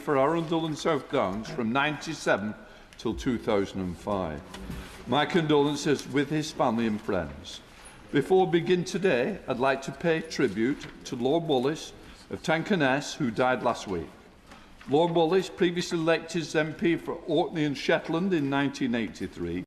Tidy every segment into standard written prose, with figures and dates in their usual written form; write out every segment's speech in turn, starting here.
for Arundel and South Downs from 1997 till 2005. My condolences with his family and friends. Before we begin today, I'd like to pay tribute to Lord Wallace of Tankeness, who died last week. Lord Wallace previously elected as MP for Orkney and Shetland in 1983.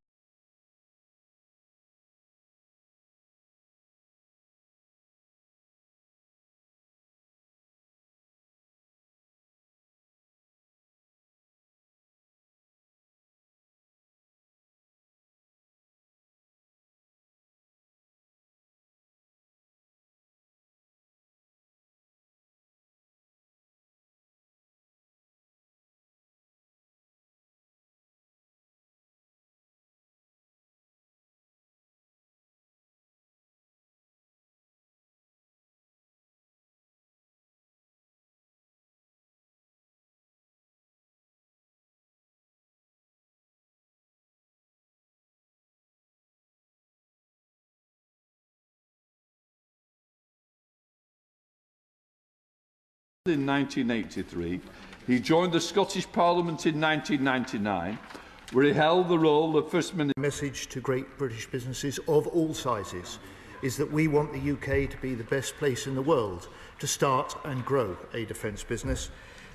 In 1983, he joined the Scottish Parliament in 1999, where he held the role of First Minister. Message to great British businesses of all sizes is that we want the UK to be the best place in the world to start and grow a defence business.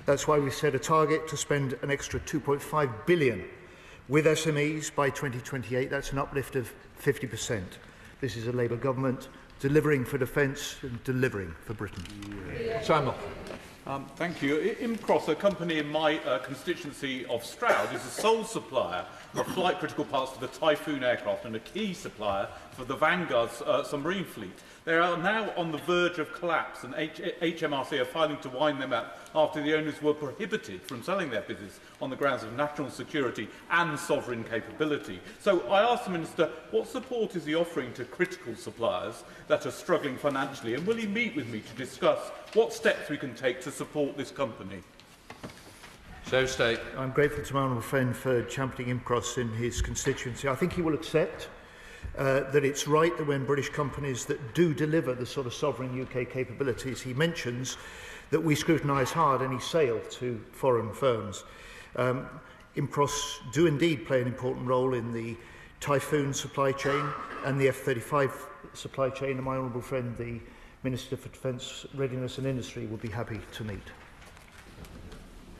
That's why we set a target to spend an extra £2.5 billion with SMEs by 2028. That's an uplift of 50%. This is a Labour government delivering for defence and delivering for Britain. Simon. Thank you. Imcross, a company in my constituency of Stroud, is the sole supplier of flight-critical parts to the Typhoon aircraft and a key supplier for the Vanguard's submarine fleet. They are now on the verge of collapse, and HMRC are filing to wind them up after the owners were prohibited from selling their business on the grounds of national security and sovereign capability. So I asked the Minister, what support is he offering to critical suppliers that are struggling financially, and will he meet with me to discuss what steps we can take to support this company? So State. I'm grateful to my honourable friend for championing Imcross in his constituency. I think he will accept that it's right that when British companies that do deliver the sort of sovereign UK capabilities he mentions, that we scrutinise hard any sale to foreign firms. Imcross do indeed play an important role in the Typhoon supply chain and the F-35 supply chain, and my honourable friend, the Minister for Defence, Readiness and Industry, will be happy to meet.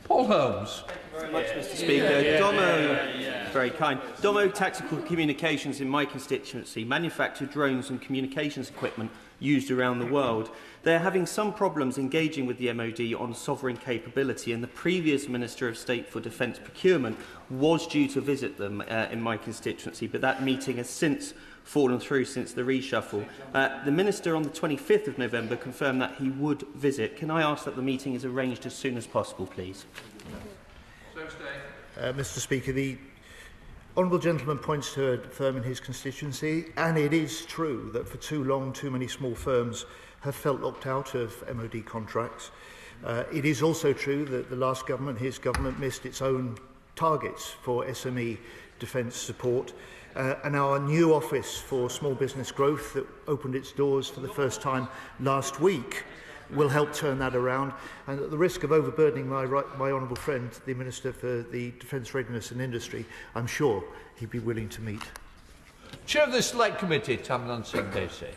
Paul Holmes. Thank you very much, Mr. Speaker. Domo, very kind. Domo Tactical Communications in my constituency manufacture drones and communications equipment used around the world. They are having some problems engaging with the MOD on sovereign capability, and the previous Minister of State for Defence Procurement was due to visit them in my constituency, but that meeting has since fallen through since the reshuffle. The Minister on the 25th of November confirmed that he would visit. Can I ask that the meeting is arranged as soon as possible, please? Mr. Speaker, the honourable gentleman points to a firm in his constituency, and it is true that for too long too many small firms have felt locked out of MOD contracts. It is also true that the last government, his government, missed its own targets for SME defence support. And our new Office for Small Business Growth that opened its doors for the first time last week will help turn that around. And at the risk of overburdening my honourable friend, the Minister for the Defence, Readiness and Industry, I'm sure he'd be willing to meet. Chair of the Select Committee, Tamnan Singh Desi.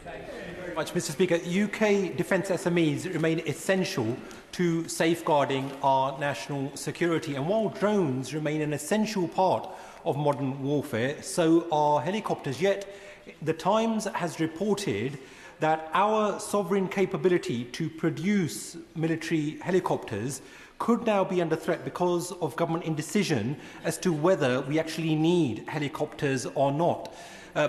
Much, Mr. Speaker. UK defence SMEs remain essential to safeguarding our national security, and while drones remain an essential part of modern warfare, so are helicopters. Yet the Times has reported that our sovereign capability to produce military helicopters could now be under threat because of government indecision as to whether we actually need helicopters or not.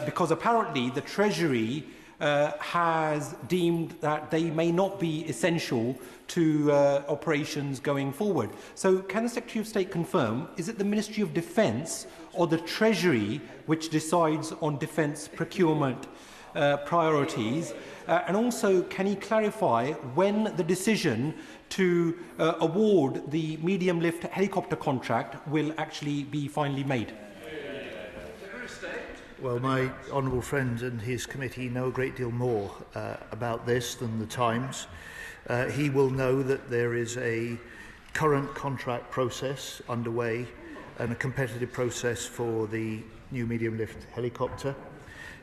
Because apparently the Treasury has deemed that they may not be essential to operations going forward. So can the Secretary of State confirm, is it the Ministry of Defence or the Treasury which decides on defence procurement priorities? And also, can he clarify when the decision to award the medium-lift helicopter contract will actually be finally made? Well, my honourable friend and his committee know a great deal more about this than the Times. He will know that there is a current contract process underway and a competitive process for the new medium-lift helicopter.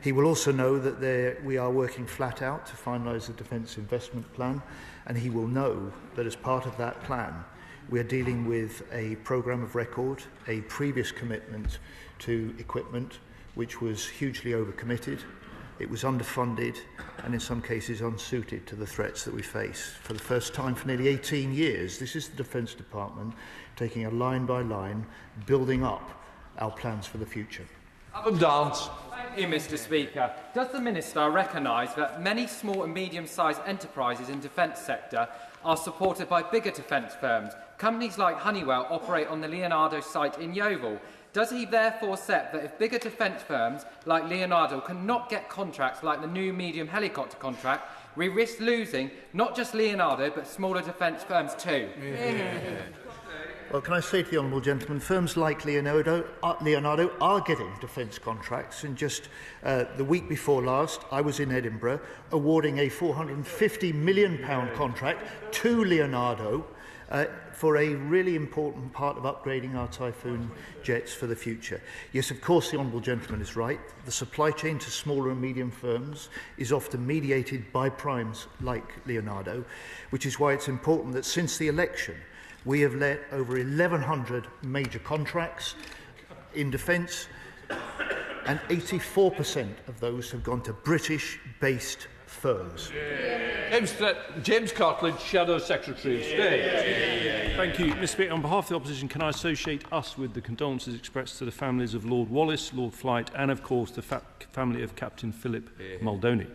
He will also know that we are working flat out to finalise the Defence Investment Plan, and he will know that as part of that plan, we are dealing with a programme of record, a previous commitment to equipment which was hugely overcommitted, it was underfunded, and in some cases unsuited to the threats that we face. For the first time for nearly 18 years, this is the Defence Department taking a line by line, building up our plans for the future. Adam Dance. Thank you, Mr. Speaker. Does the Minister recognise that many small and medium-sized enterprises in the defence sector are supported by bigger defence firms? Companies like Honeywell operate on the Leonardo site in Yeovil. Does he therefore accept that if bigger defence firms like Leonardo cannot get contracts like the new medium helicopter contract, we risk losing not just Leonardo but smaller defence firms too? Well, can I say to the honourable gentleman, firms like Leonardo are getting defence contracts, and just the week before last I was in Edinburgh awarding a £450 million contract to Leonardo for a really important part of upgrading our Typhoon jets for the future. Yes, of course, the honourable gentleman is right. The supply chain to smaller and medium firms is often mediated by primes like Leonardo, which is why it's important that since the election we have let over 1,100 major contracts in defence, and 84% of those have gone to British-based firms. James Cartledge, Shadow Secretary of State. Thank you, Mr. Speaker. On behalf of the opposition, can I associate us with the condolences expressed to the families of Lord Wallace, Lord Flight, and of course the family of Captain Philip Muldowney.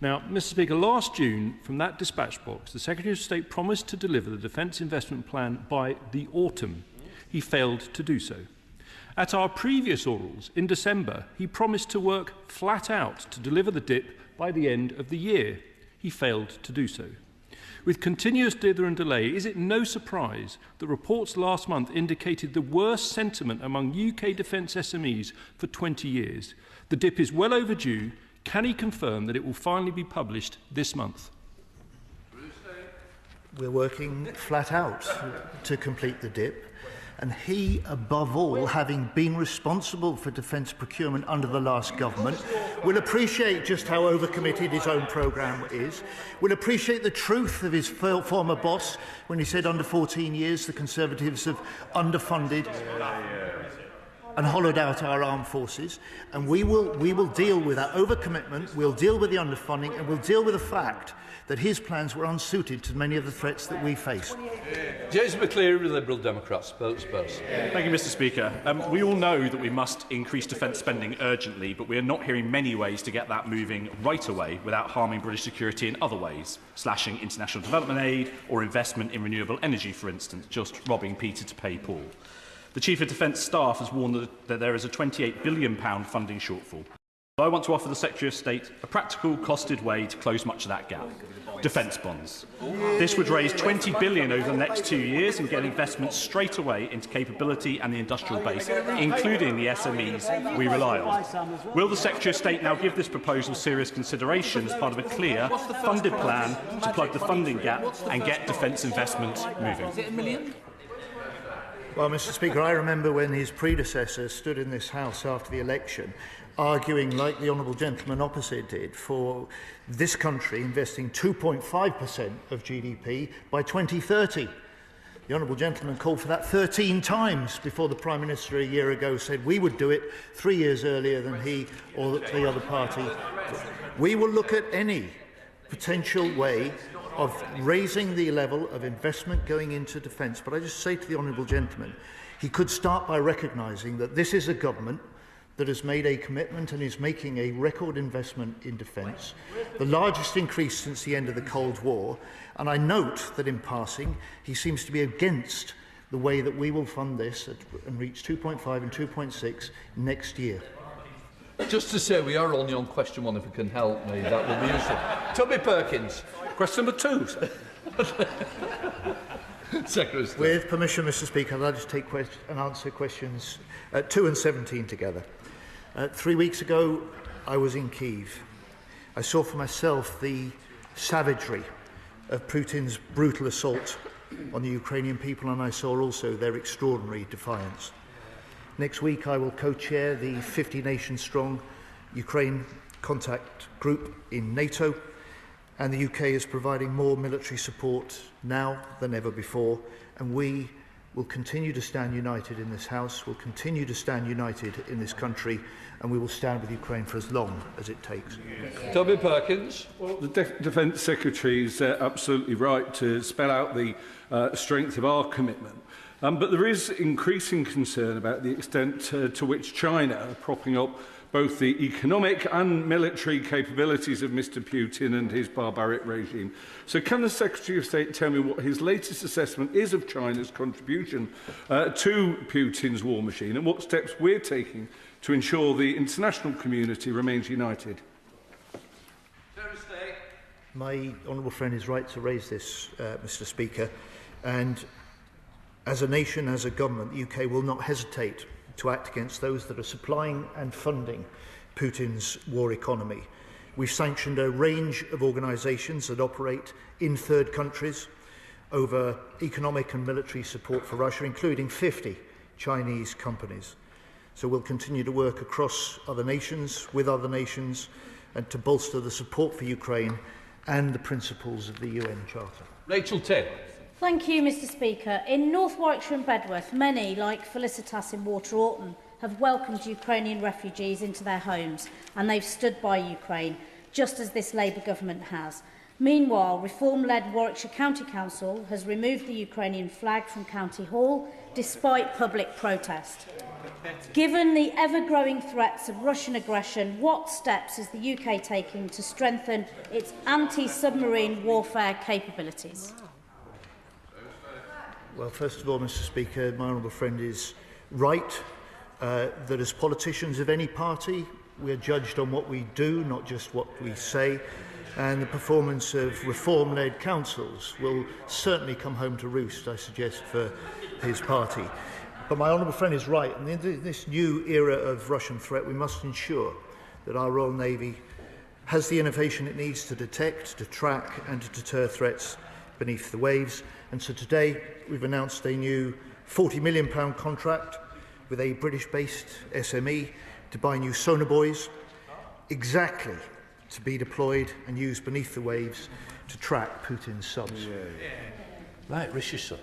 Now, Mr. Speaker, last June, from that dispatch box, the Secretary of State promised to deliver the Defence Investment Plan by the autumn. He failed to do so. At our previous orals, in December, he promised to work flat out to deliver the DIP by the end of the year. He failed to do so. With continuous dither and delay, is it no surprise that reports last month indicated the worst sentiment among UK defence SMEs for 20 years? The DIP is well overdue. Can he confirm that it will finally be published this month? We're working flat out to complete the DIP, and he, above all, having been responsible for defence procurement under the last government, will appreciate just how overcommitted his own programme is, will appreciate the truth of his former boss when he said under 14 years the Conservatives have underfunded and hollowed out our armed forces, and we will deal with that overcommitment, we'll deal with the underfunding, and we'll deal with the fact that his plans were unsuited to many of the threats that we face. James McCleary, Liberal Democrats. Thank you, Mr. Speaker. We all know that we must increase defence spending urgently, but we are not hearing many ways to get that moving right away without harming British security in other ways, slashing international development aid or investment in renewable energy, for instance, just robbing Peter to pay Paul. The Chief of Defence Staff has warned that there is a £28 billion funding shortfall. I want to offer the Secretary of State a practical, costed way to close much of that gap. Defence bonds. This would raise £20 billion over the next 2 years and get investments straight away into capability and the industrial base, including the SMEs we rely on. Will the Secretary of State now give this proposal serious consideration as part of a clear, funded plan to plug the funding gap and get defence investment moving? Well, Mr. Speaker, I remember when his predecessor stood in this House after the election arguing, like the honourable gentleman opposite did, for this country investing 2.5% of GDP by 2030. The honourable gentleman called for that 13 times before the Prime Minister a year ago said we would do it 3 years earlier than he or the other party. We will look at any potential way of raising the level of investment going into defence. But I just say to the honourable gentleman, he could start by recognising that this is a government that has made a commitment and is making a record investment in defence, the largest increase since the end of the Cold War. And I note that in passing, he seems to be against the way that we will fund this and reach 2.5 and 2.6 next year. Just to say, we are only on question 1, if you can help me, that will be useful. Toby Perkins. Question number 2. Secretary. With permission, Mr. Speaker, I'll just take and answer questions 2 and 17 together. 3 weeks ago, I was in Kyiv. I saw for myself the savagery of Putin's brutal assault on the Ukrainian people, and I saw also their extraordinary defiance. Next week I will co-chair the 50-nation-strong Ukraine contact group in NATO, and the UK is providing more military support now than ever before, and we will continue to stand united in this House, will continue to stand united in this country, and we will stand with Ukraine for as long as it takes. Toby Perkins. Well, the Defence Secretary is absolutely right to spell out the strength of our commitment. But there is increasing concern about the extent to which China are propping up both the economic and military capabilities of Mr Putin and his barbaric regime. So can the Secretary of State tell me what his latest assessment is of China's contribution to Putin's war machine, and what steps we're taking to ensure the international community remains united? My honourable friend is right to raise this, Mr Speaker, and as a nation, as a government, the UK will not hesitate to act against those that are supplying and funding Putin's war economy. We've sanctioned a range of organisations that operate in third countries over economic and military support for Russia, including 50 Chinese companies. So we'll continue to work across other nations, with other nations, and to bolster the support for Ukraine and the principles of the UN Charter. Rachel Taylor. Thank you, Mr Speaker. In North Warwickshire and Bedworth, many, like Felicitas in Water Orton, have welcomed Ukrainian refugees into their homes, and they've stood by Ukraine, just as this Labour government has. Meanwhile, Reform-led Warwickshire County Council has removed the Ukrainian flag from County Hall, despite public protest. Given the ever-growing threats of Russian aggression, what steps is the UK taking to strengthen its anti-submarine warfare capabilities? Well, first of all, Mr Speaker, my honourable friend is right that as politicians of any party, we are judged on what we do, not just what we say, and the performance of reform-led councils will certainly come home to roost, I suggest, for his party. But my honourable friend is right, and in this new era of Russian threat, we must ensure that our Royal Navy has the innovation it needs to detect, to track and to deter threats beneath the waves. And so today we've announced a new £40 million contract with a British-based SME to buy new sonar buoys, exactly to be deployed and used beneath the waves to track Putin's subs. Right, Rishi Sunak.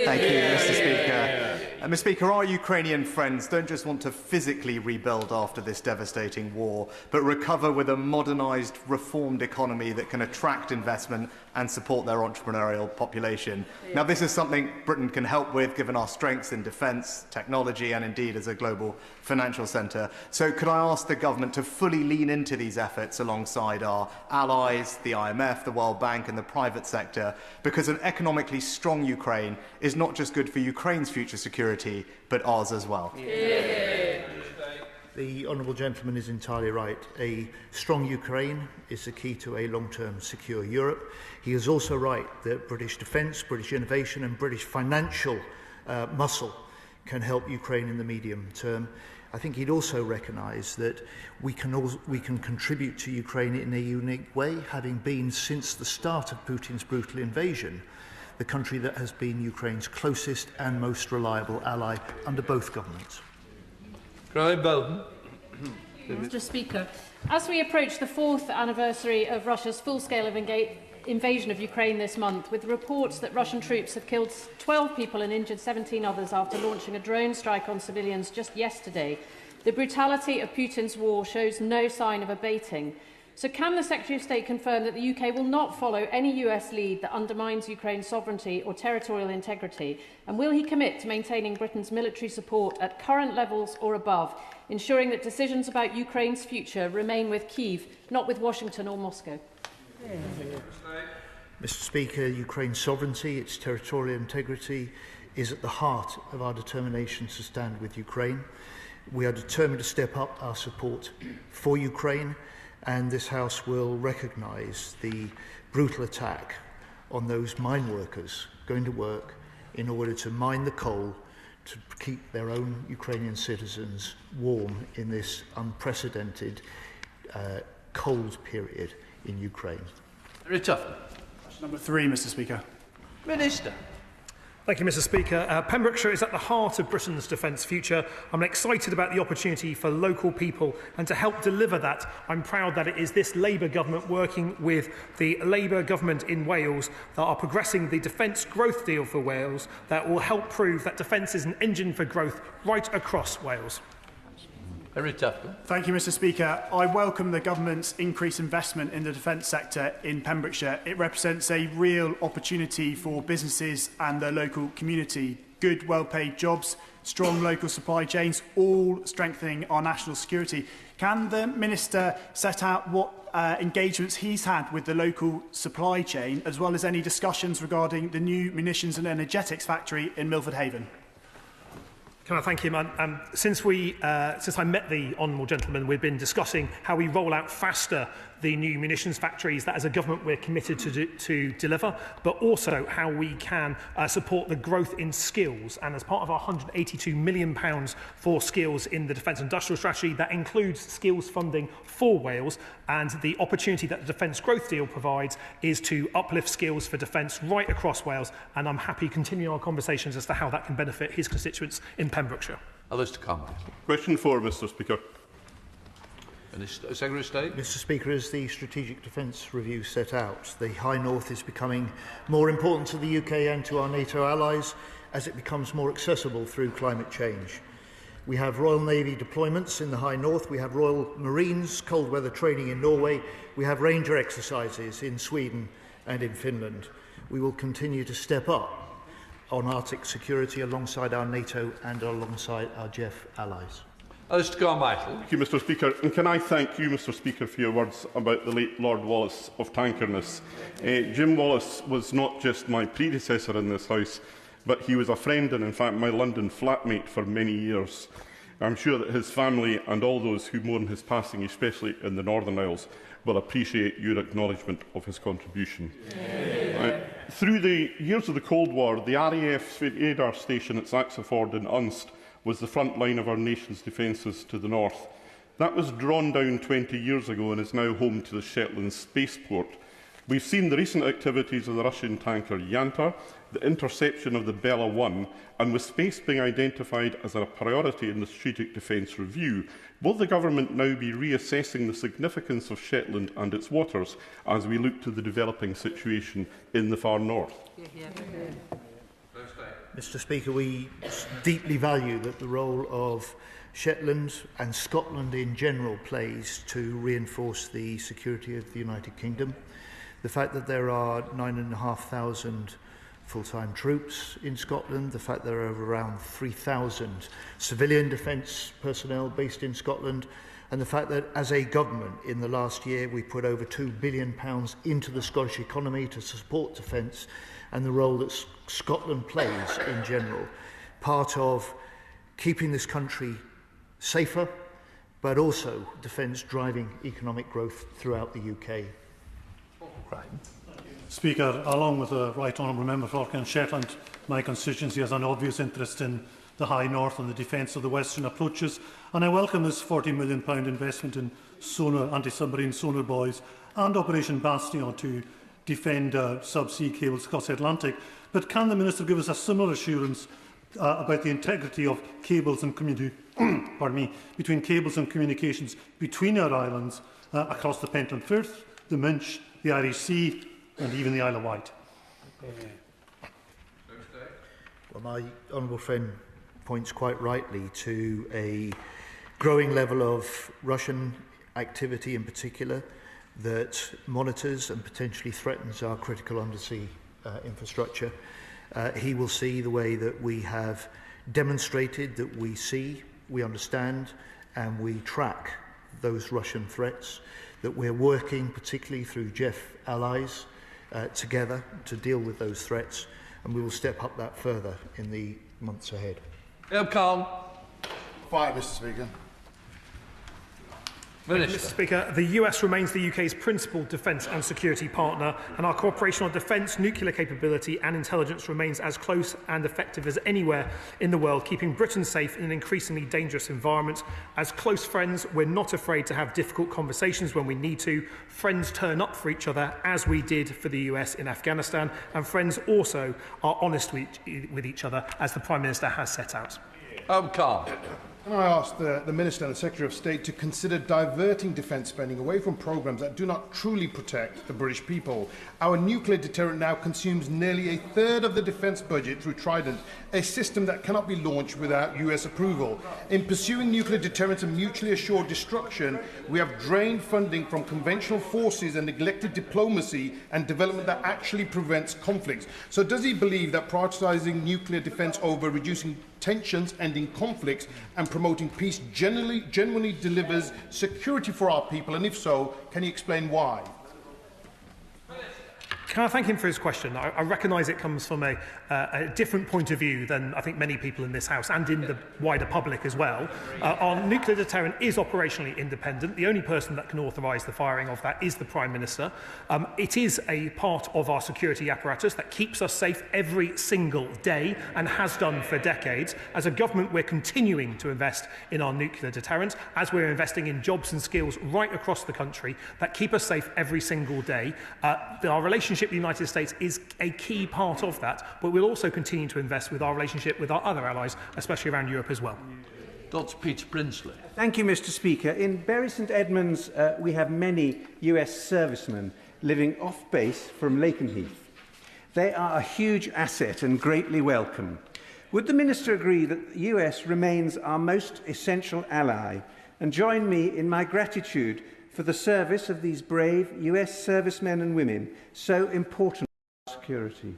Thank you, Mr Speaker. Mr Speaker, our Ukrainian friends don't just want to physically rebuild after this devastating war, but recover with a modernised, reformed economy that can attract investment and support their entrepreneurial population. Now, this is something Britain can help with, given our strengths in defence, technology, and indeed as a global financial centre. So could I ask the government to fully lean into these efforts alongside our allies, the IMF, the World Bank, and the private sector, because an economically strong Ukraine is not just good for Ukraine's future security, but ours as well. The honourable gentleman is entirely right. A strong Ukraine is the key to a long-term secure Europe. He is also right that British defence, British innovation and British financial muscle can help Ukraine in the medium term. I think he'd also recognise that we can contribute to Ukraine in a unique way, having been, since the start of Putin's brutal invasion, the country that has been Ukraine's closest and most reliable ally under both governments. Graham Belden. Mr Speaker, as we approach the 4th anniversary of Russia's full-scale invasion of Ukraine this month, with reports that Russian troops have killed 12 people and injured 17 others after launching a drone strike on civilians just yesterday, the brutality of Putin's war shows no sign of abating. So can the Secretary of State confirm that the UK will not follow any US lead that undermines Ukraine's sovereignty or territorial integrity? And will he commit to maintaining Britain's military support at current levels or above, ensuring that decisions about Ukraine's future remain with Kyiv, not with Washington or Moscow? Mr Speaker, Ukraine's sovereignty, its territorial integrity is at the heart of our determination to stand with Ukraine. We are determined to step up our support for Ukraine, and this House will recognise the brutal attack on those mine workers going to work in order to mine the coal to keep their own Ukrainian citizens warm in this unprecedented cold period in Ukraine. Very tough. Number 3, Mr Speaker. Minister. Thank you, Mr Speaker. Pembrokeshire is at the heart of Britain's defence future. I'm excited about the opportunity for local people, and to help deliver that, I'm proud that it is this Labour government working with the Labour government in Wales that are progressing the defence growth deal for Wales that will help prove that defence is an engine for growth right across Wales. Thank you, Mr Speaker. I welcome the government's increased investment in the defence sector in Pembrokeshire. It represents a real opportunity for businesses and the local community. Good, well-paid jobs, strong local supply chains, all strengthening our national security. Can the Minister set out what engagements he's had with the local supply chain, as well as any discussions regarding the new munitions and energetics factory in Milford Haven? Can I thank him? Since I met the honourable gentleman, we've been discussing how we roll out faster the new munitions factories that as a government we're committed to deliver, but also how we can support the growth in skills. And as part of our £182 million for skills in the Defence Industrial Strategy, that includes skills funding for Wales, and the opportunity that the Defence Growth Deal provides is to uplift skills for defence right across Wales, and I'm happy continuing our conversations as to how that can benefit his constituents in Pembrokeshire. Others to come. Question 4, Mr Speaker. Secretary of State. Mr Speaker, as the Strategic Defence Review set out, the High North is becoming more important to the UK and to our NATO allies as it becomes more accessible through climate change. We have Royal Navy deployments in the High North, we have Royal Marines cold weather training in Norway, we have Ranger exercises in Sweden and in Finland. We will continue to step up on Arctic security alongside our NATO and alongside our GEF allies. Thank you, Mr Speaker. And can I thank you, Mr Speaker, for your words about the late Lord Wallace of Tankerness. Jim Wallace was not just my predecessor in this House, but he was a friend and, in fact, my London flatmate for many years. I'm sure that his family and all those who mourn his passing, especially in the Northern Isles, will appreciate your acknowledgement of his contribution. Through the years of the Cold War, the RAF's radar station at Saxiford in Unst was the front line of our nation's defences to the north. That was drawn down 20 years ago and is now home to the Shetland spaceport. We've seen the recent activities of the Russian tanker Yanta, the interception of the Bella 1, and with space being identified as a priority in the Strategic Defence Review, will the Government now be reassessing the significance of Shetland and its waters as we look to the developing situation in the far north? Mr Speaker, we deeply value that the role of Shetland and Scotland in general plays to reinforce the security of the United Kingdom. The fact that there are 9,500 full-time troops in Scotland, the fact there are around 3,000 civilian defence personnel based in Scotland, and the fact that as a government in the last year we put over £2 billion into the Scottish economy to support defence, and the role that Scotland plays in general, part of keeping this country safer, but also defence driving economic growth throughout the UK. Speaker, along with the Right Honourable Member for Falkland and Shetland, my constituency has an obvious interest in the High North and the defence of the western approaches, and I welcome this £40 million investment in sonar, anti-submarine sonar buoys and Operation Bastion to defend subsea cables across the Atlantic. But can the Minister give us a similar assurance about the integrity of cables and between cables and communications between our islands across the Pentland Firth, the Minch, the Irish Sea and even the Isle of Wight? Well, my honourable friend points quite rightly to a growing level of Russian activity in particular that monitors and potentially threatens our critical undersea infrastructure. He will see the way that we have demonstrated that we see, we understand and we track those Russian threats, that we're working particularly through GEF allies together to deal with those threats, and we will step up that further in the months ahead. Calm. Quiet, Mr Speaker. Mr. Speaker, the US remains the UK's principal defence and security partner, and our cooperation on defence, nuclear capability and intelligence remains as close and effective as anywhere in the world, keeping Britain safe in an increasingly dangerous environment. As close friends, we're not afraid to have difficult conversations when we need to. Friends turn up for each other, as we did for the US in Afghanistan, and friends also are honest with each other, as the Prime Minister has set out. Carl. Can I ask the Minister and the Secretary of State to consider diverting defence spending away from programmes that do not truly protect the British people? Our nuclear deterrent now consumes nearly a third of the defence budget through Trident, a system that cannot be launched without US approval. In pursuing nuclear deterrence and mutually assured destruction, we have drained funding from conventional forces and neglected diplomacy and development that actually prevents conflicts. So does he believe that prioritising nuclear defence over reducing tensions, ending conflicts and promoting peace genuinely delivers security for our people? And if so, can he explain why? Can I thank him for his question? I recognise it comes from a different point of view than I think many people in this House and in the wider public as well. Our nuclear deterrent is operationally independent. The only person that can authorise the firing of that is the Prime Minister. It is a part of our security apparatus that keeps us safe every single day and has done for decades. As a government, we're continuing to invest in our nuclear deterrent, as we're investing in jobs and skills right across the country that keep us safe every single day. Our relationship with the United States is a key part of that, but we'll also continue to invest with our relationship with our other allies, especially around Europe as well. Dr. Peter Prinsley. Thank you, Mr. Speaker. In Bury St Edmunds, we have many US servicemen living off base from Lakenheath. They are a huge asset and greatly welcome. Would the Minister agree that the US remains our most essential ally and join me in my gratitude for the service of these brave US servicemen and women, so important for security?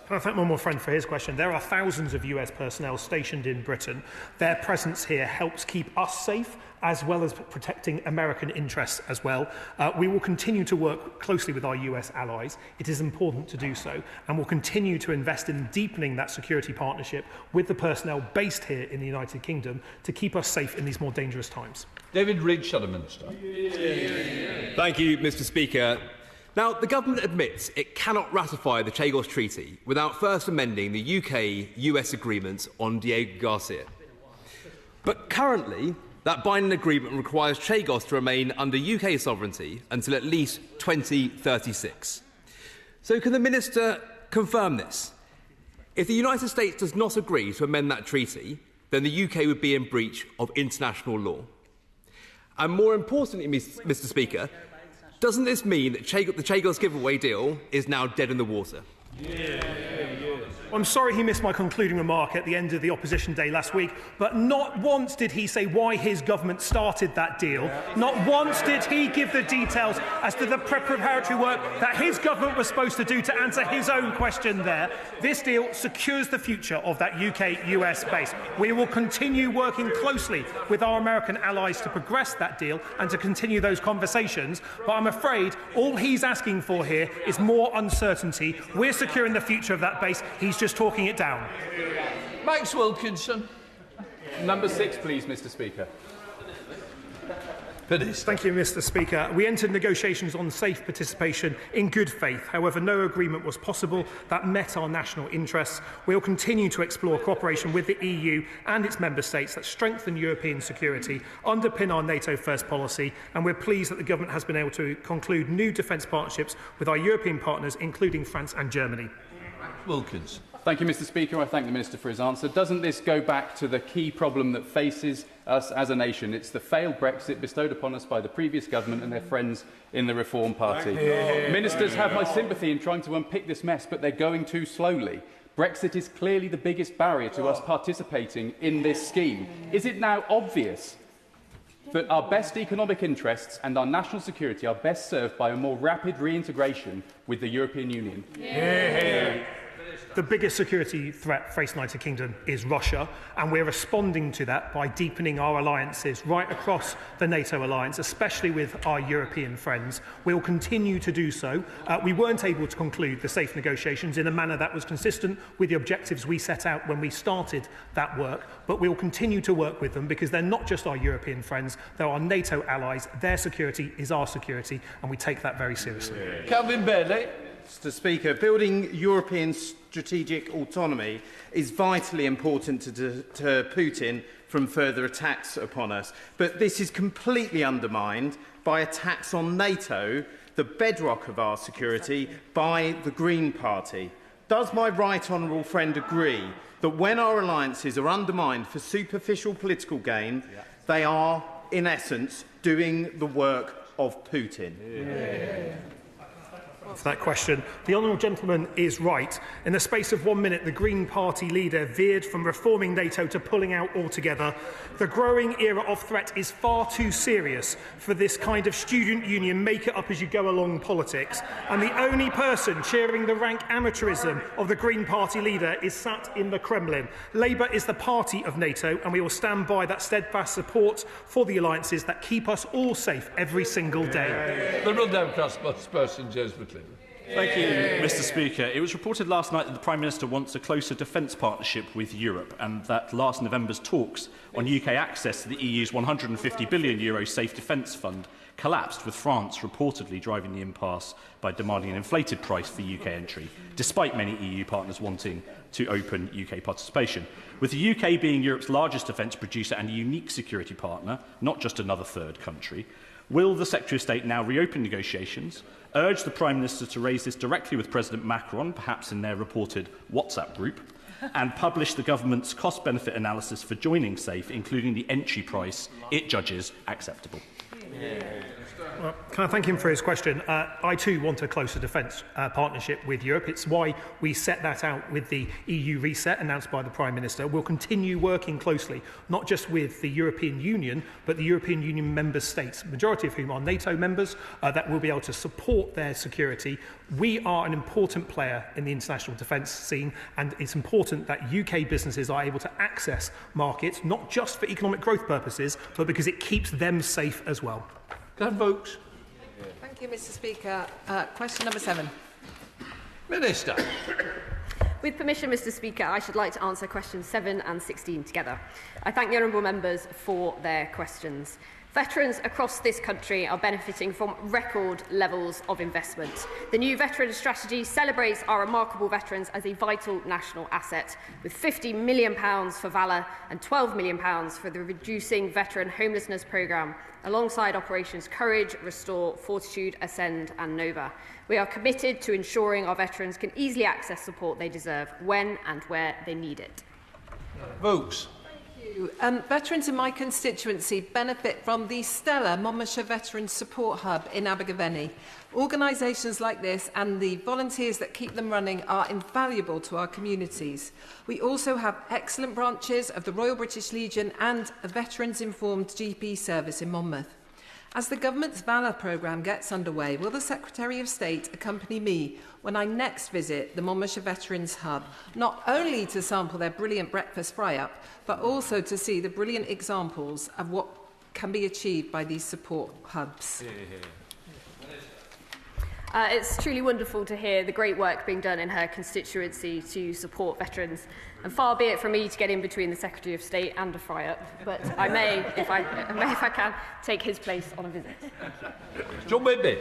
Can I thank one more friend for his question? There are thousands of US personnel stationed in Britain. Their presence here helps keep us safe, as well as protecting American interests as well. We will continue to work closely with our US allies. It is important to do so, and we'll continue to invest in deepening that security partnership with the personnel based here in the United Kingdom to keep us safe in these more dangerous times. David Reid, Shadow Minister. Thank you, Mr. Speaker. Now, the government admits it cannot ratify the Chagos Treaty without first amending the UK-US agreement on Diego Garcia. But currently, that binding agreement requires Chagos to remain under UK sovereignty until at least 2036. So can the Minister confirm this? If the United States does not agree to amend that treaty, then the UK would be in breach of international law. And more importantly, Mr. Speaker, doesn't this mean that the Chagos giveaway deal is now dead in the water? I'm sorry he missed my concluding remark at the end of the opposition day last week, but not once did he say why his government started that deal. Not once did he give the details as to the preparatory work that his government was supposed to do to answer his own question there. This deal secures the future of that UK-US base. We will continue working closely with our American allies to progress that deal and to continue those conversations, but I'm afraid all he's asking for here is more uncertainty. We're securing the future of that base. He's just talking it down. Max Wilkinson. Number 6, please, Mr. Speaker. Thank you, Mr. Speaker. We entered negotiations on safe participation in good faith. However, no agreement was possible that met our national interests. We will continue to explore cooperation with the EU and its member states that strengthen European security, underpin our NATO first policy, and we're pleased that the government has been able to conclude new defence partnerships with our European partners, including France and Germany. Wilkins. Thank you, Mr. Speaker. I thank the Minister for his answer. Doesn't this go back to the key problem that faces us as a nation? It's the failed Brexit bestowed upon us by the previous government and their friends in the Reform Party. Ministers have my sympathy in trying to unpick this mess, but they're going too slowly. Brexit is clearly the biggest barrier to us participating in this scheme. Is it now obvious that our best economic interests and our national security are best served by a more rapid reintegration with the European Union? The biggest security threat facing the United Kingdom is Russia, and we're responding to that by deepening our alliances right across the NATO alliance, especially with our European friends. We'll continue to do so. We weren't able to conclude the safe negotiations in a manner that was consistent with the objectives we set out when we started that work, but we'll continue to work with them because they're not just our European friends, they're our NATO allies. Their security is our security, and we take that very seriously. Calvin Bailey. Mr. Speaker, building European strategic autonomy is vitally important to deter Putin from further attacks upon us. But this is completely undermined by attacks on NATO, the bedrock of our security, by the Green Party. Does my right honourable friend agree that when our alliances are undermined for superficial political gain, they are, in essence, doing the work of Putin? For that question, the honourable gentleman is right. In the space of 1 minute, the Green Party leader veered from reforming NATO to pulling out altogether. The growing era of threat is far too serious for this kind of student union make-it-up-as-you-go-along politics, and the only person cheering the rank amateurism of the Green Party leader is sat in the Kremlin. Labour is the party of NATO, and we will stand by that steadfast support for the alliances that keep us all safe every single day. Liberal Democrat spokesperson James McLean. Thank you, Mr. Speaker. It was reported last night that the Prime Minister wants a closer defence partnership with Europe, and that last November's talks on UK access to the EU's €150 billion safe defence fund collapsed, with France reportedly driving the impasse by demanding an inflated price for UK entry, despite many EU partners wanting to open UK participation. With the UK being Europe's largest defence producer and a unique security partner, not just another third country, will the Secretary of State now reopen negotiations, urge the Prime Minister to raise this directly with President Macron, perhaps in their reported WhatsApp group, and publish the government's cost-benefit analysis for joining SAFE, including the entry price it judges acceptable? Well, can I thank him for his question? I too want a closer defence partnership with Europe. It's why we set that out with the EU reset announced by the Prime Minister. We'll continue working closely, not just with the European Union, but the European Union member states, the majority of whom are NATO members, that will be able to support their security. We are an important player in the international defence scene, and it's important that UK businesses are able to access markets, not just for economic growth purposes, but because it keeps them safe as well. Glenn Vokes. Thank you, Mr. Speaker. Question number 7. Minister. With permission, Mr. Speaker, I should like to answer questions 7 and 16 together. I thank the honourable members for their questions. Veterans across this country are benefiting from record levels of investment. The new veteran strategy celebrates our remarkable veterans as a vital national asset, with £50 million for Valour and £12 million for the Reducing Veteran Homelessness Programme, alongside Operations Courage, Restore, Fortitude, Ascend and Nova. We are committed to ensuring our veterans can easily access support they deserve when and where they need it. Vokes. Veterans in my constituency benefit from the stellar Monmouthshire Veterans Support Hub in Abergavenny. Organisations like this and the volunteers that keep them running are invaluable to our communities. We also have excellent branches of the Royal British Legion and a veterans-informed GP service in Monmouth. As the government's Valour programme gets underway, will the Secretary of State accompany me when I next visit the Monmouthshire Veterans Hub, not only to sample their brilliant breakfast fry-up, but also to see the brilliant examples of what can be achieved by these support hubs? It's truly wonderful to hear the great work being done in her constituency to support veterans. And far be it from me to get in between the Secretary of State and a fry-up, but I may, if I can, take his place on a visit. John Whitby.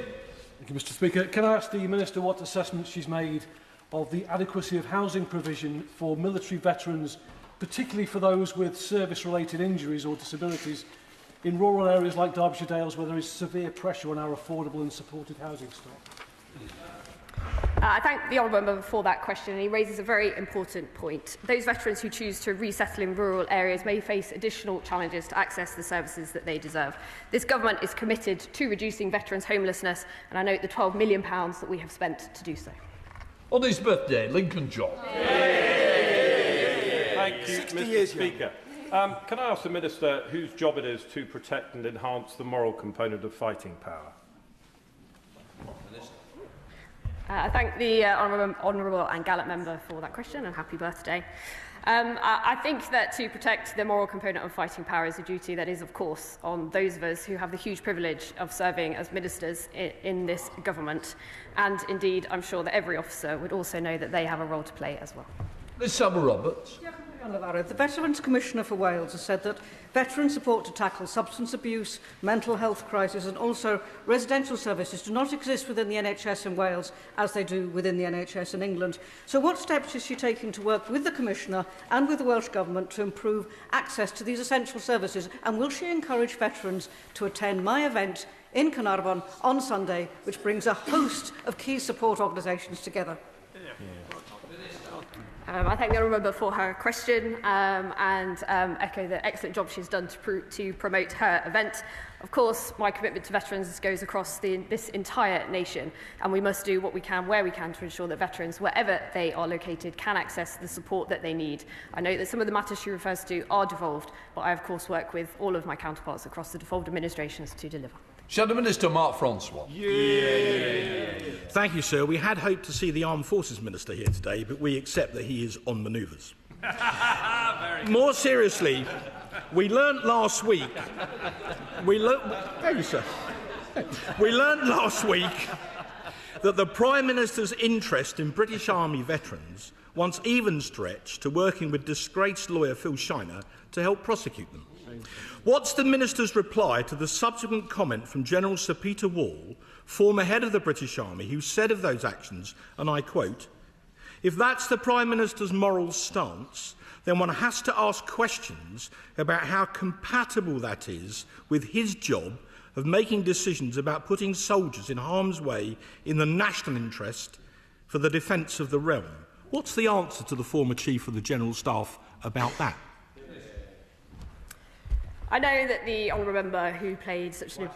Thank you, Mr. Speaker. Can I ask the Minister what assessment she's made of the adequacy of housing provision for military veterans, particularly for those with service-related injuries or disabilities, in rural areas like Derbyshire Dales, where there is severe pressure on our affordable and supported housing stock? I thank the honourable member for that question, and he raises a very important point. Those veterans who choose to resettle in rural areas may face additional challenges to access the services that they deserve. This government is committed to reducing veterans' homelessness, and I note the £12 million that we have spent to do so. On his birthday, Lincoln John. Thank you, Mr. Speaker. Can I ask the Minister whose job it is to protect and enhance the moral component of fighting power? I thank the honourable and gallant member for that question, and happy birthday. I think that to protect the moral component of fighting power is a duty that is, of course, on those of us who have the huge privilege of serving as ministers in this government. And indeed, I'm sure that every officer would also know that they have a role to play as well. Ms Summer Roberts. The Veterans Commissioner for Wales has said that veteran support to tackle substance abuse, mental health crisis and also residential services do not exist within the NHS in Wales as they do within the NHS in England. So what steps is she taking to work with the Commissioner and with the Welsh Government to improve access to these essential services? And will she encourage veterans to attend my event in Caernarfon on Sunday, which brings a host of key support organisations together? I thank the honourable member for her question and echo the excellent job she's done to promote her event. Of course, my commitment to veterans goes across this entire nation, and we must do what we can, where we can, to ensure that veterans, wherever they are located, can access the support that they need. I know that some of the matters she refers to are devolved, but I, of course, work with all of my counterparts across the devolved administrations to deliver. Shadow Minister Mark Francois. Thank you, sir. We had hoped to see the Armed Forces Minister here today, but we accept that he is on manoeuvres. More seriously, we learnt last week... Thank you, sir. We learnt last week that the Prime Minister's interest in British Army veterans once even stretched to working with disgraced lawyer Phil Shiner to help prosecute them. What's the Minister's reply to the subsequent comment from General Sir Peter Wall, former head of the British Army, who said of those actions, and I quote, "If that's the Prime Minister's moral stance, then one has to ask questions about how compatible that is with his job of making decisions about putting soldiers in harm's way in the national interest for the defence of the realm." What's the answer to the former Chief of the General Staff about that? I know that the honourable member who played such a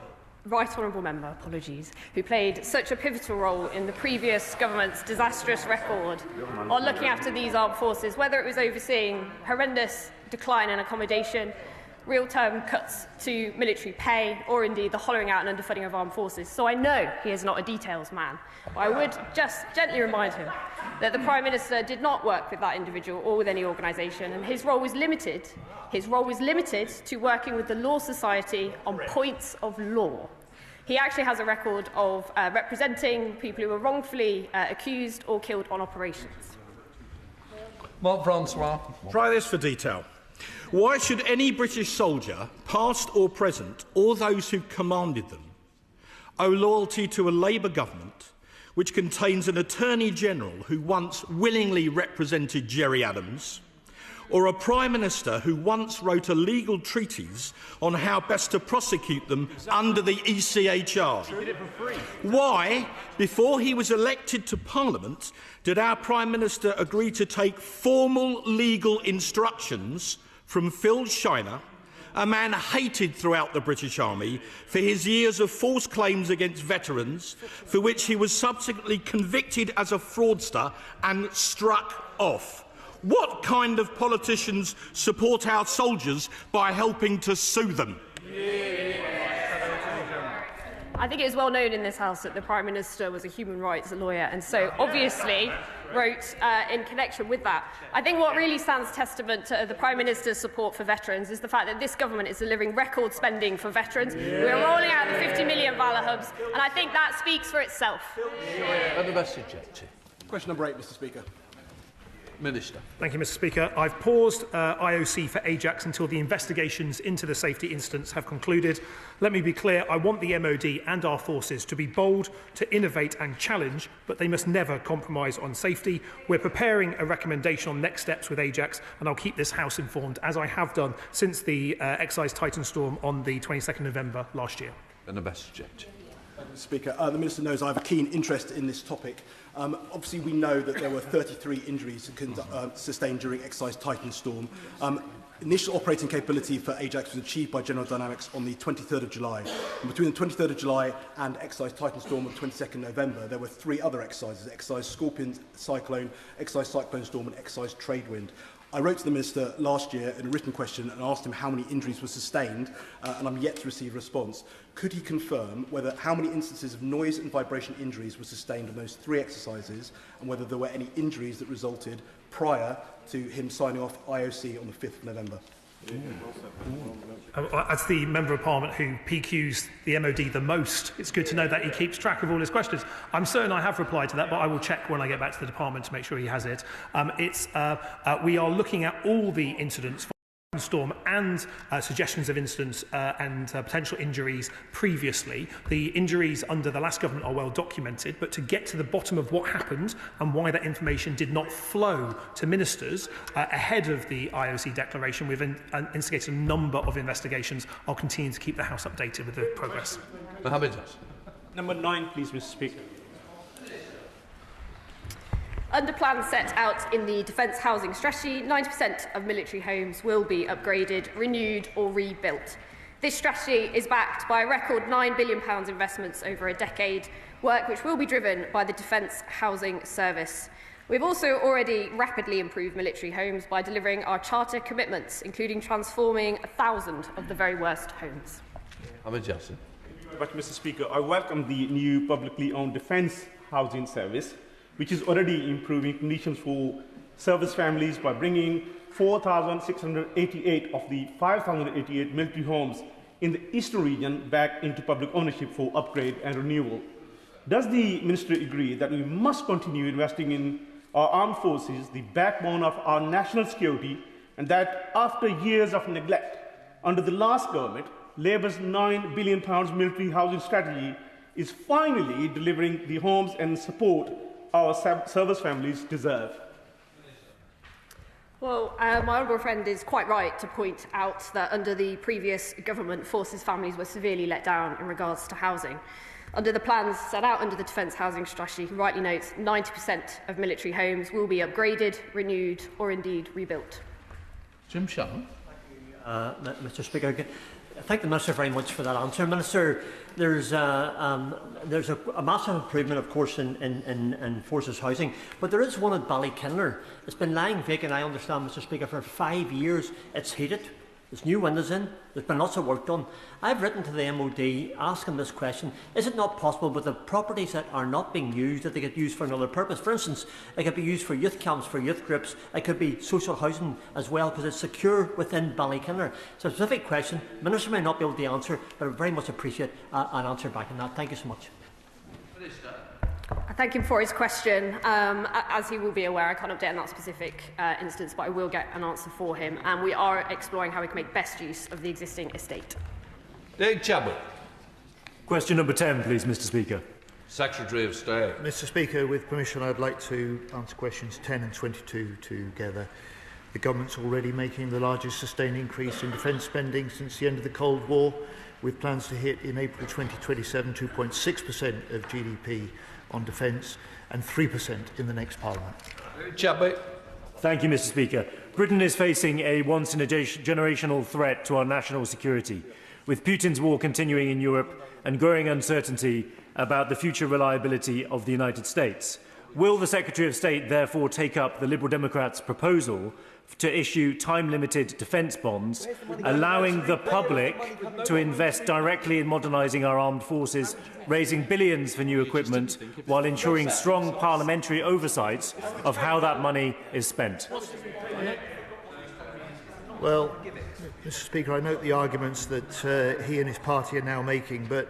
who played such a pivotal role in the previous government's disastrous record on looking after these armed forces, whether it was overseeing horrendous decline in accommodation, real-term cuts to military pay, or indeed the hollowing out and underfunding of armed forces. So I know he is not a details man, but I would just gently remind him that the Prime Minister did not work with that individual or with any organisation, and his role was limited. His role was limited to working with the Law Society on points of law. He actually has a record of representing people who were wrongfully accused or killed on operations. Mark Francois. Try this for detail. Why should any British soldier, past or present, or those who commanded them, owe loyalty to a Labour government which contains an Attorney General who once willingly represented Gerry Adams, or a Prime Minister who once wrote a legal treatise on how best to prosecute them under the ECHR? Why, before he was elected to Parliament, did our Prime Minister agree to take formal legal instructions from Phil Shiner, a man hated throughout the British Army for his years of false claims against veterans, for which he was subsequently convicted as a fraudster and struck off? What kind of politicians support our soldiers by helping to sue them? I think it is well known in this House that the Prime Minister was a human rights lawyer, and so obviously wrote in connection with that. I think what really stands testament to the Prime Minister's support for veterans is the fact that this government is delivering record spending for veterans. We are rolling out the 50 million Valor hubs, and I think that speaks for itself. Question number 8, Mr. Speaker. Minister. Thank you, Mr. Speaker. I've paused IOC for Ajax until the investigations into the safety incidents have concluded. Let me be clear, I want the MOD and our forces to be bold, to innovate and challenge, but they must never compromise on safety. We're preparing a recommendation on next steps with Ajax, and I'll keep this House informed, as I have done since the Exercise Titan storm on the 22nd November last year. And the message. Mr. Speaker, the Minister knows I have a keen interest in this topic. Obviously, we know that there were 33 injuries sustained during Exercise Titan storm. Initial operating capability for Ajax was achieved by General Dynamics on the 23rd of July. And between the 23rd of July and Exercise Titan storm on the 22nd November, there were 3 other exercises: Exercise Scorpion Cyclone, Exercise Cyclone Storm and Exercise Tradewind. I wrote to the Minister last year in a written question and asked him how many injuries were sustained, and I'm yet to receive a response. Could he confirm how many instances of noise and vibration injuries were sustained on those 3 exercises, and whether there were any injuries that resulted prior to him signing off IOC on the 5th of November? As the Member of Parliament who PQs the MOD the most, it's good to know that he keeps track of all his questions. I'm certain I have replied to that, but I will check when I get back to the department to make sure he has it. We are looking at all the incidents storm and suggestions of incidents and potential injuries previously. The injuries under the last government are well documented, but to get to the bottom of what happened and why that information did not flow to ministers ahead of the IOC declaration, we've instigated a number of investigations. I'll continue to keep the House updated with the progress. Mohammed. Number 9, please, Mr. Speaker. Under plans set out in the Defence Housing Strategy, 90% of military homes will be upgraded, renewed or rebuilt. This strategy is backed by a record £9 billion investments over a decade, work which will be driven by the Defence Housing Service. We've also already rapidly improved military homes by delivering our charter commitments, including transforming 1,000 of the very worst homes. Ahmed Jackson. Mr. Speaker, I welcome the new publicly owned Defence Housing Service, which is already improving conditions for service families by bringing 4,688 of the 5,088 military homes in the eastern region back into public ownership for upgrade and renewal. Does the Minister agree that we must continue investing in our armed forces, the backbone of our national security, and that after years of neglect under the last government, Labour's £9 billion military housing strategy is finally delivering the homes and support our service families deserve? Well, my honourable friend is quite right to point out that under the previous government, forces families were severely let down in regards to housing. Under the plans set out under the Defence Housing Strategy, he rightly notes 90% of military homes will be upgraded, renewed or indeed rebuilt. Jim Shannon. Mr. Speaker, I thank the Minister very much for that answer. Minister, there's a massive improvement, of course, in forces housing, but there is one at Ballykinler. It's been lying vacant, I understand, Mr. Speaker, for 5 years. It's heated. There's new windows in. There's been lots of work done. I've written to the MOD asking this question: is it not possible with the properties that are not being used that they get used for another purpose? For instance, it could be used for youth camps, for youth groups. It could be social housing as well, because it's secure within Ballykinler. It's a specific question. Minister may not be able to answer, but I very much appreciate an answer back on that. Thank you so much. I thank him for his question. As he will be aware, I can't update on that specific instance, but I will get an answer for him. And we are exploring how we can make best use of the existing estate. Dave Chabot. Question number 10, please, Mr. Speaker. Secretary of State. Mr. Speaker, with permission, I'd like to answer questions 10 and 22 together. The government's already making the largest sustained increase in defence spending since the end of the Cold War, with plans to hit in April 2027 2.6% of GDP on defence and 3% in the next Parliament. Chabot. Thank you, Mr. Speaker. Britain is facing a once-in-a-generational threat to our national security, with Putin's war continuing in Europe and growing uncertainty about the future reliability of the United States. Will the Secretary of State therefore take up the Liberal Democrats' proposal to issue time-limited defence bonds, allowing the public to invest directly in modernising our armed forces, raising billions for new equipment, while ensuring strong parliamentary oversight of how that money is spent? Well, Mr. Speaker, I note the arguments that he and his party are now making, but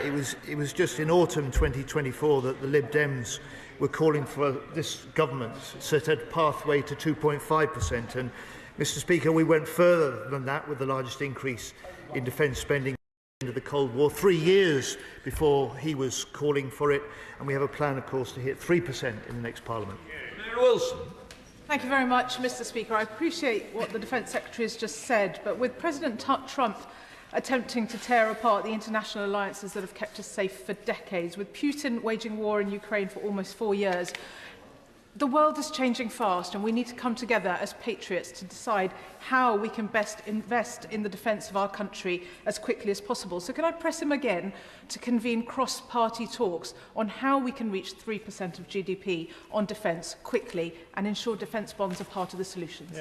it was just in autumn 2024 that the Lib Dems were calling for this government to set a pathway to 2.5%. And, Mr. Speaker, we went further than that with the largest increase in defence spending into the Cold War, 3 years before he was calling for it. And we have a plan, of course, to hit 3% in the next Parliament. Wilson. Thank you very much, Mr. Speaker. I appreciate what the Defence Secretary has just said, but with President Trump attempting to tear apart the international alliances that have kept us safe for decades, with Putin waging war in Ukraine for almost 4 years, The world is changing fast, and we need to come together as patriots to decide how we can best invest in the defence of our country as quickly as possible. So can I press him again to convene cross-party talks on how we can reach 3% of GDP on defence quickly and ensure defence bonds are part of the solutions?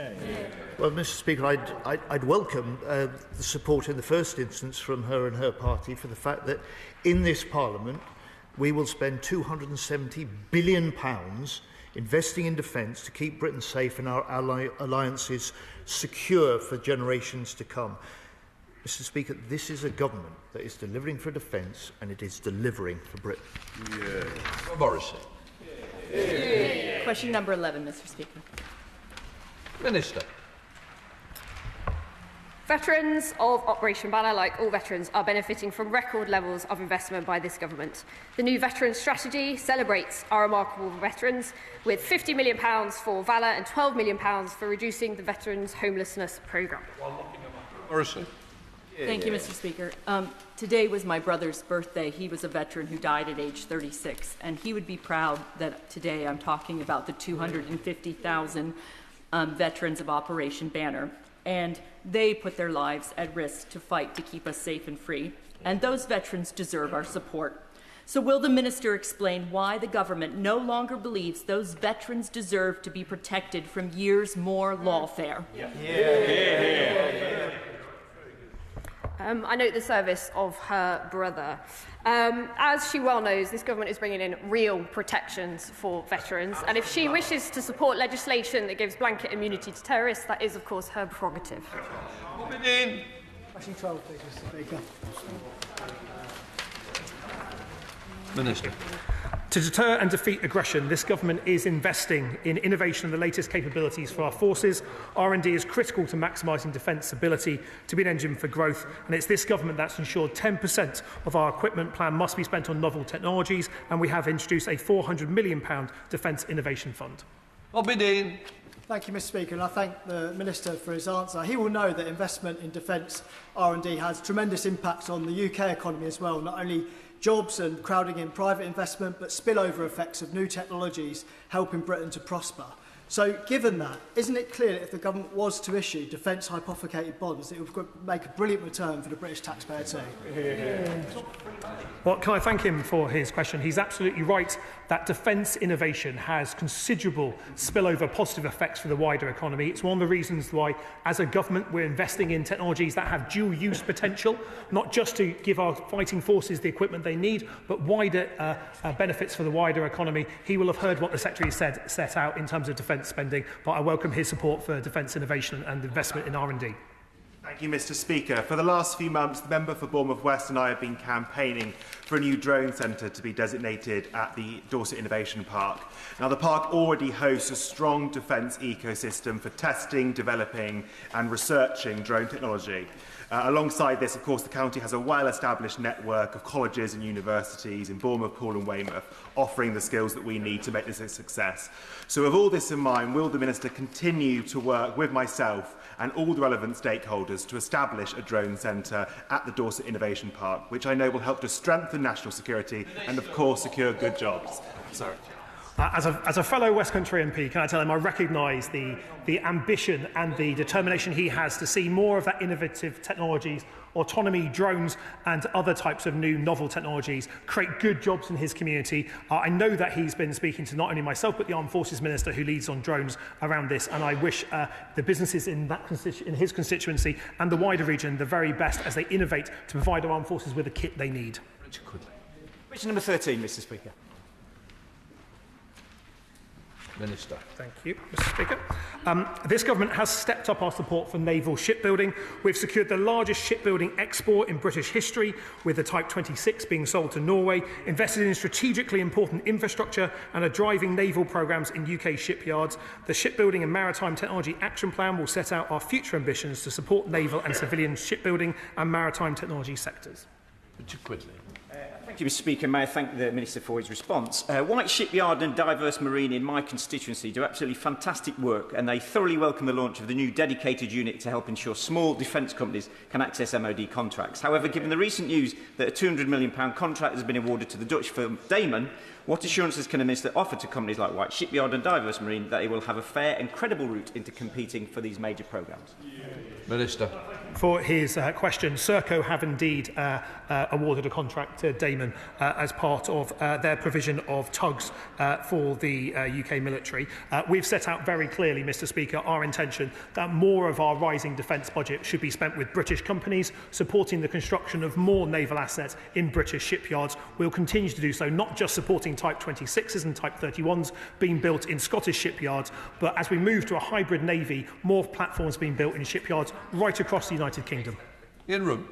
Well, Mr. Speaker, I'd welcome the support in the first instance from her and her party for the fact that in this Parliament we will spend £270 billion investing in defence to keep Britain safe and our alliances secure for generations to come. Mr. Speaker, this is a government that is delivering for defence, and it is delivering for Britain. Morrissey. Question number 11, Mr. Speaker. Minister. Veterans of Operation Banner, like all veterans, are benefiting from record levels of investment by this government. The new veterans strategy celebrates our remarkable veterans with £50 million for valour and £12 million for reducing the veterans' homelessness programme. Thank you, Mr. Speaker. Today was my brother's birthday. He was a veteran who died at age 36, and he would be proud that today I'm talking about the 250,000 veterans of Operation Banner. And they put their lives at risk to fight to keep us safe and free. And those veterans deserve our support. So will the Minister explain why the government no longer believes those veterans deserve to be protected from years more lawfare? I note the service of her brother. As she well knows, this government is bringing in real protections for veterans, and if she wishes to support legislation that gives blanket immunity to terrorists, that is, of course, her prerogative. Question 12, please, Mr. Speaker. Minister. To deter and defeat aggression, this government is investing in innovation and the latest capabilities for our forces. R&D is critical to maximising defence ability to be an engine for growth, and it's this government that's ensured 10% of our equipment plan must be spent on novel technologies, and we have introduced a £400 million Defence Innovation Fund. Thank you, Mr. Speaker, and I thank the Minister for his answer. He will know that investment in defence R&D has tremendous impacts on the UK economy as well, not only jobs and crowding in private investment, but spillover effects of new technologies helping Britain to prosper. So, given that, isn't it clear that if the government was to issue defence hypothecated bonds, it would make a brilliant return for the British taxpayer too? Well, can I thank him for his question? He's absolutely right that defence innovation has considerable spillover positive effects for the wider economy. It's one of the reasons why, as a government, we're investing in technologies that have dual-use potential, not just to give our fighting forces the equipment they need, but wider benefits for the wider economy. He will have heard what the Secretary set out in terms of defence spending, but I welcome his support for defence innovation and investment in R&D. Thank you, Mr. Speaker. For the last few months, the member for Bournemouth West and I have been campaigning for a new drone centre to be designated at the Dorset Innovation Park. Now, the park already hosts a strong defence ecosystem for testing, developing and researching drone technology. Alongside this, of course, the county has a well-established network of colleges and universities in Bournemouth, Poole and Weymouth, offering the skills that we need to make this a success. So with all this in mind, will the Minister continue to work with myself and all the relevant stakeholders to establish a drone centre at the Dorset Innovation Park, which I know will help to strengthen national security and, of course, secure good jobs? Sorry. As a fellow West Country MP, can I tell him I recognise the ambition and the determination he has to see more of that innovative technologies, autonomy, drones and other types of new novel technologies create good jobs in his community. I know that he's been speaking to not only myself but the Armed Forces Minister who leads on drones around this, and I wish the businesses in his constituency and the wider region the very best as they innovate to provide our armed forces with the kit they need. Question number 13, Mr. Speaker. Minister. Thank you, Mr. Speaker. This government has stepped up our support for naval shipbuilding. We've secured the largest shipbuilding export in British history, with the Type 26 being sold to Norway, invested in strategically important infrastructure and are driving naval programmes in UK shipyards. The Shipbuilding and Maritime Technology Action Plan will set out our future ambitions to support naval and civilian shipbuilding and maritime technology sectors. Richard Quigley. Thank you, Mr. Speaker. May I thank the Minister for his response. White Shipyard and Diverse Marine in my constituency do absolutely fantastic work, and they thoroughly welcome the launch of the new dedicated unit to help ensure small defence companies can access MOD contracts. However, given the recent news that a £200 million contract has been awarded to the Dutch firm Damon, what assurances can the Minister offer to companies like White Shipyard and Diverse Marine that it will have a fair and credible route into competing for these major programmes? Minister. For his question, Serco have indeed awarded a contract to Damon as part of their provision of tugs for the UK military. We've set out very clearly, Mr. Speaker, our intention that more of our rising defence budget should be spent with British companies, supporting the construction of more naval assets in British shipyards. We'll continue to do so, not just supporting Type 26s and Type 31s being built in Scottish shipyards, but as we move to a hybrid navy, more platforms being built in shipyards right across the United Kingdom. In room.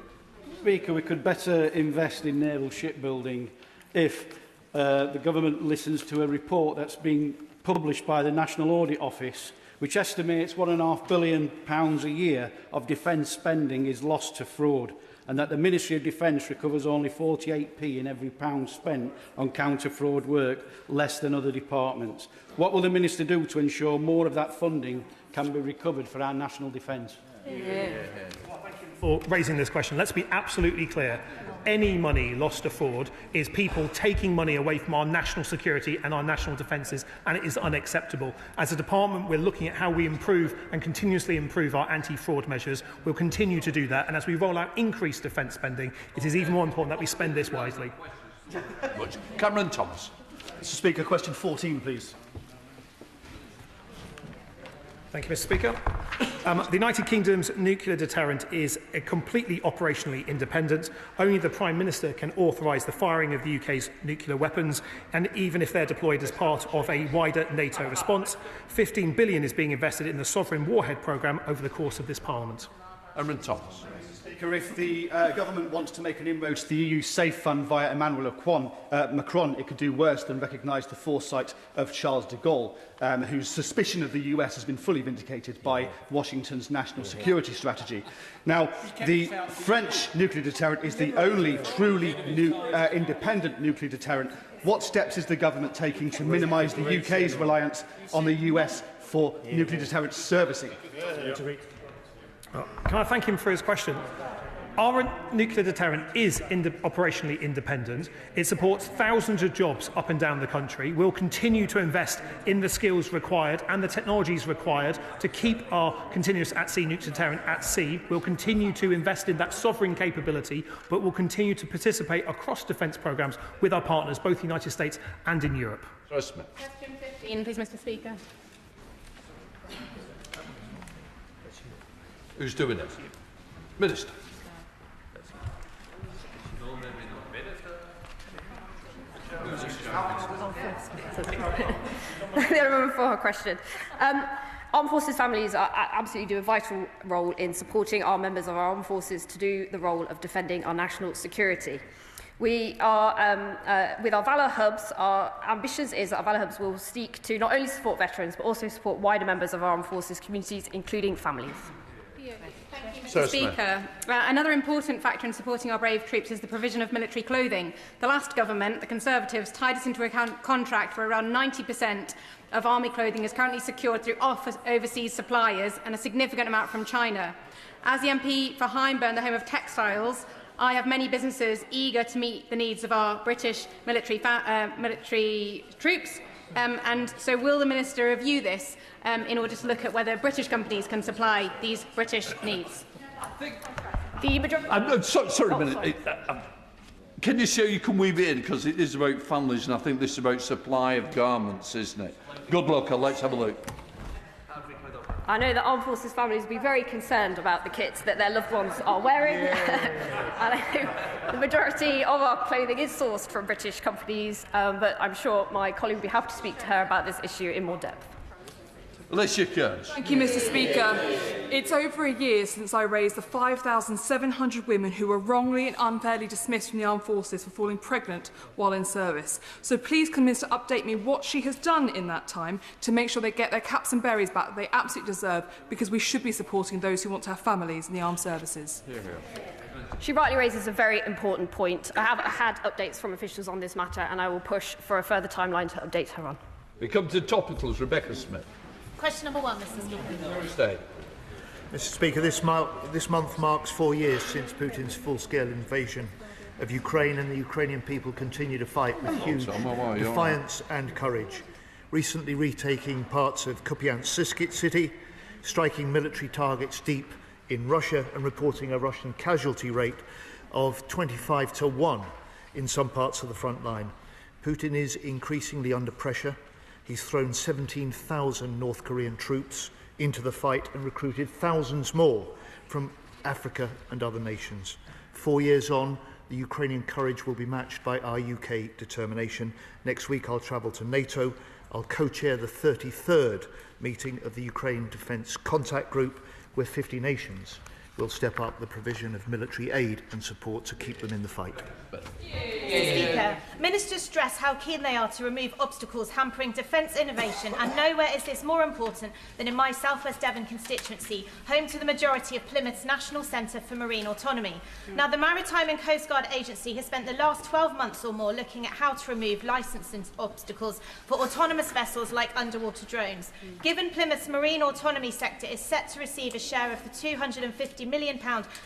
Speaker, we could better invest in naval shipbuilding if the government listens to a report that's been published by the National Audit Office, which estimates £1.5 billion a year of defence spending is lost to fraud, and that the Ministry of Defence recovers only 48p in every pound spent on counter-fraud work, less than other departments. What will the Minister do to ensure more of that funding can be recovered for our national defence? For raising this question, let's be absolutely clear. Any money lost to fraud is people taking money away from our national security and our national defences, and it is unacceptable. As a department, we're looking at how we improve and continuously improve our anti-fraud measures. We'll continue to do that, and as we roll out increased defence spending, it is even more important that we spend this wisely. Cameron Thomas. Mr. Speaker, question 14, please. Thank you, Mr. Speaker. The United Kingdom's nuclear deterrent is completely operationally independent. Only the Prime Minister can authorise the firing of the UK's nuclear weapons, and even if they're deployed as part of a wider NATO response, £15 billion is being invested in the Sovereign Warhead programme over the course of this Parliament. Cameron Thomas. Speaker, if the government wants to make an inroad to the EU Safe Fund via Emmanuel Macron, it could do worse than recognise the foresight of Charles de Gaulle, whose suspicion of the US has been fully vindicated by Washington's national security strategy. Now, the French nuclear deterrent is the only truly independent nuclear deterrent. What steps is the government taking to minimise the UK's reliance on the US for nuclear deterrent servicing? Can I thank him for his question? Our nuclear deterrent is operationally independent. It supports thousands of jobs up and down the country. We'll continue to invest in the skills required and the technologies required to keep our continuous at-sea nuclear deterrent at sea. We'll continue to invest in that sovereign capability, but we'll continue to participate across defence programmes with our partners, both in the United States and in Europe. Question 15, please, Mr. Speaker. Who's doing it? Minister. The Honourable for her question. Armed Forces families absolutely do a vital role in supporting our members of our armed forces to do the role of defending our national security. We are, with our Valour Hubs, our ambitions is that our Valour Hubs will seek to not only support veterans, but also support wider members of our armed forces communities, including families. Mr. Speaker, another important factor in supporting our brave troops is the provision of military clothing. The last government, the Conservatives, tied us into a contract for around 90% of army clothing is currently secured through overseas suppliers and a significant amount from China. As the MP for Hyndburn, the home of textiles, I have many businesses eager to meet the needs of our British military troops. And so will the Minister review this in order to look at whether British companies can supply these British needs? Sorry a minute. Can you show you can weave it in? Because it is about families, and I think this is about supply of garments, isn't it? Good luck. Let's have a look. I know that armed forces families will be very concerned about the kits that their loved ones are wearing. And I know the majority of our clothing is sourced from British companies, but I'm sure my colleague will be happy to speak to her about this issue in more depth. Alicia Kearns. Thank you, Mr. Speaker. It's over a year since I raised the 5,700 women who were wrongly and unfairly dismissed from the armed forces for falling pregnant while in service. So please can the Minister update me what she has done in that time to make sure they get their caps and berries back that they absolutely deserve, because we should be supporting those who want to have families in the armed services. She rightly raises a very important point. I have had updates from officials on this matter, and I will push for a further timeline to update her on. We come to topicals. Rebecca Smith. Question number 1, Mr. Speaker. Stay. Mr. Speaker, this month marks 4 years since Putin's full-scale invasion of Ukraine, and the Ukrainian people continue to fight with huge defiance and courage, recently retaking parts of Kupiansk city, striking military targets deep in Russia, and reporting a Russian casualty rate of 25-1 in some parts of the front line. Putin is increasingly under pressure. He's thrown 17,000 North Korean troops into the fight and recruited thousands more from Africa and other nations. 4 years on, the Ukrainian courage will be matched by our UK determination. Next week I'll travel to NATO. I'll co-chair the 33rd meeting of the Ukraine Defence Contact Group, where 50 nations will step up the provision of military aid and support to keep them in the fight. Mr. Speaker, ministers stress how keen they are to remove obstacles hampering defence innovation, and nowhere is this more important than in my South West Devon constituency, home to the majority of Plymouth's National Centre for Marine Autonomy. Now, the Maritime and Coast Guard Agency has spent the last 12 months or more looking at how to remove licensing obstacles for autonomous vessels like underwater drones. Given Plymouth's marine autonomy sector is set to receive a share of the £250 million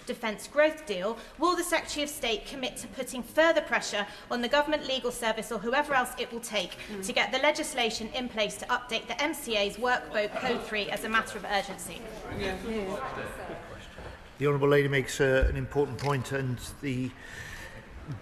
defence growth deal, will the Secretary of State commit to putting further pressure on the Government Legal Service or whoever else it will take to get the legislation in place to update the MCA's Workboat Code 3 as a matter of urgency? The Honourable Lady makes an important point, and the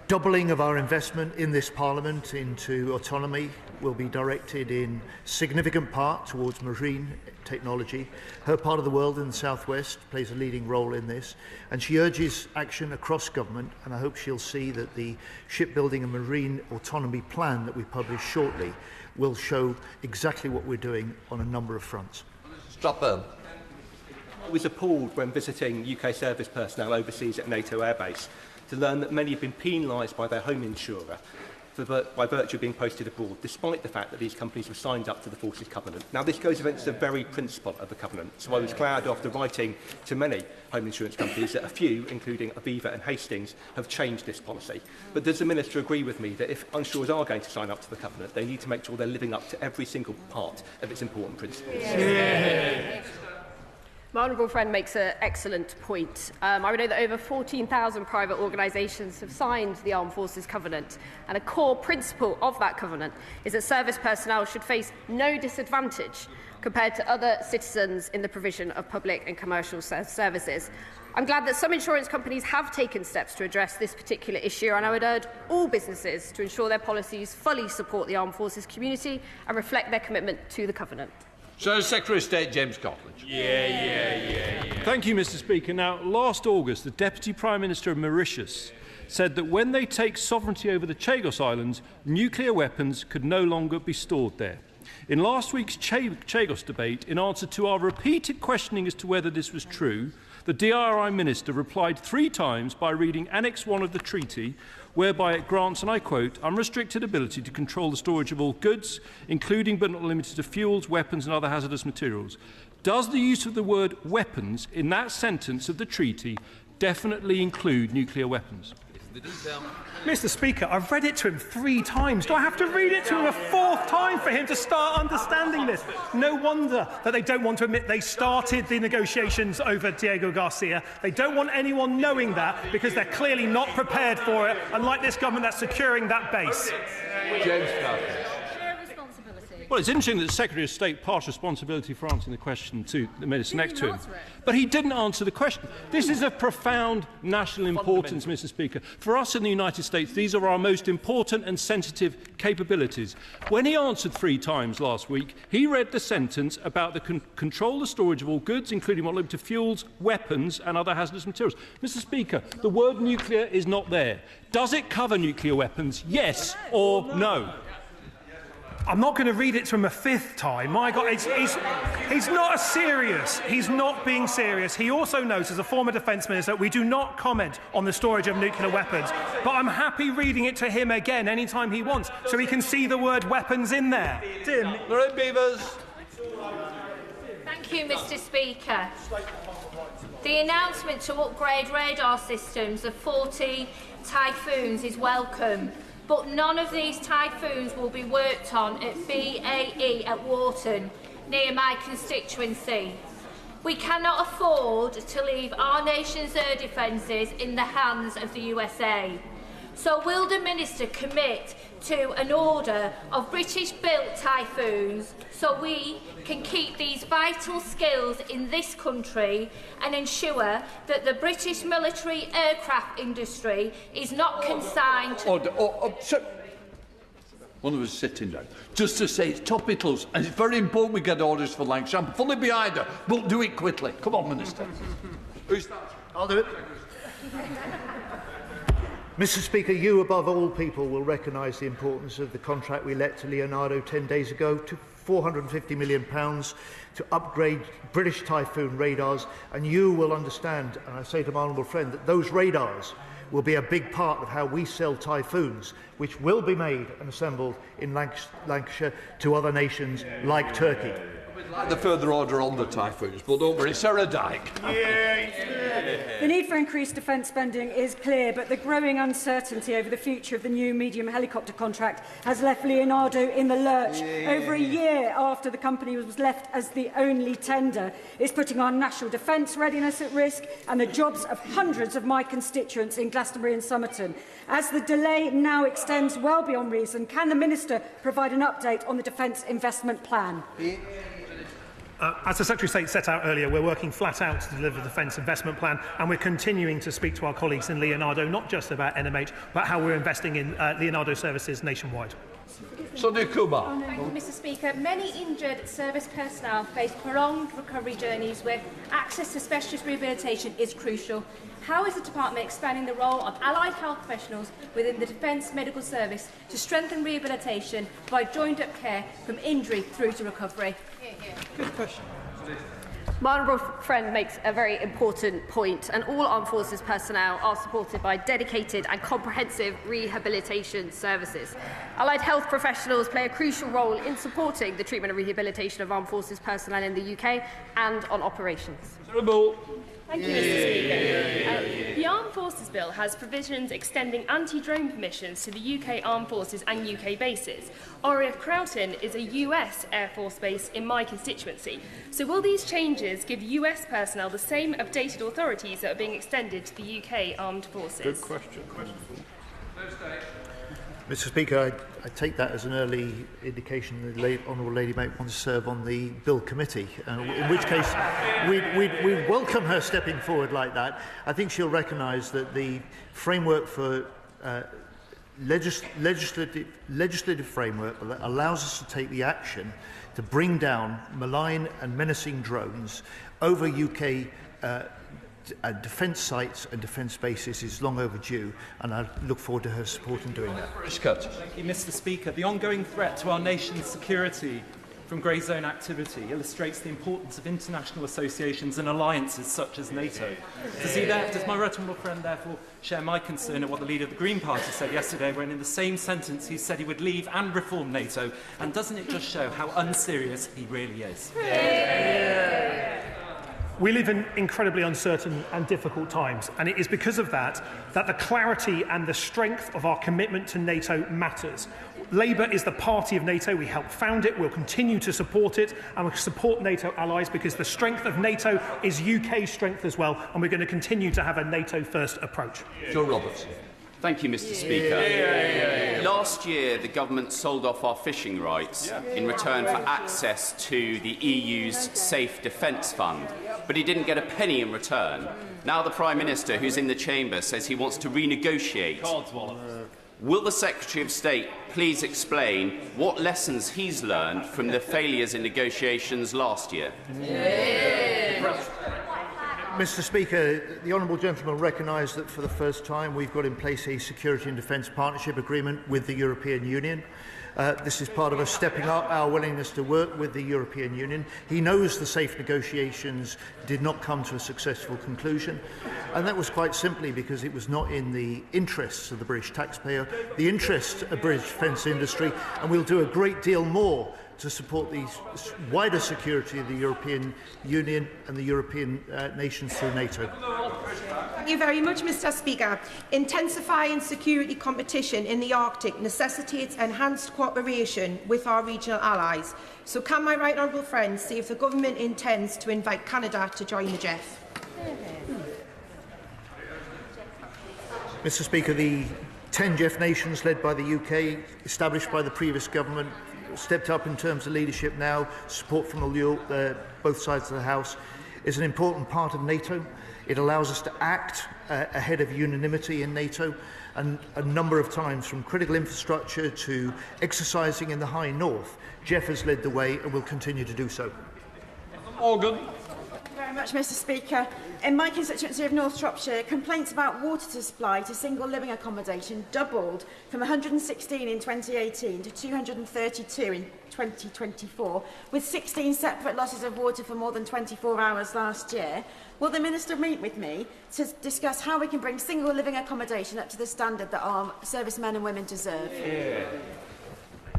doubling of our investment in this Parliament into autonomy will be directed in significant part towards marine technology. Her part of the world in the southwest plays a leading role in this, and she urges action across government, and I hope she'll see that the shipbuilding and marine autonomy plan that we publish shortly will show exactly what we're doing on a number of fronts. I was appalled when visiting UK service personnel overseas at NATO airbase to learn that many have been penalised by their home insurer by virtue of being posted abroad, despite the fact that these companies were signed up to the Forces Covenant. Now, this goes against the very principle of the Covenant, so I was glad, after writing to many home insurance companies, that a few, including Aviva and Hastings, have changed this policy. But does the Minister agree with me that if insurers are going to sign up to the Covenant, they need to make sure they're living up to every single part of its important principles? My honourable friend makes an excellent point. I know that over 14,000 private organisations have signed the Armed Forces Covenant, and a core principle of that covenant is that service personnel should face no disadvantage compared to other citizens in the provision of public and commercial services. I'm glad that some insurance companies have taken steps to address this particular issue, and I would urge all businesses to ensure their policies fully support the armed forces community and reflect their commitment to the covenant. So, Secretary of State James Cotledge. Thank you, Mr. Speaker. Now, last August, the Deputy Prime Minister of Mauritius said that when they take sovereignty over the Chagos Islands, nuclear weapons could no longer be stored there. In last week's Chagos debate, in answer to our repeated questioning as to whether this was true, the DRI Minister replied 3 times by reading Annex 1 of the treaty, whereby it grants, and I quote, unrestricted ability to control the storage of all goods, including but not limited to fuels, weapons and other hazardous materials. Does the use of the word weapons in that sentence of the treaty definitely include nuclear weapons? Mr. Speaker, I've read it to him 3 times. Do I have to read it to him a 4th time for him to start understanding this? No wonder that they don't want to admit they started the negotiations over Diego Garcia. They don't want anyone knowing that because they're clearly not prepared for it, unlike this government that's securing that base. James Cotledge. Well, it's interesting that the Secretary of State passed responsibility for answering the question to the Minister next to him. But he didn't answer the question. This is of profound national importance, Mr. Speaker. For us in the United States, these are our most important and sensitive capabilities. When he answered 3 times last week, he read the sentence about the control the storage of all goods, including what limited to fuels, weapons and other hazardous materials. Mr. Speaker, the word nuclear is not there. Does it cover nuclear weapons? Yes or no? I'm not going to read it to him a 5th time. My God, he's not serious. He's not being serious. He also knows, as a former defence minister, that we do not comment on the storage of nuclear weapons. But I'm happy reading it to him again anytime he wants, so he can see the word weapons in there. Lorraine Beavers. Thank you, Mr. Speaker. The announcement to upgrade radar systems of 40 typhoons is welcome, but none of these typhoons will be worked on at BAE at Wharton, near my constituency. We cannot afford to leave our nation's air defences in the hands of the USA. So will the Minister commit to an order of British-built typhoons so we can keep these vital skills in this country and ensure that the British military aircraft industry is not consigned to... One of us sitting down. Just to say, it's topicals, and it's very important we get orders for Lancashire. I'm fully behind her. We'll do it quickly. Come on, Minister. Who's that? I'll do it. Mr. Speaker, you above all people will recognise the importance of the contract we let to Leonardo 10 days ago to £450 million to upgrade British Typhoon radars, and you will understand, and I say to my honourable friend, that those radars will be a big part of how we sell Typhoons, which will be made and assembled in Lancashire to other nations like Turkey. We'd like the further order on the Typhoons, but don't worry, Sarah Dyke. The need for increased defence spending is clear, but the growing uncertainty over the future of the new medium helicopter contract has left Leonardo in the lurch. Over a year after the company was left as the only tender, it's putting our national defence readiness at risk and the jobs of hundreds of my constituents in Glastonbury and Somerton. As the delay now extends well beyond reason, can the Minister provide an update on the defence investment plan? As the Secretary of State set out earlier, we're working flat out to deliver the Defence Investment Plan, and we're continuing to speak to our colleagues in Leonardo, not just about NMH, but how we're investing in Leonardo services nationwide. Sadiq Kumar. Thank you, Mr. Speaker. Many injured service personnel face prolonged recovery journeys where access to specialist rehabilitation is crucial. How is the Department expanding the role of allied health professionals within the Defence Medical Service to strengthen rehabilitation, provide joined-up care from injury through to recovery? Good question. My honourable friend makes a very important point, and all armed forces personnel are supported by dedicated and comprehensive rehabilitation services. Allied health professionals play a crucial role in supporting the treatment and rehabilitation of armed forces personnel in the UK and on operations. Thank you, Mr. Speaker. The Armed Forces Bill has provisions extending anti-drone permissions to the UK Armed Forces and UK bases. RAF Croughton is a US Air Force base in my constituency. So will these changes give US personnel the same updated authorities that are being extended to the UK Armed Forces? Good question. Mr. Speaker, I take that as an early indication the honourable lady might want to serve on the Bill Committee, in which case we welcome her stepping forward like that. I think she'll recognise that the framework for legislative framework that allows us to take the action to bring down malign and menacing drones over UK defence sites and defence bases is long overdue, and I look forward to her support in doing that. Thank you, Mr. Speaker. The ongoing threat to our nation's security from grey zone activity illustrates the importance of international associations and alliances such as NATO. Does my right honourable friend therefore share my concern at what the leader of the Green Party said yesterday, when in the same sentence he said he would leave and reform NATO? And doesn't it just show how unserious he really is? We live in incredibly uncertain and difficult times, and it is because of that that the clarity and the strength of our commitment to NATO matters. Labour is the party of NATO. We helped found it, we'll continue to support it, and we'll support NATO allies because the strength of NATO is UK strength as well, and we're going to continue to have a NATO-first approach. Joe Roberts. Thank you, Mr. Speaker. Last year, the government sold off our fishing rights in return for access to the EU's Safe Defence Fund, but he didn't get a penny in return. Now the Prime Minister, who's in the chamber, says he wants to renegotiate. Will the Secretary of State please explain what lessons he's learned from the failures in negotiations last year? Mr. Speaker, the honourable gentleman recognised that for the first time we've got in place a security and defence partnership agreement with the European Union. This is part of us stepping up our willingness to work with the European Union. He knows the safe negotiations did not come to a successful conclusion, and that was quite simply because it was not in the interests of the British taxpayer, the interests of British defence industry, and we'll do a great deal more to support the wider security of the European Union and the European nations through NATO. Thank you very much, Mr. Speaker. Intensifying security competition in the Arctic necessitates enhanced cooperation with our regional allies. So can my right honourable friends see if the government intends to invite Canada to join the GEF? Mr. Speaker, the 10 GEF nations led by the UK, established by the previous government, stepped up in terms of leadership now, support from both sides of the House, is an important part of NATO. It allows us to act ahead of unanimity in NATO, and a number of times, from critical infrastructure to exercising in the High North, GEF has led the way and will continue to do so. Morgan. Thank you very much, Mr. Speaker. In my constituency of North Shropshire, complaints about water supply to single living accommodation doubled from 116 in 2018 to 232 in 2024, with 16 separate losses of water for more than 24 hours last year. Will the Minister meet with me to discuss how we can bring single living accommodation up to the standard that our servicemen and women deserve?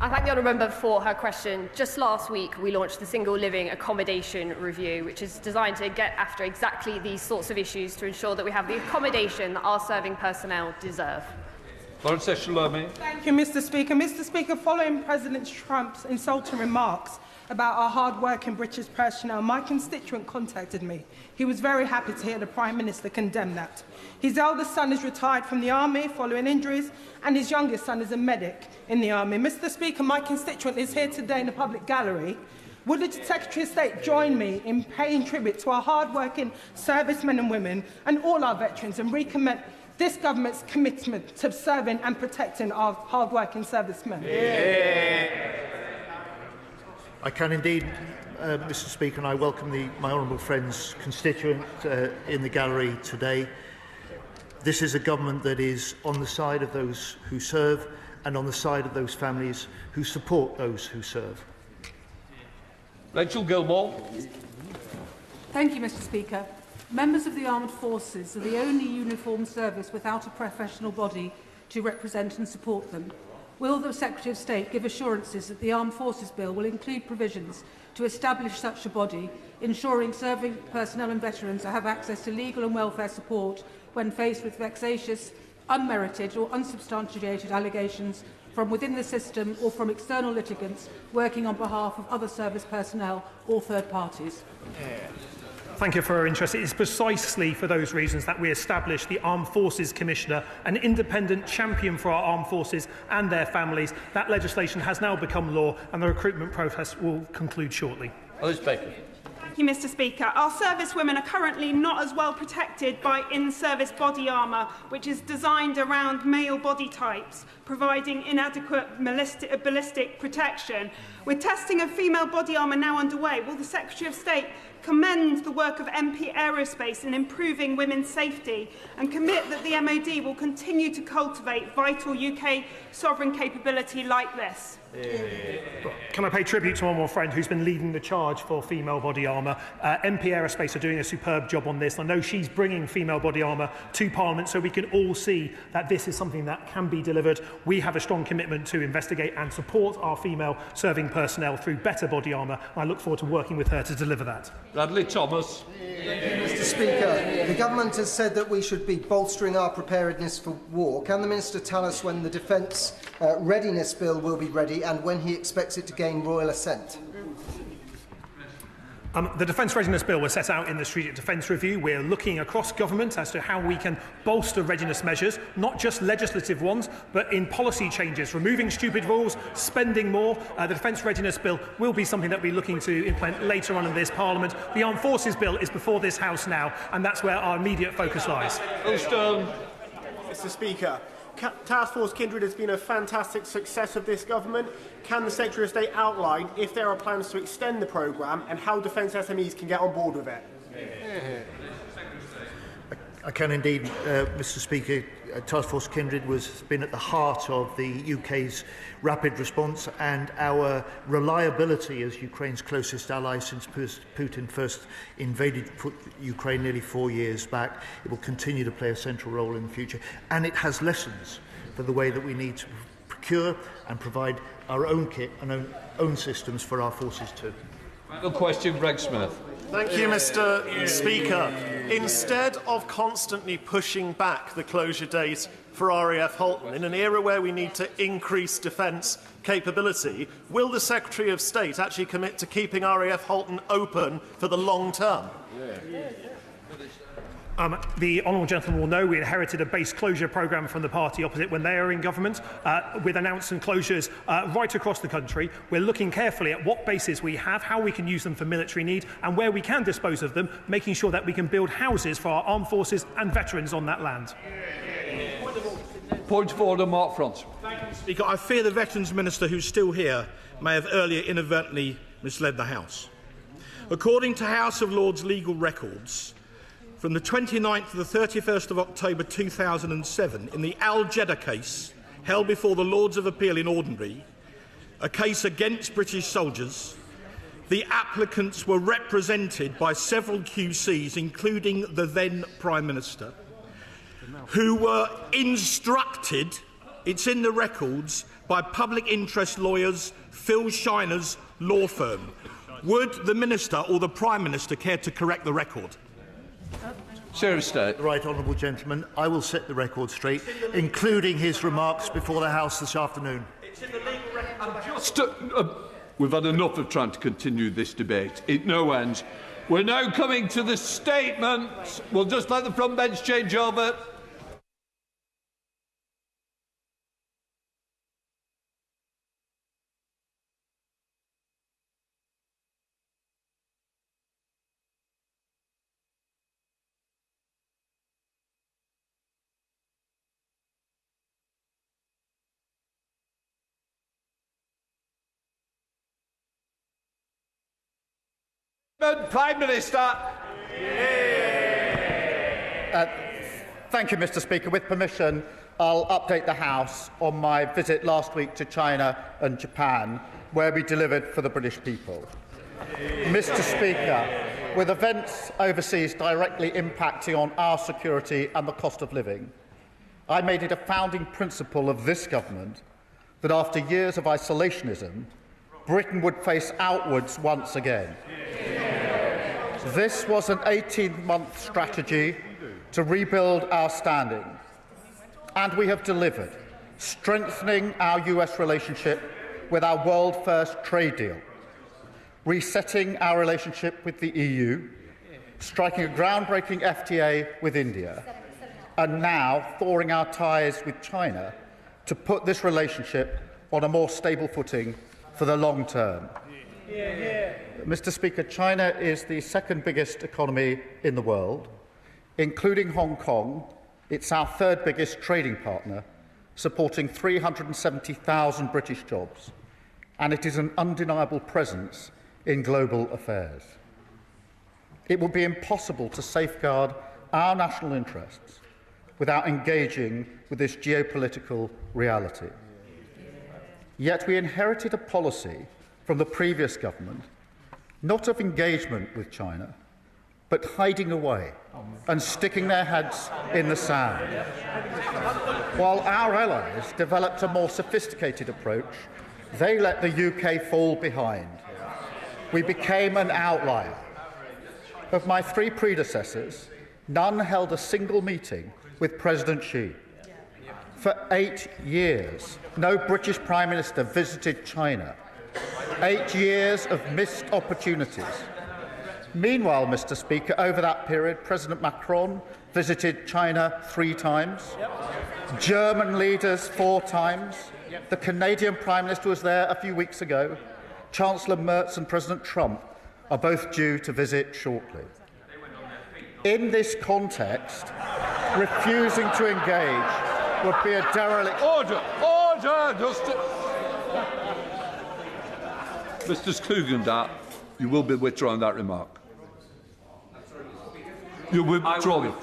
I thank the honourable member for her question. Just last week, we launched the Single Living Accommodation Review, which is designed to get after exactly these sorts of issues to ensure that we have the accommodation that our serving personnel deserve. Lawrence Eshelome. Thank you, Mr. Speaker. Mr. Speaker, following President Trump's insulting remarks about our hard-working British personnel, my constituent contacted me. He was very happy to hear the Prime Minister condemn that. His eldest son is retired from the Army following injuries, and his youngest son is a medic in the Army. Mr. Speaker, my constituent is here today in the public gallery. Would the Secretary of State join me in paying tribute to our hard-working servicemen and women and all our veterans and recommit this government's commitment to serving and protecting our hard-working servicemen? I can indeed, Mr. Speaker, and I welcome my honourable friend's constituent in the gallery today. This is a government that is on the side of those who serve and on the side of those families who support those who serve. Rachel Gilmore. Thank you, Mr. Speaker. Members of the Armed Forces are the only uniformed service without a professional body to represent and support them. Will the Secretary of State give assurances that the Armed Forces Bill will include provisions to establish such a body, ensuring serving personnel and veterans have access to legal and welfare support when faced with vexatious, unmerited or unsubstantiated allegations from within the system or from external litigants working on behalf of other service personnel or third parties? Thank you for your interest. It is precisely for those reasons that we established the Armed Forces Commissioner, an independent champion for our armed forces and their families. That legislation has now become law, and the recruitment process will conclude shortly. Thank you, Mr. Speaker. Our servicewomen are currently not as well protected by in-service body armour, which is designed around male body types, providing inadequate ballistic protection. With testing of female body armour now underway, will the Secretary of State commend the work of MP Aerospace in improving women's safety and commit that the MOD will continue to cultivate vital UK sovereign capability like this? Can I pay tribute to one more friend who's been leading the charge for female body armour? MP Aerospace are doing a superb job on this. I know she's bringing female body armour to Parliament so we can all see that this is something that can be delivered. We have a strong commitment to investigate and support our female serving personnel through better body armour. I look forward to working with her to deliver that. Bradley Thomas. Mr. Speaker, the government has said that we should be bolstering our preparedness for war. Can the Minister tell us when the Defence Readiness Bill will be ready and when he expects it to gain royal assent? The Defence Readiness Bill was set out in the Strategic Defence Review. We're looking across government as to how we can bolster readiness measures, not just legislative ones, but in policy changes, removing stupid rules, spending more. The Defence Readiness Bill will be something that we're looking to implement later on in this Parliament. The Armed Forces Bill is before this House now, and that's where our immediate focus lies. Mr. Speaker, Task Force Kindred has been a fantastic success of this government. Can the Secretary of State outline if there are plans to extend the programme and how defence SMEs can get on board with it? I can indeed, Mr. Speaker. Task Force Kindred has been at the heart of the UK's rapid response and our reliability as Ukraine's closest ally since Putin first invaded Ukraine nearly 4 years back. It will continue to play a central role in the future, and it has lessons for the way that we need to procure and provide our own kit and own systems for our forces too. Final question, Greg Smith. Thank you, Mr. Speaker. Instead of constantly pushing back the closure date for RAF Halton in an era where we need to increase defence capability, will the Secretary of State actually commit to keeping RAF Halton open for the long term? The honourable gentleman will know we inherited a base closure programme from the party opposite when they are in government, with announcing closures right across the country. We're looking carefully at what bases we have, how we can use them for military need, and where we can dispose of them, making sure that we can build houses for our armed forces and veterans on that land. Point of order, Mark Front. Thank you, Mr. Speaker. I fear the Veterans Minister, who's still here, may have earlier inadvertently misled the House. According to House of Lords legal records, from the 29th to the 31st of October 2007, in the Al Jeddah case held before the Lords of Appeal in Ordinary, a case against British soldiers, the applicants were represented by several QCs, including the then Prime Minister, who were instructed, it's in the records, by public interest lawyers Phil Shiner's law firm. Would the Minister or the Prime Minister care to correct the record? Right, honourable gentleman, I will set the record straight, including his remarks before the House this afternoon. We've had enough of trying to continue this debate. It no ends. We're now coming to the statements. We'll just let the front bench change over. Prime Minister. Thank you, Mr. Speaker. With permission, I'll update the House on my visit last week to China and Japan, where we delivered for the British people. Mr. Speaker, with events overseas directly impacting on our security and the cost of living, I made it a founding principle of this government that after years of isolationism, Britain would face outwards once again. This was an 18-month strategy to rebuild our standing, and we have delivered, strengthening our US relationship with our world-first trade deal, resetting our relationship with the EU, striking a groundbreaking FTA with India, and now thawing our ties with China to put this relationship on a more stable footing for the long term. Mr. Speaker, China is the second biggest economy in the world, including Hong Kong. It's our third biggest trading partner, supporting 370,000 British jobs, and it is an undeniable presence in global affairs. It will be impossible to safeguard our national interests without engaging with this geopolitical reality. Yet we inherited a policy from the previous government, not of engagement with China, but hiding away and sticking their heads in the sand. While our allies developed a more sophisticated approach, they let the UK fall behind. We became an outlier. Of my three predecessors, none held a single meeting with President Xi. For 8 years, no British Prime Minister visited China. 8 years of missed opportunities. Meanwhile, Mr. Speaker, over that period, President Macron visited China 3 times, German leaders 4 times, the Canadian Prime Minister was there a few weeks ago, Chancellor Merz and President Trump are both due to visit shortly. In this context, refusing to engage would be a derelict... Order! Mr. Klugendart, you will be withdrawing that remark. You'll withdraw it.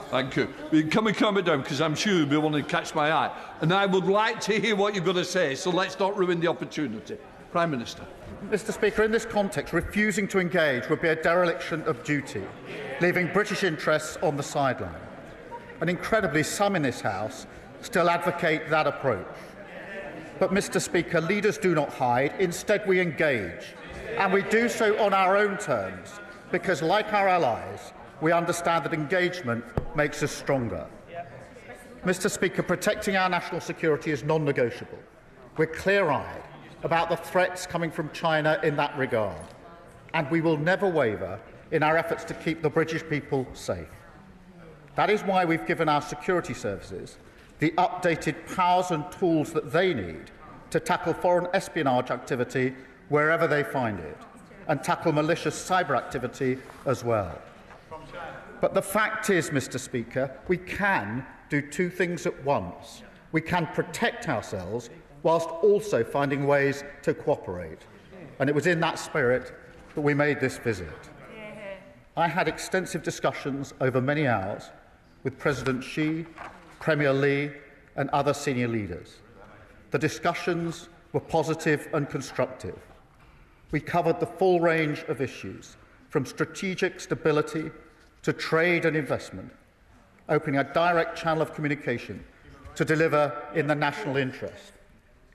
Thank you. Can we calm it down, because I'm sure you'll be wanting to catch my eye. And I would like to hear what you're going to say, so let's not ruin the opportunity. Prime Minister. Mr. Speaker, in this context, refusing to engage would be a dereliction of duty, leaving British interests on the sideline. And incredibly, some in this House still advocate that approach. But, Mr. Speaker, leaders do not hide. Instead, we engage. And we do so on our own terms, because, like our allies, we understand that engagement makes us stronger. Mr. Speaker, protecting our national security is non-negotiable. We're clear-eyed about the threats coming from China in that regard, and we will never waver in our efforts to keep the British people safe. That is why we've given our security services the updated powers and tools that they need to tackle foreign espionage activity wherever they find it, and tackle malicious cyber activity as well. But the fact is, Mr. Speaker, we can do two things at once. We can protect ourselves whilst also finding ways to cooperate. And it was in that spirit that we made this visit. I had extensive discussions over many hours with President Xi, Premier Li and other senior leaders. The discussions were positive and constructive. We covered the full range of issues, from strategic stability to trade and investment, opening a direct channel of communication to deliver in the national interest,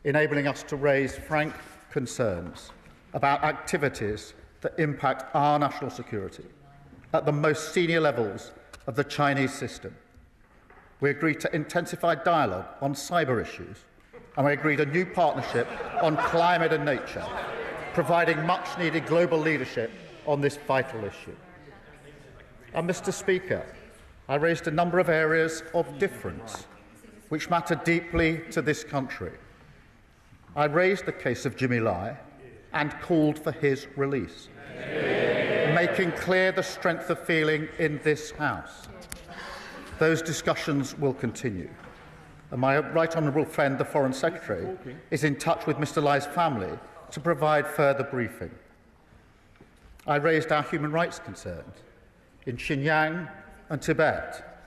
enabling us to raise frank concerns about activities that impact our national security at the most senior levels of the Chinese system. We agreed to intensify dialogue on cyber issues, and we agreed a new partnership on climate and nature, providing much-needed global leadership on this vital issue. And, Mr. Speaker, I raised a number of areas of difference which matter deeply to this country. I raised the case of Jimmy Lai and called for his release, making clear the strength of feeling in this House. Those discussions will continue. And my right honourable friend, the Foreign Secretary, is in touch with Mr. Lai's family to provide further briefing. I raised our human rights concerns in Xinjiang and Tibet.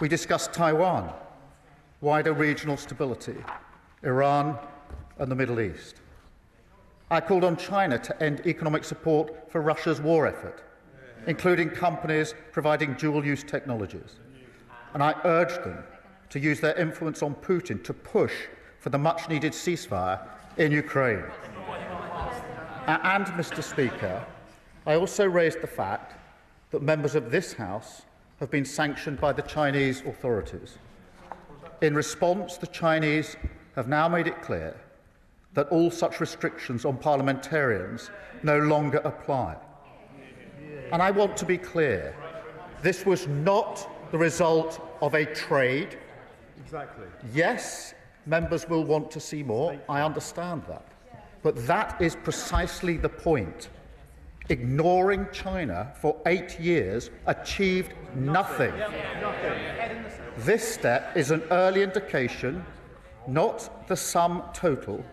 We discussed Taiwan, wider regional stability, Iran and the Middle East. I called on China to end economic support for Russia's war effort, including companies providing dual-use technologies. And I urged them to use their influence on Putin to push for the much-needed ceasefire in Ukraine. And, Mr. Speaker, I also raised the fact that members of this House have been sanctioned by the Chinese authorities. In response, the Chinese have now made it clear that all such restrictions on parliamentarians no longer apply. And I want to be clear, this was not the result of a trade. Exactly. Yes, members will want to see more. I understand that. But that is precisely the point. Ignoring China for 8 years achieved nothing. This step is an early indication, not the sum total,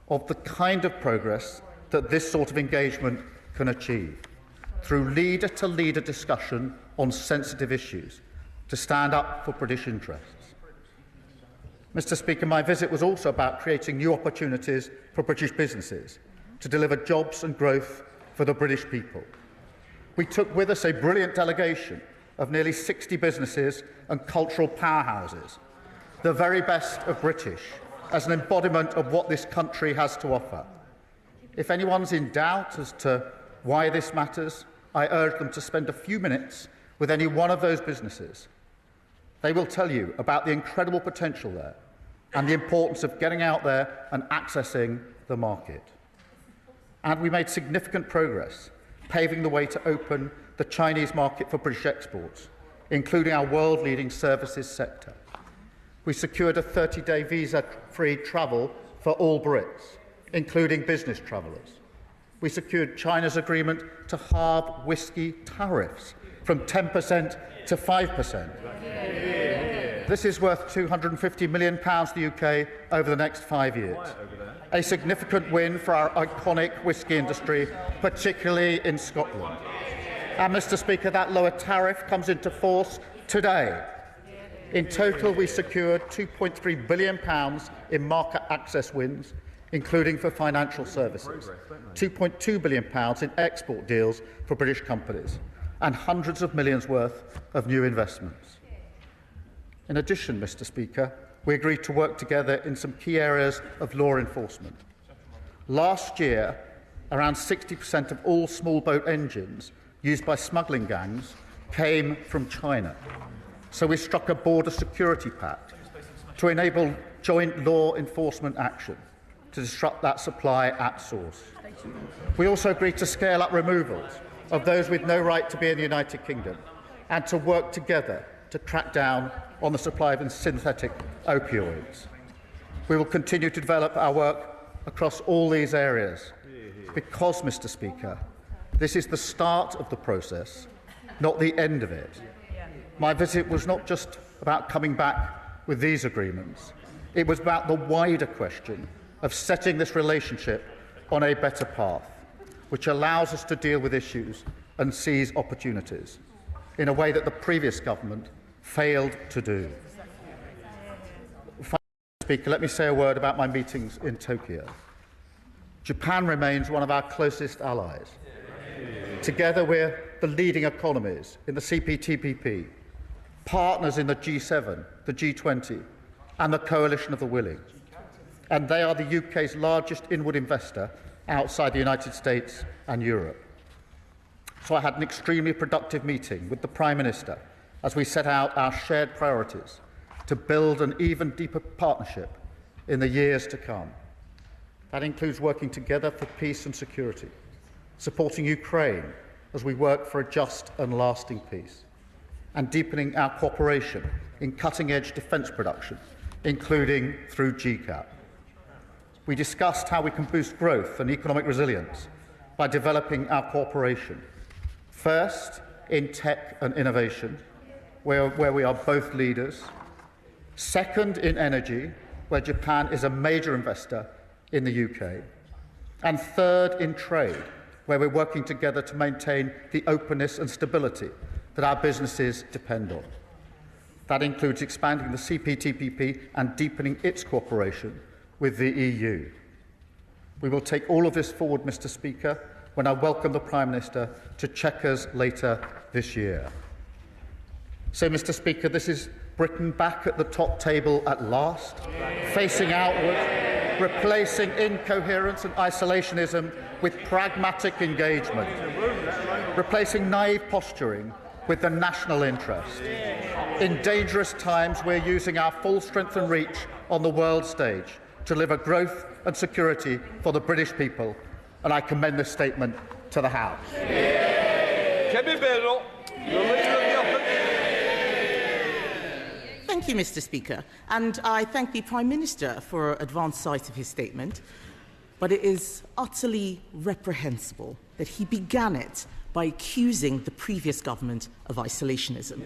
of the kind of progress that this sort of engagement can achieve, through leader-to-leader discussion on sensitive issues, to stand up for British interests. Mr. Speaker, my visit was also about creating new opportunities for British businesses to deliver jobs and growth for the British people. We took with us a brilliant delegation of nearly 60 businesses and cultural powerhouses, the very best of British, as an embodiment of what this country has to offer. If anyone's in doubt as to why this matters, I urge them to spend a few minutes with any one of those businesses. They will tell you about the incredible potential there and the importance of getting out there and accessing the market. And we made significant progress, paving the way to open the Chinese market for British exports, including our world-leading services sector. We secured a 30-day visa-free travel for all Brits, including business travellers. We secured China's agreement to halve whisky tariffs from 10% to 5%. This is worth £250 million to the UK over the next 5 years. A significant win for our iconic whisky industry, particularly in Scotland. And, Mr. Speaker, that lower tariff comes into force today. In total, we secured £2.3 billion in market access wins, including for financial services, £2.2 billion in export deals for British companies, and hundreds of millions worth of new investments. In addition, Mr. Speaker, we agreed to work together in some key areas of law enforcement. Last year, around 60% of all small boat engines used by smuggling gangs came from China. So we struck a border security pact to enable joint law enforcement action to disrupt that supply at source. We also agreed to scale up removals of those with no right to be in the United Kingdom and to work together to crack down on the supply of synthetic opioids. We will continue to develop our work across all these areas because, Mr. Speaker, this is the start of the process, not the end of it. My visit was not just about coming back with these agreements. It was about the wider question of setting this relationship on a better path, which allows us to deal with issues and seize opportunities in a way that the previous government failed to do. Finally, Speaker, let me say a word about my meetings in Tokyo. Japan remains one of our closest allies. Together, we're the leading economies in the CPTPP, partners in the G7, the G20, and the Coalition of the Willing. And they are the UK's largest inward investor outside the United States and Europe. So I had an extremely productive meeting with the Prime Minister as we set out our shared priorities to build an even deeper partnership in the years to come. That includes working together for peace and security, supporting Ukraine as we work for a just and lasting peace, and deepening our cooperation in cutting-edge defence production, including through GCAP. We discussed how we can boost growth and economic resilience by developing our cooperation, first in tech and innovation, where we are both leaders, second in energy, where Japan is a major investor in the UK, and third in trade, where we're working together to maintain the openness and stability that our businesses depend on. That includes expanding the CPTPP and deepening its cooperation with the EU. We will take all of this forward, Mr. Speaker, when I welcome the Prime Minister to Chequers later this year. So, Mr. Speaker, this is Britain back at the top table at last, facing outward, replacing incoherence and isolationism with pragmatic engagement, replacing naive posturing with the national interest. In dangerous times, we're using our full strength and reach on the world stage to deliver growth and security for the British people, and I commend this statement to the House. Thank you, Mr. Speaker, and I thank the Prime Minister for advance sight of his statement, but it is utterly reprehensible that he began it by accusing the previous government of isolationism.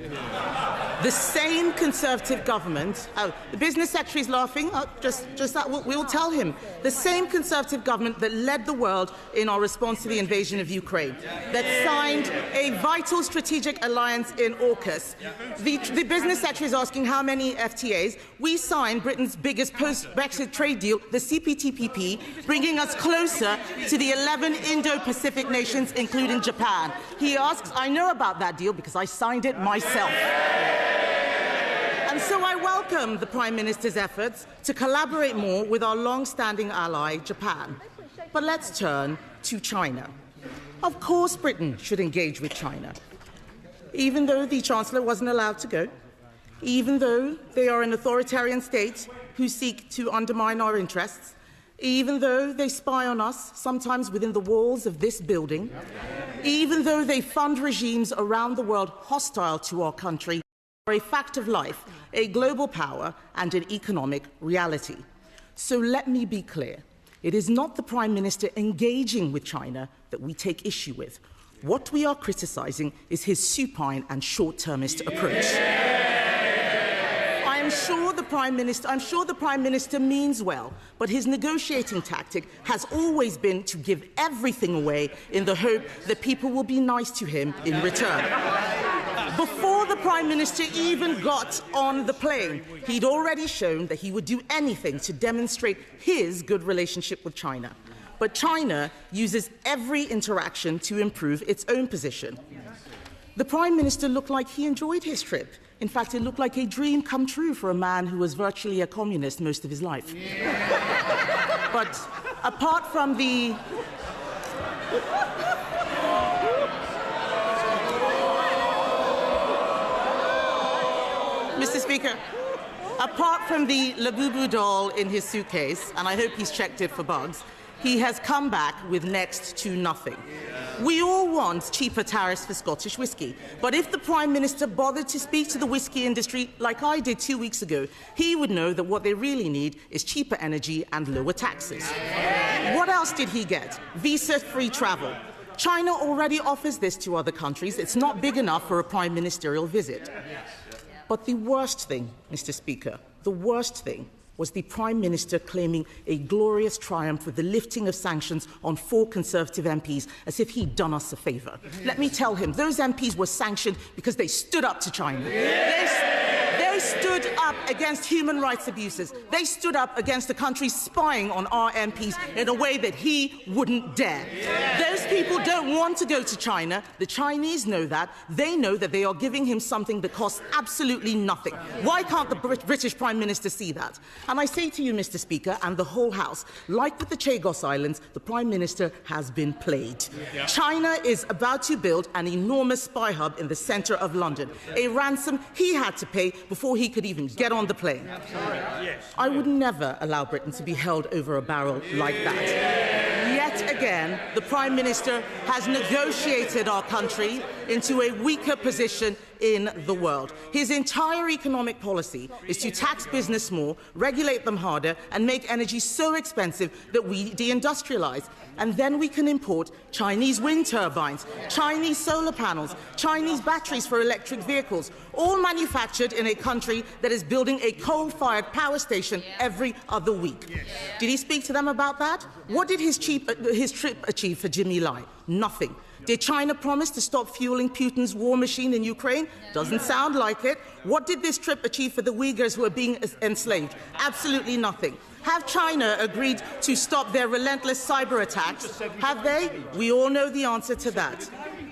The same Conservative government, the Business Secretary is laughing, just that, we'll tell him, the same Conservative government that led the world in our response to the invasion of Ukraine, that signed a vital strategic alliance in AUKUS. The Business Secretary is asking how many FTAs. We signed Britain's biggest post-Brexit trade deal, the CPTPP, bringing us closer to the 11 Indo-Pacific nations, including Japan. He asks, I know about that deal because I signed it myself. And so I welcome the Prime Minister's efforts to collaborate more with our long-standing ally, Japan. But let's turn to China. Of course Britain should engage with China, even though the Chancellor wasn't allowed to go, even though they are an authoritarian state who seek to undermine our interests, even though they spy on us, sometimes within the walls of this building, even though they fund regimes around the world hostile to our country, are a fact of life, a global power and an economic reality. So let me be clear. It is not the Prime Minister engaging with China that we take issue with. What we are criticising is his supine and short-termist approach. I'm sure the Prime Minister means well, but his negotiating tactic has always been to give everything away in the hope that people will be nice to him in return. Before the Prime Minister even got on the plane, he'd already shown that he would do anything to demonstrate his good relationship with China. But China uses every interaction to improve its own position. the Prime Minister looked like he enjoyed his trip. In fact, it looked like a dream come true for a man who was virtually a communist most of his life. But apart from the... Mr. Speaker, apart from the Labubu doll in his suitcase, and I hope he's checked it for bugs, he has come back with next to nothing. We all want cheaper tariffs for Scottish whisky, but if the Prime Minister bothered to speak to the whisky industry like I did 2 weeks ago, he would know that what they really need is cheaper energy and lower taxes. What else did he get? Visa-free travel. China already offers this to other countries. It's not big enough for a prime ministerial visit. But the worst thing, Mr. Speaker, the worst thing was the Prime Minister claiming a glorious triumph with the lifting of sanctions on 4 Conservative MPs, as if he'd done us a favour. Let me tell him, those MPs were sanctioned because they stood up to China. They stood up against human rights abuses. They stood up against the country spying on our MPs in a way that he wouldn't dare. Those people don't want to go to China. The Chinese know that. They know that they are giving him something that costs absolutely nothing. Why can't the British Prime Minister see that? And I say to you, Mr. Speaker, and the whole House, like with the Chagos Islands, the Prime Minister has been played. China is about to build an enormous spy hub in the centre of London, a ransom he had to pay before he could even get on the plane. I would never allow Britain to be held over a barrel like that. Yet again, the Prime Minister has negotiated our country into a weaker position in the world. His entire economic policy is to tax business more, regulate them harder, and make energy so expensive that we deindustrialise. And then we can import Chinese wind turbines, Chinese solar panels, Chinese batteries for electric vehicles, all manufactured in a country that is building a coal-fired power station every other week. Did he speak to them about that? What did his trip achieve for Jimmy Lai? Nothing. Did China promise to stop fueling Putin's war machine in Ukraine? Doesn't sound like it. What did this trip achieve for the Uyghurs who are being enslaved? Absolutely nothing. Have China agreed to stop their relentless cyber attacks? Have they? We all know the answer to that.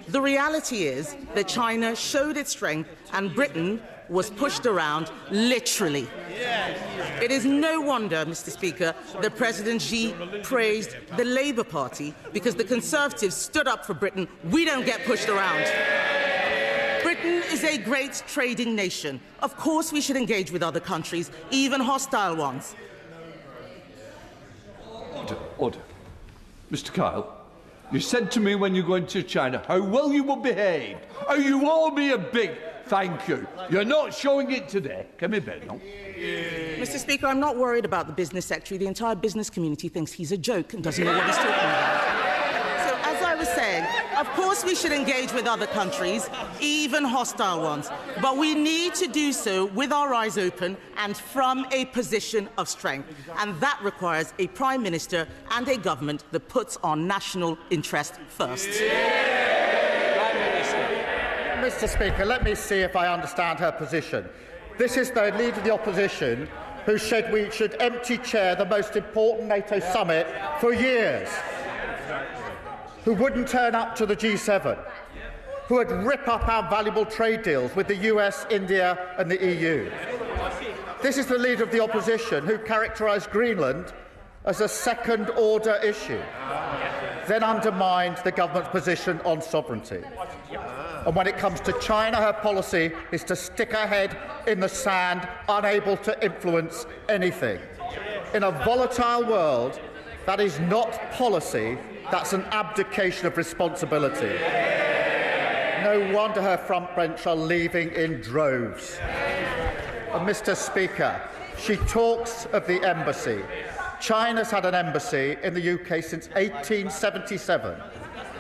The reality is that China showed its strength and Britain was pushed around, literally. It is no wonder, Mr. Speaker, that President Xi praised the Labour Party because the Conservatives stood up for Britain. We don't get pushed around. Britain is a great trading nation. Of course we should engage with other countries, even hostile ones. Order. Mr. Kyle, you said to me when you go into China how well you will behave, how you owe me a big thank you. You're not showing it today. Come here, Bernal. Mr. Speaker, I'm not worried about the business secretary. The entire business community thinks he's a joke and doesn't know what he's talking about. So, as I was saying, of course we should engage with other countries, even hostile ones, but we need to do so with our eyes open and from a position of strength. And that requires a Prime Minister and a government that puts our national interest first. Mr. Speaker, let me see if I understand her position. This is the Leader of the Opposition who said we should empty chair the most important NATO summit for years, who wouldn't turn up to the G7, who would rip up our valuable trade deals with the US, India and the EU. This is the Leader of the Opposition who characterised Greenland as a second-order issue, then undermined the government's position on sovereignty. And when it comes to China, her policy is to stick her head in the sand, unable to influence anything. In a volatile world, that is not policy, that's an abdication of responsibility. No wonder her front bench are leaving in droves. And Mr. Speaker, she talks of the embassy. China's had an embassy in the UK since 1877.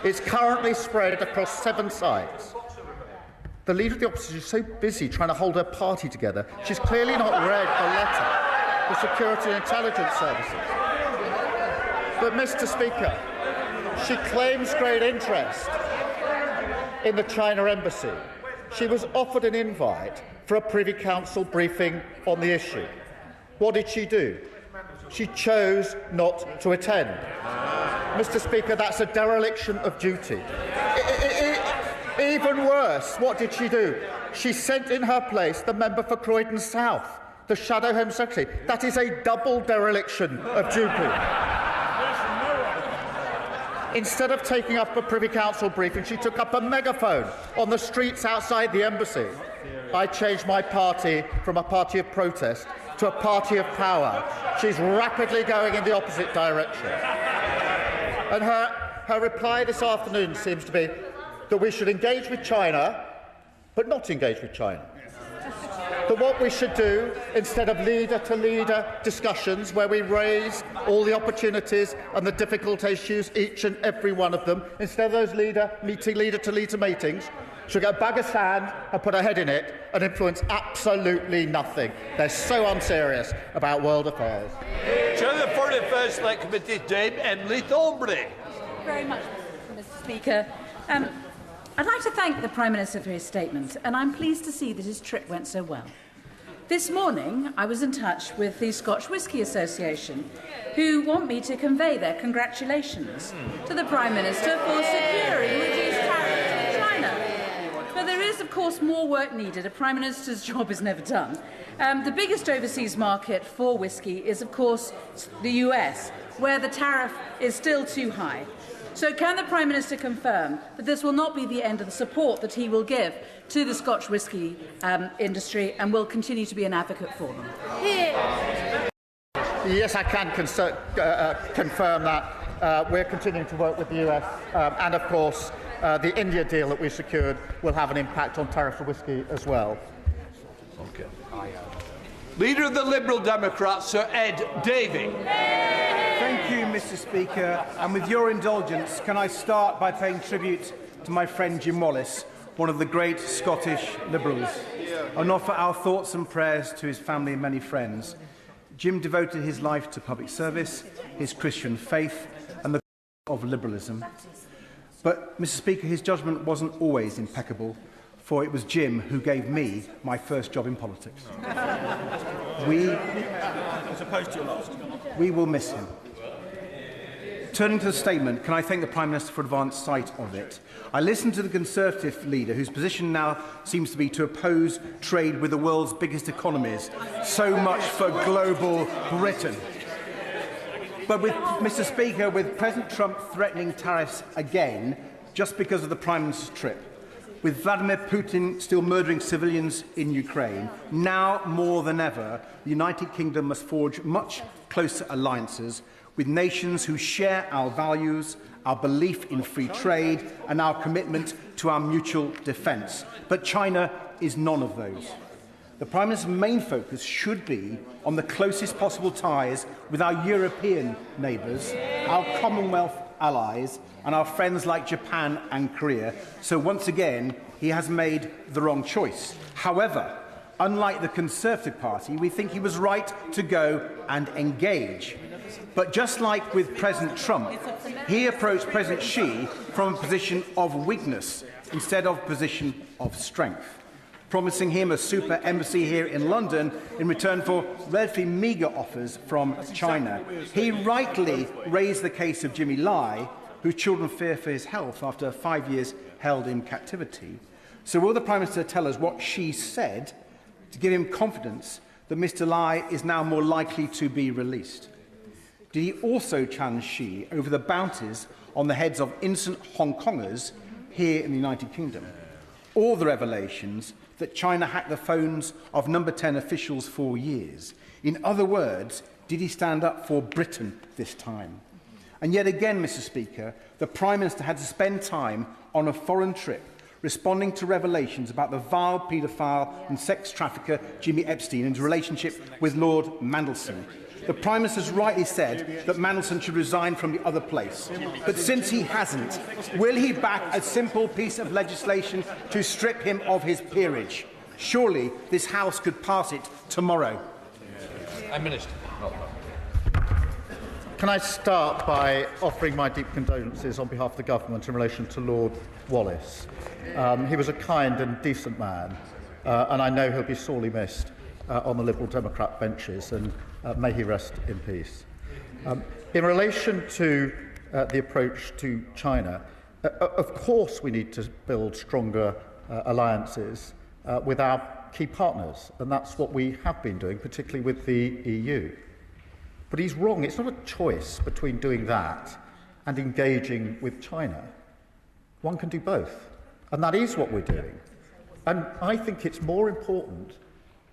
It's currently spread across 7 sites. The Leader of the Opposition is so busy trying to hold her party together, she's clearly not read the letter the Security and Intelligence Services. But, Mr. Speaker, she claims great interest in the China embassy. She was offered an invite for a Privy Council briefing on the issue. What did she do? She chose not to attend. Mr. Speaker, that's a dereliction of duty. Even worse, what did she do? She sent in her place the member for Croydon South, the Shadow Home Secretary. That is a double dereliction of duty. Instead of taking up a Privy Council briefing, she took up a megaphone on the streets outside the embassy. I changed my party from a party of protest to a party of power. She's rapidly going in the opposite direction. And her reply this afternoon seems to be that we should engage with China, but not engage with China. That what we should do, instead of leader-to-leader discussions where we raise all the opportunities and the difficult issues, each and every one of them, instead of those leader-to-leader meetings, should get a bag of sand and put her head in it and influence absolutely nothing. They're so unserious about world affairs. Chair of the Foreign Affairs Select Committee, Dame Emily Thornbury. Thank you very much, Mr. Speaker. I'd like to thank the Prime Minister for his statement, and I'm pleased to see that his trip went so well. This morning, I was in touch with the Scotch Whisky Association, who want me to convey their congratulations to the Prime Minister for securing reduced tariffs with China. But there is, of course, more work needed. A Prime Minister's job is never done. The biggest overseas market for whisky is, of course, the US, where the tariff is still too high. So can the Prime Minister confirm that this will not be the end of the support that he will give to the Scotch whisky industry and will continue to be an advocate for them? Yes, I can confirm that. We're continuing to work with the US and, of course, the India deal that we secured will have an impact on tariff for whisky as well. Okay. Leader of the Liberal Democrats, Sir Ed Davey. Thank you, Mr. Speaker. And with your indulgence, can I start by paying tribute to my friend Jim Wallace, one of the great Scottish Liberals, and offer our thoughts and prayers to his family and many friends. Jim devoted his life to public service, his Christian faith, and the of liberalism. But, Mr. Speaker, his judgment wasn't always impeccable, for it was Jim who gave me my first job in politics. As opposed to your last. We will miss him. Turning to the statement, can I thank the Prime Minister for advanced sight of it? I listened to the Conservative leader, whose position now seems to be to oppose trade with the world's biggest economies. So much for global Britain. But with Mr. Speaker, with President Trump threatening tariffs again, just because of the Prime Minister's trip, with Vladimir Putin still murdering civilians in Ukraine, now more than ever, the United Kingdom must forge much closer alliances with nations who share our values, our belief in free trade, and our commitment to our mutual defence. But China is none of those. The Prime Minister's main focus should be on the closest possible ties with our European neighbours, our Commonwealth allies, and our friends like Japan and Korea. So once again, he has made the wrong choice. However, unlike the Conservative Party, we think he was right to go and engage. But just like with President Trump, he approached President Xi from a position of weakness instead of a position of strength, promising him a super embassy here in London in return for relatively meagre offers from China. He rightly raised the case of Jimmy Lai, whose children fear for his health after 5 years held in captivity. So will the Prime Minister tell us what Xi said to give him confidence that Mr. Lai is now more likely to be released? Did he also challenge Xi over the bounties on the heads of innocent Hong Kongers here in the United Kingdom? Or the revelations that China hacked the phones of number 10 officials for years? In other words, did he stand up for Britain this time? And yet again, Mr. Speaker, the Prime Minister had to spend time on a foreign trip responding to revelations about the vile paedophile and sex trafficker Jimmy Epstein and his relationship with Lord Mandelson. The Prime Minister has rightly said that Mandelson should resign from the other place. But since he hasn't, will he back a simple piece of legislation to strip him of his peerage? Surely this House could pass it tomorrow. Minister. Can I start by offering my deep condolences on behalf of the Government in relation to Lord Wallace? He was a kind and decent man, and I know he'll be sorely missed on the Liberal Democrat benches, and may he rest in peace. In relation to the approach to China, Of course we need to build stronger alliances with our key partners, and that's what we have been doing, particularly with the EU. But he's wrong. It's not a choice between doing that and engaging with China. One can do both, and that is what we're doing. And I think it's more important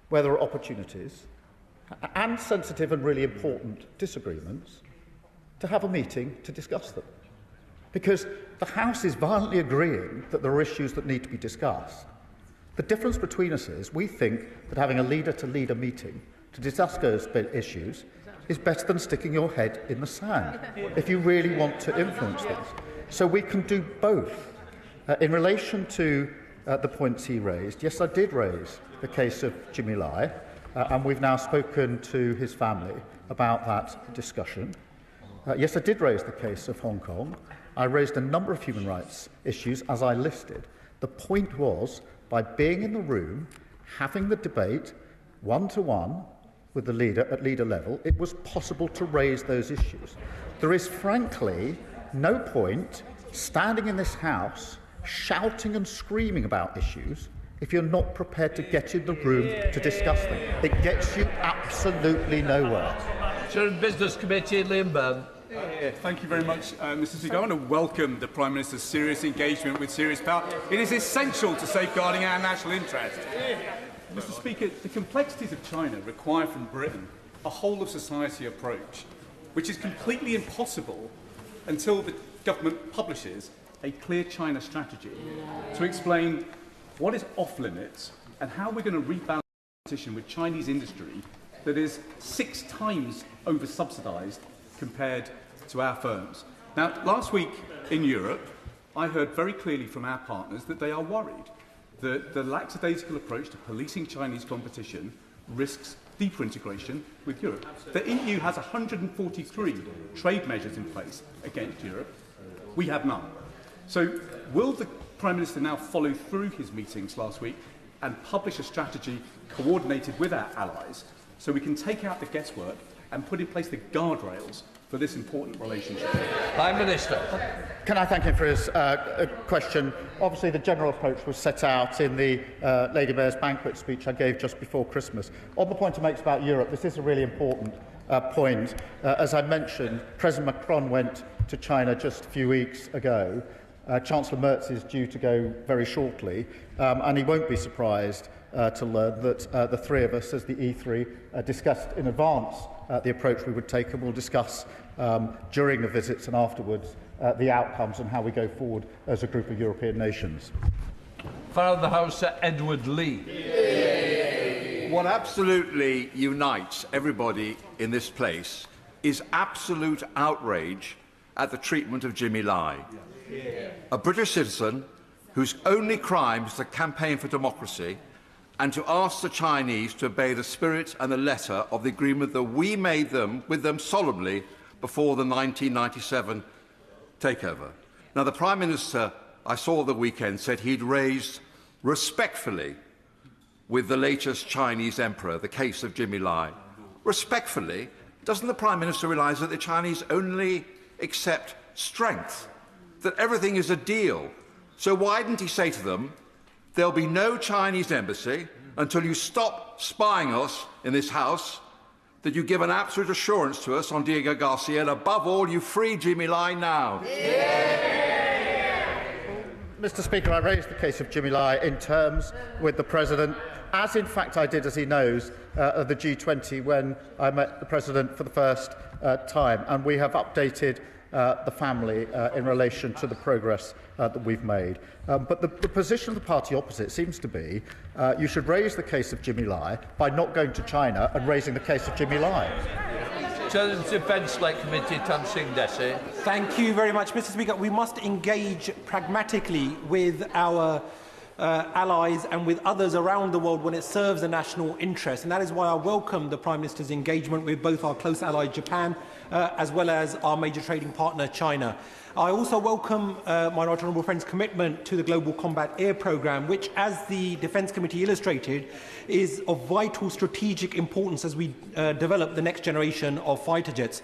where there are opportunities and sensitive and really important disagreements to have a meeting to discuss them. Because the House is violently agreeing that there are issues that need to be discussed. The difference between us is we think that having a leader-to-leader meeting to discuss those issues is better than sticking your head in the sand if you really want to influence things. So we can do both. In relation to the points he raised, yes, I did raise the case of Jimmy Lai, and we've now spoken to his family about that discussion. Yes, I did raise the case of Hong Kong. I raised a number of human rights issues, as I listed. The point was, by being in the room, having the debate one-to-one with the leader at leader level, it was possible to raise those issues. There is, frankly, no point standing in this House shouting and screaming about issues if you're not prepared to get in the room to discuss them. It gets you absolutely nowhere. Chair of Business Committee, Liam Byrne. Thank you very much, Mr. Speaker. I want to welcome the Prime Minister's serious engagement with serious power. It is essential to safeguarding our national interest. Mr. Speaker, the complexities of China require from Britain a whole-of-society approach, which is completely impossible until the government publishes a clear China strategy to explain what is off-limits and how we're going to rebalance competition with Chinese industry that is 6 times over-subsidised compared to our firms. Now, last week in Europe, I heard very clearly from our partners that they are worried that the lackadaisical approach to policing Chinese competition risks deeper integration with Europe. The EU has 143 trade measures in place against Europe. We have none. So will the Prime Minister now follow through his meetings last week and publish a strategy coordinated with our allies so we can take out the guesswork and put in place the guardrails for this important relationship? Prime Minister. Can I thank him for his question? Obviously, the general approach was set out in the Lady Mayor's banquet speech I gave just before Christmas. On the point he makes about Europe, this is a really important point. As I mentioned, President Macron went to China just a few weeks ago. Chancellor Merz is due to go very shortly, and he won't be surprised to learn that the three of us, as the E3, discussed in advance the approach we would take, and we'll discuss during the visits and afterwards the outcomes and how we go forward as a group of European nations. Father of the House, Edward Lee. What absolutely unites everybody in this place is absolute outrage at the treatment of Jimmy Lai, a British citizen whose only crime is to campaign for democracy and to ask the Chinese to obey the spirit and the letter of the agreement that we made with them solemnly before the 1997 takeover. Now, the Prime Minister, I saw the weekend, said he'd raised respectfully with the latest Chinese emperor the case of Jimmy Lai. Respectfully, doesn't the Prime Minister realise that the Chinese only accept strength, that everything is a deal? So why didn't he say to them, there'll be no Chinese embassy until you stop spying us in this House, that you give an absolute assurance to us on Diego Garcia, and above all, you free Jimmy Lai now? Mr. Speaker, I raised the case of Jimmy Lai in terms with the President, as in fact I did, as he knows, at the G20 when I met the President for the first time, and we have updated the family in relation to the progress that we've made. But the position of the party opposite seems to be you should raise the case of Jimmy Lai by not going to China and raising the case of Jimmy Lai. Defence Select Committee, Tan Singh Desi. Thank you very much, Mr. Speaker. We must engage pragmatically with our allies and with others around the world when it serves a national interest, and that is why I welcome the Prime Minister's engagement with both our close ally Japan as well as our major trading partner China. I also welcome my right honourable friend's commitment to the Global Combat Air Programme, which, as the Defence Committee illustrated, is of vital strategic importance as we develop the next generation of fighter jets.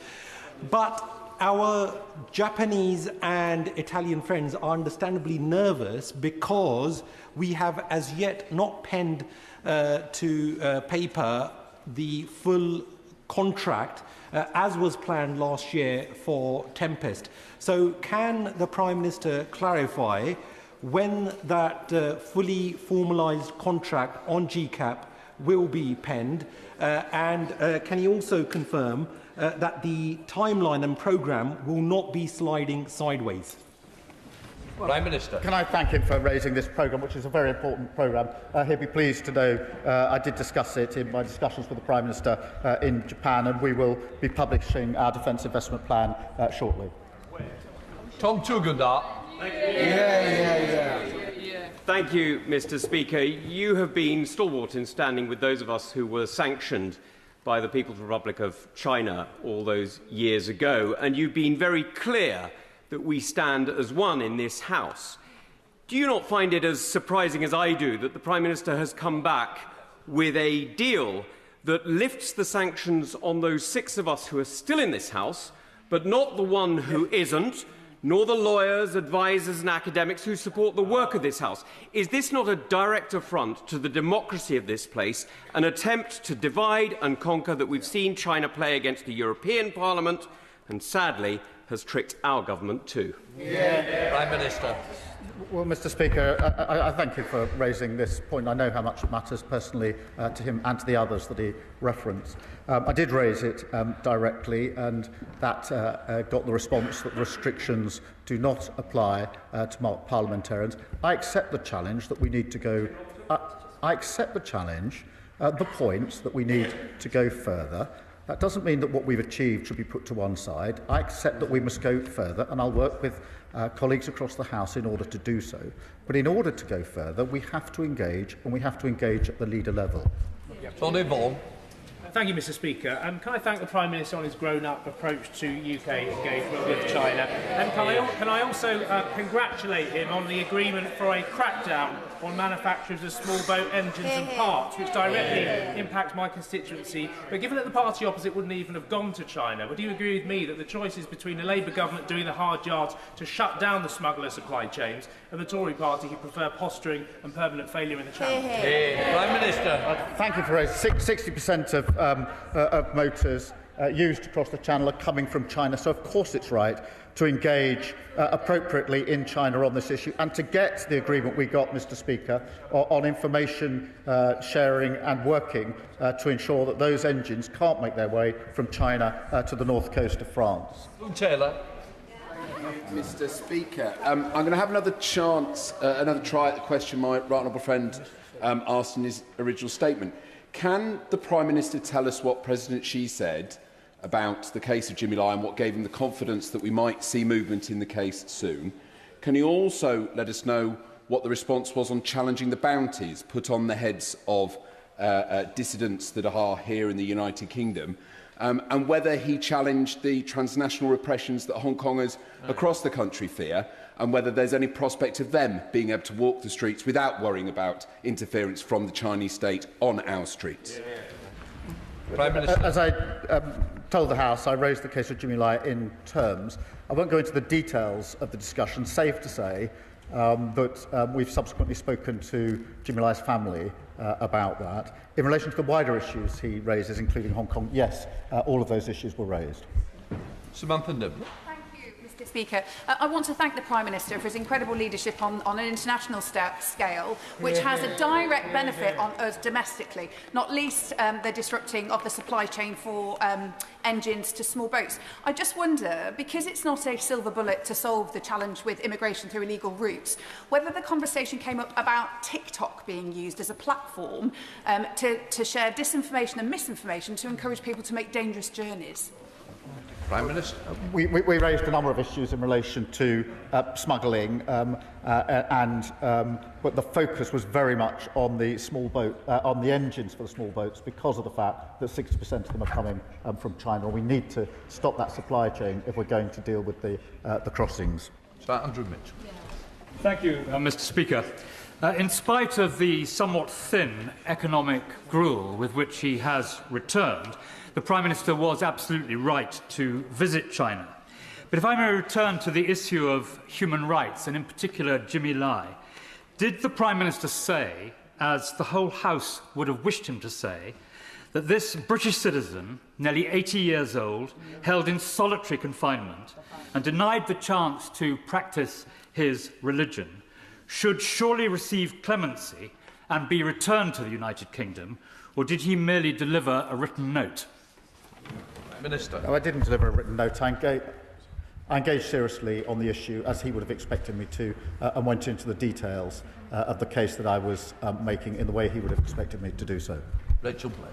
But our Japanese and Italian friends are understandably nervous because we have as yet not penned to paper the full contract as was planned last year for Tempest. So can the Prime Minister clarify when that fully formalised contract on GCAP will be penned, and can he also confirm that the timeline and programme will not be sliding sideways? Prime Minister. Can I thank him for raising this programme, which is a very important programme. He'll be pleased to know I did discuss it in my discussions with the Prime Minister in Japan, and we will be publishing our defence investment plan shortly. Tom Tugendhat. Thank you, Mr. Speaker. You have been stalwart in standing with those of us who were sanctioned by the People's Republic of China all those years ago, and you've been very clear that we stand as one in this House. Do you not find it as surprising as I do that the Prime Minister has come back with a deal that lifts the sanctions on those 6 of us who are still in this House, but not the one who isn't, nor the lawyers, advisers and academics who support the work of this House? Is this not a direct affront to the democracy of this place, an attempt to divide and conquer that we've seen China play against the European Parliament and, sadly, has tricked our government too? Prime Minister. Well, Mr. Speaker, I thank you for raising this point. I know how much it matters personally to him and to the others that he referenced. I did raise it directly, and that got the response that restrictions do not apply to parliamentarians. I accept the challenge that we need to go. I accept the challenge, the points that we need to go further. That doesn't mean that what we've achieved should be put to one side. I accept that we must go further, and I'll work with colleagues across the House in order to do so. But in order to go further, we have to engage, and we have to engage at the leader level. Tony Vaughan. Thank you, Mr. Speaker. Can I thank the Prime Minister on his grown-up approach to UK engagement with China? And can I also congratulate him on the agreement for a crackdown on manufacturers of small boat engines and parts, which directly impacts my constituency? But given that the party opposite wouldn't even have gone to China, would you agree with me that the choice is between the Labour government doing the hard yards to shut down the smuggler supply chains and the Tory party who prefer posturing and permanent failure in the Channel? Prime Minister. Thank you for raising 60% of motors used across the Channel are coming from China, so of course it's right to engage appropriately in China on this issue and to get the agreement we got, Mr. Speaker, on information sharing and working to ensure that those engines can't make their way from China to the north coast of France. Taylor. Mr. Speaker, I'm going to have another chance, another try at the question my right honourable friend asked in his original statement. Can the Prime Minister tell us what President Xi said about the case of Jimmy Lai and what gave him the confidence that we might see movement in the case soon? Can he also let us know what the response was on challenging the bounties put on the heads of dissidents that are here in the United Kingdom, and whether he challenged the transnational repressions that Hong Kongers across the country fear, and whether there's any prospect of them being able to walk the streets without worrying about interference from the Chinese state on our streets? Prime Minister. As I told the House, I raised the case of Jimmy Lai in terms. I won't go into the details of the discussion. Safe to say that we've subsequently spoken to Jimmy Lai's family about that. In relation to the wider issues he raises, including Hong Kong, yes, all of those issues were raised. Samantha Nibble. Mr. Speaker, I want to thank the Prime Minister for his incredible leadership on an international scale, which has a direct benefit on us domestically, not least the disrupting of the supply chain for engines to small boats. I just wonder, because it's not a silver bullet to solve the challenge with immigration through illegal routes, whether the conversation came up about TikTok being used as a platform to share disinformation and misinformation to encourage people to make dangerous journeys. Prime Minister. We raised a number of issues in relation to smuggling, but the focus was very much on the small boat, on the engines for the small boats, because of the fact that 60% of them are coming from China. We need to stop that supply chain if we're going to deal with the crossings. Sir Andrew Mitchell. Thank you, Mr. Speaker. In spite of the somewhat thin economic gruel with which he has returned, the Prime Minister was absolutely right to visit China. But if I may return to the issue of human rights, and in particular Jimmy Lai, did the Prime Minister say, as the whole House would have wished him to say, that this British citizen, nearly 80 years old, held in solitary confinement and denied the chance to practice his religion, should surely receive clemency and be returned to the United Kingdom, or did he merely deliver a written note? Minister. No, I didn't deliver a written note. I engaged seriously on the issue, as he would have expected me to, and went into the details of the case that I was making in the way he would have expected me to do so. Rachel Blake.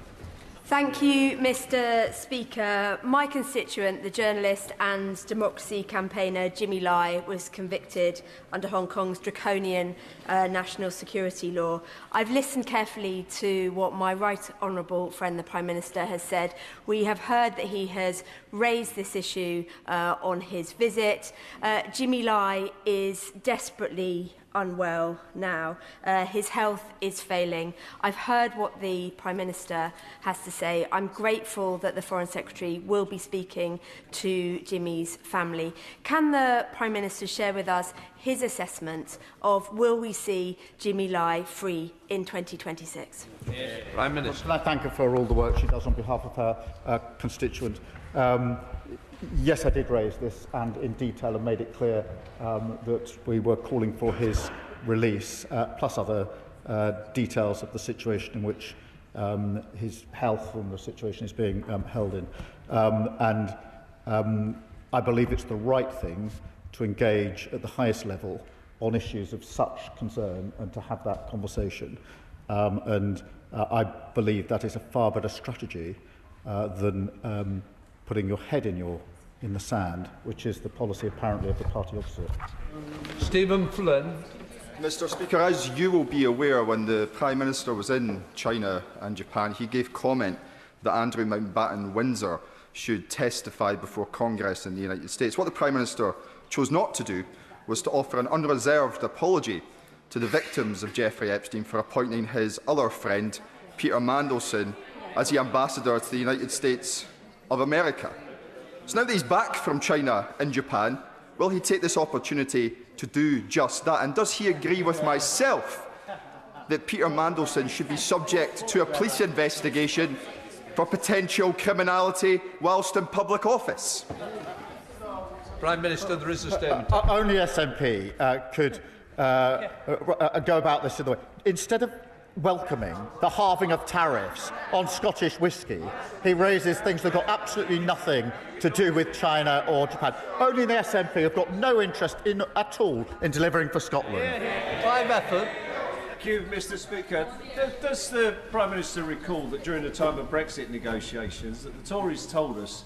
Thank you, Mr. Speaker. My constituent, the journalist and democracy campaigner Jimmy Lai, was convicted under Hong Kong's draconian national security law. I've listened carefully to what my right honourable friend, the Prime Minister, has said. We have heard that he has raised this issue on his visit. Jimmy Lai is desperately unwell now. His health is failing. I've heard what the Prime Minister has to say. I'm grateful that the Foreign Secretary will be speaking to Jimmy's family. Can the Prime Minister share with us his assessment of will we see Jimmy Lai free in 2026? Prime Minister. Can I thank her for all the work she does on behalf of her constituent? Yes, I did raise this and in detail and made it clear that we were calling for his release, plus other details of the situation in which his health and the situation is being held in. I believe it's the right thing to engage at the highest level on issues of such concern and to have that conversation. I believe that is a far better strategy than putting your head in the sand, which is the policy apparently of the party opposite. Stephen Flynn. Mr. Speaker, as you will be aware, when the Prime Minister was in China and Japan, he gave comment that Andrew Mountbatten Windsor should testify before Congress in the United States. What the Prime Minister chose not to do was to offer an unreserved apology to the victims of Jeffrey Epstein for appointing his other friend, Peter Mandelson, as the ambassador to the United States of America. So now that he's back from China and Japan, will he take this opportunity to do just that? And does he agree with myself that Peter Mandelson should be subject to a police investigation for potential criminality whilst in public office? Prime Minister, there is a statement. Only SNP could go about this in the way. Instead of welcoming the halving of tariffs on Scottish whisky, he raises things that have got absolutely nothing to do with China or Japan. Only the SNP have got no interest at all in delivering for Scotland. Five effort. Thank you, Mr. Speaker. Does the Prime Minister recall that during the time of Brexit negotiations that the Tories told us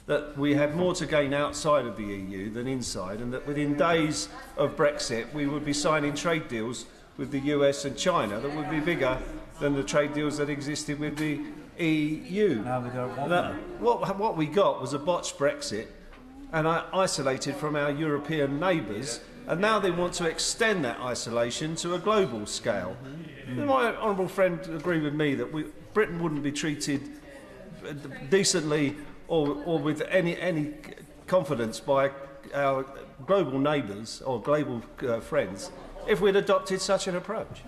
that we had more to gain outside of the EU than inside, and that within days of Brexit we would be signing trade deals with the US and China that would be bigger than the trade deals that existed with the EU. Now we don't want that. What we got was a botched Brexit and isolated from our European neighbours, and now they want to extend that isolation to a global scale. My honourable friend agree with me that Britain wouldn't be treated decently or with any confidence by our global neighbours or global friends if we'd adopted such an approach.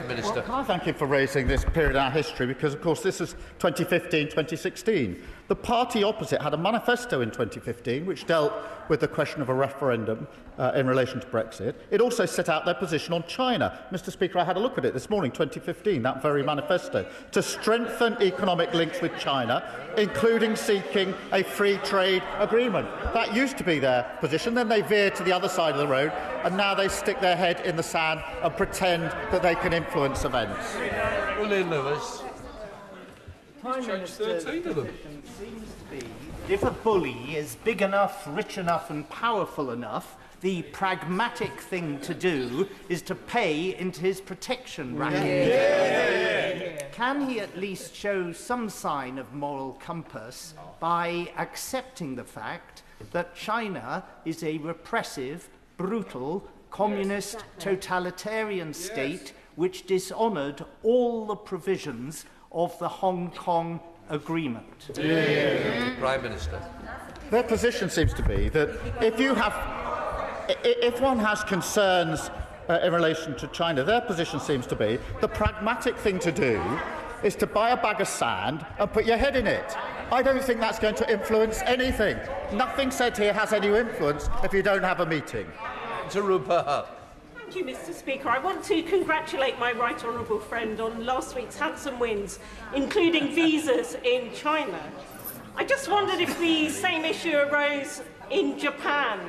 Minister. Well, can I thank you for raising this period in our history, because, of course, this is 2015-2016. The party opposite had a manifesto in 2015 which dealt with the question of a referendum in relation to Brexit. It also set out their position on China. Mr. Speaker, I had a look at it this morning, 2015, that very manifesto, to strengthen economic links with China, including seeking a free trade agreement. That used to be their position. Then they veered to the other side of the road, and now they stick their head in the sand and pretend that they can influence events. Willie Lewis. Prime Minister's position seems to be, if a bully is big enough, rich enough and powerful enough, the pragmatic thing to do is to pay into his protection racket. Can he at least show some sign of moral compass by accepting the fact that China is a repressive, brutal, communist, totalitarian state which dishonoured all the provisions of the Hong Kong Agreement? Prime Minister. their position seems to be that if one has concerns in relation to China, their position seems to be the pragmatic thing to do is to buy a bag of sand and put your head in it. I don't think that's going to influence anything. Nothing said here has any influence if you don't have a meeting. Thank you, Mr. Speaker. I want to congratulate my right honourable friend on last week's handsome wins, including visas in China. I just wondered if the same issue arose in Japan.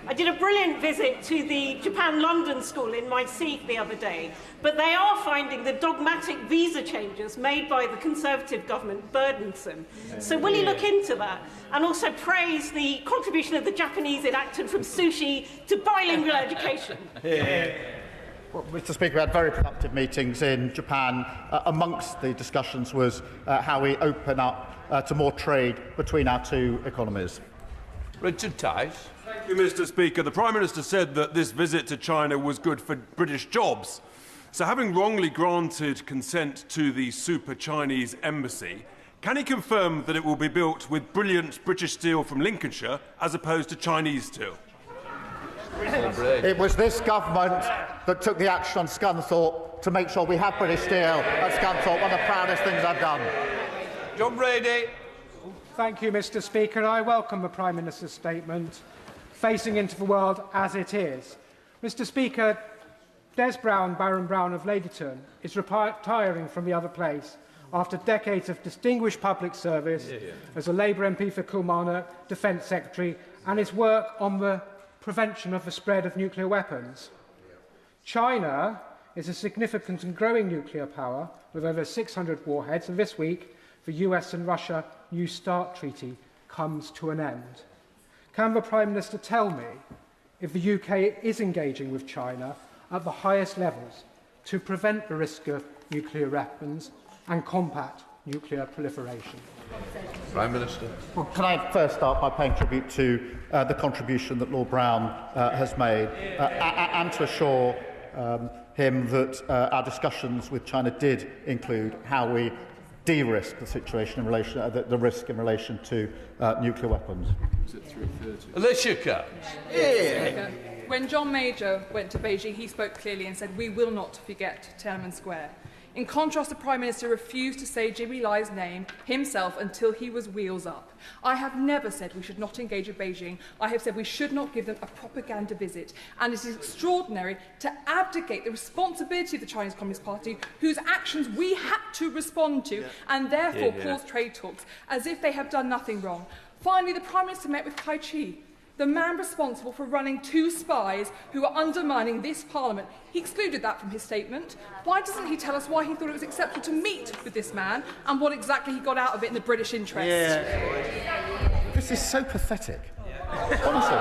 I did a brilliant visit to the Japan-London school in my seat the other day, but they are finding the dogmatic visa changes made by the Conservative government burdensome. So will you look into that? And also praise the contribution of the Japanese enacted from sushi to bilingual education. Well, Mr. Speaker, we had very productive meetings in Japan. Amongst the discussions was how we open up to more trade between our two economies. Richard Tice. Thank you, Mr. Speaker. The Prime Minister said that this visit to China was good for British jobs. So, having wrongly granted consent to the super Chinese embassy, can he confirm that it will be built with brilliant British steel from Lincolnshire as opposed to Chinese steel? It was this government that took the action on Scunthorpe to make sure we have British steel at Scunthorpe, one of the proudest things I've done. John Brady. Thank you, Mr. Speaker. I welcome the Prime Minister's statement, facing into the world as it is. Mr. Speaker, Des Brown, Baron Brown of Ladyton, is retiring from the other place after decades of distinguished public service as a Labour MP for Kilmarnock, Defence Secretary, and his work on the prevention of the spread of nuclear weapons. China is a significant and growing nuclear power with over 600 warheads, and this week the US and Russia New START treaty comes to an end. Can the Prime Minister tell me if the UK is engaging with China at the highest levels to prevent the risk of nuclear weapons and combat nuclear proliferation? Prime Minister. Well, can I first start by paying tribute to the contribution that Lord Brown has made and to assure him that our discussions with China did include how we de-risk the situation in relation, the risk in relation to nuclear weapons. Alicia Cairns. Yeah. When John Major went to Beijing, he spoke clearly and said, "We will not forget Tiananmen Square." In contrast, the Prime Minister refused to say Jimmy Lai's name himself until he was wheels up. I have never said we should not engage with Beijing. I have said we should not give them a propaganda visit. And it is extraordinary to abdicate the responsibility of the Chinese Communist Party, whose actions we had to respond to, and therefore pause trade talks, as if they have done nothing wrong. Finally, the Prime Minister met with Kai Chi, the man responsible for running 2 spies who are undermining this Parliament. He excluded that from his statement. Why doesn't he tell us why he thought it was acceptable to meet with this man and what exactly he got out of it in the British interest? This is so pathetic. Honestly.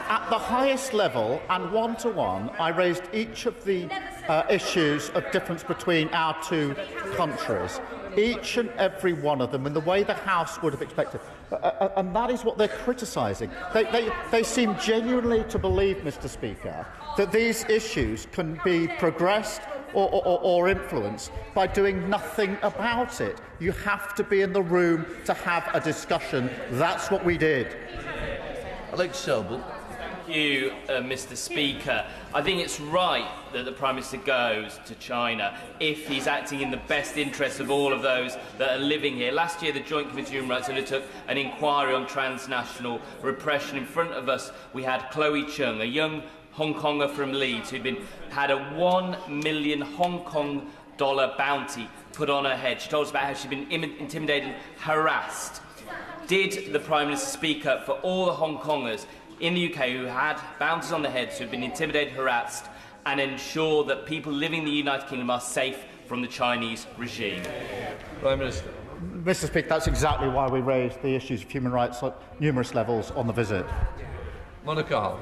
At the highest level and one-to-one, I raised each of the issues of difference between our two countries. Each and every one of them in the way the House would have expected. And that is what they're criticising. They seem genuinely to believe, Mr. Speaker, that these issues can be progressed or influenced by doing nothing about it. You have to be in the room to have a discussion. That's what we did. Alex Selby. Thank you, Mr. Speaker. I think it's right that the Prime Minister goes to China if he's acting in the best interests of all of those that are living here. Last year, the Joint Committee on Human Rights undertook an inquiry on transnational repression. In front of us, we had Chloe Chung, a young Hong Konger from Leeds who'd had a $1 million Hong Kong bounty put on her head. She told us about how she'd been intimidated and harassed. Did the Prime Minister speak up for all the Hong Kongers in the UK who had bounties on their heads, who had been intimidated, harassed, and ensure that people living in the United Kingdom are safe from the Chinese regime? Prime Minister. Mr. Speaker, that's exactly why we raised the issues of human rights at numerous levels on the visit. Monica Hall.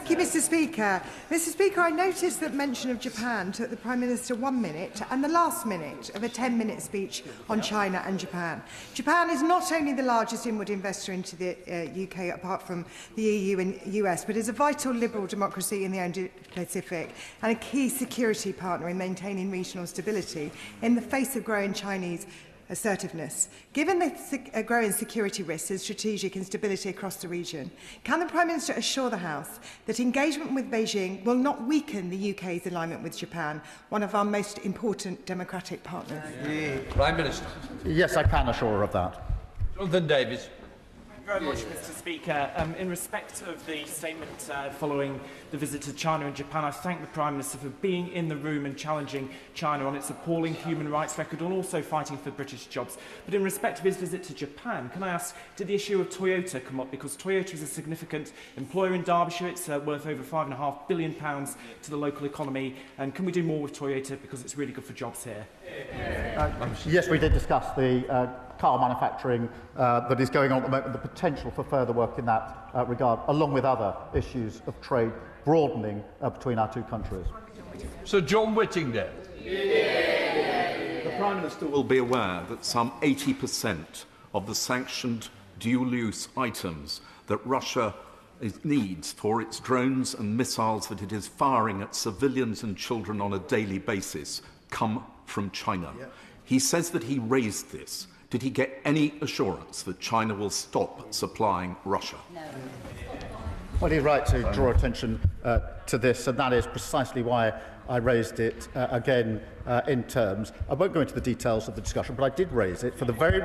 Thank you, Mr. Speaker. Mr. Speaker, I noticed that mention of Japan took the Prime Minister 1 minute and the last minute of a 10-minute speech on China and Japan. Japan is not only the largest inward investor into the UK, apart from the EU and US, but is a vital liberal democracy in the Indo-Pacific and a key security partner in maintaining regional stability in the face of growing Chinese assertiveness. Given the growing security risks and strategic instability across the region, can the Prime Minister assure the House that engagement with Beijing will not weaken the UK's alignment with Japan, one of our most important democratic partners? Prime Minister. Yes, I can assure her of that. Jonathan Davies. Thank you very much, Mr. Speaker. In respect of the statement following the visit to China and Japan, I thank the Prime Minister for being in the room and challenging China on its appalling human rights record and also fighting for British jobs. But in respect of his visit to Japan, can I ask, did the issue of Toyota come up? Because Toyota is a significant employer in Derbyshire. It's worth over £5.5 billion to the local economy. And can we do more with Toyota because it's really good for jobs here? Yes, we did discuss the car manufacturing that is going on at the moment, the potential for further work in that regard, along with other issues of trade broadening between our two countries. Sir John Whittingdale. The Prime Minister will be aware that some 80% of the sanctioned dual-use items that Russia needs for its drones and missiles that it is firing at civilians and children on a daily basis come from China. He says that he raised this. Did he get any assurance that China will stop supplying Russia? No. Well, he's right to draw attention to this, and that is precisely why I raised it again in terms. I won't go into the details of the discussion, but I did raise it for the very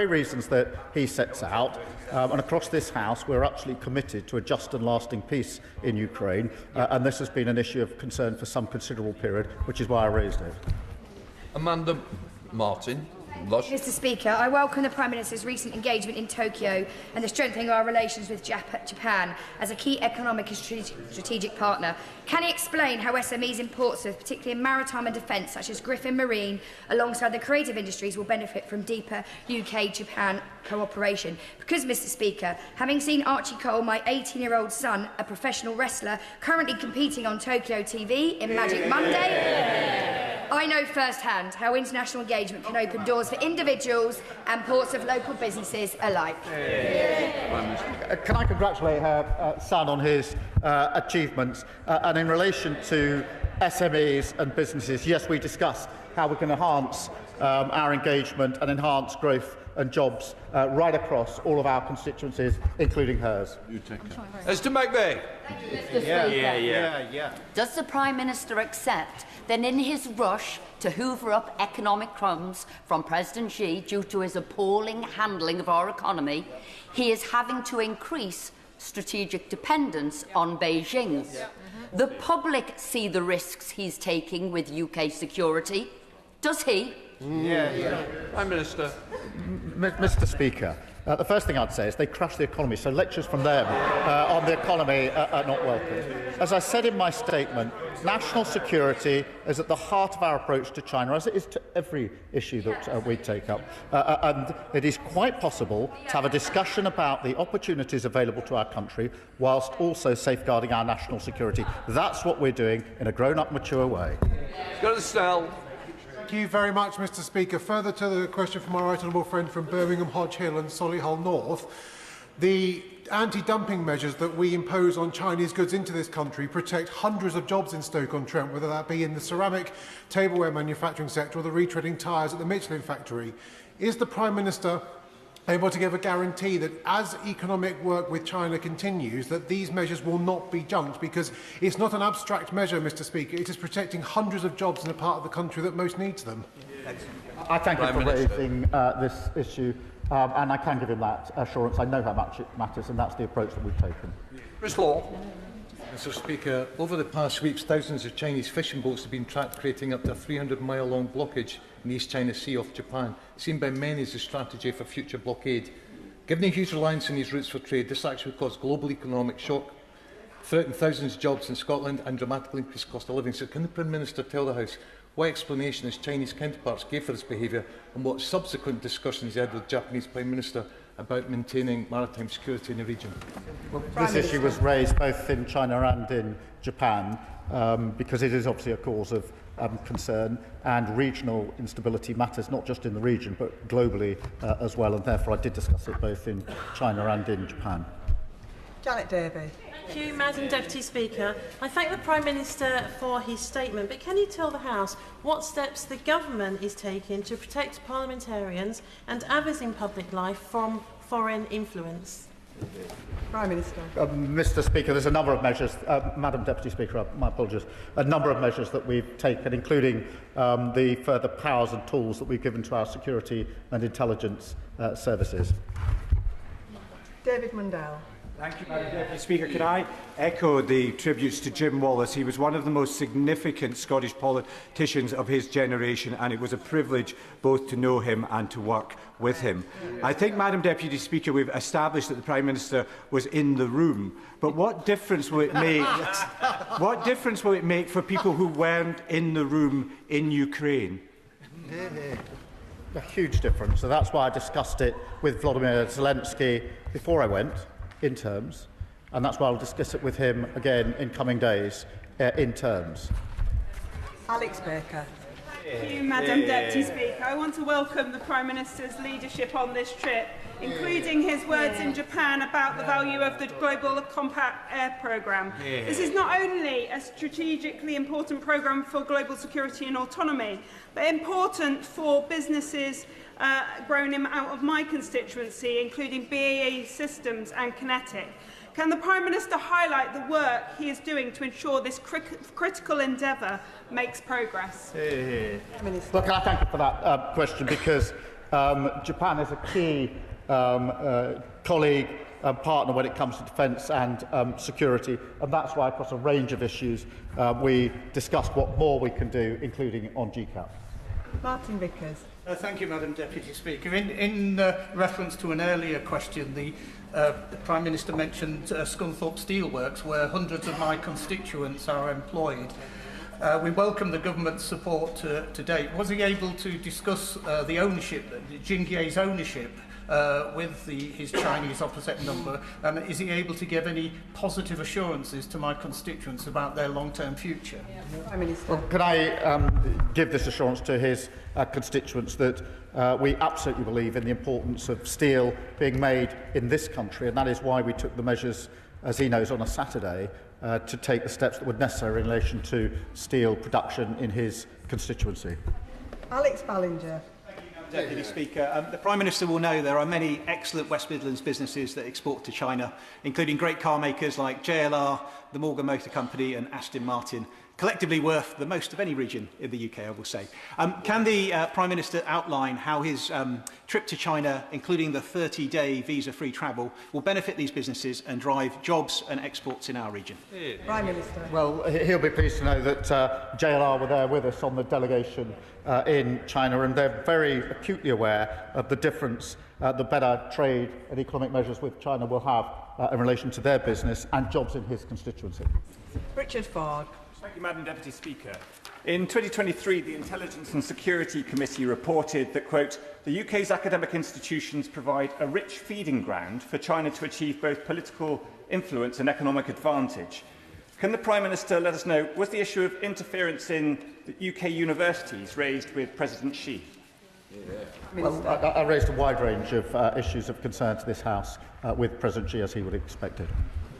reasons that he sets out. And across this House, we're absolutely committed to a just and lasting peace in Ukraine, and this has been an issue of concern for some considerable period, which is why I raised it. Amanda Martin. Mr. Speaker, I welcome the Prime Minister's recent engagement in Tokyo and the strengthening of our relations with Japan as a key economic and strategic partner. Can he explain how SMEs in Portsmouth, particularly in maritime and defence, such as Griffin Marine, alongside the creative industries, will benefit from deeper UK-Japan cooperation? Because, Mr. Speaker, having seen Archie Cole, my 18-year-old son, a professional wrestler, currently competing on Tokyo TV in Magic Monday, I know firsthand how international engagement can open doors for individuals and Portsmouth local businesses alike. Can I congratulate her son on his achievements? And in relation to SMEs and businesses, yes, we discussed how we can enhance our engagement and enhance growth and jobs right across all of our constituencies, including hers. You take care. Mr. McVeigh. Does the Prime Minister accept that in his rush to hoover up economic crumbs from President Xi due to his appalling handling of our economy, he is having to increase strategic dependence on Beijing? The public see the risks he's taking with UK security. Does he? Prime Minister. Mr. Speaker, the first thing I'd say is they crush the economy, so lectures from them on the economy are not welcome. As I said in my statement, national security is at the heart of our approach to China, as it is to every issue that we take up. And it is quite possible to have a discussion about the opportunities available to our country whilst also safeguarding our national security. That's what we're doing in a grown-up, mature way. Go to Snell. Thank you very much, Mr. Speaker. Further to the question from our right honourable friend from Birmingham, Hodge Hill and Solihull North, the anti-dumping measures that we impose on Chinese goods into this country protect hundreds of jobs in Stoke-on-Trent, whether that be in the ceramic tableware manufacturing sector or the retreading tyres at the Michelin factory. Is the Prime Minister able to give a guarantee that as economic work with China continues, that these measures will not be junked? Because it's not an abstract measure, Mr. Speaker. It is protecting hundreds of jobs in a part of the country that most needs them. I thank him for raising this issue, and I can give him that assurance. I know how much it matters, and that's the approach that we've taken. Chris Law. Mr. Speaker, over the past weeks, thousands of Chinese fishing boats have been tracked, creating up to a 300-mile-long blockage in the East China Sea off Japan, seen by many as a strategy for future blockade. Given the huge reliance on these routes for trade, this action would cause global economic shock, threaten thousands of jobs in Scotland and dramatically increase cost of living. So can the Prime Minister tell the House what explanation his Chinese counterparts gave for this behaviour and what subsequent discussions he had with the Japanese Prime Minister about maintaining maritime security in the region? Well, this issue was raised both in China and in Japan because it is obviously a cause of concern, and regional instability matters not just in the region but globally as well, and therefore I did discuss it both in China and in Japan. Janet Davey. Thank you, Madam Deputy Speaker. I thank the Prime Minister for his statement, but can you tell the House what steps the government is taking to protect parliamentarians and others in public life from foreign influence? Prime Minister. Mr Speaker, there's a number of measures, Madam Deputy Speaker, my apologies, a number of measures that we've taken, including the further powers and tools that we've given to our security and intelligence services. David Mundell. Thank you, Madam Deputy Speaker. Could I echo the tributes to Jim Wallace? He was one of the most significant Scottish politicians of his generation, and it was a privilege both to know him and to work with him. I think, Madam Deputy Speaker, we've established that the Prime Minister was in the room, but what difference will it make? What difference will it make for people who weren't in the room in Ukraine? A huge difference, so that's why I discussed it with Volodymyr Zelensky before I went in terms, and that's why I'll discuss it with him again in coming days in terms. Alex Baker. Thank you, Madam Deputy Speaker. I want to welcome the Prime Minister's leadership on this trip, including his words in Japan about the value of the Global Compact Air Programme. This is not only a strategically important programme for global security and autonomy, but important for businesses growing out of my constituency, including BAE Systems and Kinetic. Can the Prime Minister highlight the work he is doing to ensure this critical endeavour makes progress? Well, can I thank you for that question, because Japan is a key colleague and partner when it comes to defence and security, and that's why across a range of issues we discussed what more we can do, including on GCAP. Martin Vickers. Thank you, Madam Deputy Speaker. In reference to an earlier question, the Prime Minister mentioned Scunthorpe Steelworks, where hundreds of my constituents are employed. We welcome the government's support to date. Was he able to discuss the ownership, Jingye's ownership, with his Chinese opposite number, and is he able to give any positive assurances to my constituents about their long-term future? Prime Minister. Well, can I give this assurance to his constituents that we absolutely believe in the importance of steel being made in this country, and that is why we took the measures, as he knows, on a Saturday to take the steps that were necessary in relation to steel production in his constituency. Alex Ballinger. Deputy Speaker, the Prime Minister will know there are many excellent West Midlands businesses that export to China, including great car makers like JLR, the Morgan Motor Company and Aston Martin, collectively worth the most of any region in the UK, I will say. Can the Prime Minister outline how his trip to China, including the 30-day visa-free travel, will benefit these businesses and drive jobs and exports in our region? Prime Minister. Well, he'll be pleased to know that JLR were there with us on the delegation in China, and they're very acutely aware of the difference the better trade and economic measures with China will have in relation to their business and jobs in his constituency. Richard Ford. Thank you, Madam Deputy Speaker. In 2023, the Intelligence and Security Committee reported that, quote, the UK's academic institutions provide a rich feeding ground for China to achieve both political influence and economic advantage. Can the Prime Minister let us know, was the issue of interference in the UK universities raised with President Xi? Well, I raised a wide range of issues of concern to this House with President Xi, as he would have expected.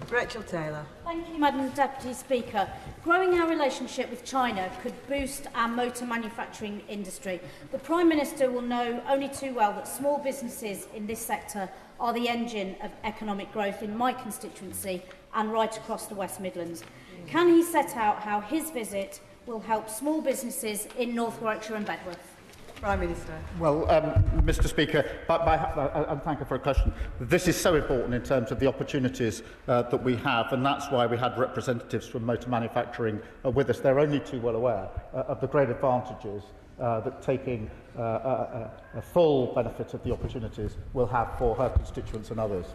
Rachel Taylor. Thank you, Madam Deputy Speaker. Growing our relationship with China could boost our motor manufacturing industry. The Prime Minister will know only too well that small businesses in this sector are the engine of economic growth in my constituency and right across the West Midlands. Can he set out how his visit will help small businesses in North Warwickshire and Bedworth? Prime Minister. Well, Mr Speaker, and thank you for a question. This is so important in terms of the opportunities that we have, and that's why we had representatives from motor manufacturing with us. They're only too well aware of the great advantages that taking a full benefit of the opportunities will have for her constituents and others.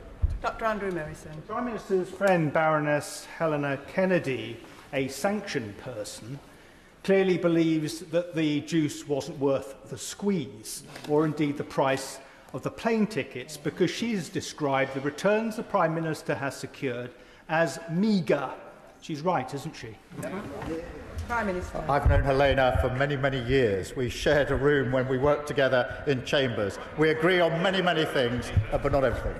Dr Andrew Merrison. Prime Minister's friend Baroness Helena Kennedy, a sanctioned person, clearly believes that the juice wasn't worth the squeeze, or indeed the price of the plane tickets, because she's described the returns the Prime Minister has secured as meagre. She's right, isn't she? Prime Minister. I've known Helena for many, many years. We shared a room when we worked together in chambers. We agree on many, many things, but not everything.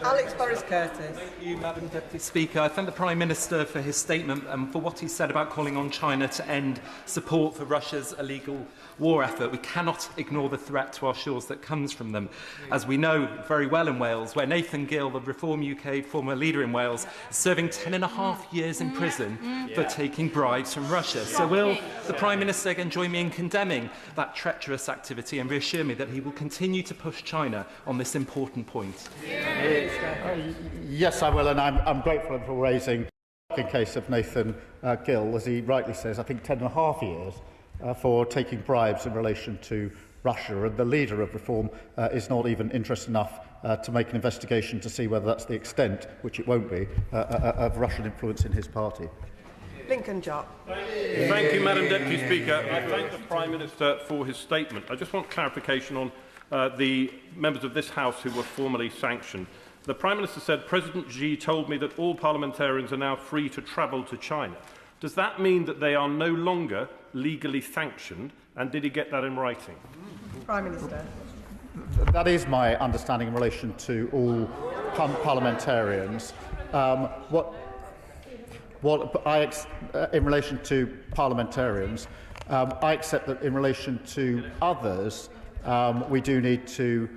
Alex Borris-Curtis. Thank you, Madam Deputy Speaker. I thank the Prime Minister for his statement and for what he said about calling on China to end support for Russia's illegal war effort. We cannot ignore the threat to our shores that comes from them. As we know very well in Wales, where Nathan Gill, the Reform UK former leader in Wales, is serving 10.5 years in prison for taking bribes from Russia. So will the Prime Minister again join me in condemning that treacherous activity and reassure me that he will continue to push China on this important point? Yes, I will, and I'm grateful for raising the case of Nathan Gill, as he rightly says, I think 10.5 years for taking bribes in relation to Russia, and the leader of Reform is not even interested enough to make an investigation to see whether that's the extent, which it won't be, of Russian influence in his party. Lincoln Jock. Thank you, Madam Deputy Speaker. I thank the Prime Minister for his statement. I just want clarification on the members of this House who were formally sanctioned. The Prime Minister said, President Xi told me that all parliamentarians are now free to travel to China. Does that mean that they are no longer legally sanctioned? And did he get that in writing? Prime Minister. That is my understanding in relation to all parliamentarians. In relation to parliamentarians, I accept that in relation to others, we do need to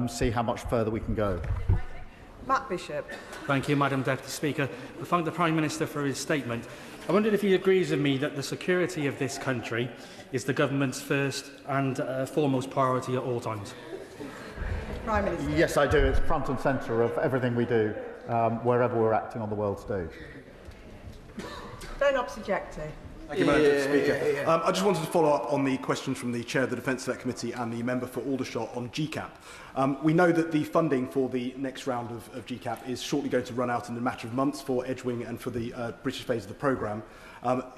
see how much further we can go. Matt Bishop. Thank you, Madam Deputy Speaker. I thank the Prime Minister for his statement. I wondered if he agrees with me that the security of this country is the government's first and foremost priority at all times. Prime Minister. Yes, I do. It's front and centre of everything we do, wherever we're acting on the world stage. Ben Obsojecti. Thank you, Madam Deputy Speaker. I just wanted to follow up on the question from the Chair of the Defence Select Committee and the member for Aldershot on GCAP. We know that the funding for the next round of GCAP is shortly going to run out in a matter of months for Edgewing and for the British phase of the programme.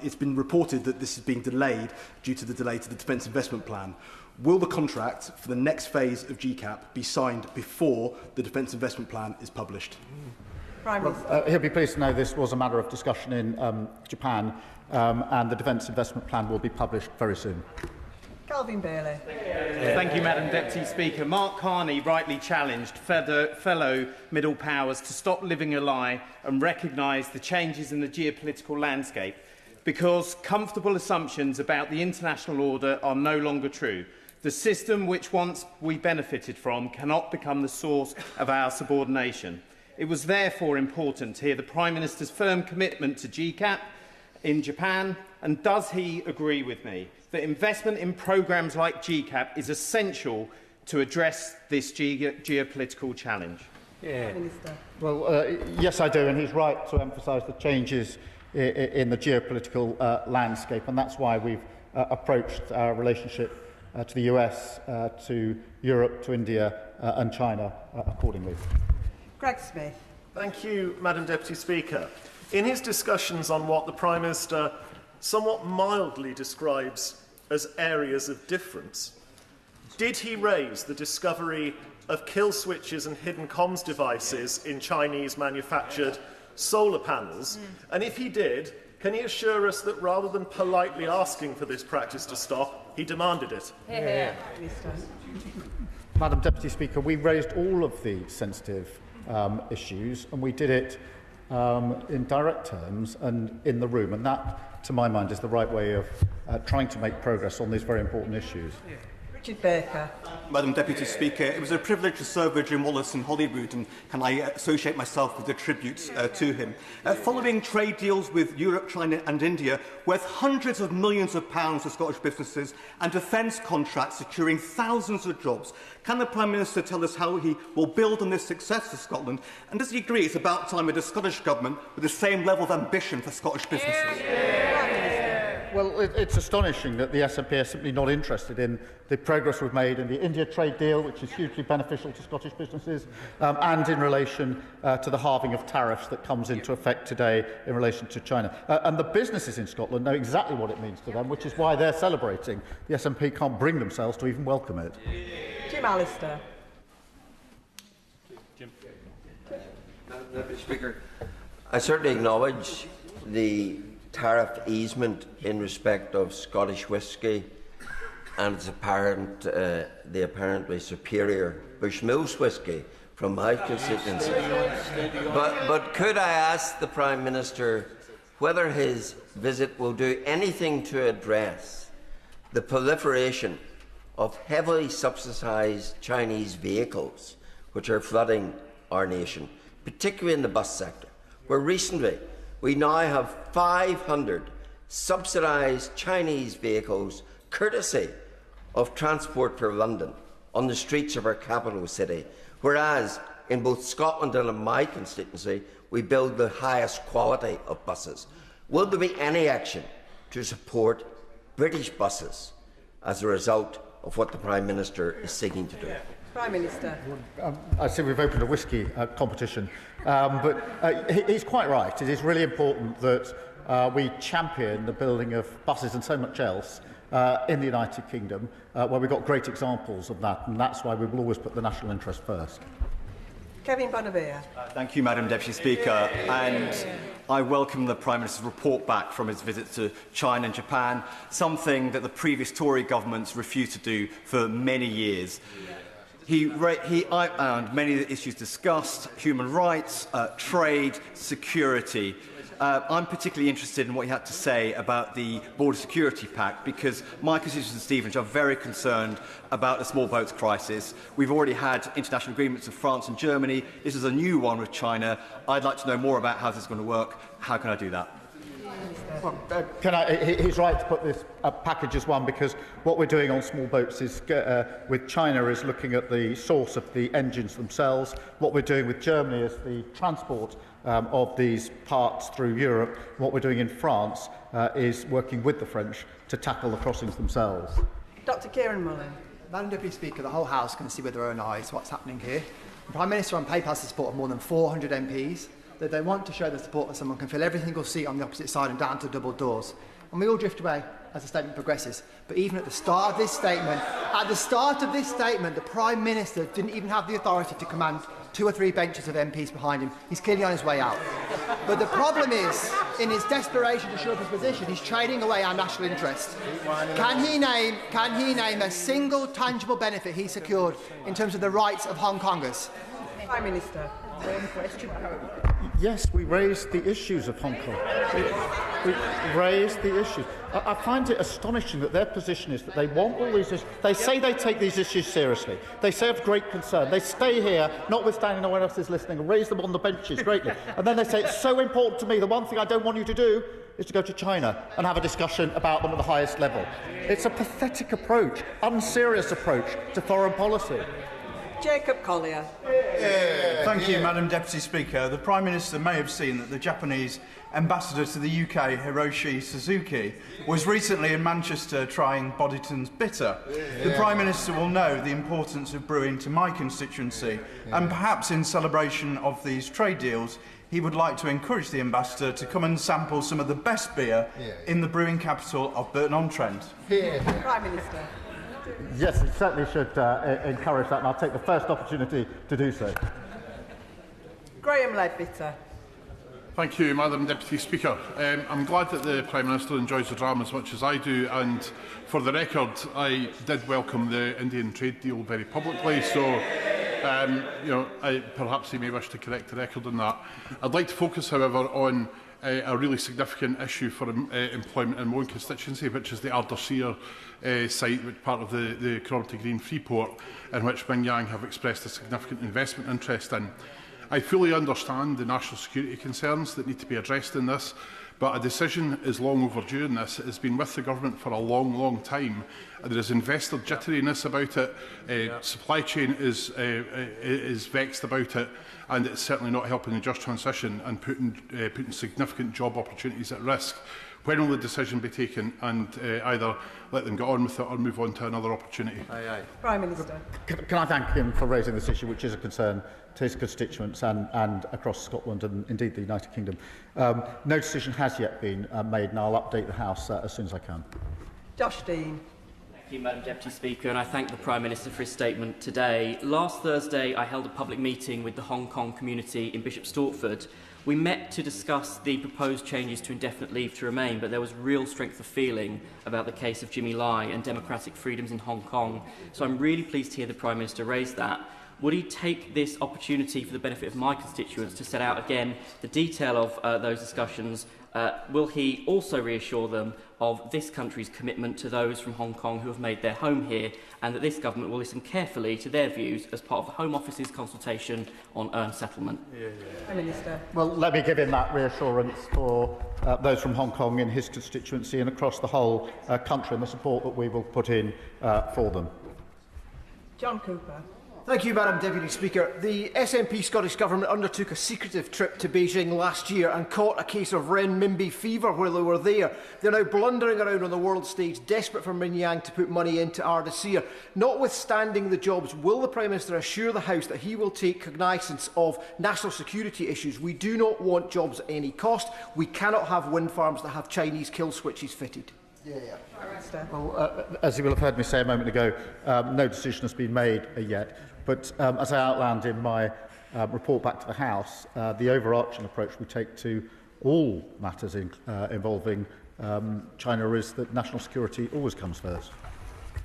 It's been reported that this is being delayed due to the delay to the Defence Investment Plan. Will the contract for the next phase of GCAP be signed before the Defence Investment Plan is published? Prime Minister. He'll be pleased to know this was a matter of discussion in Japan, and the Defence Investment Plan will be published very soon. Calvin Bailey. Thank you, Madam Deputy Speaker. Mark Carney rightly challenged fellow middle powers to stop living a lie and recognise the changes in the geopolitical landscape, because comfortable assumptions about the international order are no longer true. The system which once we benefited from cannot become the source of our subordination. It was therefore important to hear the Prime Minister's firm commitment to GCAP in Japan, and does he agree with me that investment in programmes like GCAP is essential to address this geopolitical challenge? Well, yes, I do, and he's right to emphasise the changes in the geopolitical landscape, and that's why we've approached our relationship to the US, to Europe, to India and China accordingly. Greg Smith. Thank you, Madam Deputy Speaker. In his discussions on what the Prime Minister somewhat mildly describes as areas of difference, did he raise the discovery of kill switches and hidden comms devices in Chinese-manufactured solar panels? And if he did, can he assure us that rather than politely asking for this practice to stop, he demanded it? Madam Deputy Speaker, we raised all of the sensitive issues, and we did it in direct terms and in the room, and that, to my mind, is the right way of trying to make progress on these very important issues. Richard Baker. Madam Deputy Speaker, it was a privilege to serve with Jim Wallace in Holyrood, and can I associate myself with the tributes to him. Following trade deals with Europe, China and India, worth hundreds of millions of pounds to Scottish businesses, and defence contracts securing thousands of jobs, can the Prime Minister tell us how he will build on this success for Scotland? And does he agree it's about time with the Scottish Government with the same level of ambition for Scottish businesses? Well, it's astonishing that the SNP are simply not interested in the progress we've made in the India trade deal, which is hugely beneficial to Scottish businesses, and in relation to the halving of tariffs that comes into effect today in relation to China. And the businesses in Scotland know exactly what it means to them, which is why they're celebrating. The SNP can't bring themselves to even welcome it. Jim Allister. Madam Deputy Speaker, I certainly acknowledge the tariff easement in respect of Scottish whisky and its the apparently superior Bushmills whisky, from my constituency. But could I ask the Prime Minister whether his visit will do anything to address the proliferation of heavily subsidised Chinese vehicles which are flooding our nation, particularly in the bus sector, where recently we now have 500 subsidised Chinese vehicles, courtesy of Transport for London, on the streets of our capital city, whereas in both Scotland and in my constituency we build the highest quality of buses. Will there be any action to support British buses as a result of what the Prime Minister is seeking to do? Prime Minister. I see we've opened a whisky competition, but he's quite right. It is really important that we champion the building of buses and so much else in the United Kingdom, where we've got great examples of that, and that's why we will always put the national interest first. Kevin Bonavia. Thank you, Madam Deputy Speaker. And I welcome the Prime Minister's report back from his visit to China and Japan, something that the previous Tory governments refused to do for many years. He outlined many of the issues discussed: human rights, trade, security. I'm particularly interested in what he had to say about the Border Security Pact, because my constituents in Stevenage are very concerned about the small boats crisis. We've already had international agreements with France and Germany. This is a new one with China. I'd like to know more about how this is going to work. How can I do that? Well, he's right to put this package as one, because what we're doing on small boats is, with China, is looking at the source of the engines themselves. What we're doing with Germany is the transport of these parts through Europe. What we're doing in France is working with the French to tackle the crossings themselves. Dr Kieran Mullen. Madam Deputy Speaker, the whole House can see with their own eyes what's happening here. The Prime Minister on paper has the support of more than 400 MPs. That they want to show the support that someone can fill every single seat on the opposite side and down to double doors. And we all drift away as the statement progresses. But even at the start of this statement, the Prime Minister didn't even have the authority to command 2 or 3 benches of MPs behind him. He's clearly on his way out. But the problem is, in his desperation to shore up his position, he's trading away our national interest. Can he name a single tangible benefit he secured in terms of the rights of Hong Kongers? Prime Minister. Yes, we raised the issues of Hong Kong. We raised the issues. I find it astonishing that their position is that they want all these issues. They say they take these issues seriously. They say of great concern. They stay here, notwithstanding no one else is listening, and raise them on the benches greatly. And then they say, it's so important to me, the one thing I don't want you to do is to go to China and have a discussion about them at the highest level. It's a pathetic approach, unserious approach to foreign policy. Jacob Collier. Thank you, Madam Deputy Speaker. The Prime Minister may have seen that the Japanese ambassador to the UK, Hiroshi Suzuki, was recently in Manchester trying Boddington's bitter. The Prime Minister will know the importance of brewing to my constituency, and perhaps in celebration of these trade deals, he would like to encourage the ambassador to come and sample some of the best beer in the brewing capital of Burton-on-Trent. Prime Minister. Yes, it certainly should encourage that, and I'll take the first opportunity to do so. Graham Ledbetter. Thank you, Madam Deputy Speaker. I'm glad that the Prime Minister enjoys the drama as much as I do, and for the record, I did welcome the Indian trade deal very publicly, so perhaps he may wish to correct the record on that. I'd like to focus, however, on a really significant issue for employment in my own constituency, which is the Ardersier site, which is part of the Cromarty Green Freeport, in which Mingyang have expressed a significant investment interest in. I fully understand the national security concerns that need to be addressed in this, but a decision is long overdue in this. It has been with the government for a long, long time. There is investor jitteriness about it. Supply chain is vexed about it, and it's certainly not helping the just transition and putting significant job opportunities at risk. When will the decision be taken, and either let them get on with it or move on to another opportunity? Prime Minister. Can I thank him for raising this issue, which is a concern to his constituents and across Scotland and indeed the United Kingdom. No decision has yet been made, and I'll update the House as soon as I can. Josh Dean. Thank you, Madam Deputy Speaker, and I thank the Prime Minister for his statement today. Last Thursday, I held a public meeting with the Hong Kong community in Bishop Stortford. We met to discuss the proposed changes to indefinite leave to remain, but there was real strength of feeling about the case of Jimmy Lai and democratic freedoms in Hong Kong. So I'm really pleased to hear the Prime Minister raise that. Would he take this opportunity for the benefit of my constituents to set out again the detail of those discussions? Will he also reassure them of this country's commitment to those from Hong Kong who have made their home here, and that this government will listen carefully to their views as part of the Home Office's consultation on earned settlement? Prime Minister. Well, let me give him that reassurance for those from Hong Kong in his constituency and across the whole country, and the support that we will put in for them. John Cooper. Thank you, Madam Deputy Speaker. The SNP Scottish Government undertook a secretive trip to Beijing last year and caught a case of renminbi fever while they were there. They're now blundering around on the world stage, desperate for Minyang to put money into Ardashir. Notwithstanding the jobs, will the Prime Minister assure the House that he will take cognizance of national security issues? We do not want jobs at any cost. We cannot have wind farms that have Chinese kill switches fitted. Well, as you will have heard me say a moment ago, no decision has been made yet. But as I outlined in my report back to the House, the overarching approach we take to all matters involving China is that national security always comes first.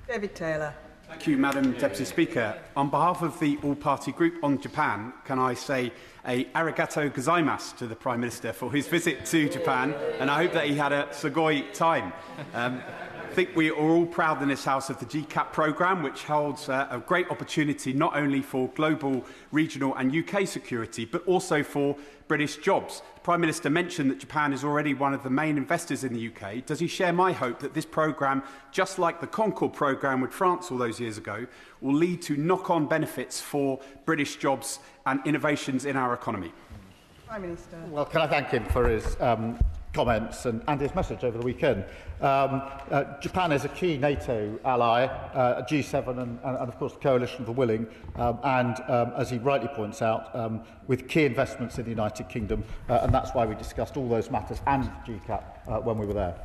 David Taylor. Thank you, Madam Deputy Speaker. On behalf of the all-party group on Japan, can I say a arigato gozaimasu to the Prime Minister for his visit to Japan, and I hope that he had a sugoi time. I think we are all proud in this House of the GCAP programme, which holds a great opportunity not only for global, regional and UK security, but also for British jobs. The Prime Minister mentioned that Japan is already one of the main investors in the UK. Does he share my hope that this programme, just like the Concorde programme with France all those years ago, will lead to knock-on benefits for British jobs and innovations in our economy? Prime Minister. Well, can I thank him for his comments and his message over the weekend. Japan is a key NATO ally, G7 and of course the Coalition of the Willing, and as he rightly points out, with key investments in the United Kingdom, and that's why we discussed all those matters and GCAP when we were there.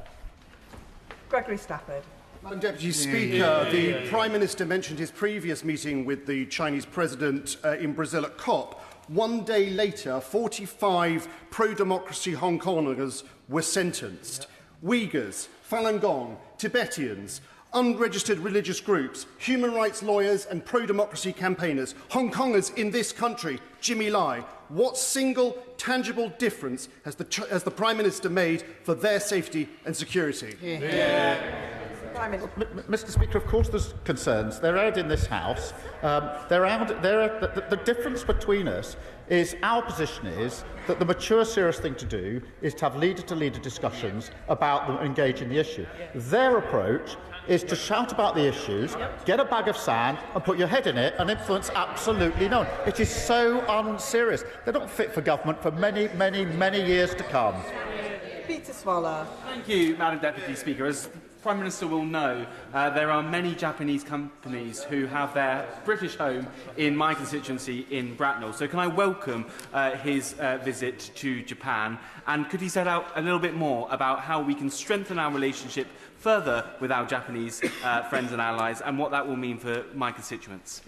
Gregory Stafford. Madam Deputy Speaker, the Prime Minister mentioned his previous meeting with the Chinese President in Brazil at COP. One day later, 45 pro-democracy Hong Kongers were sentenced. Uyghurs, Falun Gong, Tibetans, unregistered religious groups, human rights lawyers and pro-democracy campaigners, Hong Kongers in this country, Jimmy Lai. What single tangible difference has the Prime Minister made for their safety and security? Mr. Speaker, of course there's concerns. They're aired in this House. The difference between us is our position is that the mature, serious thing to do is to have leader-to-leader discussions about them engaging the issue. Their approach is to shout about the issues, get a bag of sand and put your head in it and influence absolutely no one. It is so unserious. They're not fit for government for many, many, many years to come. Peter Swallow. Thank you, Madam Deputy Speaker. As the Prime Minister will know, there are many Japanese companies who have their British home in my constituency in Bracknell. So can I welcome his visit to Japan, and could he set out a little bit more about how we can strengthen our relationship further with our Japanese friends and allies, and what that will mean for my constituents?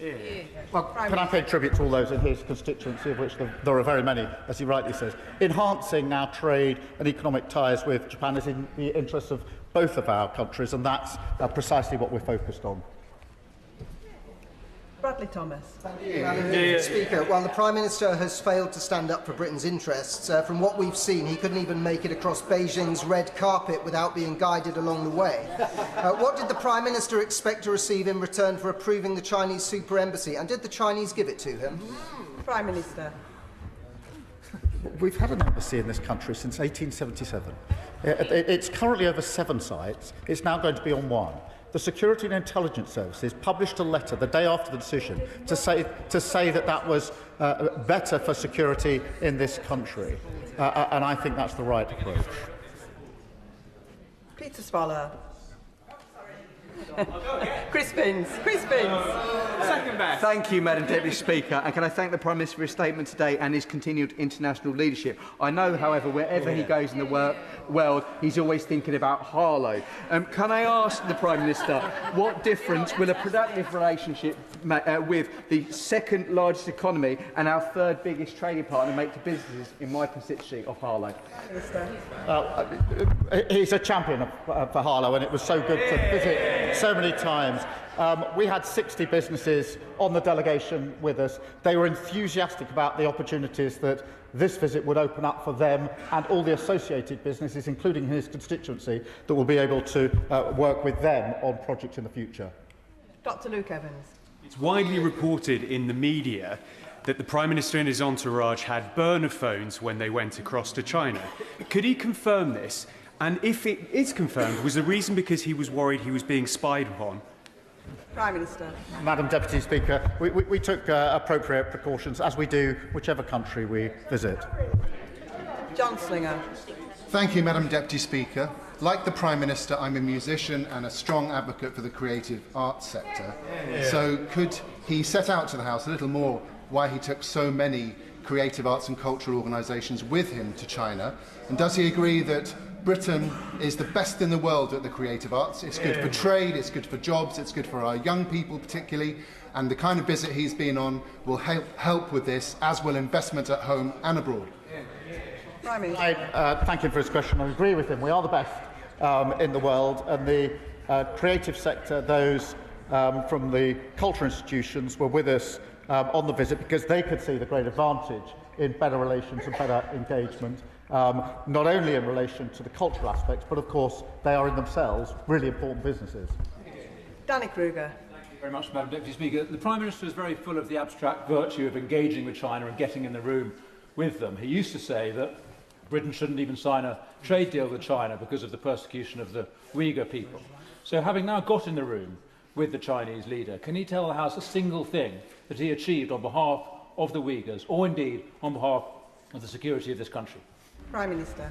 Well, can I pay tribute to all those in his constituency, of which there are very many, as he rightly says. Enhancing our trade and economic ties with Japan is in the interests of both of our countries, and that's precisely what we're focused on. Bradley Thomas. Thank you, Madam Speaker. While the Prime Minister has failed to stand up for Britain's interests, from what we've seen, he couldn't even make it across Beijing's red carpet without being guided along the way. What did the Prime Minister expect to receive in return for approving the Chinese super embassy, and did the Chinese give it to him? Prime Minister. We've had an embassy in this country since 1877. It's currently over 7 sites. It's now going to be on 1. The Security and Intelligence Services published a letter the day after the decision to say that that was better for security in this country. And I think that's the right approach. Peter Swallow. Chris Binns. Chris Binns. Second best. Thank you, Madam Deputy Speaker, and can I thank the Prime Minister for his statement today and his continued international leadership. I know, however, wherever he goes in the world, he's always thinking about Harlow. Can I ask the Prime Minister, what difference will a productive relationship with the second largest economy and our third biggest trading partner make to businesses in my constituency of Harlow? He's a champion for Harlow, and it was so good to visit so many times. We had 60 businesses on the delegation with us. They were enthusiastic about the opportunities that this visit would open up for them and all the associated businesses, including his constituency, that will be able to work with them on projects in the future. Dr. Luke Evans. It's widely reported in the media that the Prime Minister and his entourage had burner phones when they went across to China. Could he confirm this? And if it is confirmed, was the reason because he was worried he was being spied upon? Prime Minister. Madam Deputy Speaker, we took appropriate precautions, as we do whichever country we visit. John Slinger. Thank you, Madam Deputy Speaker. Like the Prime Minister, I'm a musician and a strong advocate for the creative arts sector. So could he set out to the House a little more why he took so many creative arts and cultural organisations with him to China? And does he agree that Britain is the best in the world at the creative arts? It's good for trade, it's good for jobs, it's good for our young people particularly, and the kind of visit he's been on will help with this, as will investment at home and abroad. I thank him for his question. I agree with him. We are the best in the world, and the creative sector, those from the cultural institutions, were with us on the visit because they could see the great advantage in better relations and better engagement, not only in relation to the cultural aspects, but of course they are in themselves really important businesses. Danny Kruger. Thank you very much, Madam Deputy Speaker. The Prime Minister is very full of the abstract virtue of engaging with China and getting in the room with them. He used to say that Britain shouldn't even sign a trade deal with China because of the persecution of the Uyghur people. So having now got in the room with the Chinese leader, can he tell the House a single thing that he achieved on behalf of the Uyghurs, or indeed on behalf of the security of this country? Prime Minister.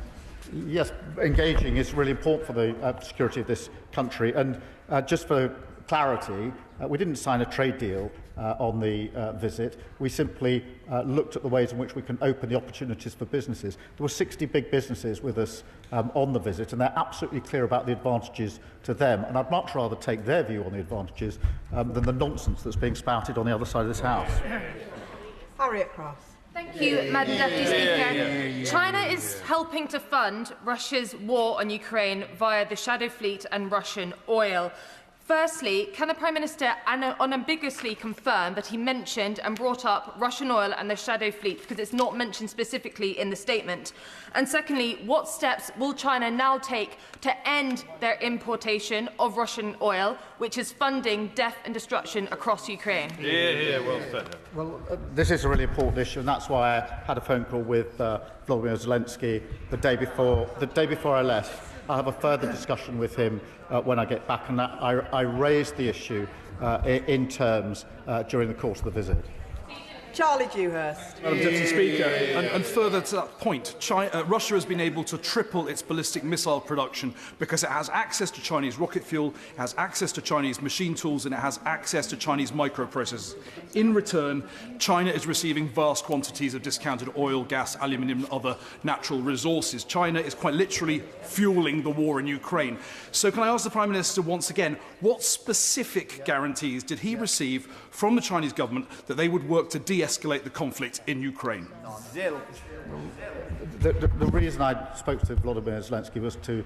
Yes, engaging is really important for the security of this country. And just for clarity, we didn't sign a trade deal on the visit. We simply looked at the ways in which we can open the opportunities for businesses. There were 60 big businesses with us on the visit, and they're absolutely clear about the advantages to them. And I'd much rather take their view on the advantages than the nonsense that's being spouted on the other side of this House. Harriet Cross. Thank you, Madam Deputy Speaker. China is helping to fund Russia's war on Ukraine via the Shadow Fleet and Russian oil. Firstly, can the Prime Minister unambiguously confirm that he mentioned and brought up Russian oil and the Shadow Fleet, because it's not mentioned specifically in the statement? And secondly, what steps will China now take to end their importation of Russian oil, which is funding death and destruction across Ukraine? Well said. Well, this is a really important issue, and that's why I had a phone call with Volodymyr Zelensky the day before I left. I'll have a further discussion with him when I get back, and I raised the issue in terms during the course of the visit. Charlie Dewhurst. Madam Deputy Speaker, and further to that point, Russia has been able to triple its ballistic missile production because it has access to Chinese rocket fuel, it has access to Chinese machine tools, and it has access to Chinese microprocessors. In return, China is receiving vast quantities of discounted oil, gas, aluminium and other natural resources. China is quite literally fueling the war in Ukraine. So can I ask the Prime Minister once again, what specific guarantees did he receive from the Chinese government that they would work to de-escalate the conflict in Ukraine? The reason I spoke to Volodymyr Zelensky was to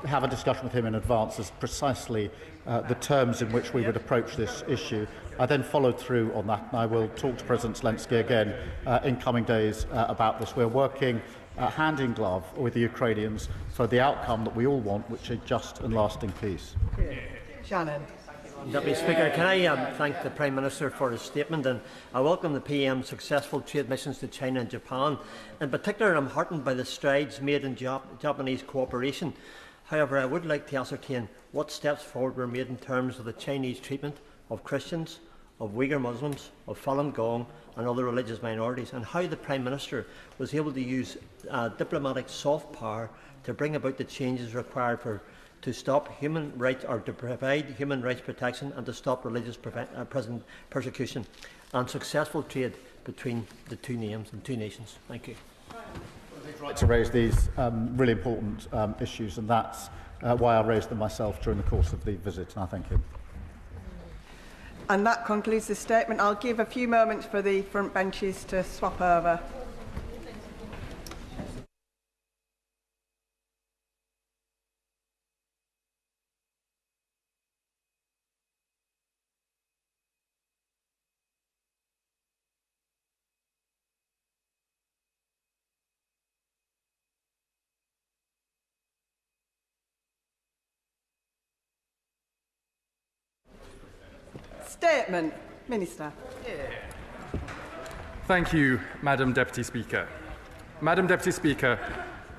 have a discussion with him in advance as precisely the terms in which we would approach this issue. I then followed through on that, and I will talk to President Zelensky again in coming days about this. We're working hand in glove with the Ukrainians for the outcome that we all want, which is just and lasting peace. Shannon. Deputy Speaker, can I thank the Prime Minister for his statement, and I welcome the PM's successful trade missions to China and Japan. In particular, I'm heartened by the strides made in Japanese cooperation. However, I would like to ascertain what steps forward were made in terms of the Chinese treatment of Christians, of Uyghur Muslims, of Falun Gong and other religious minorities, and how the Prime Minister was able to use diplomatic soft power to bring about the changes required to stop human rights, or to provide human rights protection, and to stop religious persecution and successful trade between the two nations. Thank you. He's right to raise these really important issues, and that's why I raised them myself during the course of the visit, and I thank him. And that concludes the statement. I'll give a few moments for the front benches to swap over. Statement. Minister. Thank you, Madam Deputy Speaker. Madam Deputy Speaker,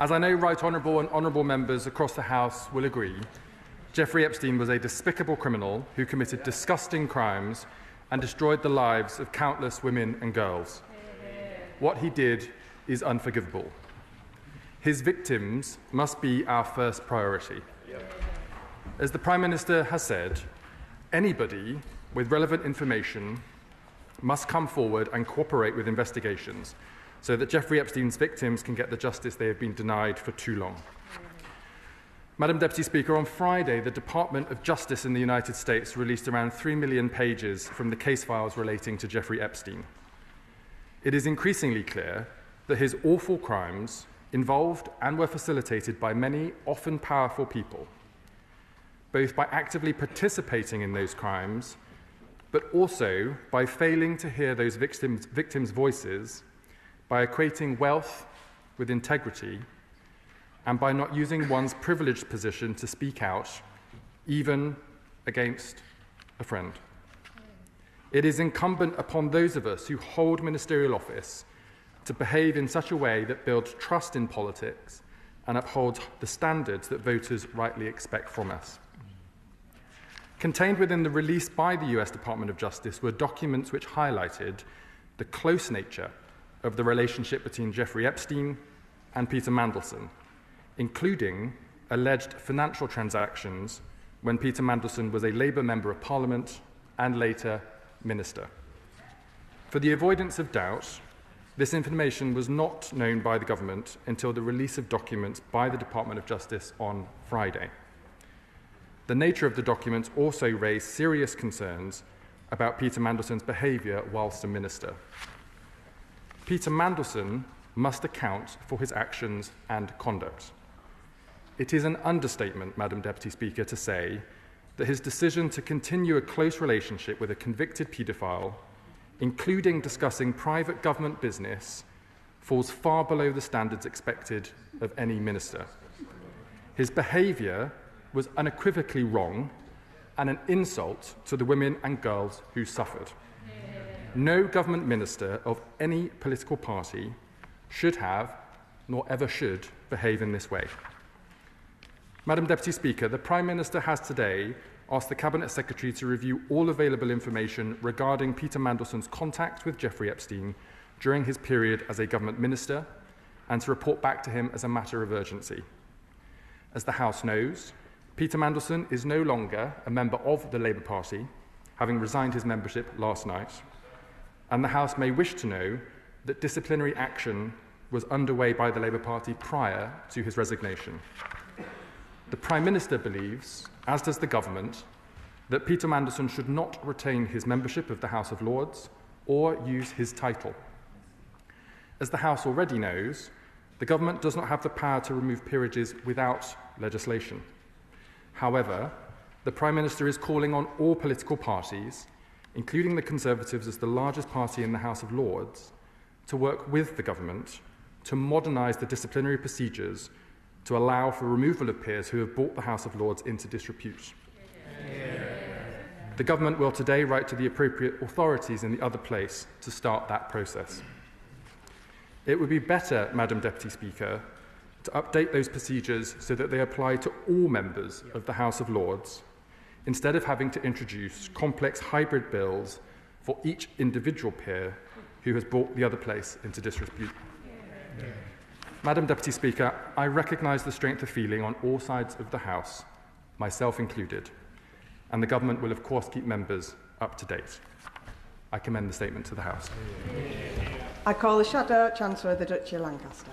as I know Right Honourable and Honourable members across the House will agree, Jeffrey Epstein was a despicable criminal who committed disgusting crimes and destroyed the lives of countless women and girls. What he did is unforgivable. His victims must be our first priority. As the Prime Minister has said, anybody with relevant information must come forward and cooperate with investigations so that Jeffrey Epstein's victims can get the justice they have been denied for too long. Madam Deputy Speaker, on Friday, the Department of Justice in the United States released around 3 million pages from the case files relating to Jeffrey Epstein. It is increasingly clear that his awful crimes involved and were facilitated by many, often powerful people, both by actively participating in those crimes, but also by failing to hear those victims' voices, by equating wealth with integrity, and by not using one's privileged position to speak out, even against a friend. It is incumbent upon those of us who hold ministerial office to behave in such a way that builds trust in politics and upholds the standards that voters rightly expect from us. Contained within the release by the US Department of Justice were documents which highlighted the close nature of the relationship between Jeffrey Epstein and Peter Mandelson, including alleged financial transactions when Peter Mandelson was a Labour Member of Parliament and later Minister. For the avoidance of doubt, this information was not known by the government until the release of documents by the Department of Justice on Friday. The nature of the documents also raised serious concerns about Peter Mandelson's behaviour whilst a minister. Peter Mandelson must account for his actions and conduct. It is an understatement, Madam Deputy Speaker, to say that his decision to continue a close relationship with a convicted paedophile, including discussing private government business, falls far below the standards expected of any minister. His behaviour was unequivocally wrong and an insult to the women and girls who suffered. No government minister of any political party should have, nor ever should, behave in this way. Madam Deputy Speaker, the Prime Minister has today asked the Cabinet Secretary to review all available information regarding Peter Mandelson's contact with Jeffrey Epstein during his period as a government minister and to report back to him as a matter of urgency. As the House knows, Peter Mandelson is no longer a member of the Labour Party, having resigned his membership last night, and the House may wish to know that disciplinary action was underway by the Labour Party prior to his resignation. The Prime Minister believes, as does the Government, that Peter Mandelson should not retain his membership of the House of Lords or use his title. As the House already knows, the Government does not have the power to remove peerages without legislation. However, the Prime Minister is calling on all political parties, including the Conservatives as the largest party in the House of Lords, to work with the Government to modernise the disciplinary procedures to allow for removal of peers who have brought the House of Lords into disrepute. The Government will today write to the appropriate authorities in the other place to start that process. It would be better, Madam Deputy Speaker, to update those procedures so that they apply to all members of the House of Lords, instead of having to introduce complex hybrid bills for each individual peer who has brought the other place into disrepute. Madam Deputy Speaker, I recognise the strength of feeling on all sides of the House, myself included, and the Government will of course keep members up to date. I commend the statement to the House. I call the Shadow Chancellor of the Duchy of Lancaster.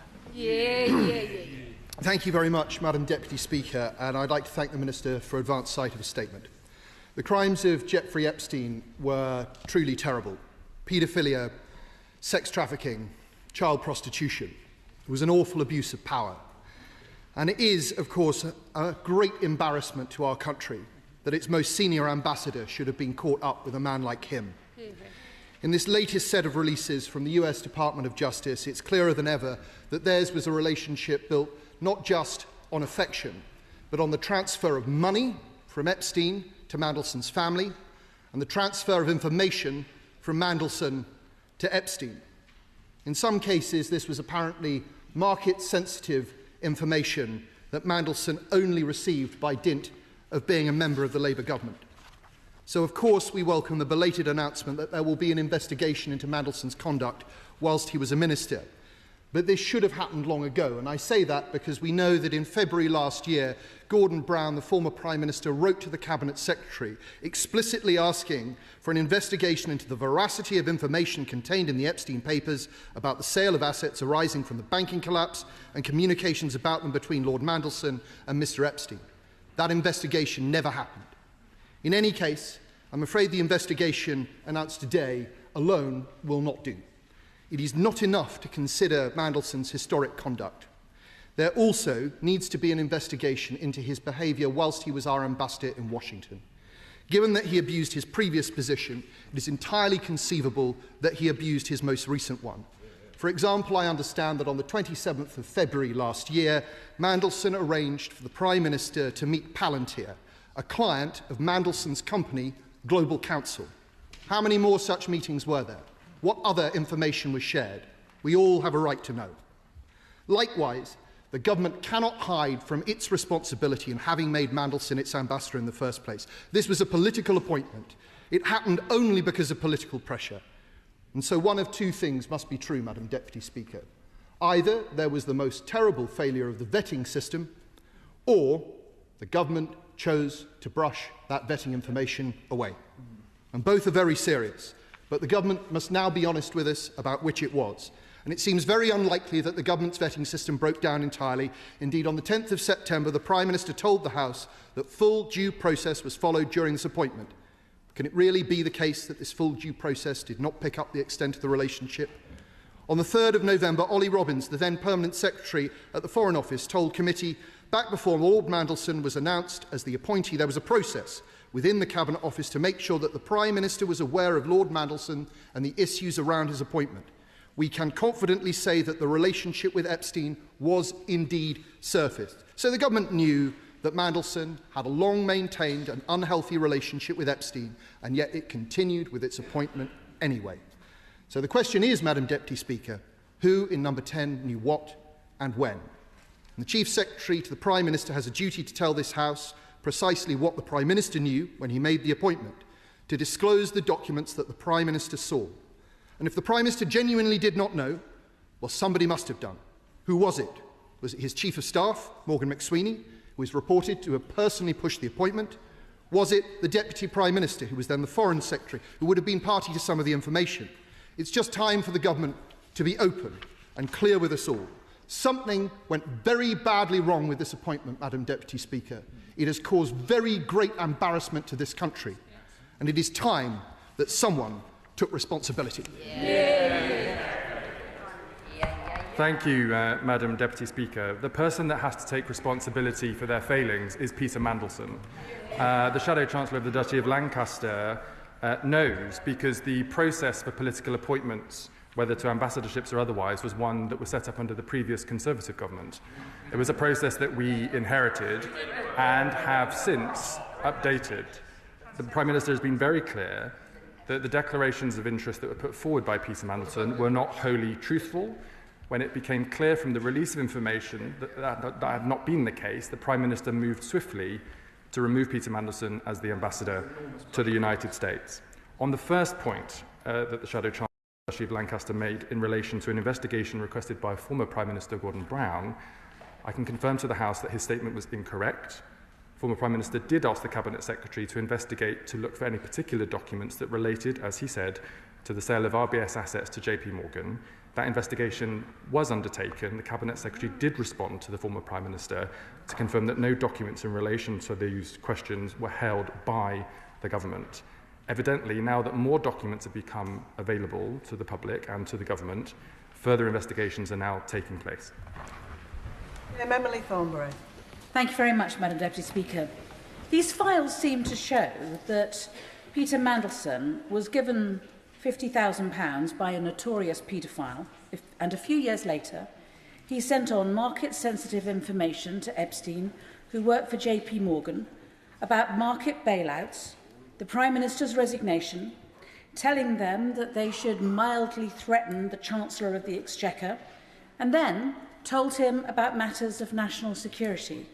Thank you very much, Madam Deputy Speaker, and I'd like to thank the Minister for advance sight of his statement. The crimes of Jeffrey Epstein were truly terrible. Paedophilia, sex trafficking, child prostitution. It was an awful abuse of power. And it is, of course, a great embarrassment to our country that its most senior ambassador should have been caught up with a man like him. In this latest set of releases from the US Department of Justice, it's clearer than ever that theirs was a relationship built not just on affection, but on the transfer of money from Epstein to Mandelson's family, and the transfer of information from Mandelson to Epstein. In some cases, this was apparently market-sensitive information that Mandelson only received by dint of being a member of the Labour government. So, of course, we welcome the belated announcement that there will be an investigation into Mandelson's conduct whilst he was a minister. But this should have happened long ago, and I say that because we know that in February last year, Gordon Brown, the former Prime Minister, wrote to the Cabinet Secretary explicitly asking for an investigation into the veracity of information contained in the Epstein papers about the sale of assets arising from the banking collapse and communications about them between Lord Mandelson and Mr. Epstein. That investigation never happened. In any case, I'm afraid the investigation announced today alone will not do. It is not enough to consider Mandelson's historic conduct. There also needs to be an investigation into his behaviour whilst he was our ambassador in Washington. Given that he abused his previous position, it is entirely conceivable that he abused his most recent one. For example, I understand that on the 27th of February last year, Mandelson arranged for the Prime Minister to meet Palantir, a client of Mandelson's company, Global Counsel. How many more such meetings were there? What other information was shared? We all have a right to know. Likewise, the government cannot hide from its responsibility in having made Mandelson its ambassador in the first place. This was a political appointment. It happened only because of political pressure. And so one of two things must be true, Madam Deputy Speaker. Either there was the most terrible failure of the vetting system, or the government chose to brush that vetting information away. And both are very serious. But the government must now be honest with us about which it was. And it seems very unlikely that the government's vetting system broke down entirely. Indeed, on the 10th of September, the Prime Minister told the House that full due process was followed during this appointment. Can it really be the case that this full due process did not pick up the extent of the relationship? On the 3rd of November, Ollie Robbins, the then Permanent Secretary at the Foreign Office, told committee back before Lord Mandelson was announced as the appointee, there was a process within the Cabinet Office to make sure that the Prime Minister was aware of Lord Mandelson and the issues around his appointment. We can confidently say that the relationship with Epstein was indeed surfaced. So the government knew that Mandelson had a long-maintained and unhealthy relationship with Epstein, and yet it continued with its appointment anyway. So the question is, Madam Deputy Speaker, who in number 10 knew what and when? And the Chief Secretary to the Prime Minister has a duty to tell this House precisely what the Prime Minister knew when he made the appointment, to disclose the documents that the Prime Minister saw. And if the Prime Minister genuinely did not know, well, somebody must have done. Who was it? Was it his Chief of Staff, Morgan McSweeney, who is reported to have personally pushed the appointment? Was it the Deputy Prime Minister, who was then the Foreign Secretary, who would have been party to some of the information? It's just time for the government to be open and clear with us all. Something went very badly wrong with this appointment, Madam Deputy Speaker. It has caused very great embarrassment to this country, and it is time that someone took responsibility. Thank you, Madam Deputy Speaker. The person that has to take responsibility for their failings is Peter Mandelson. The Shadow Chancellor of the Duchy of Lancaster knows, because the process for political appointments, whether to ambassadorships or otherwise, was one that was set up under the previous Conservative government. It was a process that we inherited and have since updated. The Prime Minister has been very clear that the declarations of interest that were put forward by Peter Mandelson were not wholly truthful. When it became clear from the release of information that had not been the case, the Prime Minister moved swiftly to remove Peter Mandelson as the ambassador to the United States. On the first point that the Shadow Chancellor of the Duchy of Lancaster made in relation to an investigation requested by former Prime Minister Gordon Brown, I can confirm to the House that his statement was incorrect. Former Prime Minister did ask the Cabinet Secretary to investigate to look for any particular documents that related, as he said, to the sale of RBS assets to JP Morgan. That investigation was undertaken. The Cabinet Secretary did respond to the former Prime Minister to confirm that no documents in relation to these questions were held by the government. Evidently, now that more documents have become available to the public and to the government, further investigations are now taking place. Emily Thornberry. Thank you very much, Madam Deputy Speaker. These files seem to show that Peter Mandelson was given £50,000 by a notorious paedophile, and a few years later, he sent on market-sensitive information to Epstein, who worked for JP Morgan, about market bailouts, the Prime Minister's resignation, telling them that they should mildly threaten the Chancellor of the Exchequer, and then told him about matters of national security.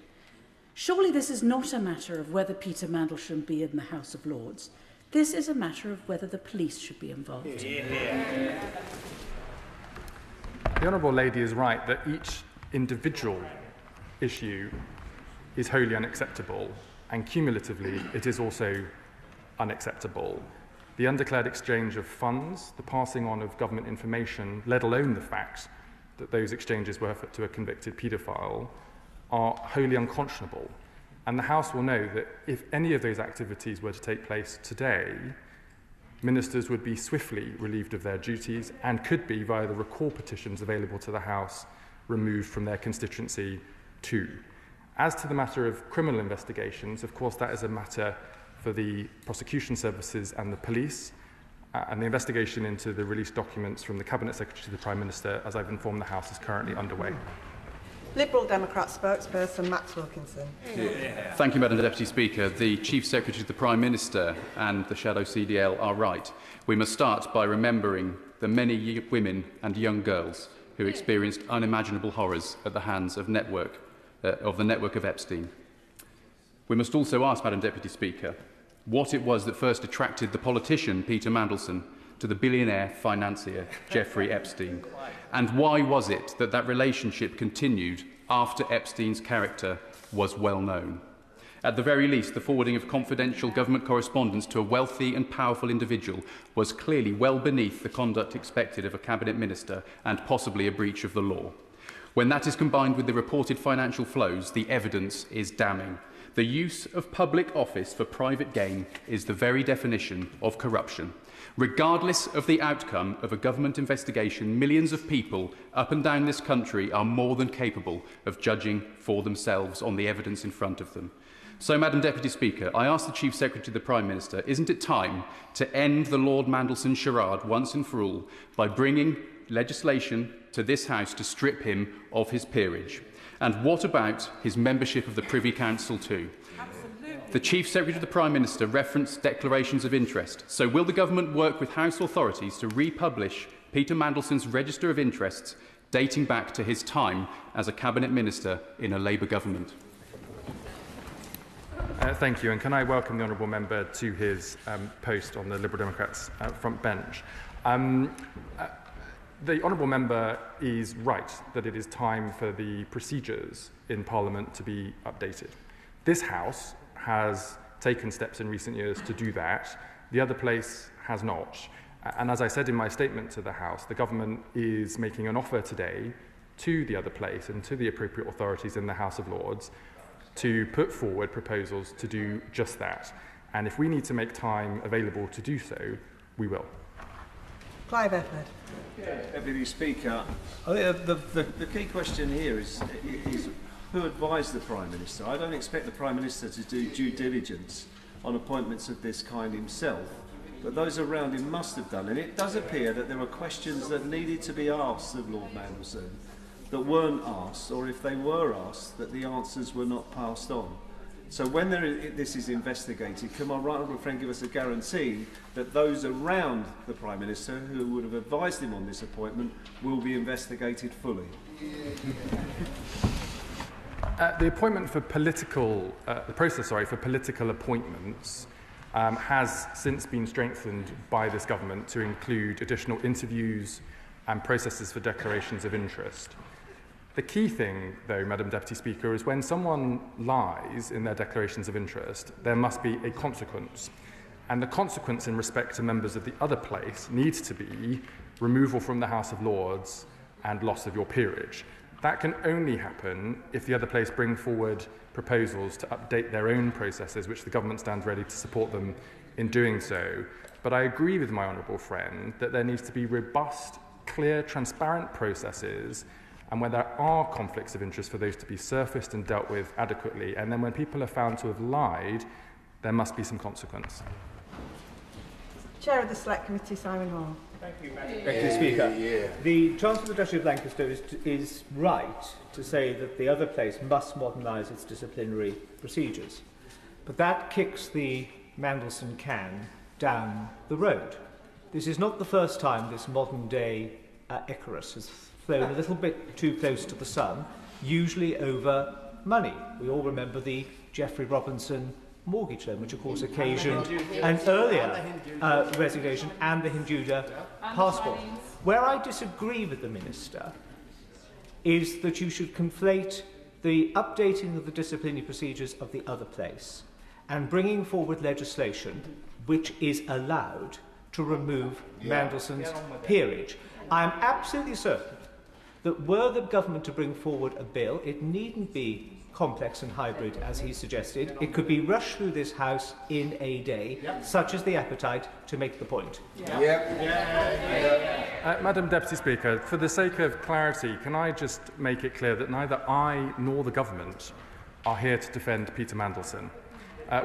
Surely this is not a matter of whether Peter Mandelson be in the House of Lords. This is a matter of whether the police should be involved. The Honourable Lady is right that each individual issue is wholly unacceptable, and cumulatively it is also unacceptable. The undeclared exchange of funds, the passing on of government information, let alone the fact that those exchanges were to a convicted paedophile, are wholly unconscionable. And the House will know that if any of those activities were to take place today, ministers would be swiftly relieved of their duties and could be, via the recall petitions available to the House, removed from their constituency too. As to the matter of criminal investigations, of course, that is a matter for the prosecution services and the police, and the investigation into the released documents from the Cabinet Secretary to the Prime Minister, as I've informed the House, is currently underway. Liberal Democrat spokesperson Max Wilkinson. Thank you, Madam Deputy Speaker. The Chief Secretary to the Prime Minister and the Shadow CDL are right. We must start by remembering the many women and young girls who experienced unimaginable horrors at the hands of the network of Epstein. We must also ask, Madam Deputy Speaker, what it was that first attracted the politician Peter Mandelson to the billionaire financier Jeffrey Epstein, and why was it that that relationship continued after Epstein's character was well known? At the very least, the forwarding of confidential government correspondence to a wealthy and powerful individual was clearly well beneath the conduct expected of a cabinet minister and possibly a breach of the law. When that is combined with the reported financial flows, the evidence is damning. The use of public office for private gain is the very definition of corruption. Regardless of the outcome of a government investigation, millions of people up and down this country are more than capable of judging for themselves on the evidence in front of them. So, Madam Deputy Speaker, I ask the Chief Secretary to the Prime Minister, isn't it time to end the Lord Mandelson charade once and for all by bringing legislation to this House to strip him of his peerage? And what about his membership of the Privy Council too? The Chief Secretary to the Prime Minister referenced declarations of interest. So will the Government work with House authorities to republish Peter Mandelson's Register of Interests dating back to his time as a Cabinet Minister in a Labour government? Thank you, and can I welcome the Honourable Member to his post on the Liberal Democrats' front bench. The Honourable Member is right that it is time for the procedures in Parliament to be updated. This House has taken steps in recent years to do that. The other place has not. And as I said in my statement to the House, the Government is making an offer today to the other place and to the appropriate authorities in the House of Lords to put forward proposals to do just that. And if we need to make time available to do so, we will. Clive Efford. Deputy Speaker, I think the key question here is who advised the Prime Minister? I don't expect the Prime Minister to do due diligence on appointments of this kind himself, but those around him must have done. And it does appear that there were questions that needed to be asked of Lord Mandelson that weren't asked, or if they were asked, that the answers were not passed on. So when this is investigated, can my right honourable friend give us a guarantee that those around the Prime Minister who would have advised him on this appointment will be investigated fully? The appointment for political, the process, for political appointments has since been strengthened by this government to include additional interviews and processes for declarations of interest. The key thing, though, Madam Deputy Speaker, is when someone lies in their declarations of interest, there must be a consequence. And the consequence in respect to members of the other place needs to be removal from the House of Lords and loss of your peerage. That can only happen if the other place bring forward proposals to update their own processes, which the government stands ready to support them in doing so. But I agree with my honourable friend that there needs to be robust, clear, transparent processes, and where there are conflicts of interest, for those to be surfaced and dealt with adequately. And then when people are found to have lied, there must be some consequence. Chair of the Select Committee, Simon Hall. Thank you, Madam Deputy Speaker. The Chancellor of the Duchy of Lancaster is right to say that the other place must modernise its disciplinary procedures. But that kicks the Mandelson can down the road. This is not the first time this modern-day Icarus has flown a little bit too close to the sun, usually over money. We all remember the Geoffrey Robinson mortgage loan, which of course occasioned an earlier resignation, and the Hinduja passport. Where I disagree with the Minister is that you should conflate the updating of the disciplinary procedures of the other place and bringing forward legislation which is allowed to remove Mandelson's peerage. I am absolutely certain that were the government to bring forward a bill, it needn't be complex and hybrid as he suggested. It could be rushed through this House in a day, such as the appetite to make the point. Madam Deputy Speaker, for the sake of clarity, can I just make it clear that neither I nor the government are here to defend Peter Mandelson.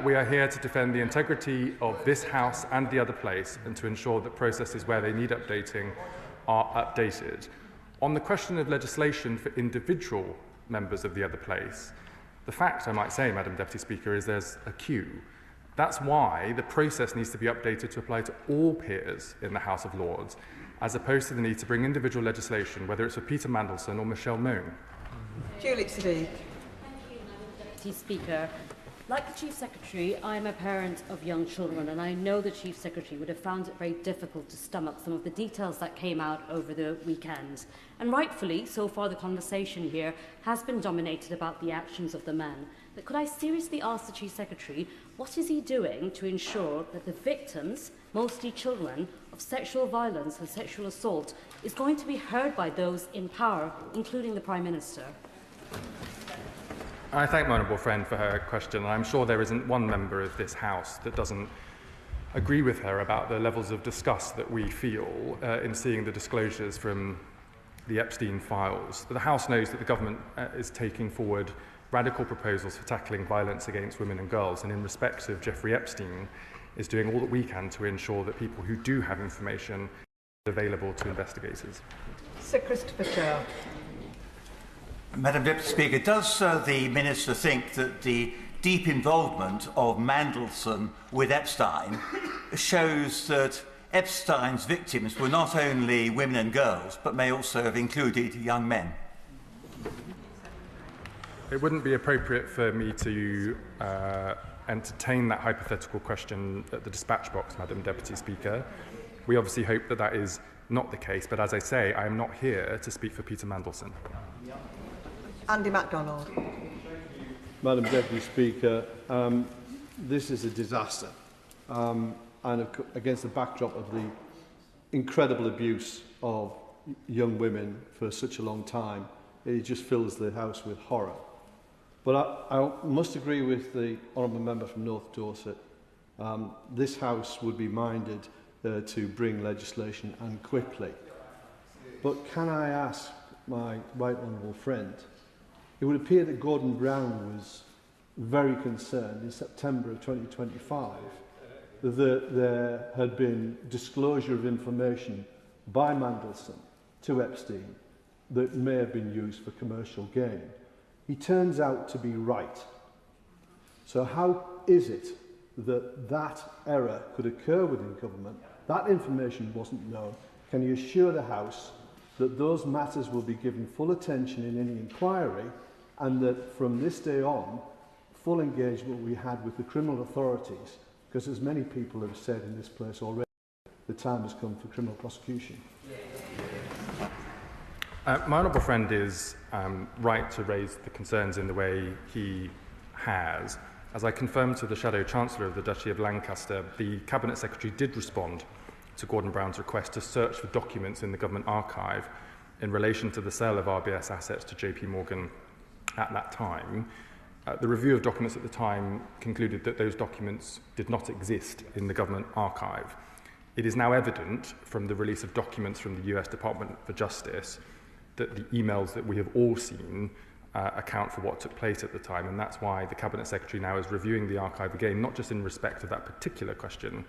We are here to defend the integrity of this House and the other place, and to ensure that processes where they need updating are updated. On the question of legislation for individual members of the other place, the fact, I might say, Madam Deputy Speaker, is there's a queue. That's why the process needs to be updated to apply to all peers in the House of Lords, as opposed to the need to bring individual legislation, whether it's for Peter Mandelson or Michelle Moon. Julie Sadiq. Thank you, Madam Deputy Speaker. Like the Chief Secretary, I am a parent of young children, and I know the Chief Secretary would have found it very difficult to stomach some of the details that came out over the weekend. And rightfully, so far the conversation here has been dominated about the actions of the men. But could I seriously ask the Chief Secretary, what is he doing to ensure that the victims, mostly children, of sexual violence and sexual assault is going to be heard by those in power, including the Prime Minister? I thank my honourable friend for her question, and I'm sure there isn't one member of this House that doesn't agree with her about the levels of disgust that we feel in seeing the disclosures from the Epstein files. The House knows that the government is taking forward radical proposals for tackling violence against women and girls, and in respect of Jeffrey Epstein, is doing all that we can to ensure that people who do have information are available to investigators. Sir Christopher Chow. Madam Deputy Speaker, does the Minister think that the deep involvement of Mandelson with Epstein shows that Epstein's victims were not only women and girls, but may also have included young men? It wouldn't be appropriate for me to entertain that hypothetical question at the dispatch box, Madam Deputy Speaker. We obviously hope that that is not the case, but as I say, I am not here to speak for Peter Mandelson. Andy MacDonald. Madam Deputy Speaker, this is a disaster, and against the backdrop of the incredible abuse of young women for such a long time, it just fills the House with horror. But I must agree with the honourable member from North Dorset. This House would be minded to bring legislation, and quickly. But can I ask my right honourable friend, it would appear that Gordon Brown was very concerned in September of 2025 that there had been disclosure of information by Mandelson to Epstein that may have been used for commercial gain. He turns out to be right. So how is it that that error could occur within government? That information wasn't known. Can you assure the House that those matters will be given full attention in any inquiry, and that from this day on, full engagement will be had with the criminal authorities, because as many people have said in this place already, the time has come for criminal prosecution? My honourable friend is right to raise the concerns in the way he has. As I confirmed to the Shadow Chancellor of the Duchy of Lancaster, the Cabinet Secretary did respond to Gordon Brown's request to search for documents in the Government Archive in relation to the sale of RBS assets to JP Morgan at that time. The review of documents at the time concluded that those documents did not exist in the Government Archive. It is now evident from the release of documents from the US Department for Justice that the emails that we have all seen account for what took place at the time, and that's why the Cabinet Secretary now is reviewing the archive again, not just in respect of that particular question,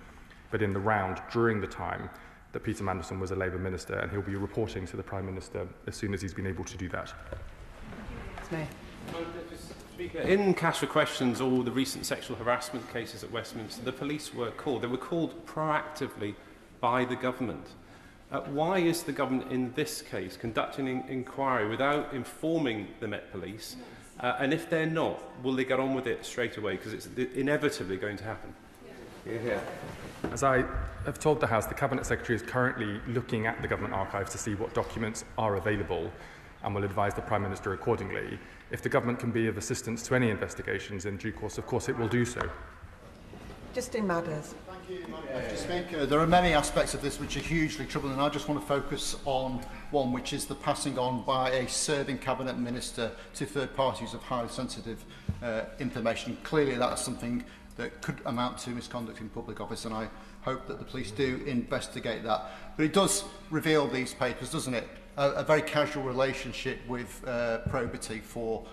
but in the round during the time that Peter Mandelson was a Labour Minister, and he'll be reporting to the Prime Minister as soon as he's been able to do that. Speaker, in Cash for Questions, all the recent sexual harassment cases at Westminster, the police were called. They were called proactively by the government. Why is the government in this case conducting an inquiry without informing the Met Police? And if they're not, will they get on with it straight away? Because it's inevitably going to happen. Yeah. As I have told the House, the Cabinet Secretary is currently looking at the Government archives to see what documents are available and will advise the Prime Minister accordingly. If the Government can be of assistance to any investigations in due course, of course it will do so. Justin Madders. Thank you, Mr. Speaker. There are many aspects of this which are hugely troubling, and I just want to focus on one, which is the passing on by a serving Cabinet Minister to third parties of highly sensitive information. Clearly that's something that could amount to misconduct in public office, and I hope that the police do investigate that. But it does reveal these papers, doesn't it? A very casual relationship with probity for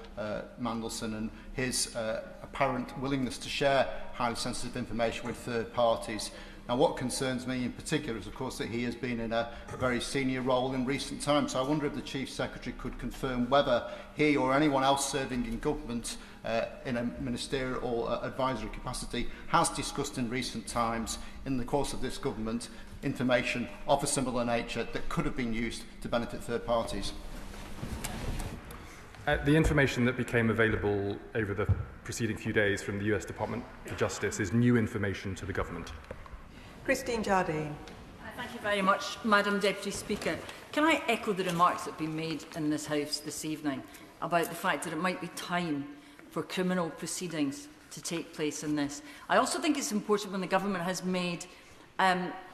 Mandelson and his apparent willingness to share highly sensitive information with third parties. Now, what concerns me in particular is, of course, that he has been in a very senior role in recent times. So I wonder if the Chief Secretary could confirm whether he or anyone else serving in government in a ministerial or advisory capacity has discussed in recent times, in the course of this government, information of a similar nature that could have been used to benefit third parties. The information that became available over the preceding few days from the US Department for Justice is new information to the government. Christine Jardine. Thank you very much, Madam Deputy Speaker. Can I echo the remarks that have been made in this House this evening about the fact that it might be time for criminal proceedings to take place in this? I also think it's important when the government has made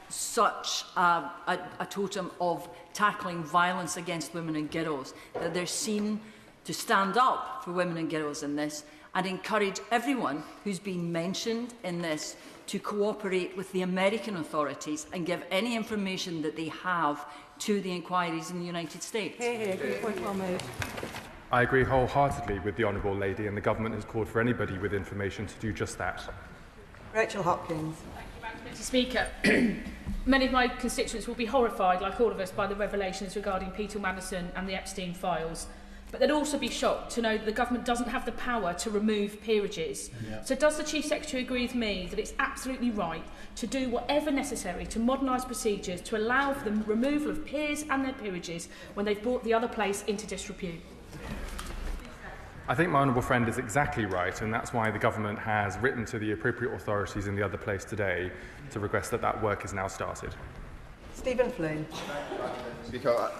such a totem of tackling violence against women and girls, that they're seen to stand up for women and girls in this and encourage everyone who's been mentioned in this to cooperate with the American authorities and give any information that they have to the inquiries in the United States. Good point, well made. I agree wholeheartedly with the Honourable Lady, and the Government has called for anybody with information to do just that. Rachel Hopkins. Mr. Speaker, many of my constituents will be horrified, like all of us, by the revelations regarding Peter Mandelson and the Epstein files. But they'd also be shocked to know that the government doesn't have the power to remove peerages. Yeah. So does the Chief Secretary agree with me that it's absolutely right to do whatever necessary to modernise procedures to allow for the removal of peers and their peerages when they've brought the other place into disrepute? I think my honourable friend is exactly right, and that's why the government has written to the appropriate authorities in the other place today to request that that work is now started. Stephen Flynn. Speaker,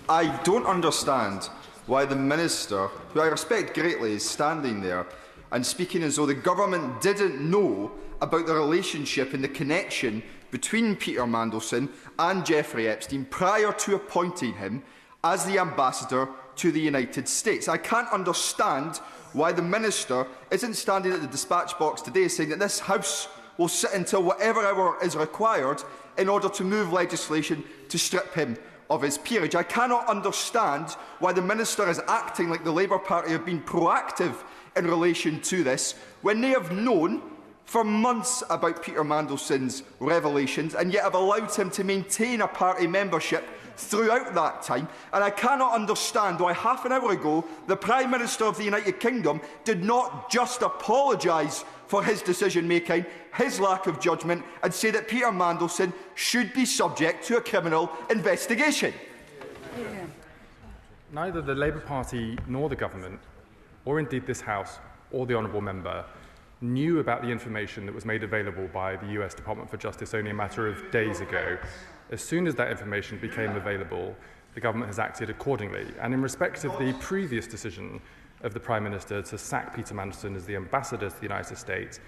I don't understand why the Minister, who I respect greatly, is standing there and speaking as though the government didn't know about the relationship and the connection between Peter Mandelson and Jeffrey Epstein prior to appointing him as the ambassador to the United States. I can't understand why the Minister isn't standing at the dispatch box today saying that this House will sit until whatever hour is required in order to move legislation to strip him of his peerage. I cannot understand why the Minister is acting like the Labour Party have been proactive in relation to this, when they have known for months about Peter Mandelson's revelations and yet have allowed him to maintain a party membership throughout that time. And I cannot understand why half an hour ago the Prime Minister of the United Kingdom did not just apologise for his decision-making, his lack of judgment, and say that Peter Mandelson should be subject to a criminal investigation. Neither the Labour Party nor the government, or indeed this House or the honourable member, knew about the information that was made available by the US Department for Justice only a matter of days ago. As soon as that information became available, the government has acted accordingly. And in respect of the previous decision of the Prime Minister to sack Peter Mandelson as the ambassador to the United States,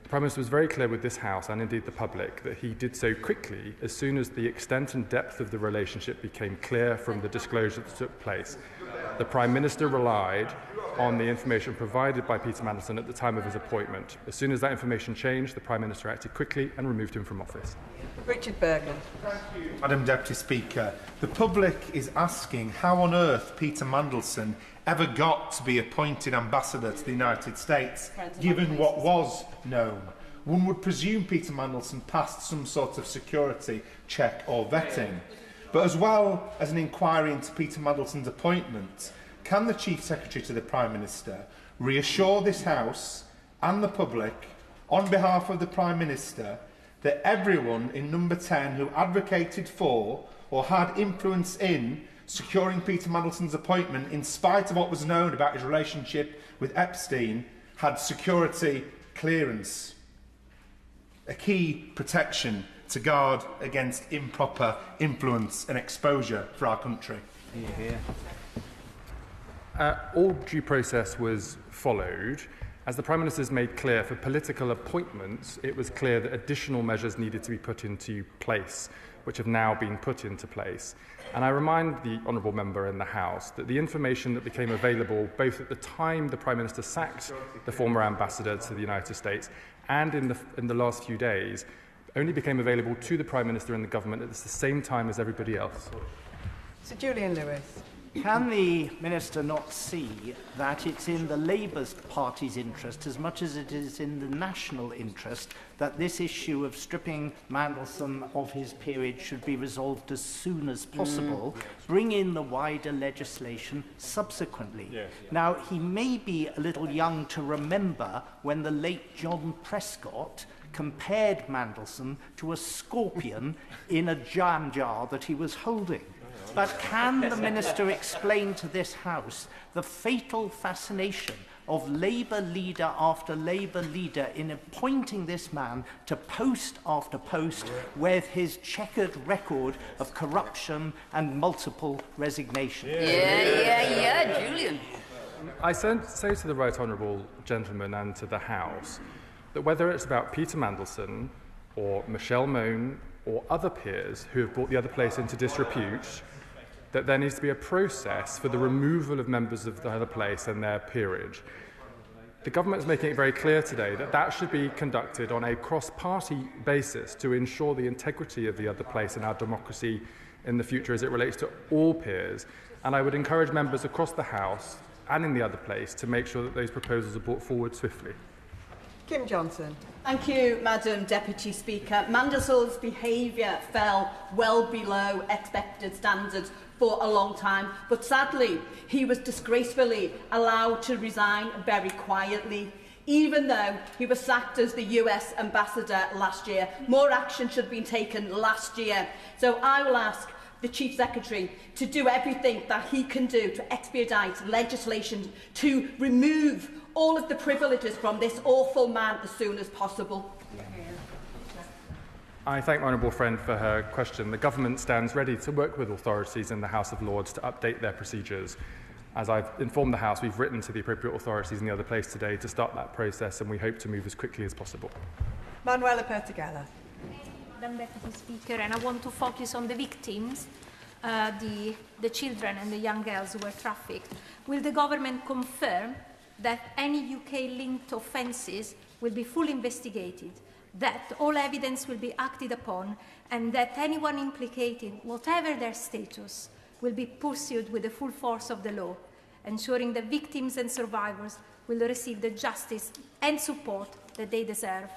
the Prime Minister was very clear with this House and indeed the public that he did so quickly as soon as the extent and depth of the relationship became clear from the disclosure that took place. The Prime Minister relied on the information provided by Peter Mandelson at the time of his appointment. As soon as that information changed, the Prime Minister acted quickly and removed him from office. Richard Bergen. Madam Deputy Speaker, the public is asking how on earth Peter Mandelson ever got to be appointed ambassador to the United States, given what was known. One would presume Peter Mandelson passed some sort of security check or vetting. But as well as an inquiry into Peter Mandelson's appointment, can the Chief Secretary to the Prime Minister reassure this House and the public, on behalf of the Prime Minister, that everyone in number 10 who advocated for or had influence in securing Peter Mandelson's appointment, in spite of what was known about his relationship with Epstein, had security clearance, a key protection to guard against improper influence and exposure for our country. All due process was followed. As the Prime Minister's made clear, for political appointments, it was clear that additional measures needed to be put into place, which have now been put into place. And I remind the Honourable Member in the House that the information that became available both at the time the Prime Minister sacked the former ambassador to the United States and in the last few days only became available to the Prime Minister and the government at the same time as everybody else. Sir Julian Lewis. Can the Minister not see that it's in the Labour Party's interest as much as it is in the national interest that this issue of stripping Mandelson of his peerage should be resolved as soon as possible, bring in the wider legislation subsequently? Yes. Now, he may be a little young to remember when the late John Prescott compared Mandelson to a scorpion in a jam jar that he was holding. But can the Minister explain to this House the fatal fascination of Labour leader after Labour leader in appointing this man to post after post with his checkered record of corruption and multiple resignations? Julian. I say to the Right Honourable Gentleman and to the House that whether it's about Peter Mandelson or Michelle Mone or other peers who have brought the other place into disrepute, that there needs to be a process for the removal of members of the other place and their peerage. The government is making it very clear today that that should be conducted on a cross-party basis to ensure the integrity of the other place and our democracy in the future as it relates to all peers. And I would encourage members across the House and in the other place to make sure that those proposals are brought forward swiftly. Kim Johnson. Thank you, Madam Deputy Speaker. Mandelson's behaviour fell well below expected standards for a long time, but sadly, he was disgracefully allowed to resign very quietly. Even though he was sacked as the US ambassador last year, more action should have been taken last year. So I will ask the Chief Secretary to do everything that he can do to expedite legislation to remove all of the privileges from this awful man as soon as possible. I thank my honourable friend for her question. The government stands ready to work with authorities in the House of Lords to update their procedures. As I've informed the House, we've written to the appropriate authorities in the other place today to start that process, and we hope to move as quickly as possible. Manuela Pertigala. Madam Deputy Speaker, and I want to focus on the victims, the children and the young girls who were trafficked. Will the government confirm that any UK-linked offences will be fully investigated, that all evidence will be acted upon, and that anyone implicated, whatever their status, will be pursued with the full force of the law, ensuring that victims and survivors will receive the justice and support that they deserve?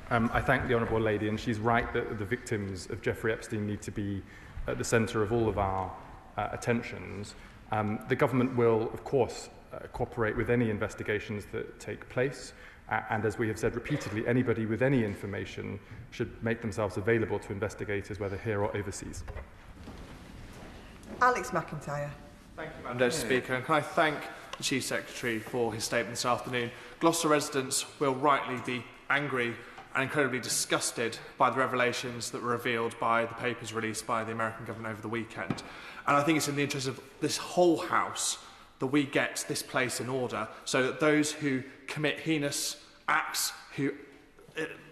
I thank the Honourable Lady, and she's right that the victims of Jeffrey Epstein need to be at the centre of all of our attentions. The government will, of course, cooperate with any investigations that take place, and as we have said repeatedly, anybody with any information should make themselves available to investigators, whether here or overseas. Alex McIntyre. Thank you, Madam Deputy Speaker. And can I thank the Chief Secretary for his statement this afternoon. Gloucester residents will rightly be angry and incredibly disgusted by the revelations that were revealed by the papers released by the American government over the weekend. And I think it's in the interest of this whole House that we get this place in order so that those who commit heinous acts, who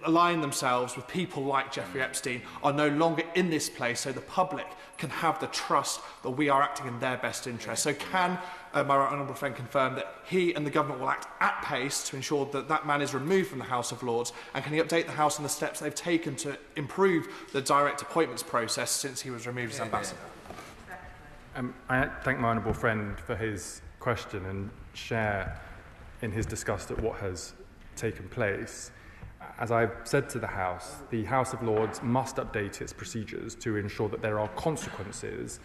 align themselves with people like Jeffrey Epstein, are no longer in this place, so the public can have the trust that we are acting in their best interest. So can my right honourable friend confirm that he and the government will act at pace to ensure that that man is removed from the House of Lords, and can he update the House on the steps they've taken to improve the direct appointments process since he was removed as ambassador? I thank my honourable friend for his question and share in his disgust at what has taken place. As I've said to the House of Lords must update its procedures to ensure that there are consequences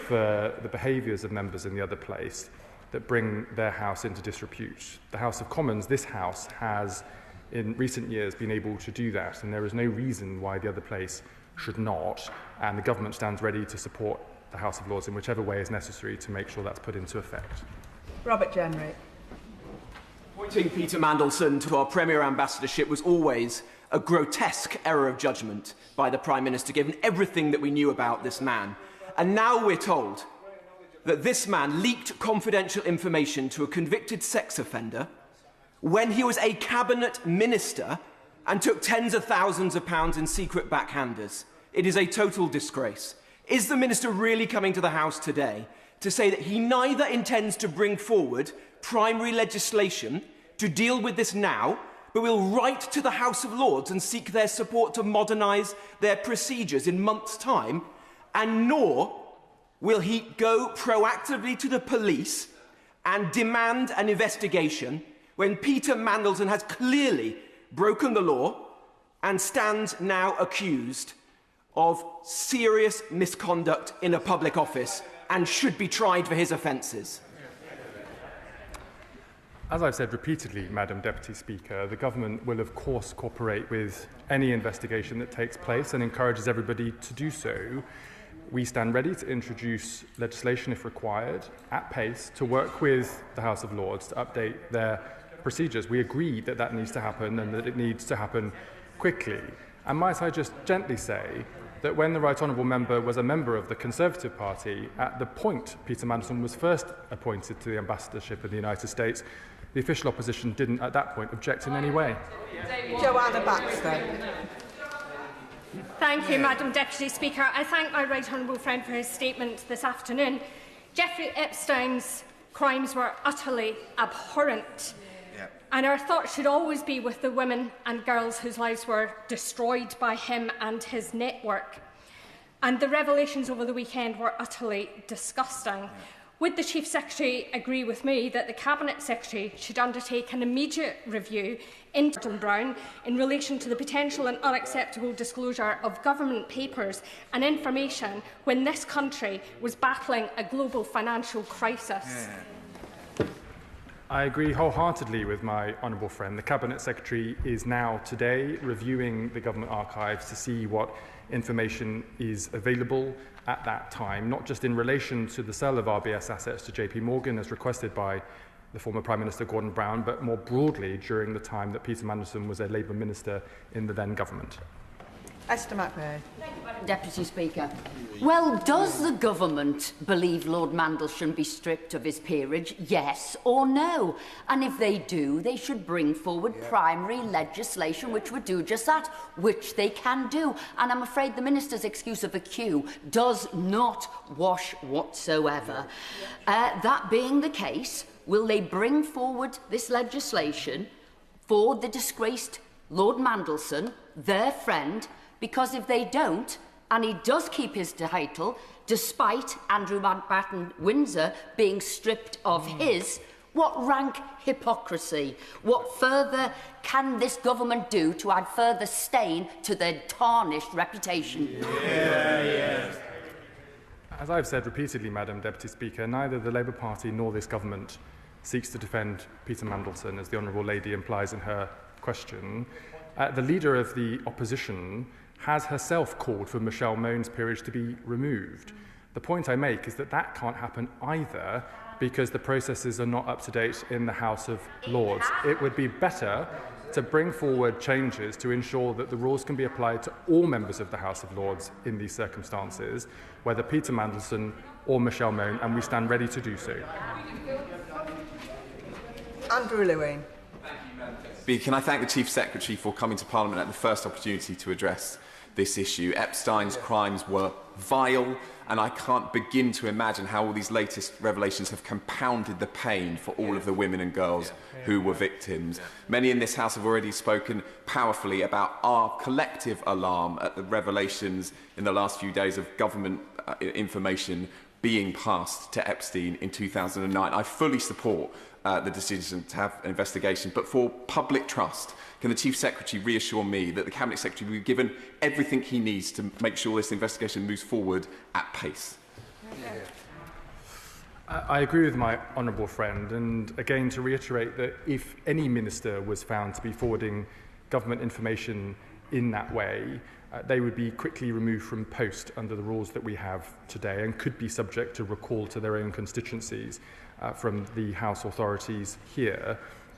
for the behaviours of members in the other place. that bring their house into disrepute. The House of Commons, this House, has in recent years been able to do that, and there is no reason why the other place should not, and the government stands ready to support the House of Lords in whichever way is necessary to make sure that's put into effect. Robert Jenrick. Appointing Peter Mandelson to our Premier Ambassadorship was always a grotesque error of judgment by the Prime Minister, given everything that we knew about this man. And now we're told that this man leaked confidential information to a convicted sex offender when he was a cabinet minister and took tens of thousands of pounds in secret backhanders. It is a total disgrace. Is the minister really coming to the House today to say that he neither intends to bring forward primary legislation to deal with this now, but will write to the House of Lords and seek their support to modernise their procedures in months' time, and nor will he go proactively to the police and demand an investigation when Peter Mandelson has clearly broken the law and stands now accused of serious misconduct in a public office and should be tried for his offences? As I've said repeatedly, Madam Deputy Speaker, the government will of course cooperate with any investigation that takes place and encourages everybody to do so. We stand ready to introduce legislation if required, at pace, to work with the House of Lords to update their procedures. We agree that that needs to happen and that it needs to happen quickly. And might I just gently say that when the Right Honourable Member was a member of the Conservative Party, at the point Peter Mandelson was first appointed to the ambassadorship of the United States, the official opposition didn't at that point object in any way. Joanna Baxter. Thank you, Madam Deputy Speaker. I thank my right honourable friend for his statement this afternoon. Jeffrey Epstein's crimes were utterly abhorrent. And our thoughts should always be with the women and girls whose lives were destroyed by him and his network. And the revelations over the weekend were utterly disgusting. Would the Chief Secretary agree with me that the Cabinet Secretary should undertake an immediate review in Gordon Brown in relation to the potential and unacceptable disclosure of government papers and information when this country was battling a global financial crisis? I agree wholeheartedly with my honourable friend. The Cabinet Secretary is now today reviewing the government archives to see what information is available at that time, not just in relation to the sale of RBS assets to JP Morgan as requested by the former Prime Minister Gordon Brown, but more broadly during the time that Peter Mandelson was a Labour minister in the then government. Esther McVeigh. Thank you, Madam Deputy Speaker. Well, does the government believe Lord Mandelson be stripped of his peerage, yes or no? And if they do, they should bring forward primary legislation which would do just that, which they can do. And I'm afraid the Minister's excuse of a queue does not wash whatsoever. That being the case, will they bring forward this legislation for the disgraced Lord Mandelson, their friend? Because if they don't, and he does keep his title, despite Andrew Mountbatten Windsor being stripped of his, what rank hypocrisy? What further can this government do to add further stain to their tarnished reputation? As I've said repeatedly, Madam Deputy Speaker, neither the Labour Party nor this government seeks to defend Peter Mandelson, as the Honourable Lady implies in her question. The leader of the opposition has herself called for Michelle Mone's peerage to be removed. The point I make is that that can't happen either because the processes are not up to date in the House of Lords. It would be better to bring forward changes to ensure that the rules can be applied to all members of the House of Lords in these circumstances, whether Peter Mandelson or Michelle Mone, and we stand ready to do so. Andrew Lewin. Can I thank the Chief Secretary for coming to Parliament at the first opportunity to address this issue. Epstein's crimes were vile, and I can't begin to imagine how all these latest revelations have compounded the pain for all of the women and girls who were victims. Many in this House have already spoken powerfully about our collective alarm at the revelations in the last few days of government information being passed to Epstein in 2009. I fully support the decision to have an investigation, but for public trust, can the Chief Secretary reassure me that the Cabinet Secretary will be given everything he needs to make sure this investigation moves forward at pace? I agree with my honourable friend, and again to reiterate that if any minister was found to be forwarding government information in that way, they would be quickly removed from post under the rules that we have today and could be subject to recall to their own constituencies from the House authorities here.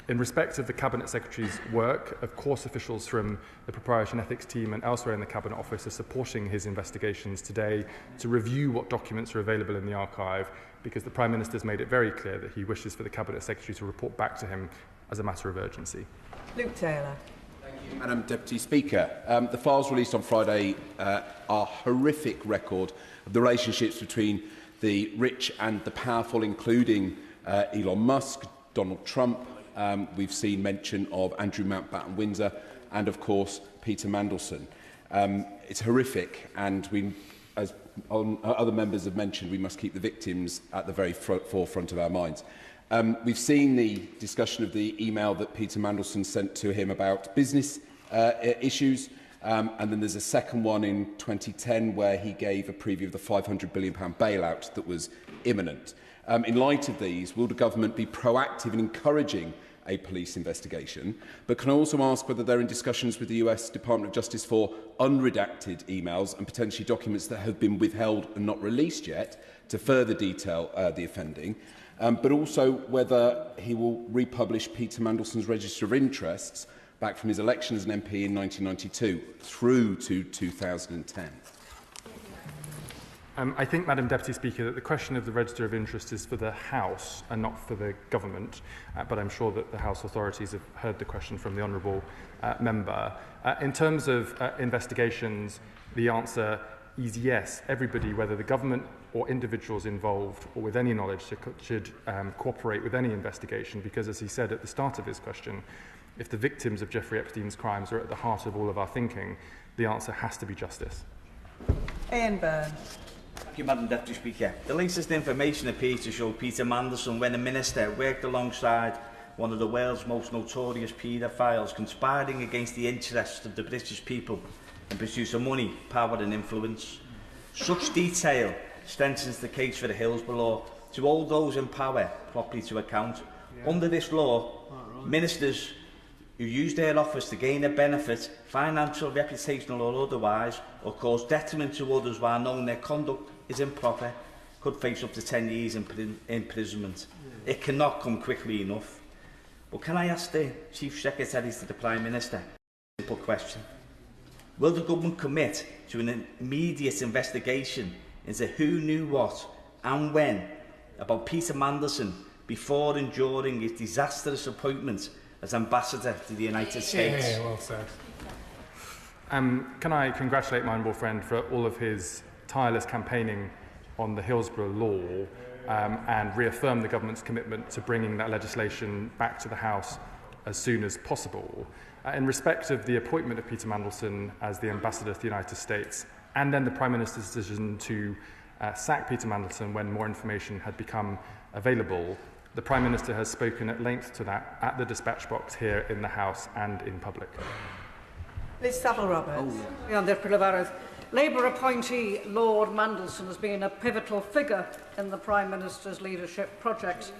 In respect of the Cabinet Secretary's work, of course officials from the Propriety and Ethics team and elsewhere in the Cabinet Office are supporting his investigations today to review what documents are available in the archive, because the Prime Minister has made it very clear that he wishes for the Cabinet Secretary to report back to him as a matter of urgency. Luke Taylor. Madam Deputy Speaker, the files released on Friday are a horrific record of the relationships between the rich and the powerful, including Elon Musk, Donald Trump. We've seen mention of Andrew Mountbatten Windsor and, of course, Peter Mandelson. It's horrific, and we, as other members have mentioned, we must keep the victims at the very forefront of our minds. We've seen the discussion of the email that Peter Mandelson sent to him about business issues, and then there's a second one in 2010 where he gave a preview of the £500 billion bailout that was imminent. In light of these, will the government be proactive in encouraging a police investigation? But can I also ask whether they're in discussions with the US Department of Justice for unredacted emails and potentially documents that have been withheld and not released yet to further detail the offending? But also whether he will republish Peter Mandelson's register of interests back from his election as an MP in 1992 through to 2010. I think, Madam Deputy Speaker, that the question of the register of interest is for the House and not for the government, but I'm sure that the House authorities have heard the question from the honourable member. In terms of investigations, the answer is yes. Everybody, whether the government or individuals involved or with any knowledge, should cooperate with any investigation, because, as he said at the start of his question, if the victims of Jeffrey Epstein's crimes are at the heart of all of our thinking, the answer has to be justice. Ian Byrne. Thank you, Madam Deputy Speaker. The latest information appears to show Peter Mandelson, when a minister, worked alongside one of the world's most notorious paedophiles, conspiring against the interests of the British people in pursuit of money, power and influence. Such detail strengthens the case for the Hillsborough law to hold those in power properly to account. Under this law, ministers who use their office to gain a benefit, financial, reputational or otherwise, or cause detriment to others while knowing their conduct is improper, could face up to 10 years imprisonment. It cannot come quickly enough. But can I ask the Chief Secretary to the Prime Minister a simple question? Will the government commit to an immediate investigation into who knew what and when about Peter Mandelson before and during his disastrous appointment as Ambassador to the United States? Yeah, well said. Can I congratulate my honourable friend for all of his tireless campaigning on the Hillsborough law and reaffirm the government's commitment to bringing that legislation back to the House as soon as possible. In respect of the appointment of Peter Mandelson as the Ambassador to the United States, and then the Prime Minister's decision to sack Peter Mandelson when more information had become available, the Prime Minister has spoken at length to that at the dispatch box here in the House and in public. Liz Saville-Roberts. Labour appointee Lord Mandelson has been a pivotal figure in the Prime Minister's leadership project.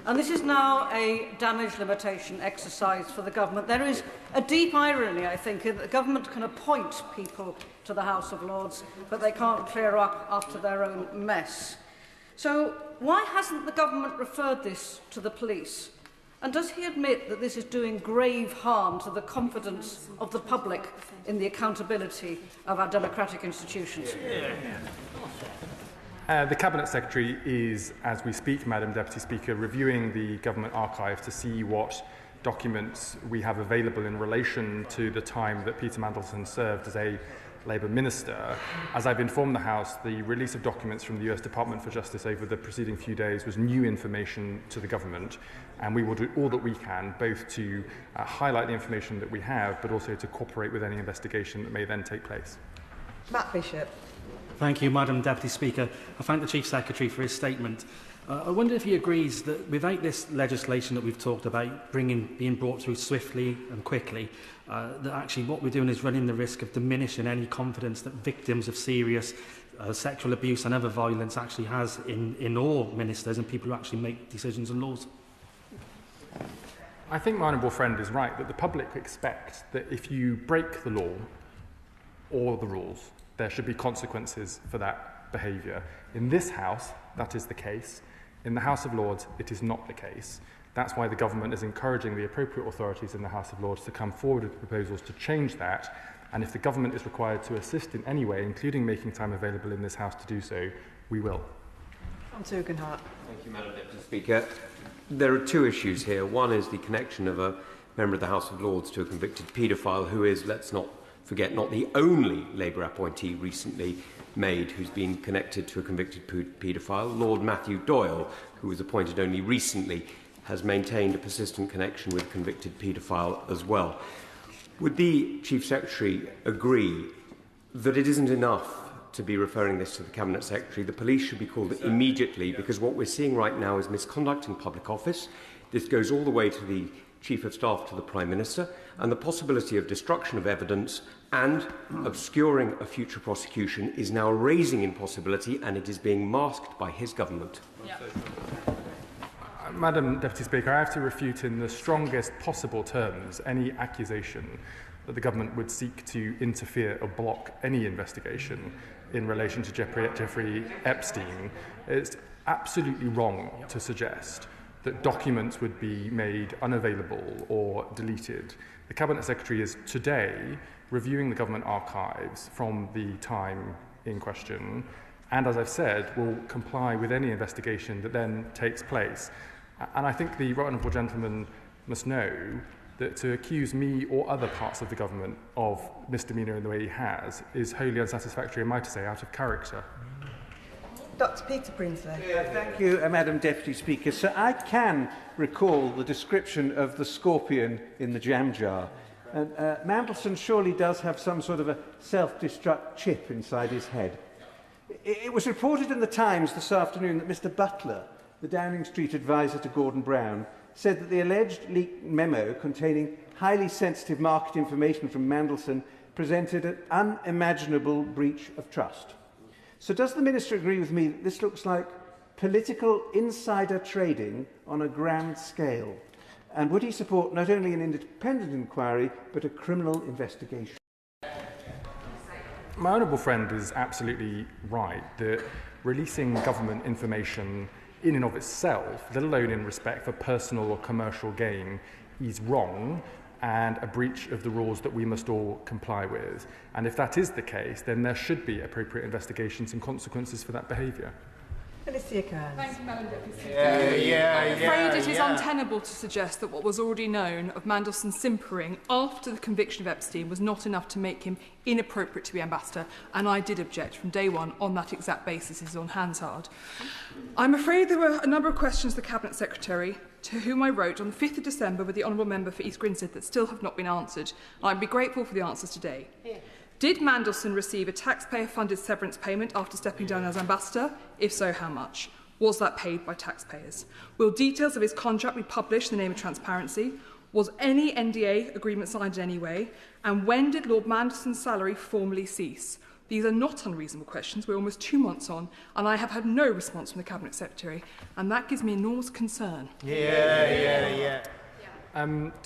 And this is now a damage limitation exercise for the government. There is a deep irony, I think, in that the government can appoint people to the House of Lords, but they can't clear up after their own mess. So why hasn't the government referred this to the police? And does he admit that this is doing grave harm to the confidence of the public in the accountability of our democratic institutions? The Cabinet Secretary is, as we speak, Madam Deputy Speaker, reviewing the government archive to see what documents we have available in relation to the time that Peter Mandelson served as a Labour Minister. As I've informed the House, the release of documents from the US Department for Justice over the preceding few days was new information to the government, and we will do all that we can, both to highlight the information that we have, but also to cooperate with any investigation that may then take place. Matt Bishop. Thank you, Madam Deputy Speaker. I thank the Chief Secretary for his statement. I wonder if he agrees that without this legislation that we've talked about being brought through swiftly and quickly, that actually what we're doing is running the risk of diminishing any confidence that victims of serious sexual abuse and other violence actually has in all ministers and people who actually make decisions and laws? I think my honourable friend is right that the public expect that if you break the law or the rules, there should be consequences for that behaviour. In this House, that is the case. In the House of Lords, it is not the case. That's why the government is encouraging the appropriate authorities in the House of Lords to come forward with proposals to change that. And if the government is required to assist in any way, including making time available in this House to do so, we will. Thank you, Madam Deputy Speaker. There are two issues here. One is the connection of a member of the House of Lords to a convicted paedophile who is, let's not forget, not the only Labour appointee recently made who's been connected to a convicted paedophile. Lord Matthew Doyle, who was appointed only recently, has maintained a persistent connection with a convicted paedophile as well. Would the Chief Secretary agree that it isn't enough to be referring this to the Cabinet Secretary? The police should be called immediately, because what we're seeing right now is misconduct in public office. This goes all the way to the Chief of Staff to the Prime Minister, and the possibility of destruction of evidence and obscuring a future prosecution is now a raising in possibility, and it is being masked by his government. Madam Deputy Speaker, I have to refute in the strongest possible terms any accusation that the government would seek to interfere or block any investigation in relation to Jeffrey Epstein. It's absolutely wrong to suggest that documents would be made unavailable or deleted. The Cabinet Secretary is today reviewing the government archives from the time in question, and as I've said, will comply with any investigation that then takes place. And I think the right honourable gentleman must know that to accuse me or other parts of the government of misdemeanour in the way he has is wholly unsatisfactory, and might I say, out of character. Dr. Peter Brinsley. Thank you, Madam Deputy Speaker. So I can recall the description of the scorpion in the jam jar. And Mandelson surely does have some sort of a self-destruct chip inside his head. It was reported in the Times this afternoon that Mr Butler, the Downing Street advisor to Gordon Brown, said that the alleged leaked memo containing highly sensitive market information from Mandelson presented an unimaginable breach of trust. So does the Minister agree with me that this looks like political insider trading on a grand scale? And would he support not only an independent inquiry, but a criminal investigation? My honourable friend is absolutely right that releasing government information in and of itself, let alone in respect for personal or commercial gain, is wrong and a breach of the rules that we must all comply with. And if that is the case, then there should be appropriate investigations and consequences for that behaviour. Thank you, Madam Deputy Speaker. I'm afraid it is untenable to suggest that what was already known of Mandelson's simpering after the conviction of Epstein was not enough to make him inappropriate to be ambassador, and I did object from day one on that exact basis. Is on Hansard. I'm afraid there were a number of questions to the Cabinet Secretary, to whom I wrote on the 5th of December with the Honourable Member for East Grinstead, that still have not been answered. I'd be grateful for the answers today. Did Mandelson receive a taxpayer-funded severance payment after stepping down as ambassador? If so, how much? Was that paid by taxpayers? Will details of his contract be published in the name of transparency? Was any NDA agreement signed in any way? And when did Lord Mandelson's salary formally cease? These are not unreasonable questions. We're almost 2 months on, and I have had no response from the Cabinet Secretary, and that gives me enormous concern. To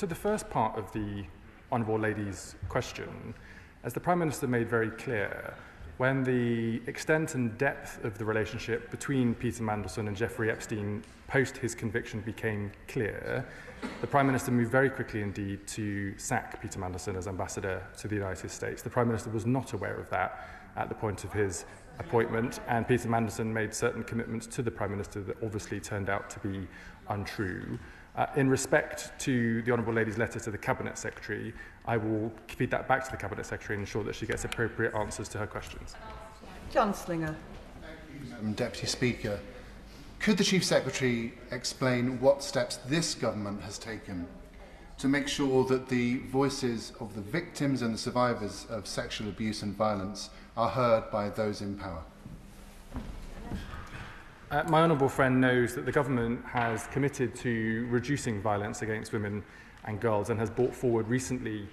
the first part of the Honourable Lady's question, as the Prime Minister made very clear, when the extent and depth of the relationship between Peter Mandelson and Jeffrey Epstein post his conviction became clear, the Prime Minister moved very quickly indeed to sack Peter Mandelson as ambassador to the United States. The Prime Minister was not aware of that at the point of his appointment, and Peter Mandelson made certain commitments to the Prime Minister that obviously turned out to be untrue. In respect to the Honourable Lady's letter to the Cabinet Secretary, I will feed that back to the Cabinet Secretary and ensure that she gets appropriate answers to her questions. John Slinger. Deputy Speaker, could the Chief Secretary explain what steps this government has taken to make sure that the voices of the victims and the survivors of sexual abuse and violence are heard by those in power? My honourable friend knows that the government has committed to reducing violence against women and girls and has brought forward recently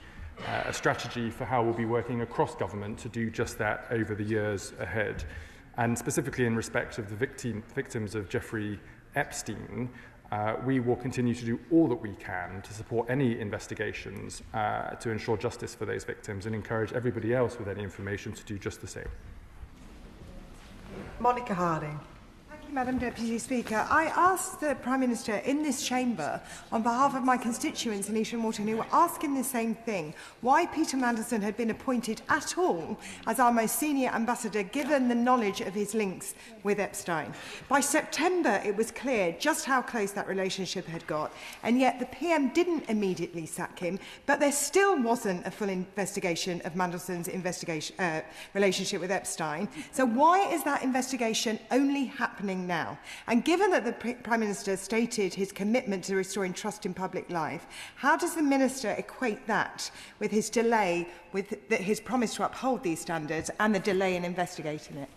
a strategy for how we'll be working across government to do just that over the years ahead. And specifically in respect of the victims of Jeffrey Epstein, we will continue to do all that we can to support any investigations to ensure justice for those victims and encourage everybody else with any information to do just the same. Monica Harding. Thank you, Madam Deputy Speaker. I asked the Prime Minister in this chamber, on behalf of my constituents in East and Morton, who were asking the same thing, why Peter Mandelson had been appointed at all as our most senior ambassador, given the knowledge of his links with Epstein. By September, it was clear just how close that relationship had got, and yet the PM didn't immediately sack him, but there still wasn't a full investigation of Mandelson's relationship with Epstein. So why is that investigation only happening now? And given that the Prime Minister stated his commitment to restoring trust in public life, how does the Minister equate that with his delay, with his promise to uphold these standards and the delay in investigating it?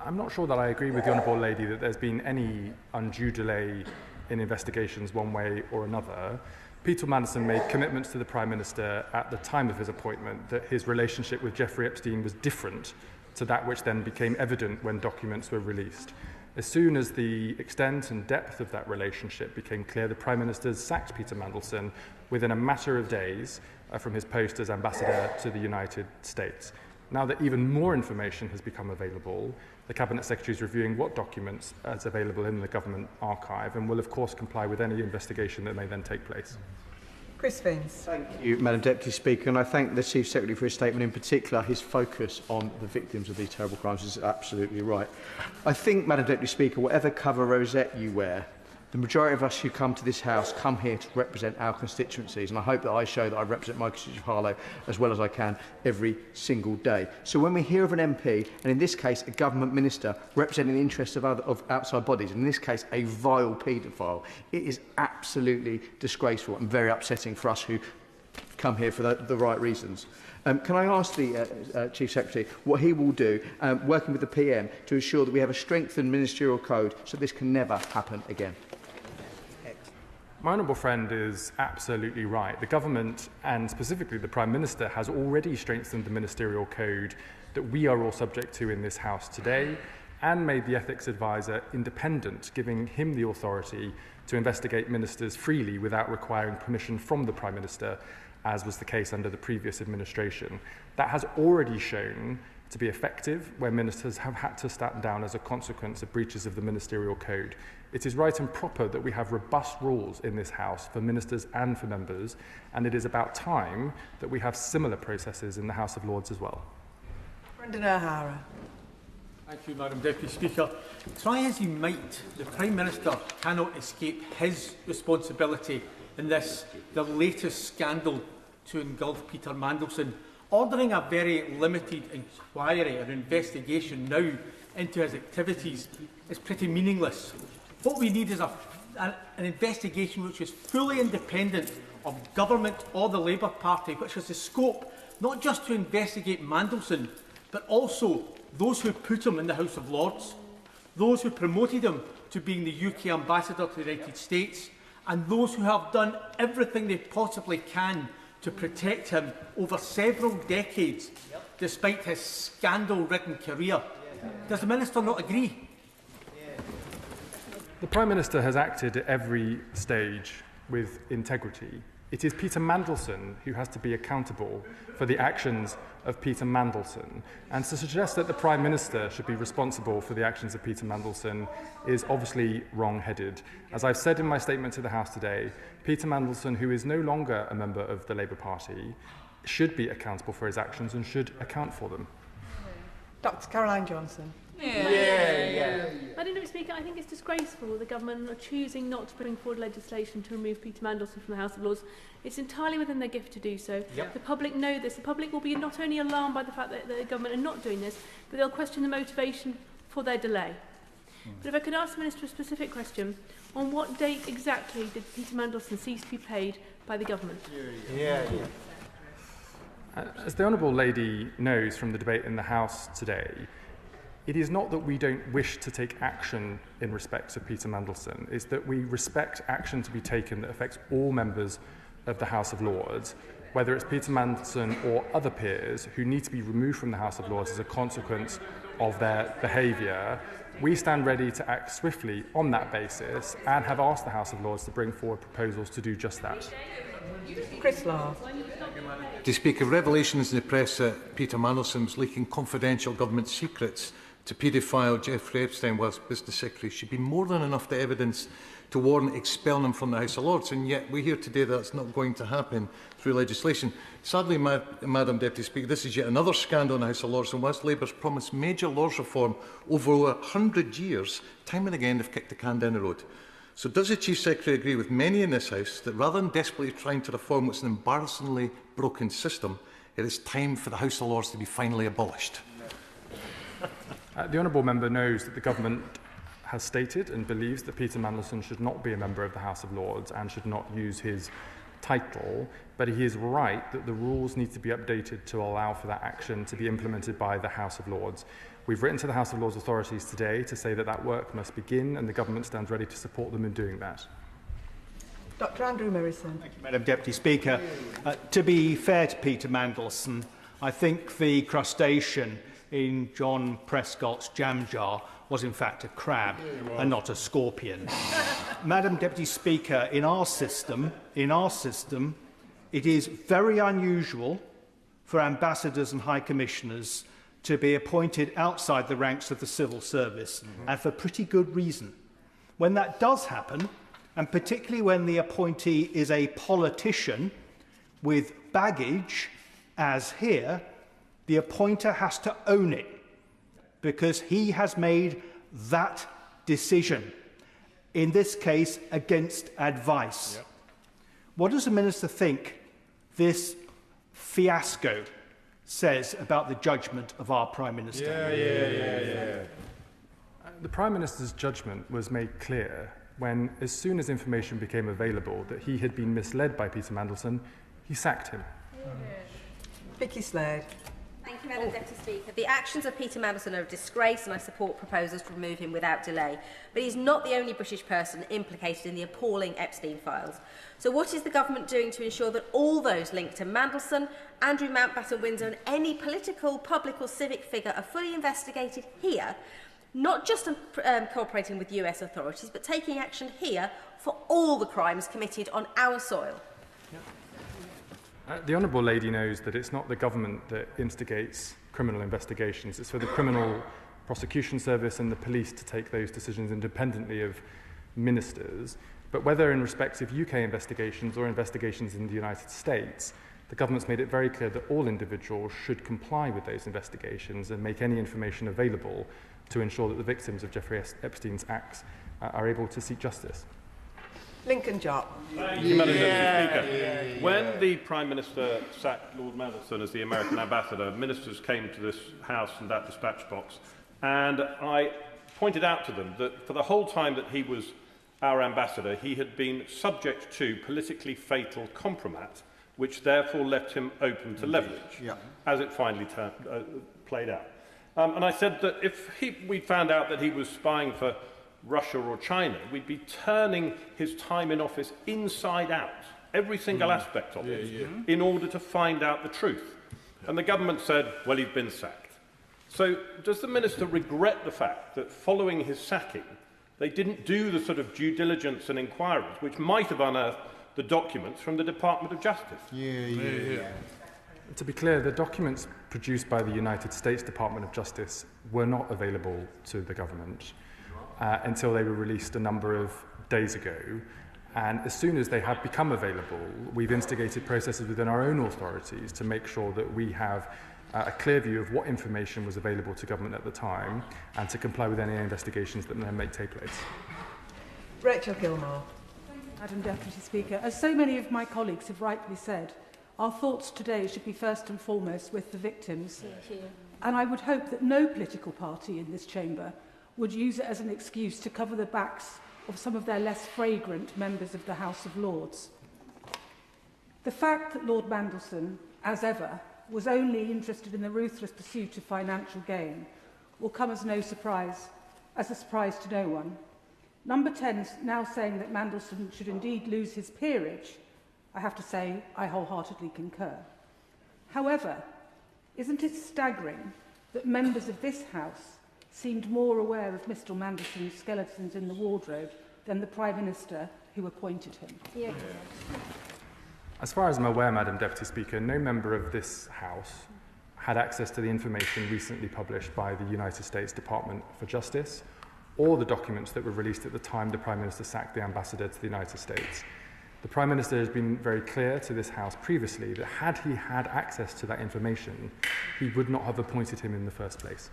I'm not sure that I agree with the Honourable Lady that there's been any undue delay in investigations one way or another. Peter Mandelson made commitments to the Prime Minister at the time of his appointment that his relationship with Jeffrey Epstein was different to that which then became evident when documents were released. As soon as the extent and depth of that relationship became clear, the Prime Minister sacked Peter Mandelson within a matter of days from his post as ambassador to the United States. Now that even more information has become available, the Cabinet Secretary is reviewing what documents is available in the government archive and will of course comply with any investigation that may then take place. Chris Vins. Thank you, Madam Deputy Speaker, and I thank the Chief Secretary for his statement. In particular, his focus on the victims of these terrible crimes is absolutely right. I think, Madam Deputy Speaker, whatever cover rosette you wear, the majority of us who come to this House come here to represent our constituencies, and I hope that I show that I represent my constituency of Harlow as well as I can every single day. So when we hear of an MP, and in this case a government minister, representing the interests of outside bodies, in this case a vile paedophile, it is absolutely disgraceful and very upsetting for us who come here for the right reasons. Can I ask the Chief Secretary what he will do, working with the PM, to ensure that we have a strengthened ministerial code so this can never happen again? My honourable friend is absolutely right. The government, and specifically the Prime Minister, has already strengthened the ministerial code that we are all subject to in this House today, and made the ethics advisor independent, giving him the authority to investigate ministers freely without requiring permission from the Prime Minister, as was the case under the previous administration. That has already shown to be effective where ministers have had to stand down as a consequence of breaches of the ministerial code. It is right and proper that we have robust rules in this House for ministers and for members, and it is about time that we have similar processes in the House of Lords as well. Brendan O'Hara. Thank you, Madam Deputy Speaker. Try as he might, the Prime Minister cannot escape his responsibility in this, the latest scandal to engulf Peter Mandelson. Ordering a very limited inquiry or investigation now into his activities is pretty meaningless. What we need is an investigation which is fully independent of government or the Labour Party, which has the scope not just to investigate Mandelson, but also those who put him in the House of Lords, those who promoted him to being the UK Ambassador to the United States, and those who have done everything they possibly can to protect him over several decades, despite his scandal-ridden career. Does the Minister not agree? The Prime Minister has acted at every stage with integrity. It is Peter Mandelson who has to be accountable for the actions of Peter Mandelson. And to suggest that the Prime Minister should be responsible for the actions of Peter Mandelson is obviously wrong-headed. As I've said in my statement to the House today, Peter Mandelson, who is no longer a member of the Labour Party, should be accountable for his actions and should account for them. Dr. Caroline Johnson. Madam Deputy Speaker, I think it's disgraceful the government are choosing not to bring forward legislation to remove Peter Mandelson from the House of Lords. It's entirely within their gift to do so. The public know this. The public will be not only alarmed by the fact that the government are not doing this, but they'll question the motivation for their delay. But if I could ask the Minister a specific question, on what date exactly did Peter Mandelson cease to be paid by the government? As the Honourable Lady knows from the debate in the House today, it is not that we don't wish to take action in respect of Peter Mandelson, it's that we respect action to be taken that affects all members of the House of Lords, whether it's Peter Mandelson or other peers who need to be removed from the House of Lords as a consequence of their behaviour, we stand ready to act swiftly on that basis and have asked the House of Lords to bring forward proposals to do just that. Chris Law. To speak of revelations in the press that Peter Mandelson was leaking confidential government secrets to paedophile Jeffrey Epstein whilst Business Secretary should be more than enough to evidence to warrant expelling him from the House of Lords, and yet we hear today that that's not going to happen through legislation. Sadly, Madam Deputy Speaker, this is yet another scandal in the House of Lords, and whilst Labour's promised major Lords reform over 100 years, time and again they've kicked the can down the road. So does the Chief Secretary agree with many in this House that rather than desperately trying to reform what's an embarrassingly broken system, it is time for the House of Lords to be finally abolished? The honourable member knows that the government has stated and believes that Peter Mandelson should not be a member of the House of Lords and should not use his title, but he is right that the rules need to be updated to allow for that action to be implemented by the House of Lords. We've written to the House of Lords authorities today to say that that work must begin, and the government stands ready to support them in doing that. Dr Andrew Morrison. Thank you, Madam Deputy Speaker. To be fair to Peter Mandelson, I think the crustacean in John Prescott's jam jar was in fact a crab and not a scorpion. Madam Deputy Speaker, in our system, it is very unusual for ambassadors and high commissioners to be appointed outside the ranks of the civil service, and for pretty good reason. When that does happen, and particularly when the appointee is a politician with baggage, as here, the appointer has to own it, because he has made that decision, in this case against advice. Yep. What does the Minister think this fiasco says about the judgment of our Prime Minister? The Prime Minister's judgment was made clear when, as soon as information became available that he had been misled by Peter Mandelson, he sacked him. Vicky Slade. Thank you, Madam Deputy Speaker. The actions of Peter Mandelson are a disgrace, and I support proposals to remove him without delay. But he's not the only British person implicated in the appalling Epstein files. So what is the government doing to ensure that all those linked to Mandelson, Andrew Mountbatten-Windsor and any political, public or civic figure are fully investigated here, not just cooperating with US authorities, but taking action here for all the crimes committed on our soil? The Honourable Lady knows that it's not the government that instigates criminal investigations. It's for the Criminal Prosecution Service and the police to take those decisions independently of ministers. But whether in respect of UK investigations or investigations in the United States, the government's made it very clear that all individuals should comply with those investigations and make any information available to ensure that the victims of Jeffrey Epstein's acts are able to seek justice. Lincoln Jopp. Thank you, Madam Deputy Speaker. When the Prime Minister sacked Lord Mandelson as the American ambassador, ministers came to this House and that dispatch box, and I pointed out to them that for the whole time that he was our ambassador, he had been subject to politically fatal compromat, which therefore left him open to leverage, as it finally played out. And I said that if we found out that he was spying for Russia or China, we'd be turning his time in office inside out, every single aspect of it, in order to find out the truth. And the government said, well, he's been sacked. So does the Minister regret the fact that following his sacking, they didn't do the sort of due diligence and inquiries which might have unearthed the documents from the Department of Justice? To be clear, the documents produced by the United States Department of Justice were not available to the government until they were released a number of days ago. And as soon as they have become available, we've instigated processes within our own authorities to make sure that we have a clear view of what information was available to government at the time and to comply with any investigations that may take place. Rachel Gilmore. Madam Deputy Speaker, as so many of my colleagues have rightly said, our thoughts today should be first and foremost with the victims. Thank you. And I would hope that no political party in this chamber would use it as an excuse to cover the backs of some of their less fragrant members of the House of Lords. The fact that Lord Mandelson, as ever, was only interested in the ruthless pursuit of financial gain will come as no surprise, as a surprise to no one. Number 10 is now saying that Mandelson should indeed lose his peerage, I have to say I wholeheartedly concur. However, isn't it staggering that members of this House seemed more aware of Mr Manderson's skeletons in the wardrobe than the Prime Minister who appointed him? Yeah. As far as I'm aware, Madam Deputy Speaker, no member of this House had access to the information recently published by the United States Department for Justice or the documents that were released at the time the Prime Minister sacked the ambassador to the United States. The Prime Minister has been very clear to this House previously that had he had access to that information, he would not have appointed him in the first place.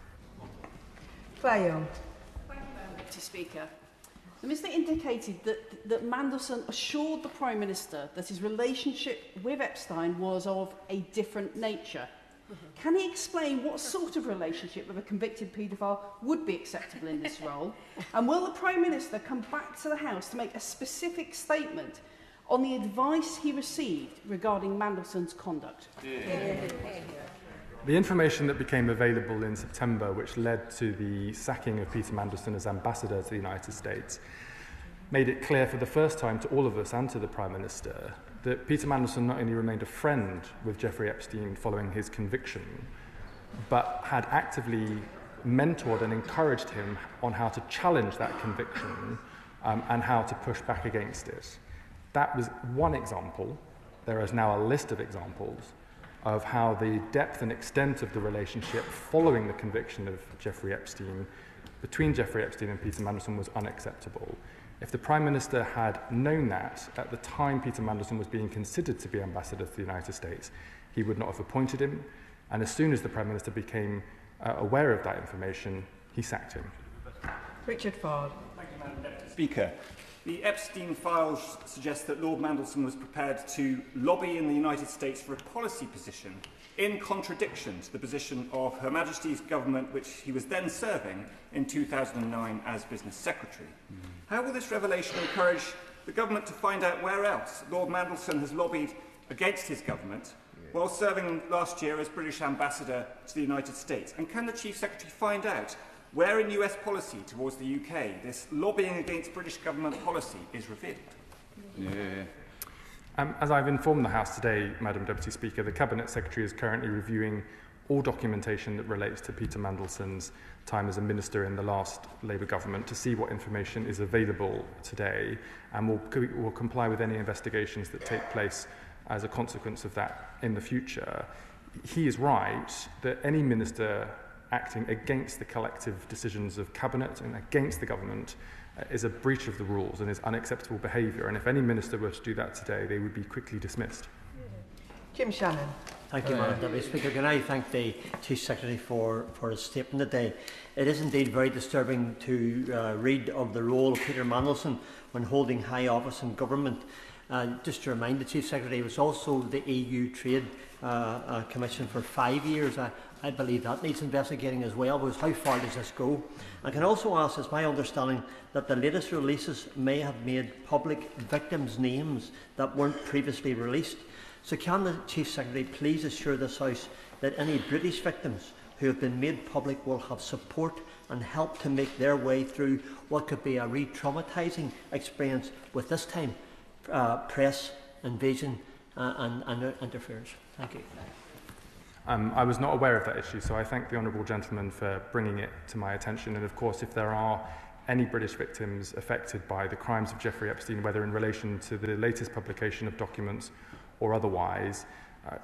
Claire Young. Thank you, Madam Deputy Speaker. The Minister indicated that Mandelson assured the Prime Minister that his relationship with Epstein was of a different nature. Can he explain what sort of relationship with a convicted paedophile would be acceptable in this role? And will the Prime Minister come back to the House to make a specific statement on the advice he received regarding Mandelson's conduct? The information that became available in September, which led to the sacking of Peter Mandelson as ambassador to the United States, made it clear for the first time to all of us and to the Prime Minister that Peter Mandelson not only remained a friend with Jeffrey Epstein following his conviction, but had actively mentored and encouraged him on how to challenge that conviction and how to push back against it. That was one example. There is now a list of examples of how the depth and extent of the relationship following the conviction of Jeffrey Epstein between Jeffrey Epstein and Peter Mandelson was unacceptable. If the Prime Minister had known that at the time Peter Mandelson was being considered to be ambassador to the United States, he would not have appointed him. And as soon as the Prime Minister became aware of that information, he sacked him. Richard Ford. Thank you, Madam Deputy Speaker. The Epstein files suggest that Lord Mandelson was prepared to lobby in the United States for a policy position in contradiction to the position of Her Majesty's government, which he was then serving in 2009 as Business Secretary. How will this revelation encourage the government to find out where else Lord Mandelson has lobbied against his government while serving last year as British Ambassador to the United States? And can the Chief Secretary find out where in US policy towards the UK this lobbying against British government policy is revealed? As I've informed the House today, Madam Deputy Speaker, the Cabinet Secretary is currently reviewing all documentation that relates to Peter Mandelson's time as a minister in the last Labour government to see what information is available today, and will comply with any investigations that take place as a consequence of that in the future. He is right that any minister acting against the collective decisions of Cabinet and against the government is a breach of the rules and is unacceptable behaviour, and if any minister were to do that today, they would be quickly dismissed. Jim Shannon. Thank you, Madam Deputy Speaker. Can I thank the Chief Secretary for his statement today? It is indeed very disturbing to read of the role of Peter Mandelson when holding high office in government. Just to remind the Chief Secretary, he was also the EU Trade Commission for 5 years. I believe that needs investigating as well, because how far does this go? I can also ask, it's my understanding that the latest releases may have made public victims' names that weren't previously released. So can the Chief Secretary please assure this House that any British victims who have been made public will have support and help to make their way through what could be a re-traumatising experience with this time press invasion and interference? Thank you. I was not aware of that issue, so I thank the Honourable Gentleman for bringing it to my attention. And of course, if there are any British victims affected by the crimes of Jeffrey Epstein, whether in relation to the latest publication of documents or otherwise,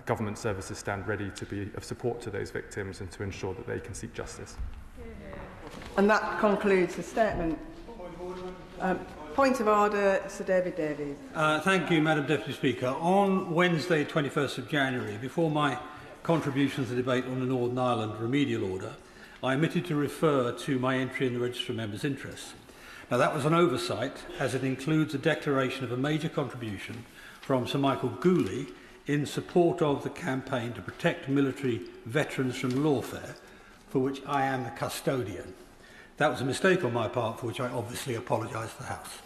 government services stand ready to be of support to those victims and to ensure that they can seek justice. And that concludes the statement. Point of order, Sir David Davies. Thank you, Madam Deputy Speaker. On Wednesday, 21st of January, before my contribution to the debate on the Northern Ireland remedial order, I omitted to refer to my entry in the Register of Members' Interests. Now, that was an oversight, as it includes a declaration of a major contribution from Sir Michael Gooley in support of the campaign to protect military veterans from lawfare, for which I am the custodian. That was a mistake on my part, for which I obviously apologise to the House.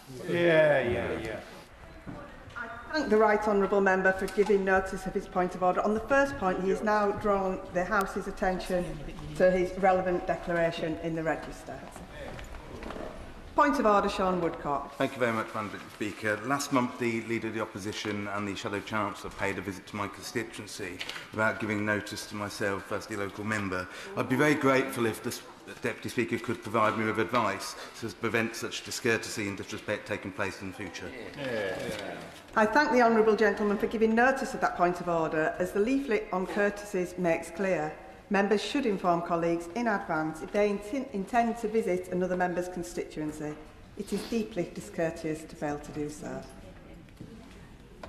I thank the Right Honourable Member for giving notice of his point of order. On the first point, he has now drawn the House's attention to his relevant declaration in the Register. Point of order, Sean Woodcock. Thank you very much, Madam Speaker. Last month, the Leader of the Opposition and the Shadow Chancellor paid a visit to my constituency without giving notice to myself as the local member. I'd be very grateful if the Deputy Speaker could provide me with advice to prevent such discourtesy and disrespect taking place in the future. I thank the honourable gentleman for giving notice of that point of order, as the leaflet on courtesies makes clear. Members should inform colleagues in advance if they intend to visit another member's constituency. It is deeply discourteous to fail to do so.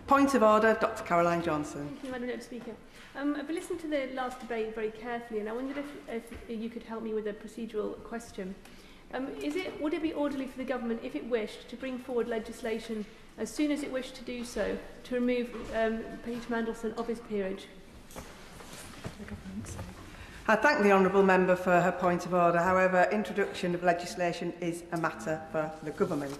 Point of order, Dr Caroline Johnson. Thank you, Madam Deputy Speaker. I've listened to the last debate very carefully, and I wondered if you could help me with a procedural question. Would it be orderly for the government, if it wished, to bring forward legislation as soon as it wished to do so, to remove Peter Mandelson of his peerage? I thank the honourable member for her point of order. However, introduction of legislation is a matter for the government.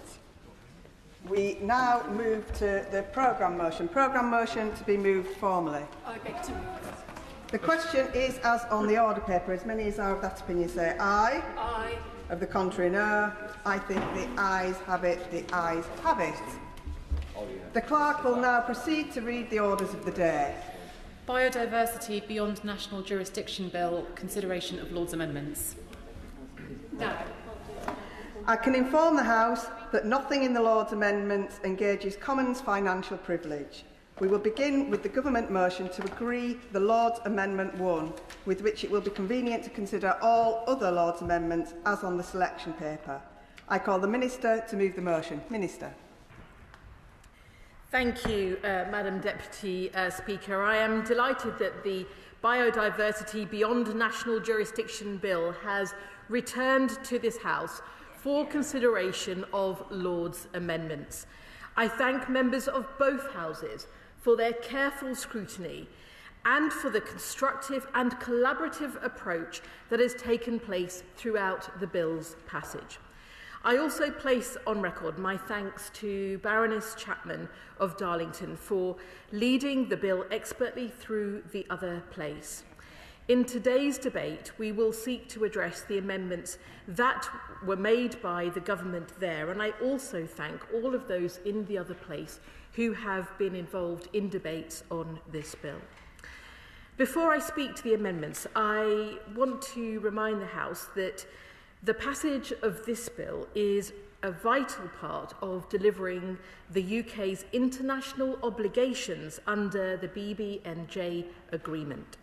We now move to the programme motion. Programme motion to be moved formally. I beg to move. The question is as on the order paper. As many as are of that opinion say aye. Aye. Of the contrary, no. I think the ayes have it. The ayes have it. The clerk will now proceed to read the orders of the day. Biodiversity Beyond National Jurisdiction Bill, consideration of Lord's amendments. No. I can inform the House that nothing in the Lord's amendments engages Commons financial privilege. We will begin with the government motion to agree the Lord's Amendment 1, with which it will be convenient to consider all other Lord's amendments as on the selection paper. I call the Minister to move the motion. Minister. Thank you, Madam Deputy Speaker. I am delighted that the Biodiversity Beyond National Jurisdiction Bill has returned to this House for consideration of Lord's amendments. I thank members of both Houses for their careful scrutiny and for the constructive and collaborative approach that has taken place throughout the bill's passage. I also place on record my thanks to Baroness Chapman of Darlington for leading the bill expertly through the other place. In today's debate, we will seek to address the amendments that were made by the government there, and I also thank all of those in the other place who have been involved in debates on this bill. Before I speak to the amendments, I want to remind the House that the passage of this bill is a vital part of delivering the UK's international obligations under the BBNJ agreement.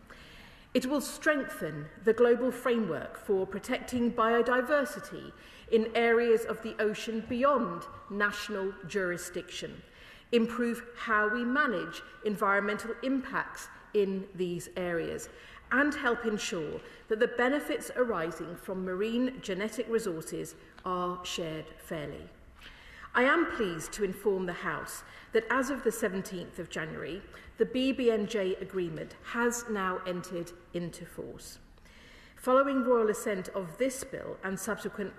It will strengthen the global framework for protecting biodiversity in areas of the ocean beyond national jurisdiction, improve how we manage environmental impacts in these areas, and help ensure that the benefits arising from marine genetic resources are shared fairly. I am pleased to inform the House that as of the 17th of January, the BBNJ agreement has now entered into force. Following royal assent of this bill and subsequent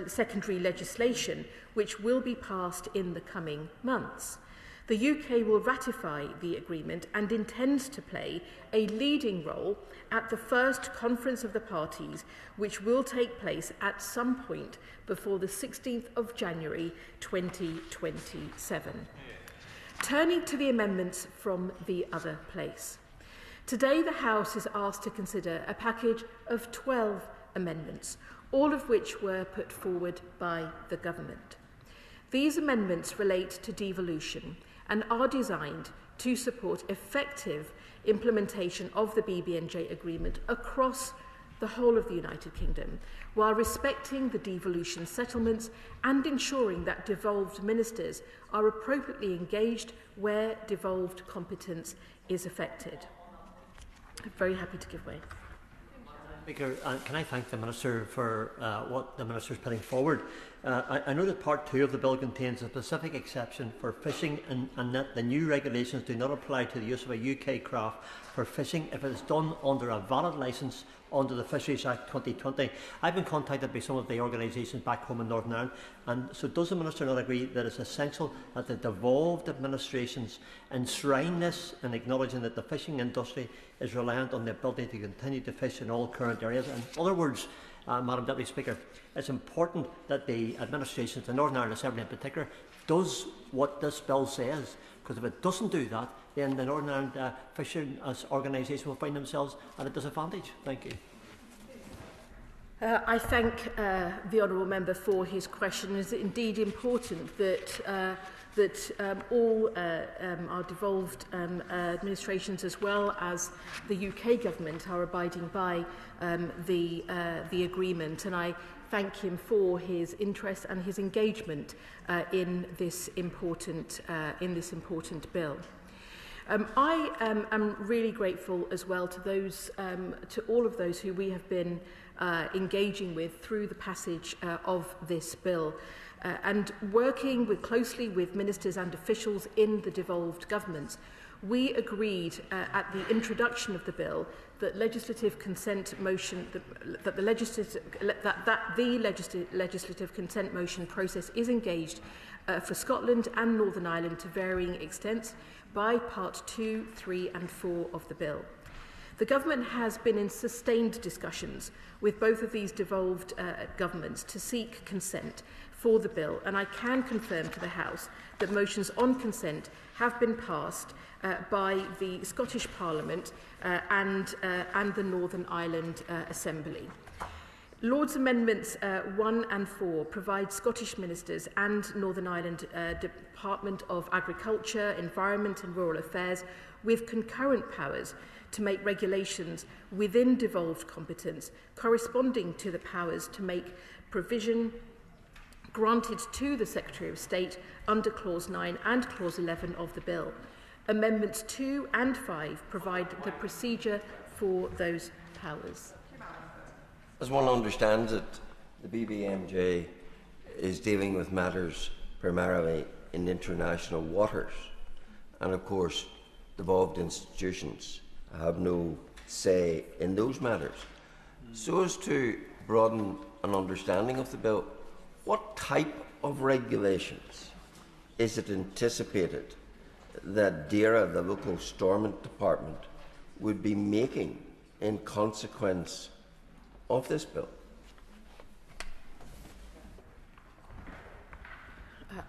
secondary legislation, which will be passed in the coming months, the UK will ratify the agreement and intends to play a leading role at the first conference of the parties, which will take place at some point before the 16th of January 2027. Turning to the amendments from the other place. Today the House is asked to consider a package of 12 amendments, all of which were put forward by the government. These amendments relate to devolution and are designed to support effective implementation of the BBNJ agreement across the whole of the United Kingdom, while respecting the devolution settlements and ensuring that devolved ministers are appropriately engaged where devolved competence is affected. I'm very happy to give way. Speaker, can I thank the Minister for what the Minister is putting forward. I know that Part 2 of the bill contains a specific exception for fishing and that the new regulations do not apply to the use of a UK craft for fishing if it is done under a valid licence under the Fisheries Act 2020. I've been contacted by some of the organisations back home in Northern Ireland, and so does the Minister not agree that it's essential that the devolved administrations enshrine this in acknowledging that the fishing industry is reliant on the ability to continue to fish in all current areas? In other words, Madam Deputy Speaker. It's important that the administration, the Northern Ireland Assembly in particular, does what this bill says, because if it doesn't do that, then the Northern Ireland Fishing Organisation will find themselves at a disadvantage. Thank you. I thank the honourable member for his question. It is indeed important that all our devolved administrations, as well as the UK government, are abiding by the agreement, and I thank him for his interest and his engagement in this important bill. I am really grateful as well to all of those who we have been engaging with through the passage of this bill. And working closely with ministers and officials in the devolved governments, we agreed at the introduction of the bill that legislative consent motion that the legislative consent motion process is engaged for Scotland and Northern Ireland to varying extents by Part 2, 3 and 4 of the bill. The government has been in sustained discussions with both of these devolved governments to seek consent for the bill, and I can confirm to the House that motions on consent have been passed by the Scottish Parliament and the Northern Ireland Assembly. Lord's Amendments 1 and 4 provide Scottish ministers and Northern Ireland Department of Agriculture, Environment and Rural Affairs with concurrent powers to make regulations within devolved competence corresponding to the powers to make provision granted to the Secretary of State under Clause 9 and Clause 11 of the bill. Amendments 2 and 5 provide the procedure for those powers. As one understands it, the BBMJ is dealing with matters primarily in international waters, and of course devolved institutions have no say in those matters. So as to broaden an understanding of the bill, what type of regulations is it anticipated that DERA, the local stormont department, would be making in consequence of this bill?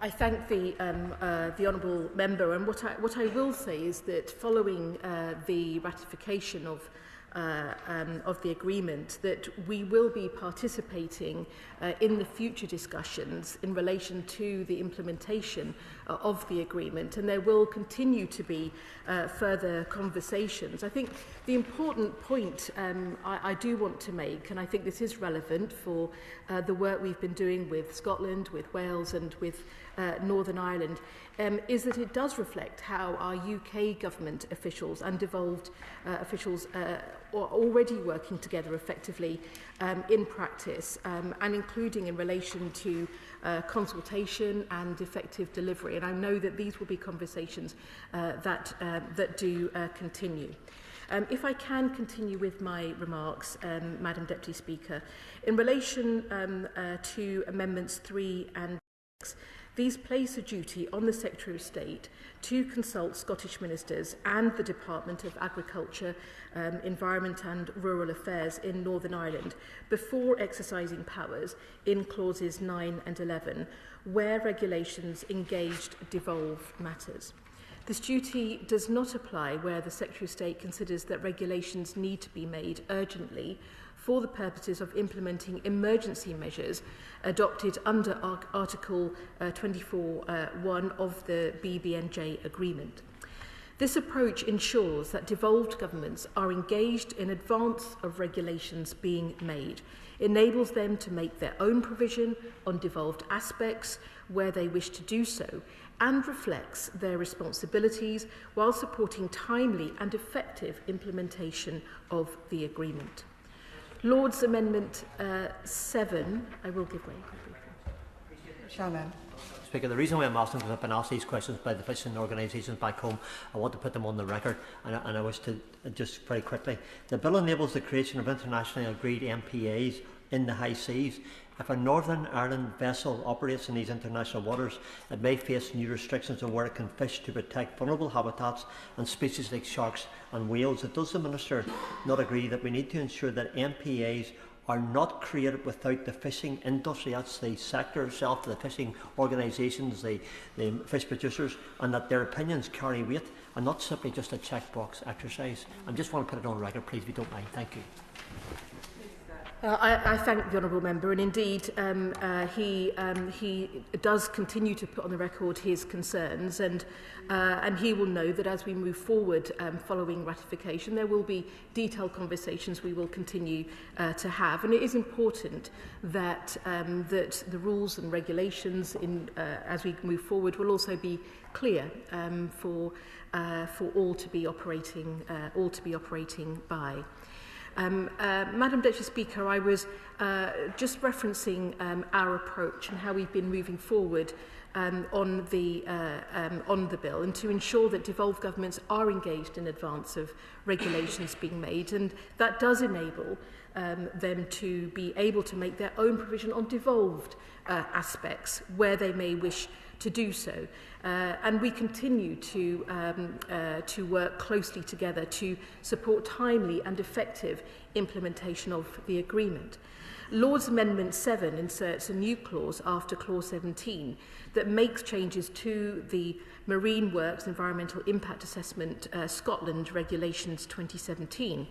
I thank the honourable member, and what I will say is that following the ratification of the agreement, that we will be participating in the future discussions in relation to the implementation of the agreement, and there will continue to be further conversations. I think the important point I do want to make, and I think this is relevant for the work we've been doing with Scotland, with Wales and with Northern Ireland, is that it does reflect how our UK government officials and devolved officials are already working together effectively in practice, and including in relation to consultation and effective delivery. And I know that these will be conversations that do continue. If I can continue with my remarks, Madam Deputy Speaker, in relation to Amendments 3 and 6, these place a duty on the Secretary of State to consult Scottish ministers and the Department of Agriculture, Environment and Rural Affairs in Northern Ireland before exercising powers in Clauses 9 and 11, where regulations engaged devolve matters. This duty does not apply where the Secretary of State considers that regulations need to be made urgently for the purposes of implementing emergency measures adopted under Article 24(1) of the BBNJ agreement. This approach ensures that devolved governments are engaged in advance of regulations being made, enables them to make their own provision on devolved aspects where they wish to do so, and reflects their responsibilities while supporting timely and effective implementation of the agreement. Lord's Amendment 7, I will give way. Shannon. Speaker, the reason why I'm asking, because I've been asked these questions by the fishing organisations back home, I want to put them on the record, and I wish to just very quickly. The bill enables the creation of internationally agreed MPAs in the high seas. If a Northern Ireland vessel operates in these international waters, it may face new restrictions on where it can fish to protect vulnerable habitats and species like sharks and whales. Does the Minister not agree that we need to ensure that MPAs are not created without the fishing industry. That's the sector itself, the fishing organisations, the fish producers, and that their opinions carry weight and not simply just a checkbox exercise. I just want to put it on record, please, if you don't mind. Thank you. I thank the honourable member, and indeed he does continue to put on the record his concerns, and he will know that as we move forward following ratification, there will be detailed conversations we will continue to have, and it is important that that the rules and regulations as we move forward will also be clear for all to be operating by. Madam Deputy Speaker, I was just referencing our approach and how we've been moving forward on the bill, and to ensure that devolved governments are engaged in advance of regulations being made, and that does enable them to be able to make their own provision on devolved aspects where they may wish to do so. And we continue to work closely together to support timely and effective implementation of the agreement. Lord's Amendment 7 inserts a new clause after Clause 17 that makes changes to the Marine Works Environmental Impact Assessment Scotland Regulations 2017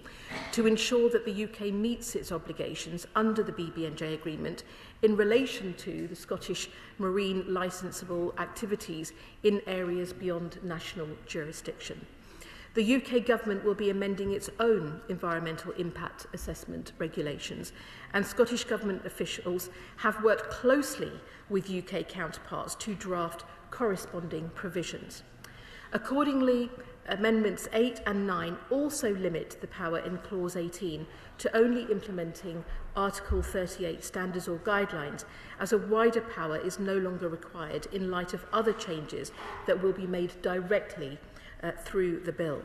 to ensure that the UK meets its obligations under the BBNJ agreement in relation to the Scottish marine licensable activities in areas beyond national jurisdiction. The UK Government will be amending its own environmental impact assessment regulations, and Scottish Government officials have worked closely with UK counterparts to draft corresponding provisions. Accordingly, Amendments 8 and 9 also limit the power in Clause 18 to only implementing Article 38 standards or guidelines, as a wider power is no longer required in light of other changes that will be made directly through the bill.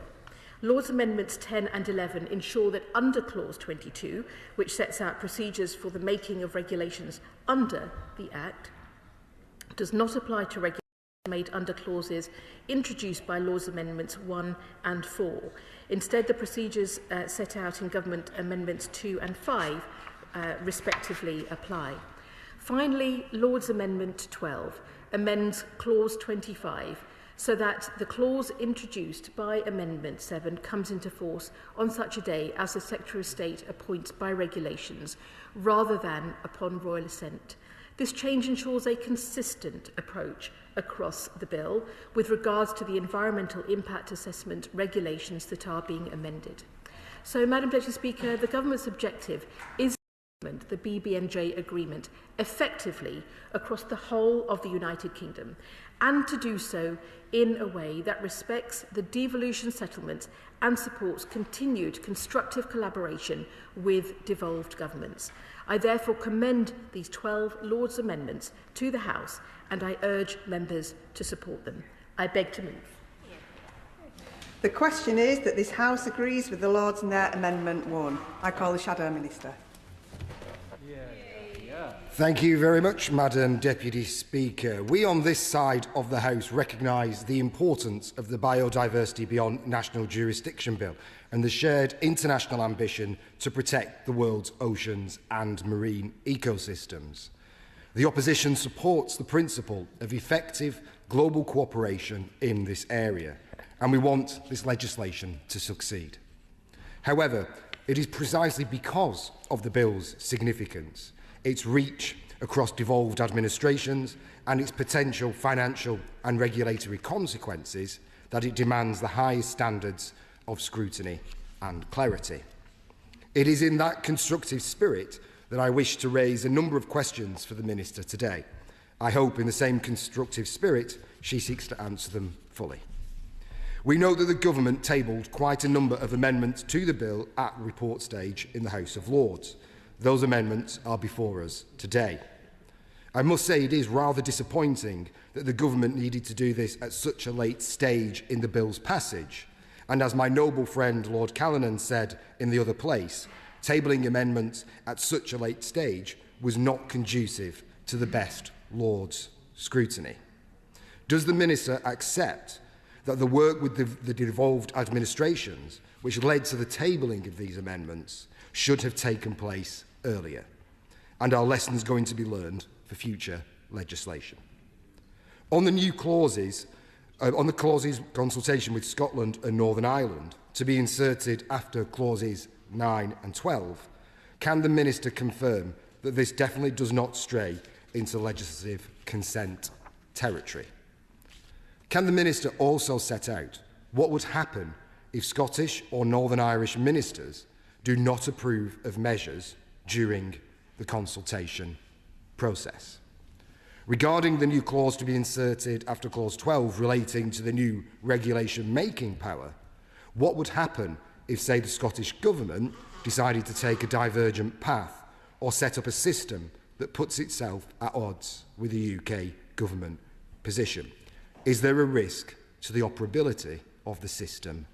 Lord's Amendments 10 and 11 ensure that under Clause 22, which sets out procedures for the making of regulations under the Act, does not apply to regulations made under clauses introduced by Lord's Amendments 1 and 4. Instead, the procedures set out in Government Amendments 2 and 5 respectively apply. Finally, Lord's Amendment 12 amends Clause 25 so that the clause introduced by Amendment 7 comes into force on such a day as the Secretary of State appoints by regulations rather than upon royal assent. This change ensures a consistent approach across the bill with regards to the environmental impact assessment regulations that are being amended. So, Madam Deputy Speaker, the Government's objective is the BBNJ agreement effectively across the whole of the United Kingdom, and to do so in a way that respects the devolution settlement and supports continued constructive collaboration with devolved governments. I therefore commend these 12 Lord's amendments to the House, and I urge members to support them. I beg to move. The question is that this House agrees with the Lords in their Amendment 1. I call the Shadow Minister. Thank you very much, Madam Deputy Speaker. We on this side of the House recognise the importance of the Biodiversity Beyond National Jurisdiction Bill and the shared international ambition to protect the world's oceans and marine ecosystems. The opposition supports the principle of effective global cooperation in this area, and we want this legislation to succeed. However, it is precisely because of the bill's significance, its reach across devolved administrations and its potential financial and regulatory consequences that it demands the highest standards of scrutiny and clarity. It is in that constructive spirit that I wish to raise a number of questions for the Minister today. I hope in the same constructive spirit she seeks to answer them fully. We know that the Government tabled quite a number of amendments to the bill at report stage in the House of Lords. Those amendments are before us today. I must say it is rather disappointing that the Government needed to do this at such a late stage in the bill's passage, and as my noble friend Lord Callanan said in the other place, tabling amendments at such a late stage was not conducive to the best Lord's scrutiny. Does the Minister accept that the work with the devolved administrations, which led to the tabling of these amendments, should have taken place earlier? And are lessons going to be learned for future legislation? On the new clauses, on the clauses consultation with Scotland and Northern Ireland to be inserted after clauses 9 and 12, can the Minister confirm that this definitely does not stray into legislative consent territory? Can the Minister also set out what would happen if Scottish or Northern Irish ministers do not approve of measures during the consultation process? Regarding the new clause to be inserted after clause 12 relating to the new regulation-making power, what would happen if, say, the Scottish Government decided to take a divergent path or set up a system that puts itself at odds with the UK Government position? Is there a risk to the operability of the system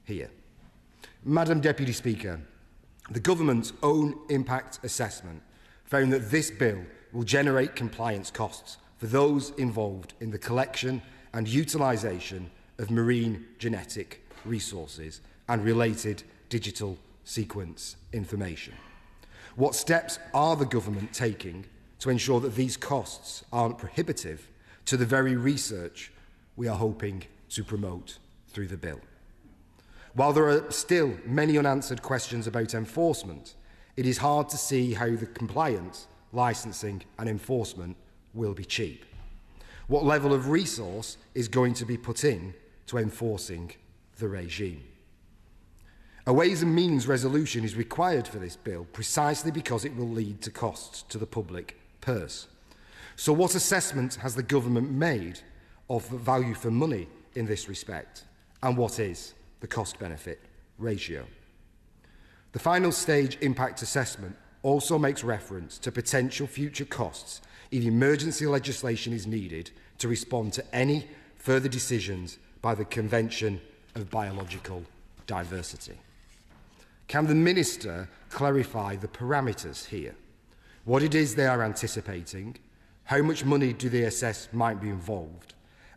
here? Madam Deputy Speaker, the Government's own impact assessment found that this bill will generate compliance costs for those involved in the collection and utilisation of marine genetic resources and related digital sequence information. What steps are the Government taking to ensure that these costs aren't prohibitive to the very research we are hoping to promote through the bill? While there are still many unanswered questions about enforcement, it is hard to see how the compliance, licensing and enforcement will be cheap. What level of resource is going to be put in to enforcing the regime? A Ways and Means resolution is required for this bill precisely because it will lead to costs to the public purse. So what assessment has the Government made of the value for money in this respect, and what is the cost-benefit ratio? The final stage impact assessment also makes reference to potential future costs if emergency legislation is needed to respond to any further decisions by the Convention of Biological Diversity. Can the Minister clarify the parameters here? What it is they are anticipating, how much money do they assess might be involved,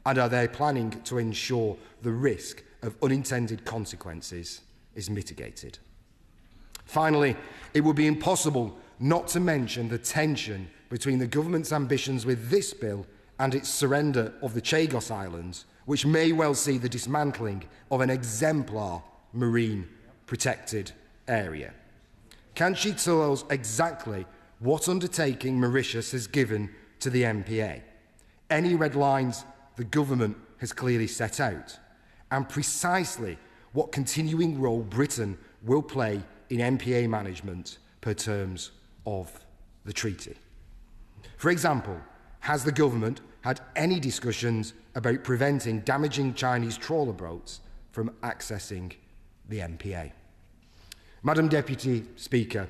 and are they planning to ensure the risk of unintended consequences is mitigated? Finally, it would be impossible not to mention the tension between the Government's ambitions with this bill and its surrender of the Chagos Islands, which may well see the dismantling of an exemplar marine protected area. Can she tell us exactly what undertaking Mauritius has given to the MPA? Any red lines the Government has clearly set out, and precisely what continuing role Britain will play in MPA management per terms of the treaty. For example, has the Government had any discussions about preventing damaging Chinese trawler boats from accessing the MPA? Madam Deputy Speaker,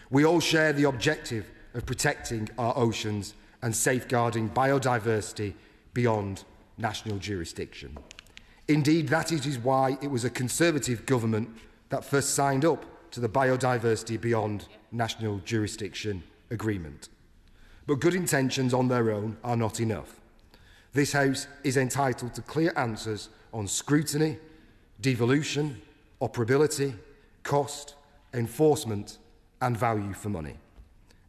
we all share the objective of protecting our oceans and safeguarding biodiversity beyond national jurisdiction. Indeed, that is why it was a Conservative government that first signed up to the Biodiversity Beyond National Jurisdiction Agreement. But good intentions on their own are not enough. This House is entitled to clear answers on scrutiny, devolution, operability, cost, enforcement and value for money,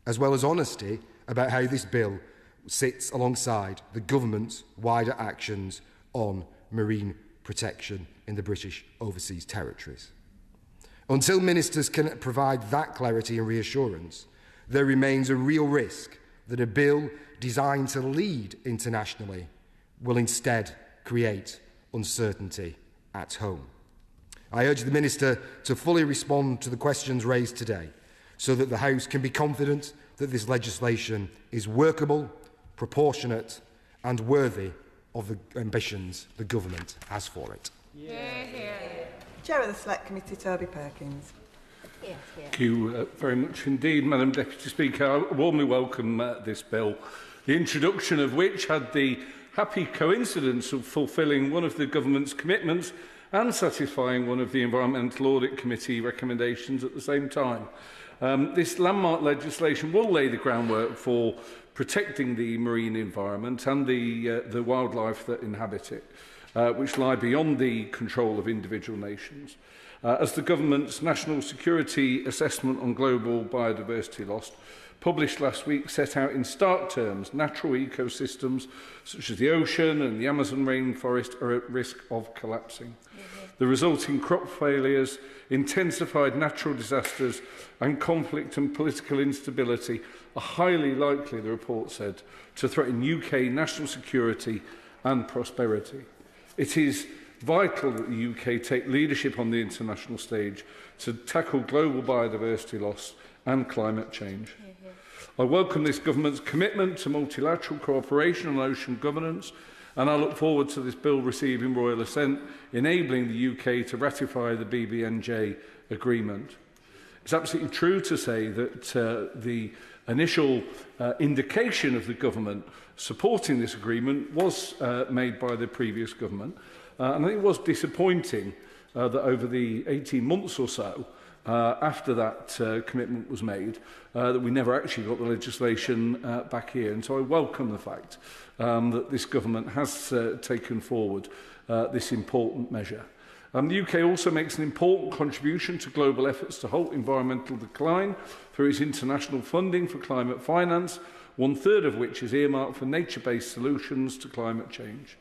as well as honesty about how this bill sits alongside the Government's wider actions on marine protection in the British Overseas Territories. Until ministers can provide that clarity and reassurance, there remains a real risk that a bill designed to lead internationally will instead create uncertainty at home. I urge the Minister to fully respond to the questions raised today so that the House can be confident that this legislation is workable, proportionate and worthy of the ambitions the Government has for it. Chair of the Select Committee, Toby Perkins. Thank you very much indeed, Madam Deputy Speaker. I warmly welcome this bill, the introduction of which had the happy coincidence of fulfilling one of the Government's commitments and satisfying one of the Environmental Audit Committee recommendations at the same time. This landmark legislation will lay the groundwork for protecting the marine environment and the wildlife that inhabit it. which lie beyond the control of individual nations. As the government's National Security Assessment on Global Biodiversity Loss, published last week, set out in stark terms natural ecosystems such as the ocean and the Amazon rainforest are at risk of collapsing. The resulting crop failures, intensified natural disasters and conflict and political instability are highly likely, the report said, to threaten UK national security and prosperity. It is vital that the UK take leadership on the international stage to tackle global biodiversity loss and climate change. I welcome this government's commitment to multilateral cooperation on ocean governance, and I look forward to this bill receiving royal assent, enabling the UK to ratify the BBNJ agreement. It's absolutely true to say that the initial indication of the government supporting this agreement was made by the previous government, and I think it was disappointing that over the 18 months or so after that commitment was made, that we never actually got the legislation back here. And so I welcome the fact that this government has taken forward this important measure. The UK also makes an important contribution to global efforts to halt environmental decline through its international funding for climate finance, 1/3 of which is earmarked for nature-based solutions to climate change.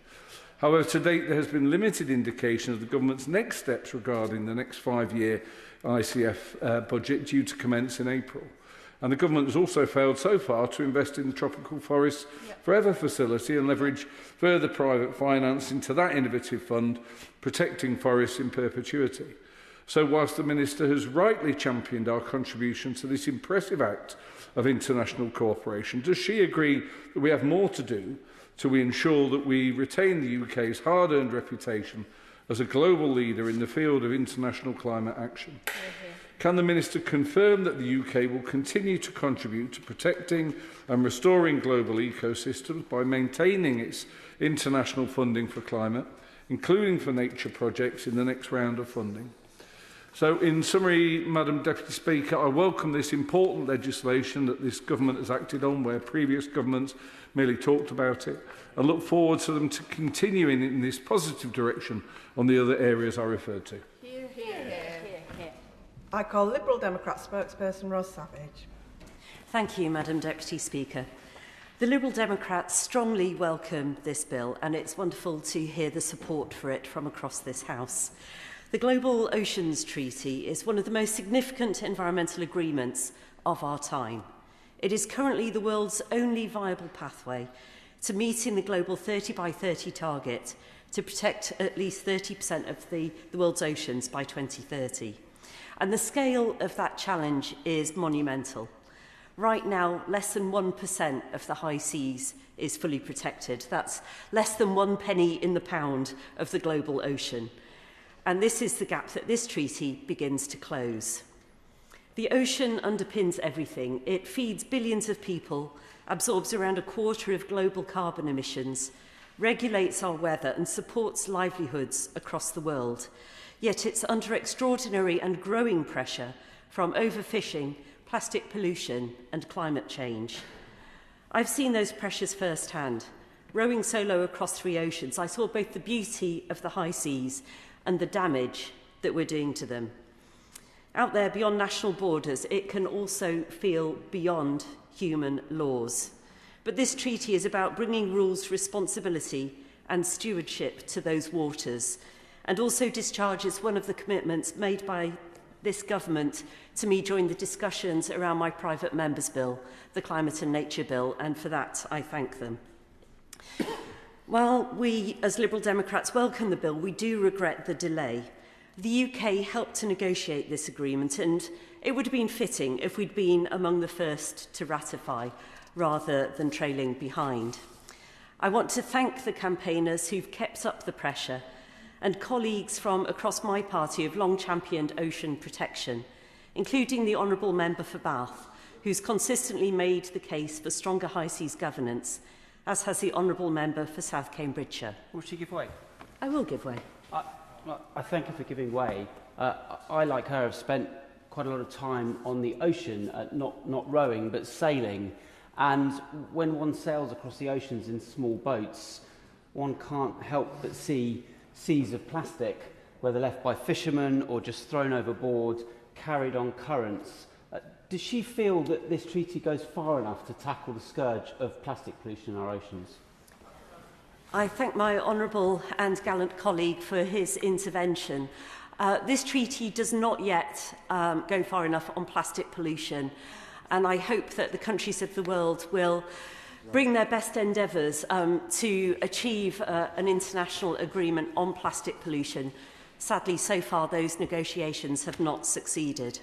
However, to date, there has been limited indication of the government's next steps regarding the next 5-year ICF budget due to commence in April. And the government has also failed so far to invest in the Tropical Forests Forever facility and leverage further private finance into that innovative fund, protecting forests in perpetuity. So whilst the Minister has rightly championed our contribution to this impressive act of international cooperation, does she agree that we have more to do to ensure that we retain the UK's hard-earned reputation as a global leader in the field of international climate action? Can the Minister confirm that the UK will continue to contribute to protecting and restoring global ecosystems by maintaining its international funding for climate, including for nature projects in the next round of funding? So, in summary, Madam Deputy Speaker, I welcome this important legislation that this government has acted on where previous governments merely talked about it. I look forward to them to continuing in this positive direction on the other areas I referred to. Hear, hear, hear, hear. I call Liberal Democrat spokesperson Ros Savage. Thank you, Madam Deputy Speaker. The Liberal Democrats strongly welcome this bill, and it's wonderful to hear the support for it from across this House. The Global Oceans Treaty is one of the most significant environmental agreements of our time. It is currently the world's only viable pathway to meeting the global 30 by 30 target to protect at least 30% of the world's oceans by 2030. And the scale of that challenge is monumental. Right now, less than 1% of the high seas is fully protected. That's less than 1 penny in the pound of the global ocean. And this is the gap that this treaty begins to close. The ocean underpins everything. It feeds billions of people, absorbs around 1/4 of global carbon emissions, regulates our weather and supports livelihoods across the world. Yet it's under extraordinary and growing pressure from overfishing, plastic pollution and climate change. I've seen those pressures firsthand. Rowing solo across 3 oceans, I saw both the beauty of the high seas and the damage that we're doing to them. Out there, beyond national borders, it can also feel beyond human laws. But this treaty is about bringing rules, responsibility and stewardship to those waters, and also discharges one of the commitments made by this government to me during the discussions around my private member's bill, the Climate and Nature Bill, and for that I thank them. While we, as Liberal Democrats, welcome the bill, we do regret the delay. The UK helped to negotiate this agreement, and it would have been fitting if we'd been among the first to ratify, rather than trailing behind. I want to thank the campaigners who've kept up the pressure, and colleagues from across my party who've long championed ocean protection, including the Honourable Member for Bath, who's consistently made the case for stronger high seas governance, as has the Honourable Member for South Cambridgeshire. Will she give way? I will give way. I thank her for giving way. I, like her, have spent quite a lot of time on the ocean, not rowing, but sailing. And when one sails across the oceans in small boats, one can't help but see seas of plastic, whether left by fishermen or just thrown overboard, carried on currents. Does she feel that this treaty goes far enough to tackle the scourge of plastic pollution in our oceans? I thank my honourable and gallant colleague for his intervention. This treaty does not yet go far enough on plastic pollution, and I hope that the countries of the world will bring their best endeavours to achieve an international agreement on plastic pollution. Sadly, so far, those negotiations have not succeeded.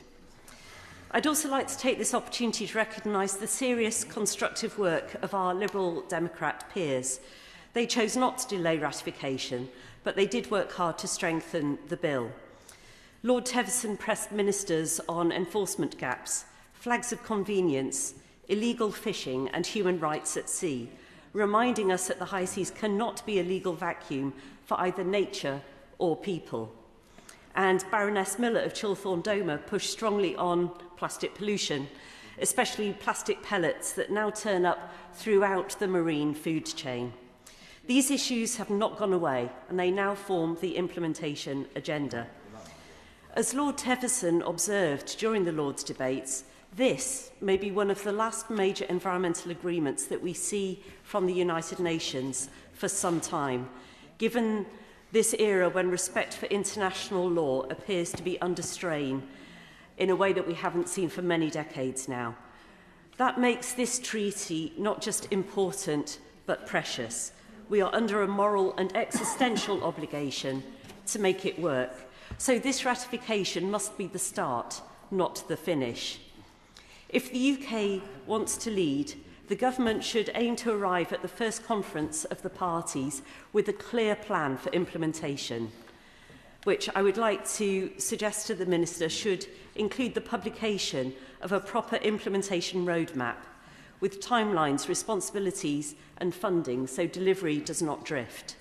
I'd also like to take this opportunity to recognise the serious, constructive work of our Liberal Democrat peers. They chose not to delay ratification, but they did work hard to strengthen the bill. Lord Teverson pressed ministers on enforcement gaps, flags of convenience, illegal fishing and human rights at sea, reminding us that the high seas cannot be a legal vacuum for either nature or people. And Baroness Miller of Chilthorne-Domer pushed strongly on plastic pollution, especially plastic pellets that now turn up throughout the marine food chain. These issues have not gone away, and they now form the implementation agenda. As Lord Teverson observed during the Lords' debates, this may be one of the last major environmental agreements that we see from the United Nations for some time, given this era when respect for international law appears to be under strain in a way that we haven't seen for many decades now. That makes this treaty not just important, but precious. We are under a moral and existential obligation to make it work. So this ratification must be the start, not the finish. If the UK wants to lead, the government should aim to arrive at the first conference of the parties with a clear plan for implementation, which I would like to suggest to the Minister should include the publication of a proper implementation roadmap with timelines, responsibilities and funding so delivery does not drift.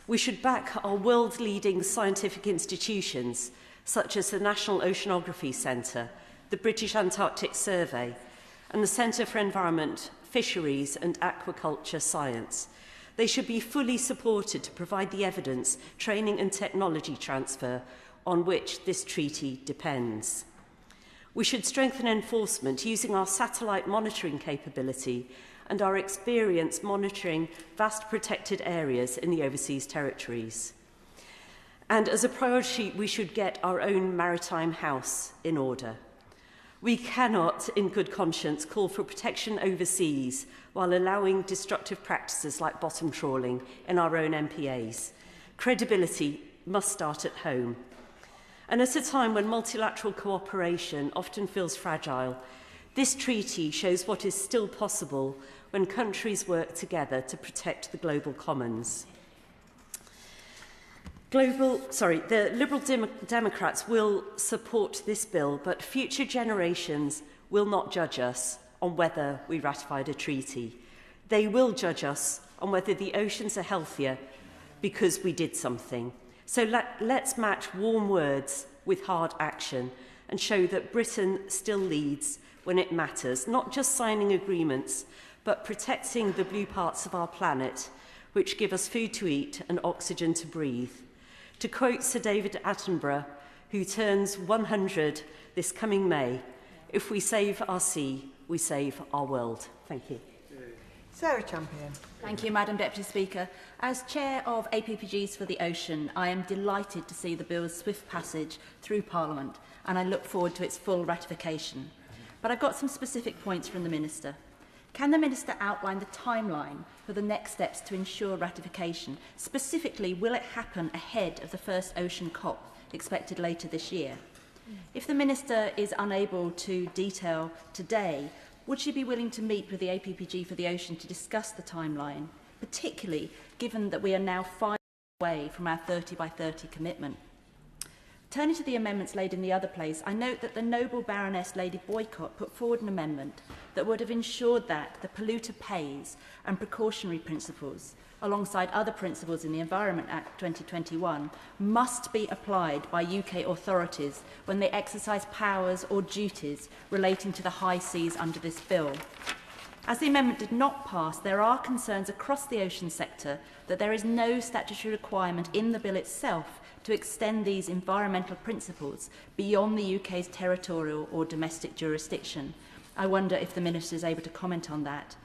We should back our world-leading scientific institutions such as the National Oceanography Centre, the British Antarctic Survey and the Centre for Environment, Fisheries and Aquaculture Science. They should be fully supported to provide the evidence, training and technology transfer on which this treaty depends. We should strengthen enforcement using our satellite monitoring capability and our experience monitoring vast protected areas in the overseas territories. And as a priority, we should get our own maritime house in order. We cannot, in good conscience, call for protection overseas while allowing destructive practices like bottom trawling in our own MPAs. Credibility must start at home. And at a time when multilateral cooperation often feels fragile, this treaty shows what is still possible when countries work together to protect the global commons. The Liberal Democrats will support this bill, but future generations will not judge us on whether we ratified a treaty. They will judge us on whether the oceans are healthier because we did something. So let's match warm words with hard action and show that Britain still leads when it matters, not just signing agreements, but protecting the blue parts of our planet, which give us food to eat and oxygen to breathe. To quote Sir David Attenborough, who turns 100 this coming May, if we save our sea, we save our world. Thank you. Sarah Champion. Thank you, Madam Deputy Speaker. As Chair of APPGs for the Ocean, I am delighted to see the bill's swift passage through Parliament, and I look forward to its full ratification. But I've got some specific points from the Minister. Can the Minister outline the timeline for the next steps to ensure ratification? Specifically, will it happen ahead of the first Ocean COP expected later this year? If the Minister is unable to detail today, would she be willing to meet with the APPG for the Ocean to discuss the timeline, particularly given that we are now 5 years away from our 30 by 30 commitment? Turning to the amendments laid in the other place, I note that the noble Baroness Lady Boycott put forward an amendment that would have ensured that the polluter pays and precautionary principles, alongside other principles in the Environment Act 2021, must be applied by UK authorities when they exercise powers or duties relating to the high seas under this bill. As the amendment did not pass, there are concerns across the ocean sector that there is no statutory requirement in the bill itself to extend these environmental principles beyond the UK's territorial or domestic jurisdiction. I wonder if the Minister is able to comment on that.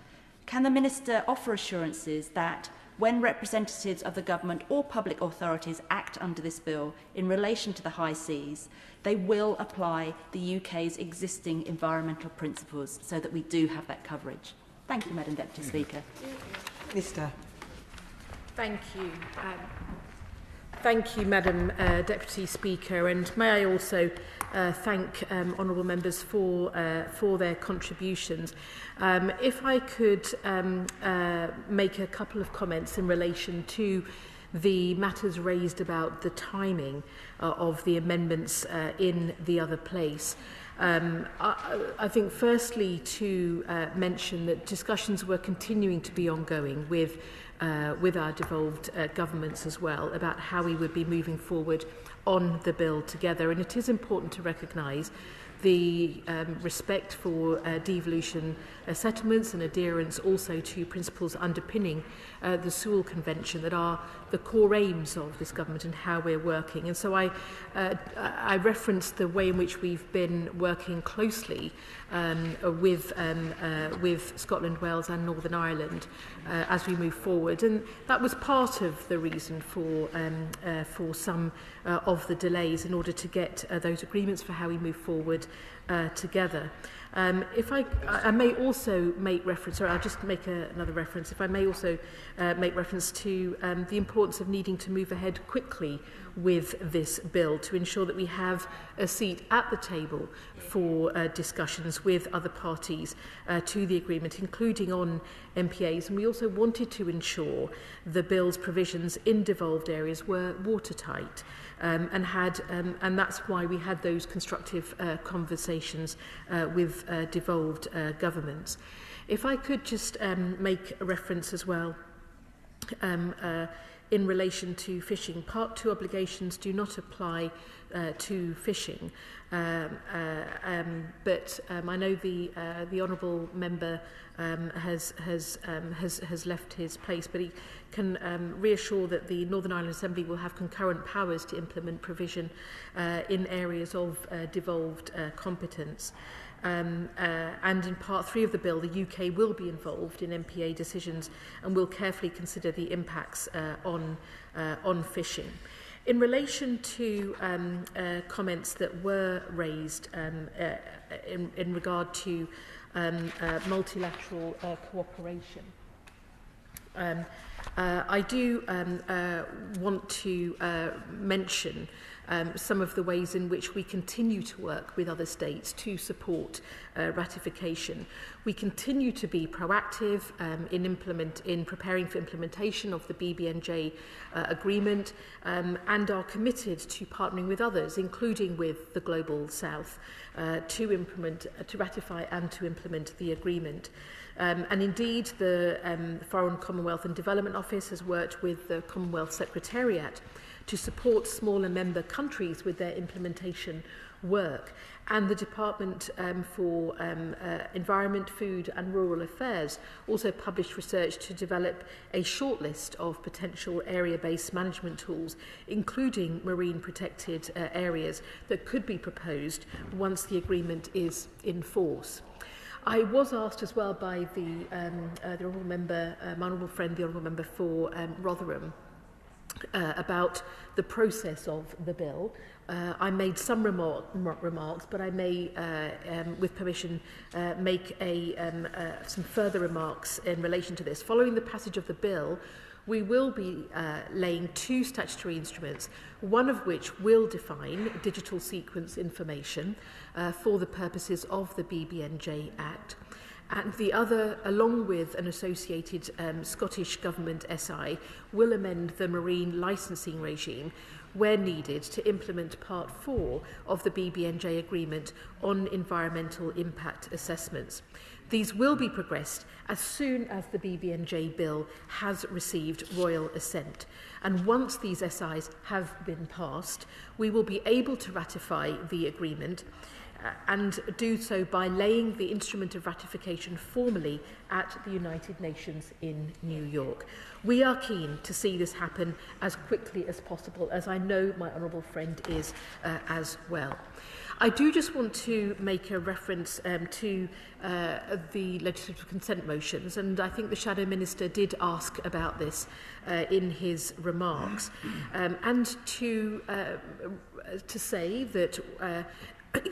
Can the Minister offer assurances that when representatives of the government or public authorities act under this bill in relation to the high seas, they will apply the UK's existing environmental principles so that we do have that coverage? Thank you, Madam Deputy Speaker. Minister. Thank you. Thank you, Madam Deputy Speaker, and may I also thank honourable members for their contributions. If I could make a couple of comments in relation to the matters raised about the timing of the amendments in the other place. I think firstly to mention that discussions were continuing to be ongoing with our devolved governments as well about how we would be moving forward on the bill together. And it is important to recognise the respect for devolution settlements and adherence also to principles underpinning the Sewell Convention that are the core aims of this government and how we're working. And so I referenced the way in which we've been working closely with Scotland, Wales and Northern Ireland as we move forward. And that was part of the reason for some of the delays in order to get those agreements for how we move forward together. If I may also make reference, or I'll just make another reference, if I may also make reference to the importance of needing to move ahead quickly with this bill to ensure that we have a seat at the table for discussions with other parties to the agreement, including on MPAs. And we also wanted to ensure the bill's provisions in devolved areas were watertight. And that's why we had those constructive conversations with devolved governments. If I could just make a reference as well in relation to fishing. Part 2 obligations do not apply to fishing, but I know the honourable member has left his place, but he can reassure that the Northern Ireland Assembly will have concurrent powers to implement provision in areas of devolved competence. And in Part 3 of the bill, the UK will be involved in MPA decisions and will carefully consider the impacts on fishing. In relation to comments that were raised in regard to multilateral cooperation, I do want to mention some of the ways in which we continue to work with other states to support ratification. We continue to be proactive in preparing for implementation of the BBNJ agreement and are committed to partnering with others, including with the Global South, to ratify and to implement the agreement. And indeed, the Foreign Commonwealth and Development Office has worked with the Commonwealth Secretariat to support smaller member countries with their implementation work. And the Department for Environment, Food and Rural Affairs also published research to develop a shortlist of potential area-based management tools, including marine protected areas that could be proposed once the agreement is in force. I was asked as well by the honourable member, my honourable friend, the honourable member for Rotherham, about the process of the bill. I made some remarks, but I may, with permission, make some further remarks in relation to this. Following the passage of the bill, we will be laying 2 statutory instruments, one of which will define digital sequence information for the purposes of the BBNJ Act, and the other, along with an associated Scottish Government SI, will amend the marine licensing regime where needed to implement Part 4 of the BBNJ agreement on environmental impact assessments. These will be progressed as soon as the BBNJ bill has received royal assent. And once these SIs have been passed, we will be able to ratify the agreement. and do so by laying the instrument of ratification formally at the United Nations in New York. We are keen to see this happen as quickly as possible, as I know my honourable friend is as well. I do just want to make a reference to the legislative consent motions, and I think the Shadow Minister did ask about this in his remarks, and to say that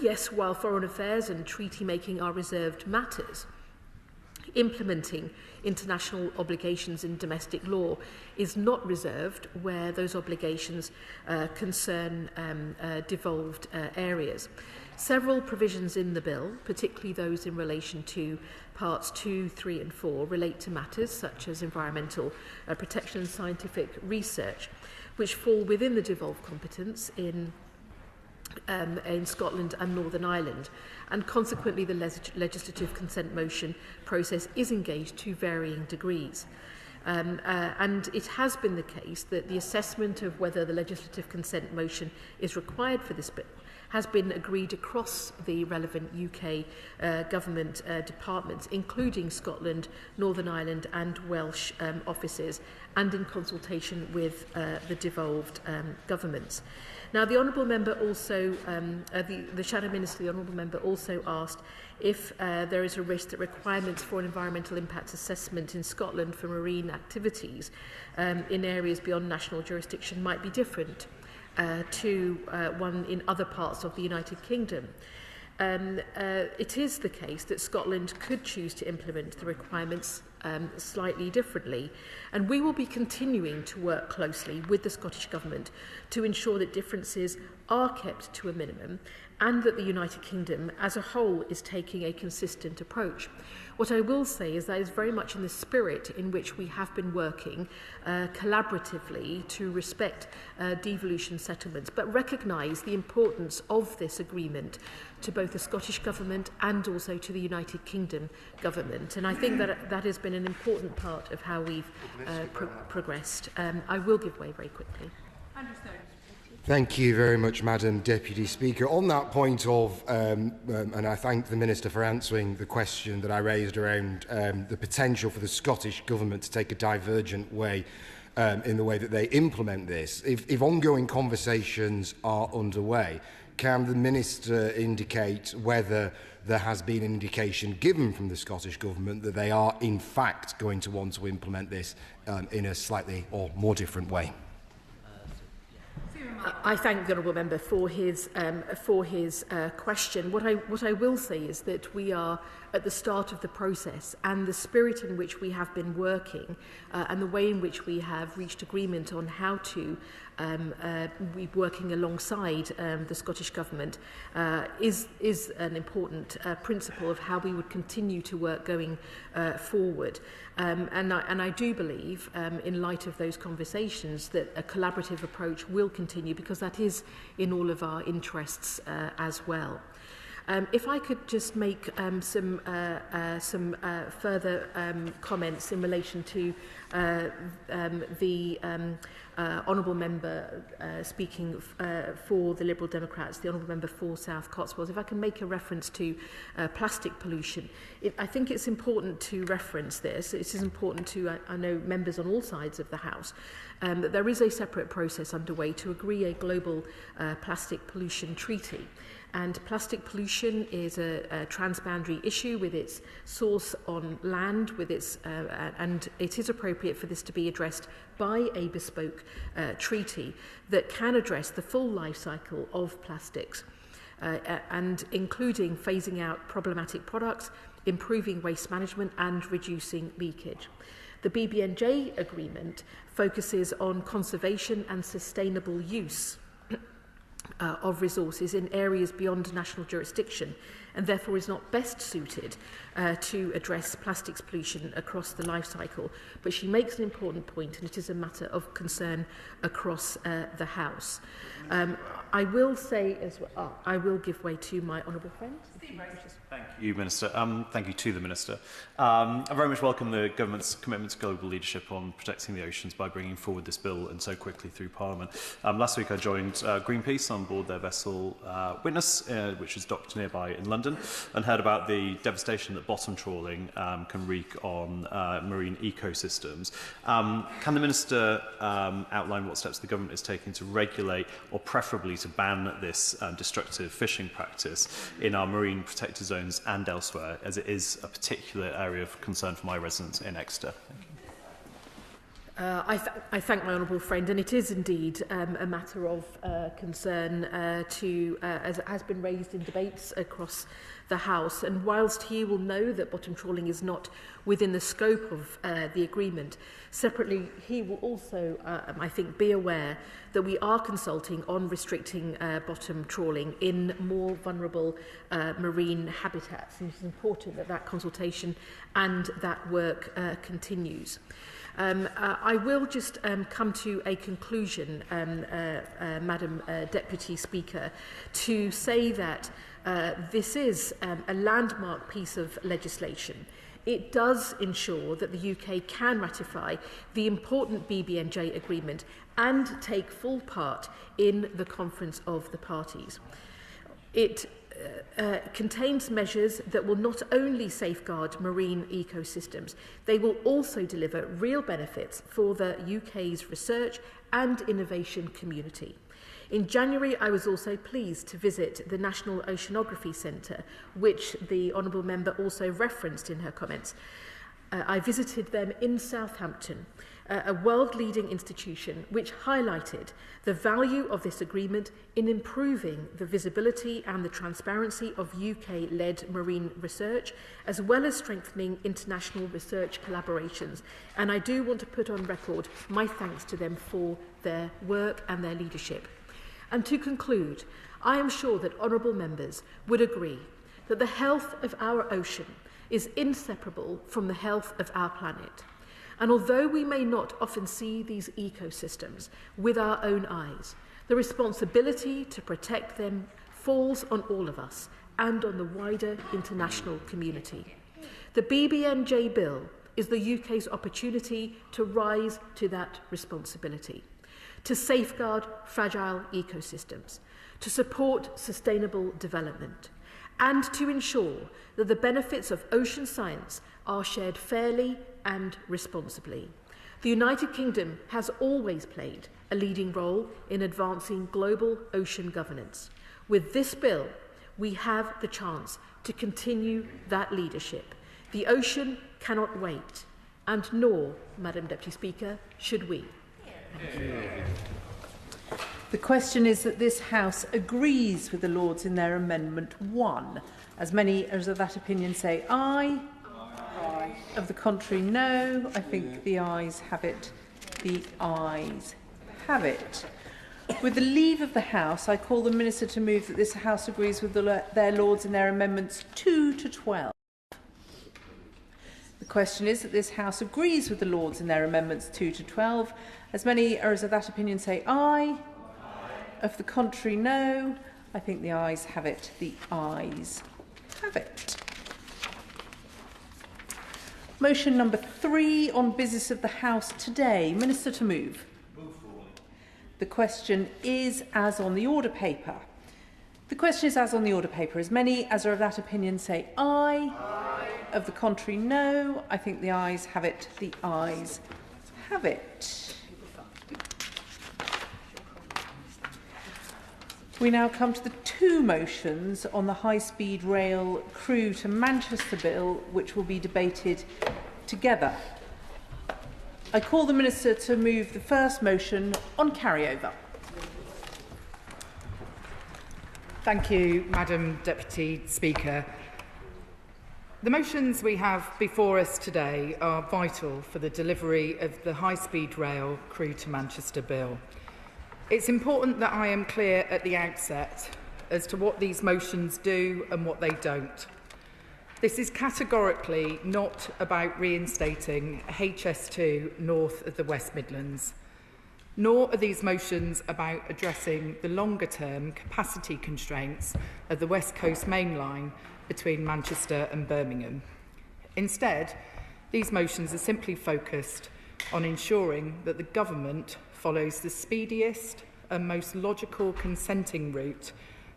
yes, while foreign affairs and treaty making are reserved matters, implementing international obligations in domestic law is not reserved where those obligations concern devolved areas. Several provisions in the bill, particularly those in relation to parts 2, 3 and 4, relate to matters such as environmental protection and scientific research, which fall within the devolved competence in Scotland and Northern Ireland, and consequently the legislative consent motion process is engaged to varying degrees. And it has been the case that the assessment of whether the legislative consent motion is required for this bill has been agreed across the relevant UK government departments, including Scotland, Northern Ireland and Welsh offices, and in consultation with the devolved governments. Now, the Honourable Member also, the Shadow Minister, the Honourable Member also asked if there is a risk that requirements for an environmental impact assessment in Scotland for marine activities in areas beyond national jurisdiction might be different to one in other parts of the United Kingdom. It is the case that Scotland could choose to implement the requirements slightly differently, and we will be continuing to work closely with the Scottish Government to ensure that differences are kept to a minimum and that the United Kingdom as a whole is taking a consistent approach. What I will say is that is very much in the spirit in which we have been working collaboratively to respect devolution settlements, but recognise the importance of this agreement to both the Scottish Government and also to the United Kingdom Government. And I think that that has been an important part of how we've progressed. I will give way very quickly. Thank you very much, Madam Deputy Speaker. On that point of, and I thank the Minister for answering the question that I raised around the potential for the Scottish Government to take a divergent way in the way that they implement this. If ongoing conversations are underway, can the Minister indicate whether there has been an indication given from the Scottish Government that they are in fact going to want to implement this in a slightly or more different way? I thank the Honourable Member for his question. What I will say is that we are at the start of the process, and the spirit in which we have been working and the way in which we have reached agreement on how to be working alongside the Scottish Government is an important principle of how we would continue to work going forward. And I do believe, in light of those conversations, that a collaborative approach will continue, because that is in all of our interests as well. If I could just make some further comments in relation to the Honourable Member speaking for the Liberal Democrats, the Honourable Member for South Cotswolds. If I can make a reference to plastic pollution, I think it's important to reference this. It is important to, I know, members on all sides of the House, that there is a separate process underway to agree a global plastic pollution treaty. And plastic pollution is a transboundary issue with its source on land, with its, and it is appropriate for this to be addressed by a bespoke treaty that can address the full life cycle of plastics, and including phasing out problematic products, improving waste management and reducing leakage. The BBNJ agreement focuses on conservation and sustainable use of resources in areas beyond national jurisdiction, and therefore is not best suited to address plastics pollution across the life cycle. But she makes an important point, and it is a matter of concern across the House. I will say as well, I will give way to my honourable friend. Thank you, Minister. Thank you to the Minister. I very much welcome the Government's commitment to global leadership on protecting the oceans by bringing forward this bill and so quickly through Parliament. Last week I joined Greenpeace on on board their vessel Witness, which is docked nearby in London, and heard about the devastation that bottom trawling can wreak on marine ecosystems. Can the Minister outline what steps the government is taking to regulate, or preferably to ban, this destructive fishing practice in our marine protected zones and elsewhere, as it is a particular area of concern for my residents in Exeter? I thank my honourable friend, and it is indeed a matter of concern as it has been raised in debates across the House. And whilst he will know that bottom trawling is not within the scope of the agreement, separately he will also, I think, be aware that we are consulting on restricting bottom trawling in more vulnerable marine habitats. And it is important that that consultation and that work continues. I will just come to a conclusion, Madam Deputy Speaker, to say that this is a landmark piece of legislation. It does ensure that the UK can ratify the important BBNJ agreement and take full part in the Conference of the Parties. It contains measures that will not only safeguard marine ecosystems, they will also deliver real benefits for the UK's research and innovation community. In January, I was also pleased to visit the National Oceanography Centre, which the Honourable Member also referenced in her comments. I visited them in Southampton, a world-leading institution which highlighted the value of this agreement in improving the visibility and the transparency of UK-led marine research, as well as strengthening international research collaborations. And I do want to put on record my thanks to them for their work and their leadership. And to conclude, I am sure that honourable members would agree that the health of our ocean is inseparable from the health of our planet. And although we may not often see these ecosystems with our own eyes, the responsibility to protect them falls on all of us and on the wider international community. The BBNJ bill is the UK's opportunity to rise to that responsibility, to safeguard fragile ecosystems, to support sustainable development, and to ensure that the benefits of ocean science are shared fairly and responsibly. The United Kingdom has always played a leading role in advancing global ocean governance. With this bill, we have the chance to continue that leadership. The ocean cannot wait, and nor, Madam Deputy Speaker, should we. The question is that this House agrees with the Lords in their Amendment 1. As many as of that opinion say aye. Aye. Of the contrary, no. I think the ayes have it. The ayes have it. With the leave of the House, I call the Minister to move that this House agrees with their Lords in their Amendments 2 to 12. The question is that this House agrees with the Lords in their Amendments 2 to 12. As many as of that opinion say aye. Of the contrary, no. I think the ayes have it. The ayes have it. Motion number 3 on business of the House today. Minister to move. The question is as on the order paper. The question is as on the order paper. As many as are of that opinion say aye. Aye. Of the contrary, no. I think the ayes have it. The ayes have it. We now come to the 2 motions on the high-speed rail Crewe to Manchester bill, which will be debated together. I call the Minister to move the first motion on carryover. Thank you, Madam Deputy Speaker. The motions we have before us today are vital for the delivery of the high-speed rail Crewe to Manchester bill. It's important that I am clear at the outset as to what these motions do and what they don't. This is categorically not about reinstating HS2 north of the West Midlands, nor are these motions about addressing the longer-term capacity constraints of the West Coast Main Line between Manchester and Birmingham. Instead, these motions are simply focused on ensuring that the government follows the speediest and most logical consenting route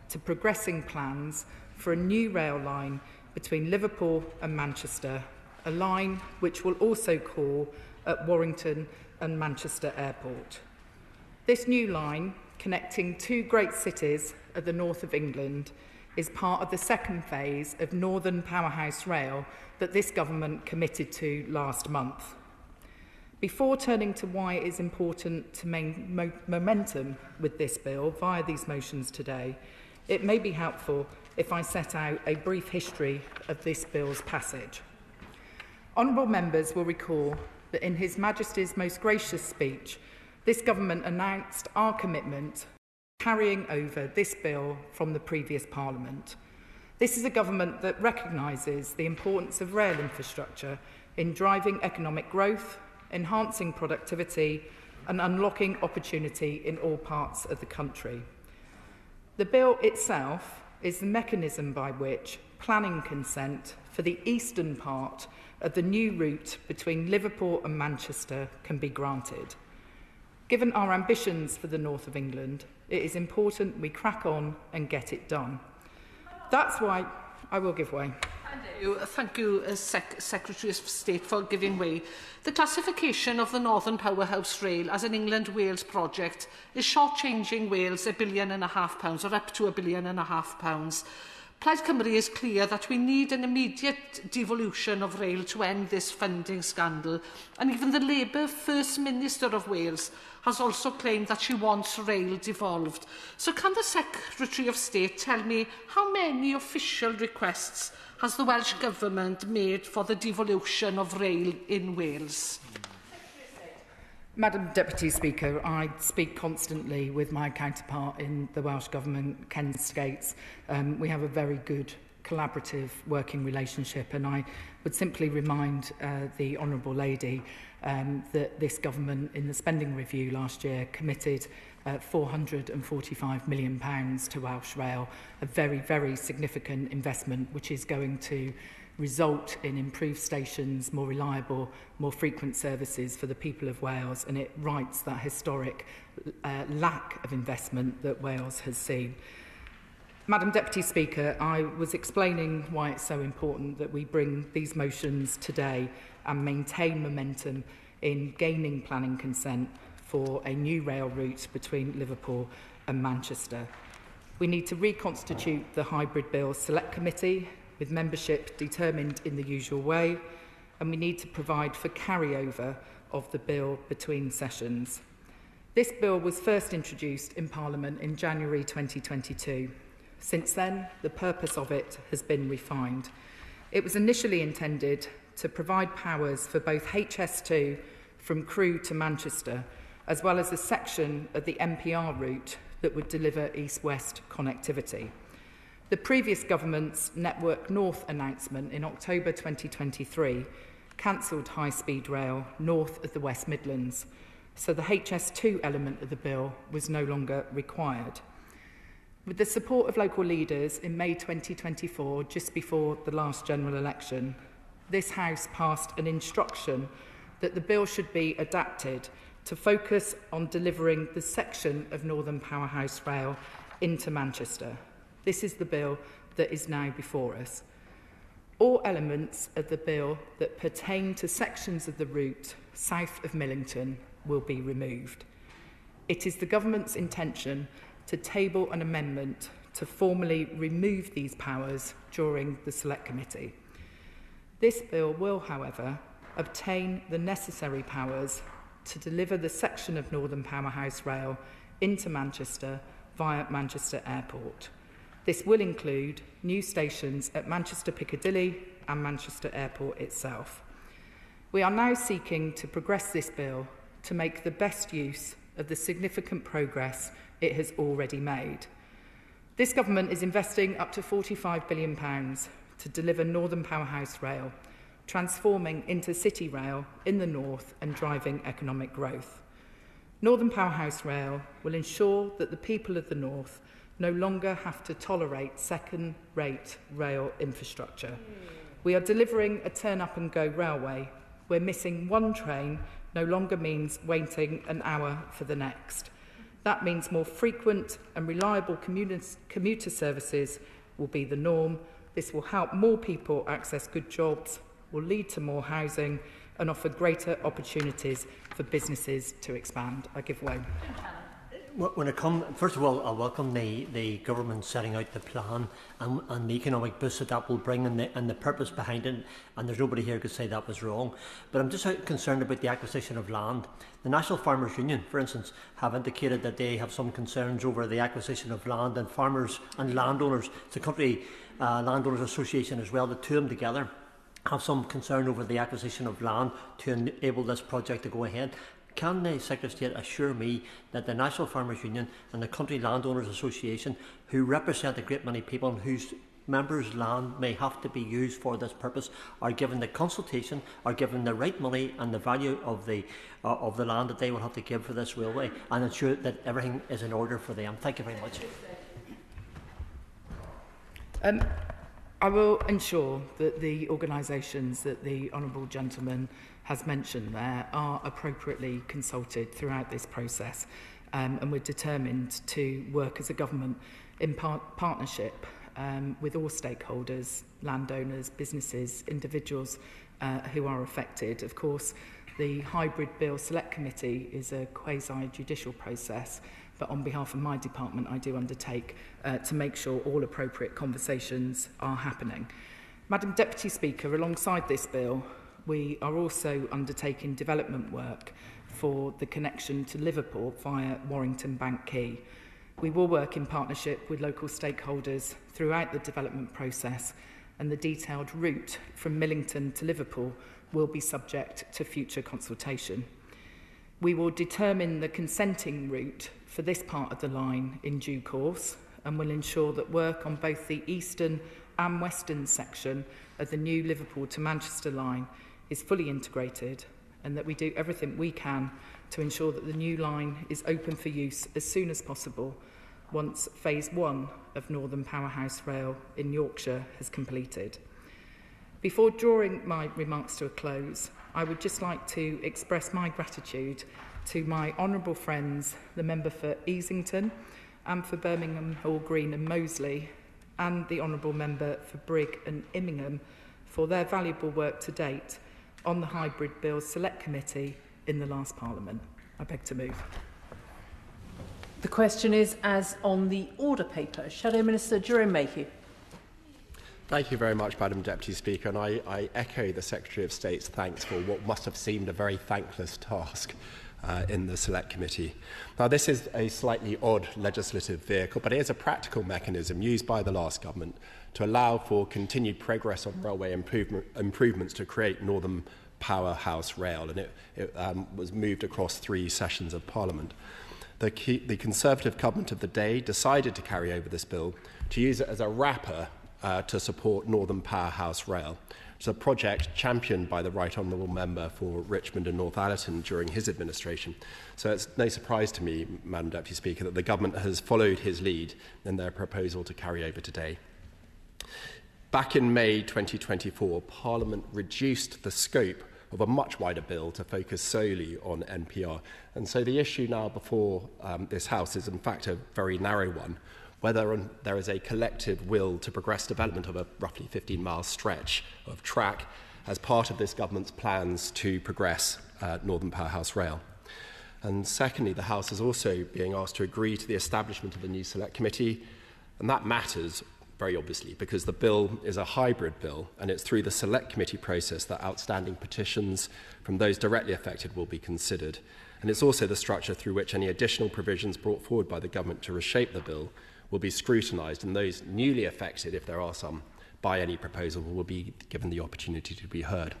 to progressing plans for a new rail line between Liverpool and Manchester, a line which will also call at Warrington and Manchester Airport. This new line, connecting two great cities of the north of England, is part of the second phase of Northern Powerhouse Rail that this government committed to last month. Before turning to why it is important to maintain momentum with this bill via these motions today, it may be helpful if I set out a brief history of this bill's passage. Honourable members will recall that in His Majesty's most gracious speech, this government announced our commitment to carrying over this bill from the previous Parliament. This is a government that recognises the importance of rail infrastructure in driving economic growth, enhancing productivity and unlocking opportunity in all parts of the country. The bill itself is the mechanism by which planning consent for the eastern part of the new route between Liverpool and Manchester can be granted. Given our ambitions for the north of England, it is important we crack on and get it done. That's why I will give way. Thank you, Secretary of State, for giving way. The classification of the Northern Powerhouse Rail as an England-Wales project is short-changing Wales £1.5 billion, or up to £1.5 billion. Plaid Cymru is clear that we need an immediate devolution of rail to end this funding scandal, and even the Labour First Minister of Wales has also claimed that she wants rail devolved. So can the Secretary of State tell me how many official requests has the Welsh Government made for the devolution of rail in Wales? Madam Deputy Speaker, I speak constantly with my counterpart in the Welsh Government, Ken Skates. We have a very good collaborative working relationship, and I would simply remind the Honourable Lady that this government in the spending review last year committed £445 million to Welsh Rail, a very, very significant investment which is going to result in improved stations, more reliable, more frequent services for the people of Wales, and it rights that historic lack of investment that Wales has seen. Madam Deputy Speaker, I was explaining why it's so important that we bring these motions today and maintain momentum in gaining planning consent for a new rail route between Liverpool and Manchester. We need to reconstitute the Hybrid Bill Select Committee with membership determined in the usual way, and we need to provide for carryover of the bill between sessions. This bill was first introduced in Parliament in January 2022. Since then, the purpose of it has been refined. It was initially intended to provide powers for both HS2 from Crewe to Manchester, as well as a section of the MPR route that would deliver east-west connectivity. The previous government's Network North announcement in October 2023 cancelled high-speed rail north of the West Midlands, so the HS2 element of the bill was no longer required. With the support of local leaders in May 2024, just before the last general election, this House passed an instruction that the bill should be adapted to focus on delivering the section of Northern Powerhouse Rail into Manchester. This is the bill that is now before us. All elements of the bill that pertain to sections of the route south of Millington will be removed. It is the government's intention to table an amendment to formally remove these powers during the Select Committee. This bill will, however, obtain the necessary powers to deliver the section of Northern Powerhouse Rail into Manchester via Manchester Airport. This will include new stations at Manchester Piccadilly and Manchester Airport itself. We are now seeking to progress this bill to make the best use of the significant progress it has already made. This government is investing up to £45 billion to deliver Northern Powerhouse Rail, transforming intercity rail in the north and driving economic growth. Northern Powerhouse Rail will ensure that the people of the north no longer have to tolerate second-rate rail infrastructure. We are delivering a turn-up-and-go railway where missing one train no longer means waiting an hour for the next. That means more frequent and reliable commuter services will be the norm. This will help more people access good jobs, will lead to more housing and offer greater opportunities for businesses to expand. I give way. When it comes, first of all, I welcome the government setting out the plan and the economic boost that will bring and the purpose behind it, and there's nobody here who could say that was wrong. But I'm just concerned about the acquisition of land. The National Farmers Union, for instance, have indicated that they have some concerns over the acquisition of land, and farmers and landowners, the Country Landowners Association as well, the two of them together have some concern over the acquisition of land to enable this project to go ahead. Can the Secretary of State assure me that the National Farmers Union and the Country Landowners Association, who represent a great many people and whose members' land may have to be used for this purpose, are given the consultation, are given the right money and the value of the land that they will have to give for this railway, and ensure that everything is in order for them? Thank you very much. I will ensure that the organisations that the honourable gentleman has mentioned there are appropriately consulted throughout this process, and we're determined to work as a government in partnership with all stakeholders, landowners, businesses, individuals who are affected. Of course, the Hybrid Bill Select Committee is a quasi-judicial process, but on behalf of my department I do undertake to make sure all appropriate conversations are happening. Madam Deputy Speaker, alongside this bill, we are also undertaking development work for the connection to Liverpool via Warrington Bank Quay. We will work in partnership with local stakeholders throughout the development process, and the detailed route from Millington to Liverpool will be subject to future consultation. We will determine the consenting route for this part of the line in due course, and will ensure that work on both the eastern and western section of the new Liverpool to Manchester line is fully integrated, and that we do everything we can to ensure that the new line is open for use as soon as possible once Phase 1 of Northern Powerhouse Rail in Yorkshire has completed. Before drawing my remarks to a close, I would just like to express my gratitude to my honourable friends, the member for Easington and for Birmingham, Hall Green and Moseley, and the honourable member for Brigg and Immingham for their valuable work to date on the Hybrid Bill Select Committee in the last Parliament. I beg to move. The question is as on the order paper. Shadow Minister Jerome Mayhew. Thank you very much, Madam Deputy Speaker, and I echo the Secretary of State's thanks for what must have seemed a very thankless task in the Select Committee. Now, this is a slightly odd legislative vehicle, but it is a practical mechanism used by the last government to allow for continued progress on railway improvements to create Northern Powerhouse Rail, and it was moved across 3 sessions of Parliament. The Conservative government of the day decided to carry over this bill to use it as a wrapper to support Northern Powerhouse Rail. It's a project championed by the Right Honourable Member for Richmond and North Allerton during his administration. So it's no surprise to me, Madam Deputy Speaker, that the government has followed his lead in their proposal to carry over today. Back in May 2024, Parliament reduced the scope of a much wider bill to focus solely on NPR. And so the issue now before this House is in fact a very narrow one, whether there is a collective will to progress development of a roughly 15-mile stretch of track as part of this government's plans to progress Northern Powerhouse Rail. And secondly, the House is also being asked to agree to the establishment of a new Select Committee, and that matters very obviously because the bill is a hybrid bill, and it's through the Select Committee process that outstanding petitions from those directly affected will be considered. And it's also the structure through which any additional provisions brought forward by the government to reshape the bill will be scrutinised, and those newly affected, if there are some, by any proposal will be given the opportunity to be heard.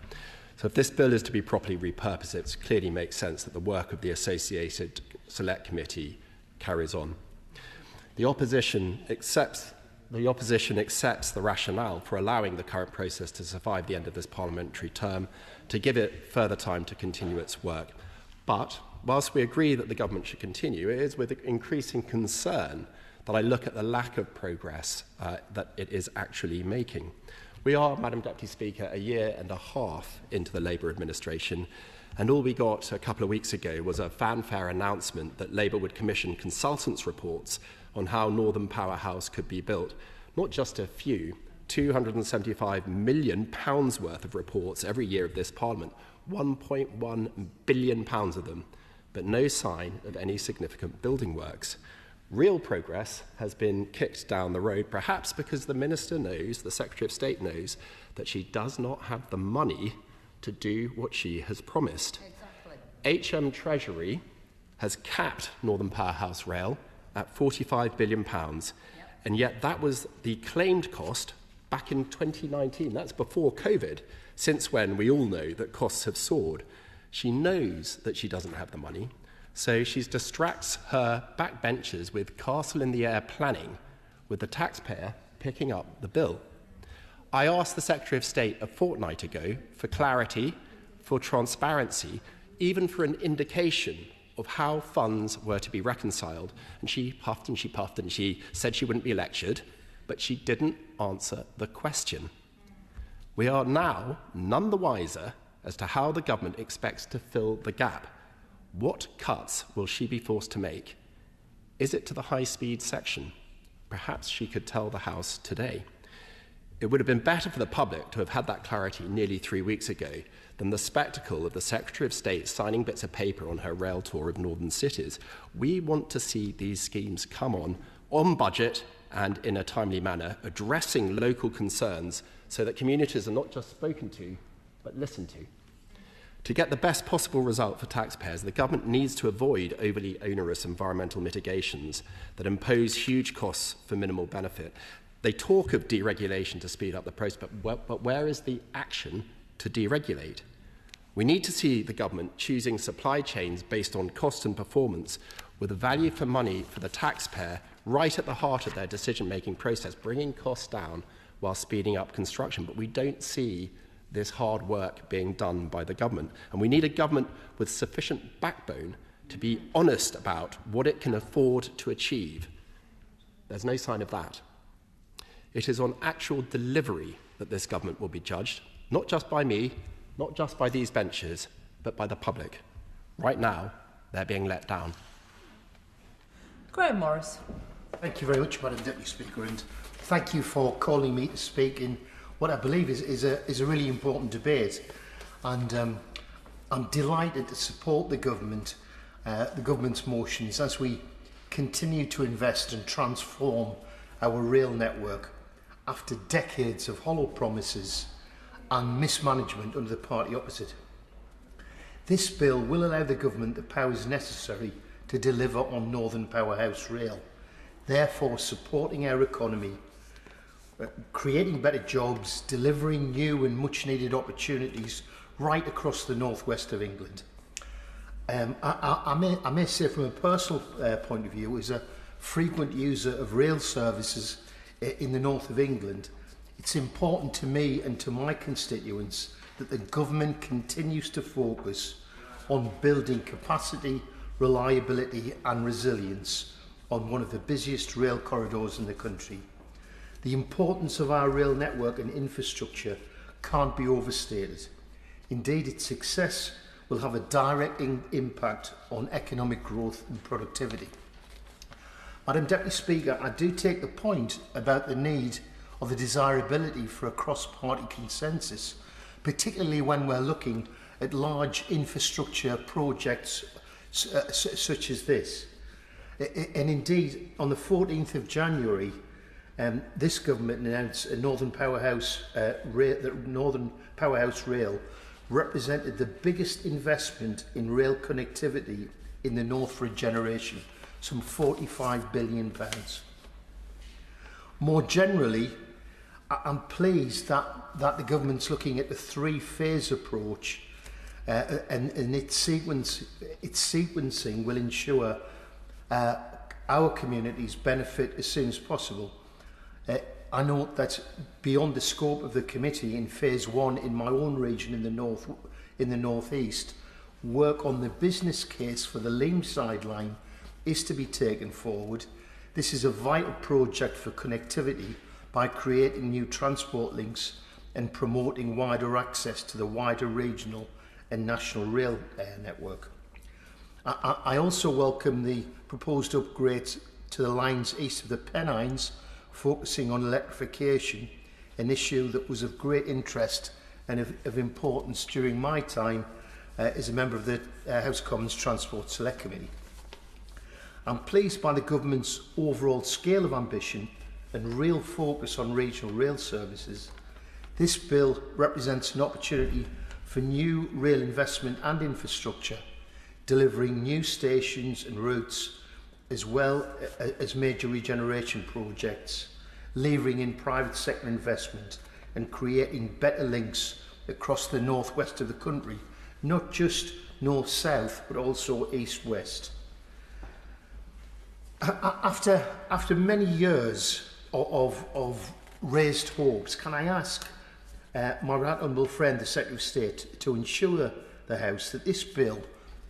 So if this bill is to be properly repurposed, it clearly makes sense that the work of the associated Select Committee carries on. The opposition accepts the rationale for allowing the current process to survive the end of this parliamentary term, to give it further time to continue its work. But whilst we agree that the government should continue, it is with increasing concern that I look at the lack of progress that it is actually making. We are, Madam Deputy Speaker, 1.5 years into the Labour administration, And all we got a couple of weeks ago was a fanfare announcement that Labour would commission consultants' reports on how Northern Powerhouse could be built. Not just a few, £275 million worth of reports every year of this Parliament, £1.1 billion of them, but no sign of any significant building works. Real progress has been kicked down the road, perhaps because the Minister knows, the Secretary of State knows, that she does not have the money to do what she has promised. Exactly. HM Treasury has capped Northern Powerhouse Rail at £45 billion, and yet that was the claimed cost back in 2019. That's before COVID, since when we all know that costs have soared. She knows that she doesn't have the money, so she distracts her backbenchers with castle-in-the-air planning, with the taxpayer picking up the bill. I asked the Secretary of State a fortnight ago for clarity, for transparency, even for an indication of how funds were to be reconciled. And she puffed and she puffed and she said she wouldn't be lectured, but she didn't answer the question. We are now none the wiser as to how the government expects to fill the gap. What cuts will she be forced to make? Is it to the high-speed section? Perhaps she could tell the House today. It would have been better for the public to have had that clarity nearly 3 weeks ago than the spectacle of the Secretary of State signing bits of paper on her rail tour of northern cities. We want to see these schemes come on budget and in a timely manner, addressing local concerns so that communities are not just spoken to, but listened to. To get the best possible result for taxpayers, the government needs to avoid overly onerous environmental mitigations that impose huge costs for minimal benefit. They talk of deregulation to speed up the process, but where is the action to deregulate? We need to see the government choosing supply chains based on cost and performance, with the value for money for the taxpayer right at the heart of their decision-making process, bringing costs down while speeding up construction. But we don't see this hard work being done by the government. And we need a government with sufficient backbone to be honest about what it can afford to achieve. There's no sign of that. It is on actual delivery that this government will be judged, not just by me, not just by these benches, but by the public. Right now, they're being let down. Graham Morris. Thank you very much, Madam Deputy Speaker, and thank you for calling me to speak in what I believe is a really important debate. And I'm delighted to support the government's motions as we continue to invest and transform our rail network after decades of hollow promises and mismanagement under the party opposite. This bill will allow the government the powers necessary to deliver on Northern Powerhouse Rail, therefore supporting our economy, creating better jobs, delivering new and much needed opportunities right across the northwest of England. I may say from a personal point of view, as a frequent user of rail services in the north of England, it's important to me and to my constituents that the government continues to focus on building capacity, reliability and resilience on one of the busiest rail corridors in the country. The importance of our rail network and infrastructure can't be overstated. Indeed, its success will have a direct impact on economic growth and productivity. Madam Deputy Speaker, I do take the point about the need or the desirability for a cross-party consensus, particularly when we're looking at large infrastructure projects such as this. And indeed, on the 14th of January, this government announced a Northern Powerhouse Rail represented the biggest investment in rail connectivity in the North for a generation, some £45 billion. More generally, I'm pleased that the government's looking at the three-phase approach and its sequencing will ensure our communities benefit as soon as possible. I note that beyond the scope of the committee in phase one in my own region in the northeast, work on the business case for the Leamside line is to be taken forward. This is a vital project for connectivity by creating new transport links and promoting wider access to the wider regional and national rail network. I also welcome the proposed upgrades to the lines east of the Pennines, focusing on electrification, an issue that was of great interest and of importance during my time as a member of the House of Commons Transport Select Committee. I'm pleased by the government's overall scale of ambition and real focus on regional rail services. This bill represents an opportunity for new rail investment and infrastructure, delivering new stations and routes, as well as major regeneration projects, levering in private sector investment and creating better links across the northwest of the country, not just north-south, but also east-west. After many years of raised hopes, can I ask my right honourable friend, the Secretary of State, to ensure the House that this bill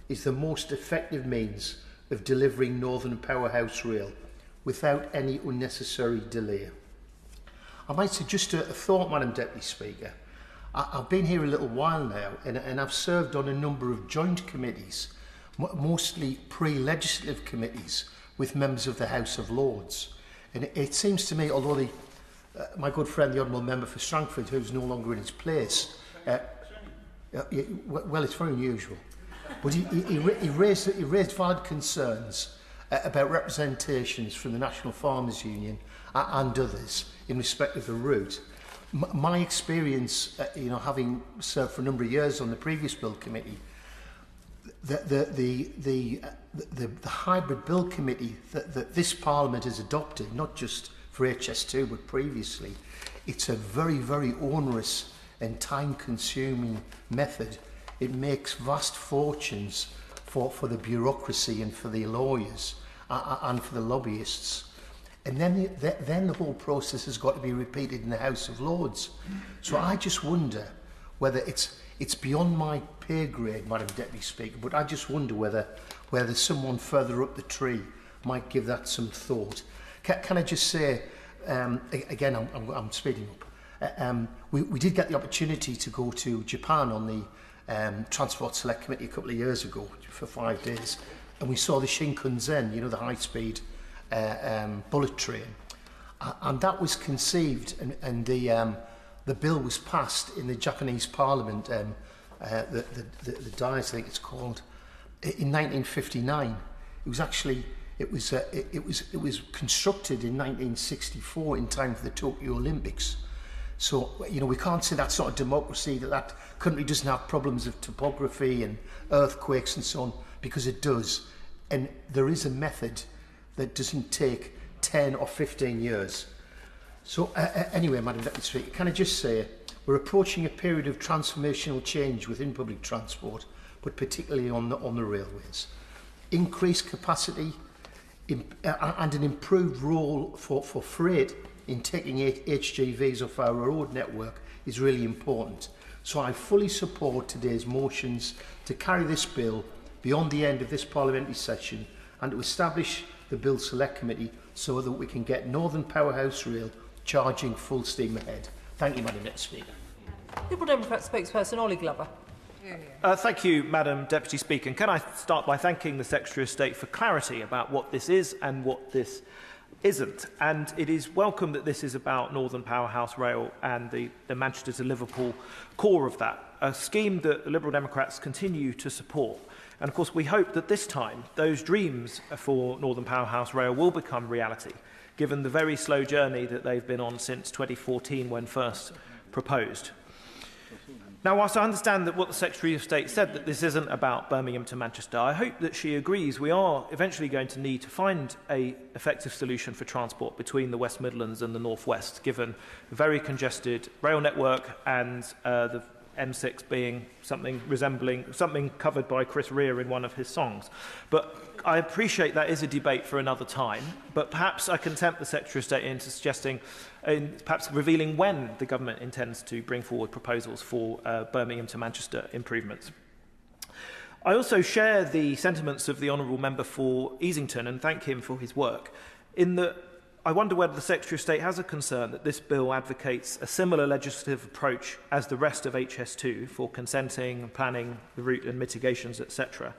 is the most effective means of delivering Northern Powerhouse Rail without any unnecessary delay? I might suggest a thought, Madam Deputy Speaker. I've been here a little while now, and I've served on a number of joint committees, mostly pre-legislative committees, with members of the House of Lords. And it seems to me, although my good friend, the Honourable Member for Strangford, who's no longer in his place, well, it's very unusual, but he raised valid concerns about representations from the National Farmers Union and others in respect of the route. My experience, having served for a number of years on the previous bill committee, the hybrid bill committee that this Parliament has adopted, not just for HS2 but previously, it's a very, very onerous and time-consuming method. It makes vast fortunes for the bureaucracy and for the lawyers and for the lobbyists. And then the whole process has got to be repeated in the House of Lords. So I just wonder whether it's beyond my pay grade, Madam Deputy Speaker, but I just wonder whether someone further up the tree might give that some thought. Can I just say, again, I'm speeding up. We did get the opportunity to go to Japan on the Transport Select Committee a couple of years ago for 5 days, and we saw the Shinkansen, the high-speed bullet train, and that was conceived, and the bill was passed in the Japanese Parliament, the Diet, I think it's called, in 1959. It was constructed in 1964 in time for the Tokyo Olympics. So we can't say that's not a democracy, that country doesn't have problems of topography and earthquakes and so on, because it does, and there is a method that doesn't take 10 or 15 years. So anyway, Madam Deputy Speaker, can I just say, we're approaching a period of transformational change within public transport, but particularly on the railways. Increased capacity and an improved role for freight in taking HGVs off our road network is really important. So I fully support today's motions to carry this bill beyond the end of this parliamentary session and to establish the Bill Select Committee so that we can get Northern Powerhouse Rail charging full steam ahead. Thank you, Madam Deputy Speaker. Liberal Democrat spokesperson Ollie Glover. Thank you, Madam Deputy Speaker. And can I start by thanking the Secretary of State for clarity about what this is and what this isn't. And it is welcome that this is about Northern Powerhouse Rail and the Manchester to Liverpool core of that, a scheme that the Liberal Democrats continue to support. And of course, we hope that this time those dreams for Northern Powerhouse Rail will become reality, given the very slow journey that they've been on since 2014 when first proposed. Now, whilst I understand that what the Secretary of State said, that this isn't about Birmingham to Manchester, I hope that she agrees we are eventually going to need to find an effective solution for transport between the West Midlands and the North West, given the very congested rail network and the M6 being something covered by Chris Rea in one of his songs. But I appreciate that is a debate for another time, but perhaps I can tempt the Secretary of State into suggesting, perhaps revealing when the government intends to bring forward proposals for Birmingham to Manchester improvements. I also share the sentiments of the Honourable Member for Easington and thank him for his work, in that I wonder whether the Secretary of State has a concern that this bill advocates a similar legislative approach as the rest of HS2 for consenting, planning, the route and mitigations, etc.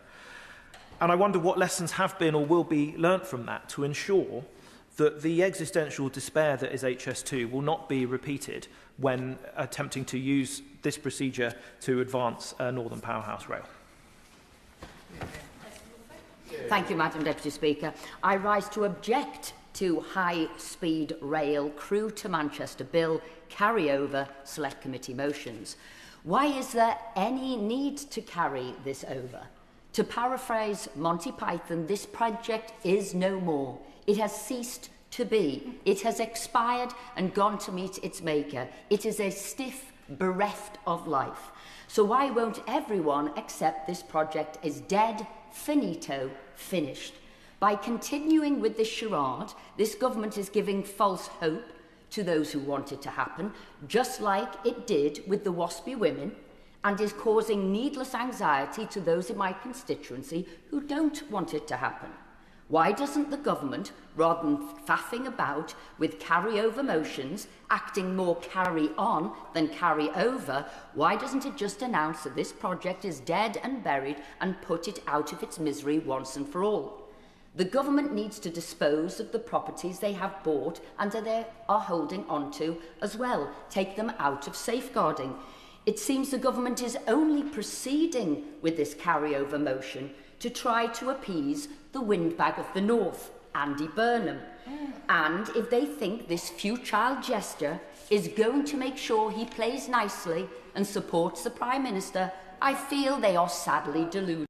And I wonder what lessons have been or will be learnt from that to ensure that the existential despair that is HS2 will not be repeated when attempting to use this procedure to advance Northern Powerhouse Rail. Thank you, Madam Deputy Speaker. I rise to object to high-speed rail crew to Manchester bill carry-over select committee motions. Why is there any need to carry this over? To paraphrase Monty Python, this project is no more. It has ceased to be. It has expired and gone to meet its maker. It is a stiff, bereft of life. So why won't everyone accept this project as dead, finito, finished? By continuing with this charade, this government is giving false hope to those who want it to happen, just like it did with the WASPy women, and is causing needless anxiety to those in my constituency who don't want it to happen. Why doesn't the government, rather than faffing about with carry-over motions, acting more carry-on than carry-over, why doesn't it just announce that this project is dead and buried and put it out of its misery once and for all? The government needs to dispose of the properties they have bought and that they are holding onto as well, take them out of safeguarding. It seems the government is only proceeding with this carry-over motion to try to appease the windbag of the North, Andy Burnham. And if they think this futile gesture is going to make sure he plays nicely and supports the Prime Minister, I feel they are sadly deluded.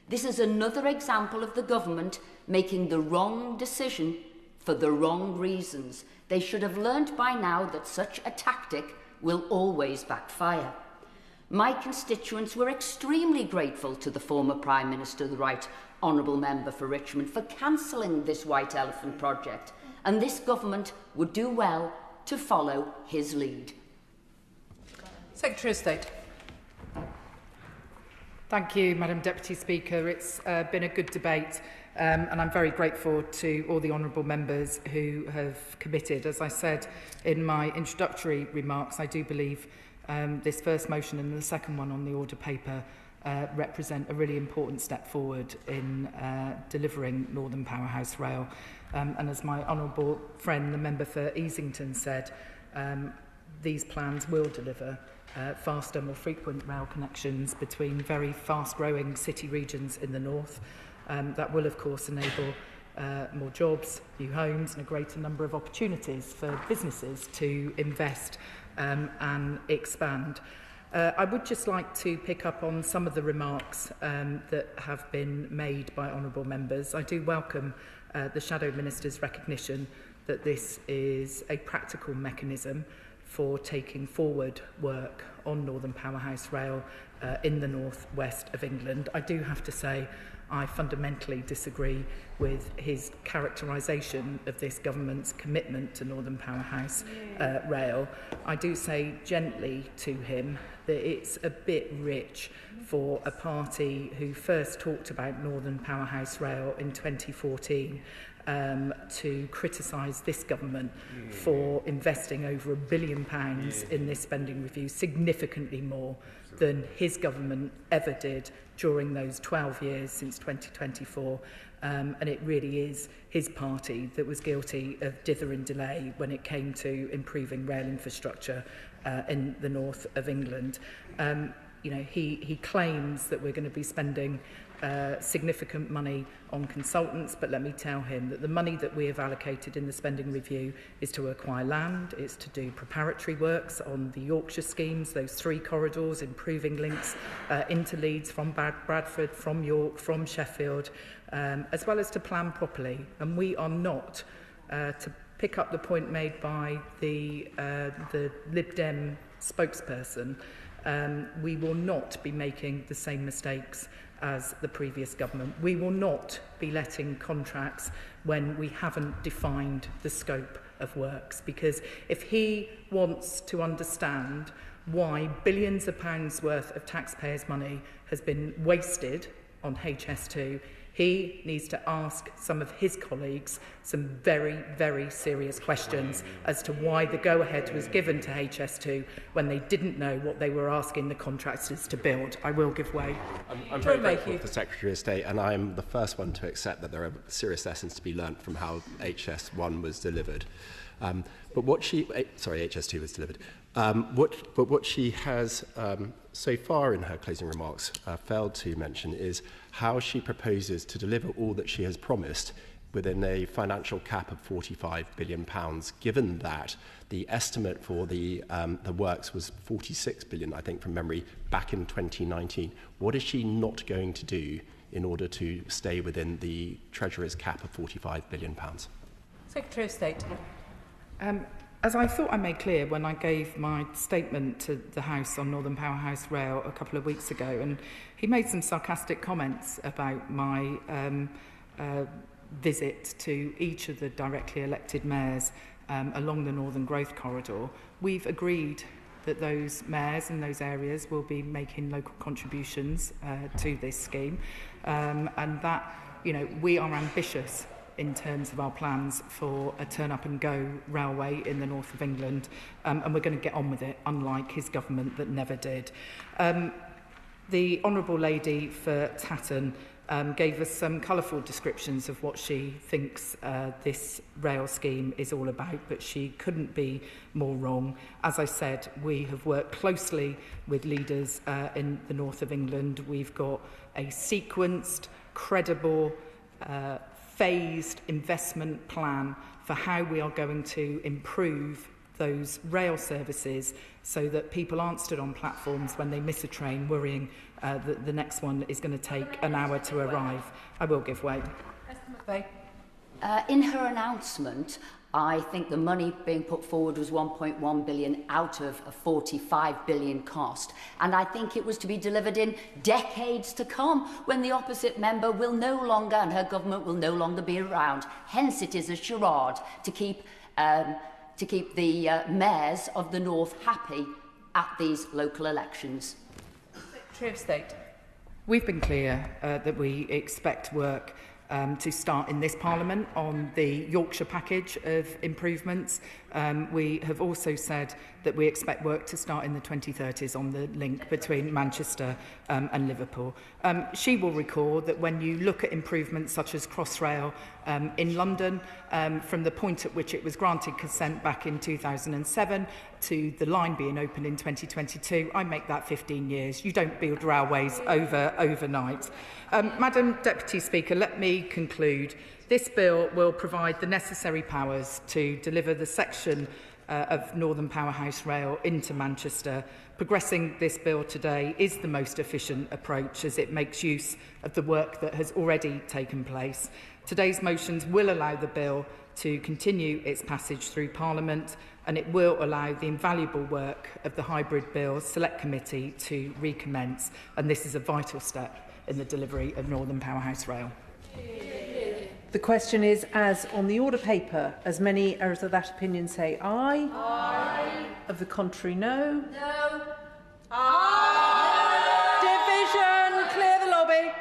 This is another example of the government making the wrong decision for the wrong reasons. They should have learned by now that such a tactic will always backfire. My constituents were extremely grateful to the former Prime Minister, the Right Honourable Member for Richmond, for cancelling this White Elephant project, and this government would do well to follow his lead. Secretary of State. Thank you, Madam Deputy Speaker. It's been a good debate, and I'm very grateful to all the honourable members who have committed. As I said in my introductory remarks, I do believe this first motion and the second one on the order paper represent a really important step forward in delivering Northern Powerhouse Rail. And as my honourable friend, the member for Easington, said, these plans will deliver faster, more frequent rail connections between very fast-growing city regions in the north. That will, of course, enable more jobs, new homes, and a greater number of opportunities for businesses to invest and expand. I would just like to pick up on some of the remarks that have been made by honourable members. I do welcome the Shadow Minister's recognition that this is a practical mechanism for taking forward work on Northern Powerhouse Rail in the northwest of England. I do have to say I fundamentally disagree with his characterisation of this government's commitment to Northern Powerhouse Rail. I do say gently to him that it's a bit rich for a party who first talked about Northern Powerhouse Rail in 2014 to criticise this government for investing over £1 billion in this spending review, significantly more than his government ever did during those 12 years since 2024. And it really is his party that was guilty of dither and delay when it came to improving rail infrastructure in the north of England. He claims that we're going to be spending significant money on consultants, but let me tell him that the money that we have allocated in the spending review is to acquire land, it's to do preparatory works on the Yorkshire schemes, those 3 corridors, improving links into Leeds from Bradford, from York, from Sheffield, as well as to plan properly. And we are not, to pick up the point made by the Lib Dem spokesperson, we will not be making the same mistakes as the previous government. We will not be letting contracts when we haven't defined the scope of works, because if he wants to understand why billions of pounds worth of taxpayers' money has been wasted on HS2, He needs to ask some of his colleagues some very, very serious questions as to why the go-ahead was given to HS2 when they didn't know what they were asking the contractors to build. I will give way. I'm very grateful for the Secretary of State, and I'm the first one to accept that there are serious lessons to be learnt from how HS1 was delivered. But what she, sorry, HS2 was delivered. But what she has so far in her closing remarks failed to mention is how she proposes to deliver all that she has promised within a financial cap of £45 billion, given that the estimate for the works was £46 billion, I think, from memory, back in 2019. What is she not going to do in order to stay within the Treasurer's cap of £45 billion? Secretary of State. As I thought I made clear when I gave my statement to the House on Northern Powerhouse Rail a couple of weeks ago, and he made some sarcastic comments about my visit to each of the directly elected mayors along the Northern Growth Corridor, we've agreed that those mayors in those areas will be making local contributions to this scheme, and that, you know, we are ambitious in terms of our plans for a turn-up-and-go railway in the north of England, and we're going to get on with it, unlike his government that never did. The Honourable Lady for Tatton gave us some colourful descriptions of what she thinks this rail scheme is all about, but she couldn't be more wrong. As I said, we have worked closely with leaders in the north of England. We've got a sequenced, credible, phased investment plan for how we are going to improve those rail services so that people aren't stood on platforms when they miss a train worrying that the next one is going to take an hour to arrive. I will give way. In her announcement, I think the money being put forward was 1.1 billion out of a 45 billion cost, and I think it was to be delivered in decades to come, when the opposite member will no longer, and her government will no longer be around. Hence it is a charade to keep the mayors of the North happy at these local elections. Secretary of State. We've been clear that we expect work to start in this Parliament on the Yorkshire package of improvements. We have also said that we expect work to start in the 2030s on the link between Manchester and Liverpool. She will recall that when you look at improvements such as Crossrail in London, from the point at which it was granted consent back in 2007 to the line being opened in 2022, I make that 15 years. You don't build railways overnight. Madam Deputy Speaker, let me conclude. This bill will provide the necessary powers to deliver the section of Northern Powerhouse Rail into Manchester. Progressing this bill today is the most efficient approach, as it makes use of the work that has already taken place. Today's motions will allow the bill to continue its passage through Parliament, and it will allow the invaluable work of the Hybrid Bills Select Committee to recommence, and this is a vital step in the delivery of Northern Powerhouse Rail. The question is, as on the order paper, as many as of that opinion say aye. Aye. Of the contrary, no. No. Aye. Division, clear the lobby.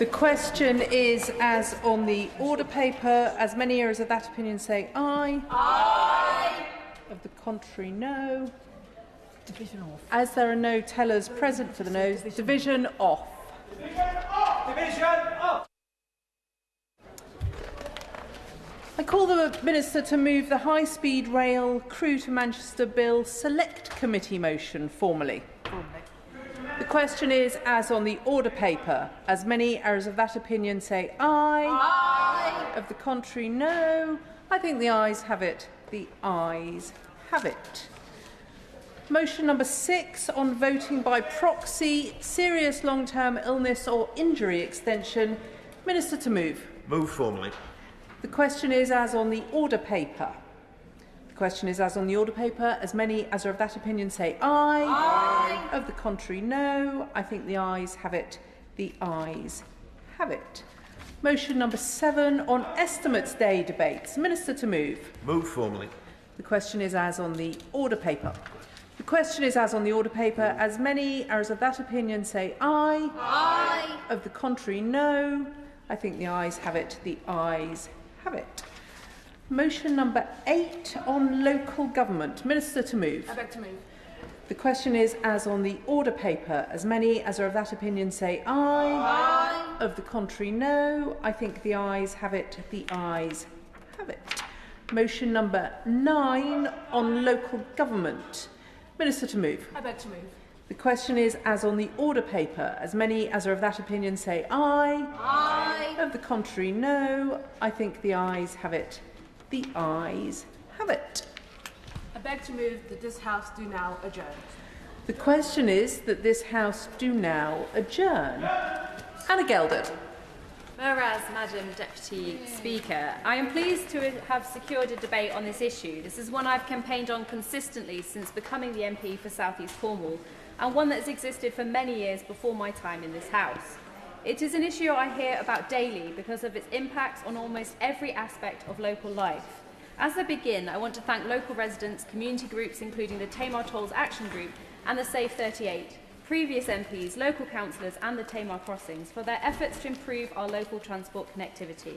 The question is as on the order paper. As many areas of that opinion say aye. Aye. Of the contrary, no. Division off. As there are no tellers present for the noes, division off. Division off. I call the Minister to move the High Speed Rail Crew to Manchester Bill Select Committee motion formally. The question is as on the order paper. As many areas of that opinion say aye. Aye. Of the contrary, no. I think the ayes have it. The ayes have it. Motion number 6 on voting by proxy, serious long-term illness or injury extension. Minister to move. Move formally. The question is as on the order paper. The question is as on the order paper. As many as are of that opinion say aye. Aye. Of the contrary, no. I think the ayes have it. The ayes have it. Motion number 7 on Estimates Day debates. Minister to move. Move formally. The question is as on the order paper. The question is as on the order paper. As many as of that opinion say aye. Aye. Of the contrary, no. I think the ayes have it. The ayes have it. Motion number 8 on local government. Minister to move. I beg to move. The question is as on the order paper. As many as are of that opinion say aye. Aye. Of the contrary, no. I think the ayes have it. The ayes have it. Motion number 9 on local government. Minister to move. I beg to move. The question is as on the order paper. As many as are of that opinion say aye. Aye. Of the contrary, no. I think the ayes have it. The ayes have it. I beg to move that this House do now adjourn. The question is that this House do now adjourn. Anna Geldert. Whereas, Madam Deputy Speaker, I am pleased to have secured a debate on this issue. This is one I've campaigned on consistently since becoming the MP for South East Cornwall, and one that has existed for many years before my time in this House. It is an issue I hear about daily because of its impacts on almost every aspect of local life. As I begin, I want to thank local residents, community groups including the Tamar Tolls Action Group and the Save 38, previous MPs, local councillors and the Tamar Crossings for their efforts to improve our local transport connectivity.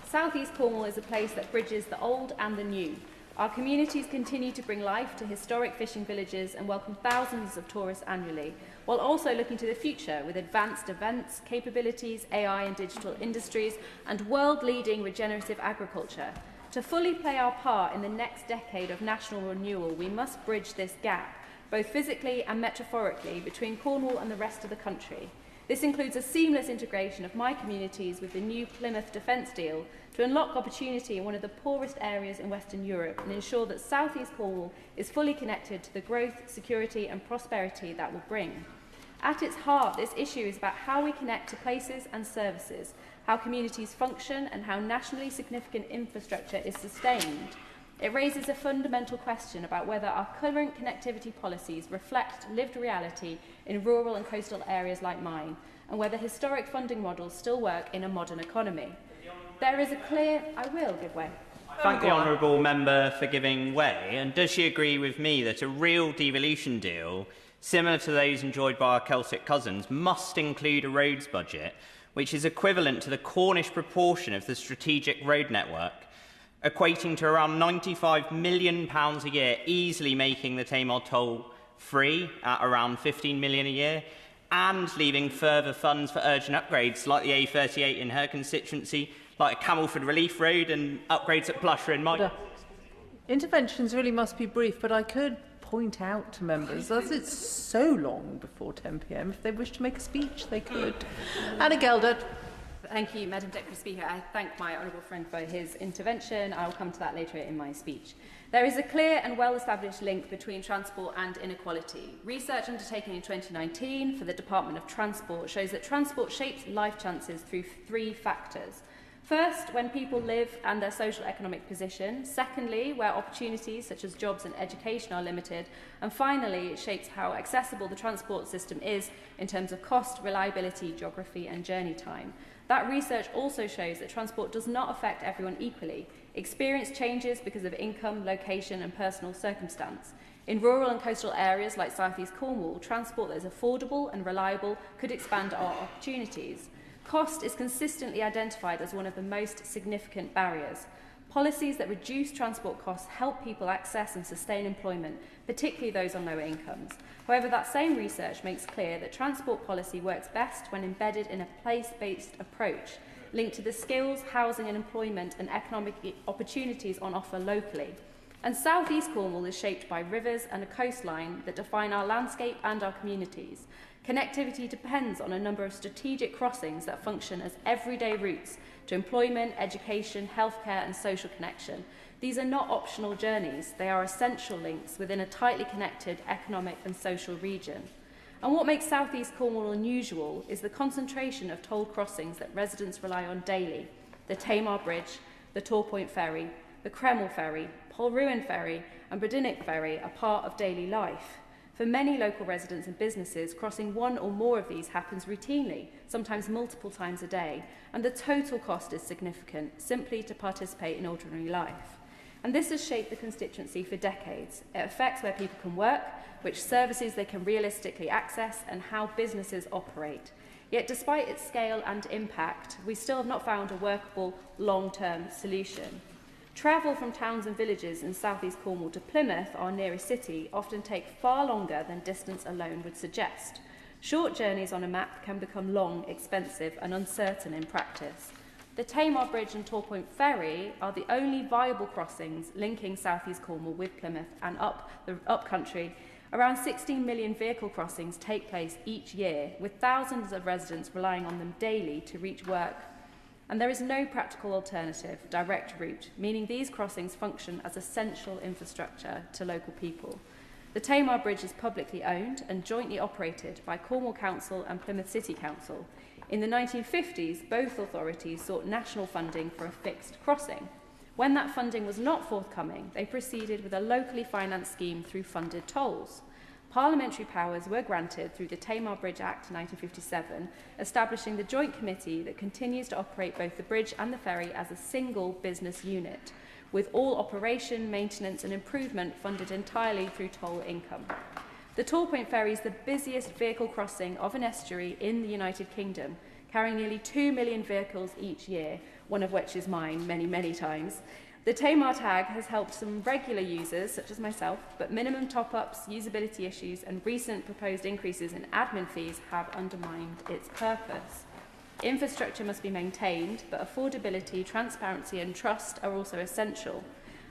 South East Cornwall is a place that bridges the old and the new. Our communities continue to bring life to historic fishing villages and welcome thousands of tourists annually, while also looking to the future with advanced events, capabilities, AI and digital industries, and world-leading regenerative agriculture. To fully play our part in the next decade of national renewal, we must bridge this gap, both physically and metaphorically, between Cornwall and the rest of the country. This includes a seamless integration of my communities with the new Plymouth Defence deal to unlock opportunity in one of the poorest areas in Western Europe and ensure that South East Cornwall is fully connected to the growth, security and prosperity that will bring. At its heart, this issue is about how we connect to places and services, how communities function and how nationally significant infrastructure is sustained. It raises a fundamental question about whether our current connectivity policies reflect lived reality in rural and coastal areas like mine, and whether historic funding models still work in a modern economy. There is a clear... I will give way. Thank the honourable member for giving way. And does she agree with me that a real devolution deal, similar to those enjoyed by our Celtic cousins, must include a roads budget, which is equivalent to the Cornish proportion of the strategic road network, equating to around £95 million a year, easily making the Tamar toll free at around £15 million a year, and leaving further funds for urgent upgrades like the A38 in her constituency, like Camelford Relief Road and upgrades at Plusher in mine. Interventions really must be brief, but I could point out to members that it's so long before 10 p.m. If they wish to make a speech, they could. Anna Geldert. Thank you, Madam Deputy Speaker. I thank my honourable friend for his intervention. I will come to that later in my speech. There is a clear and well-established link between transport and inequality. Research undertaken in 2019 for the Department of Transport shows that transport shapes life chances through 3 factors. First, when people live and their social economic position. Secondly, where opportunities such as jobs and education are limited. And finally, it shapes how accessible the transport system is in terms of cost, reliability, geography and journey time. That research also shows that transport does not affect everyone equally. Experience changes because of income, location and personal circumstance. In rural and coastal areas like South East Cornwall, transport that is affordable and reliable could expand our opportunities. Cost is consistently identified as one of the most significant barriers. Policies that reduce transport costs help people access and sustain employment, particularly those on lower incomes. However, that same research makes clear that transport policy works best when embedded in a place-based approach, linked to the skills, housing and employment and economic opportunities on offer locally. And South East Cornwall is shaped by rivers and a coastline that define our landscape and our communities. Connectivity depends on a number of strategic crossings that function as everyday routes to employment, education, healthcare and social connection. These are not optional journeys, they are essential links within a tightly connected economic and social region. And what makes South East Cornwall unusual is the concentration of toll crossings that residents rely on daily. The Tamar Bridge, the Torpoint Ferry, the Kreml Ferry, Polruan Ferry and Bredinick Ferry are part of daily life. For many local residents and businesses, crossing one or more of these happens routinely, sometimes multiple times a day, and the total cost is significant, simply to participate in ordinary life. And this has shaped the constituency for decades. It affects where people can work, which services they can realistically access, and how businesses operate. Yet despite its scale and impact, we still have not found a workable long-term solution. Travel from towns and villages in South East Cornwall to Plymouth, our nearest city, often take far longer than distance alone would suggest. Short journeys on a map can become long, expensive and uncertain in practice. The Tamar Bridge and Torpoint Ferry are the only viable crossings linking South East Cornwall with Plymouth and up the upcountry. Around 16 million vehicle crossings take place each year, with thousands of residents relying on them daily to reach work. And there is no practical alternative, direct route, meaning these crossings function as essential infrastructure to local people. The Tamar Bridge is publicly owned and jointly operated by Cornwall Council and Plymouth City Council. In the 1950s, both authorities sought national funding for a fixed crossing. When that funding was not forthcoming, they proceeded with a locally financed scheme through funded tolls. Parliamentary powers were granted through the Tamar Bridge Act 1957, establishing the joint committee that continues to operate both the bridge and the ferry as a single business unit, with all operation, maintenance and improvement funded entirely through toll income. The Torpoint Ferry is the busiest vehicle crossing of an estuary in the United Kingdom, carrying nearly 2 million vehicles each year, one of which is mine many times. The Tamar tag has helped some regular users, such as myself, but minimum top-ups, usability issues and recent proposed increases in admin fees have undermined its purpose. Infrastructure must be maintained, but affordability, transparency and trust are also essential.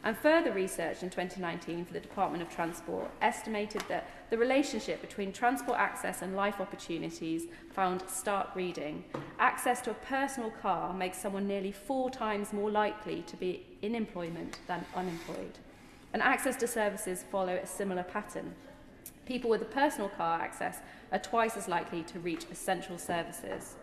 And further research in 2019 for the Department of Transport estimated that the relationship between transport access and life opportunities found stark reading. Access to a personal car makes someone nearly 4 times more likely to be in employment than unemployed. And access to services follow a similar pattern. People with a personal car access are twice as likely to reach essential services.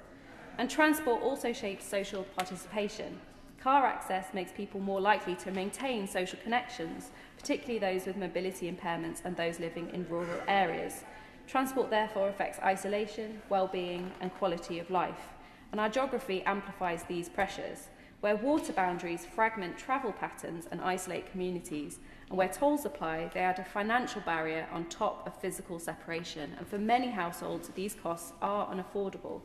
And transport also shapes social participation. Car access makes people more likely to maintain social connections, particularly those with mobility impairments and those living in rural areas. Transport therefore affects isolation, well-being and quality of life. And our geography amplifies these pressures. Where water boundaries fragment travel patterns and isolate communities, and where tolls apply, they add a financial barrier on top of physical separation. And for many households, these costs are unaffordable.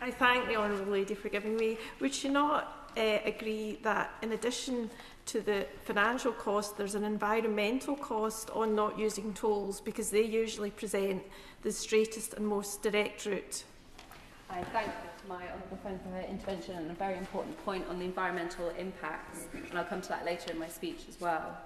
I thank the Honourable Lady for giving me. Would she not agree that in addition to the financial cost, there's an environmental cost on not using tolls because they usually present the straightest and most direct route? I thank my honourable friend for her intervention and a very important point on the environmental impacts, and I'll come to that later in my speech as well.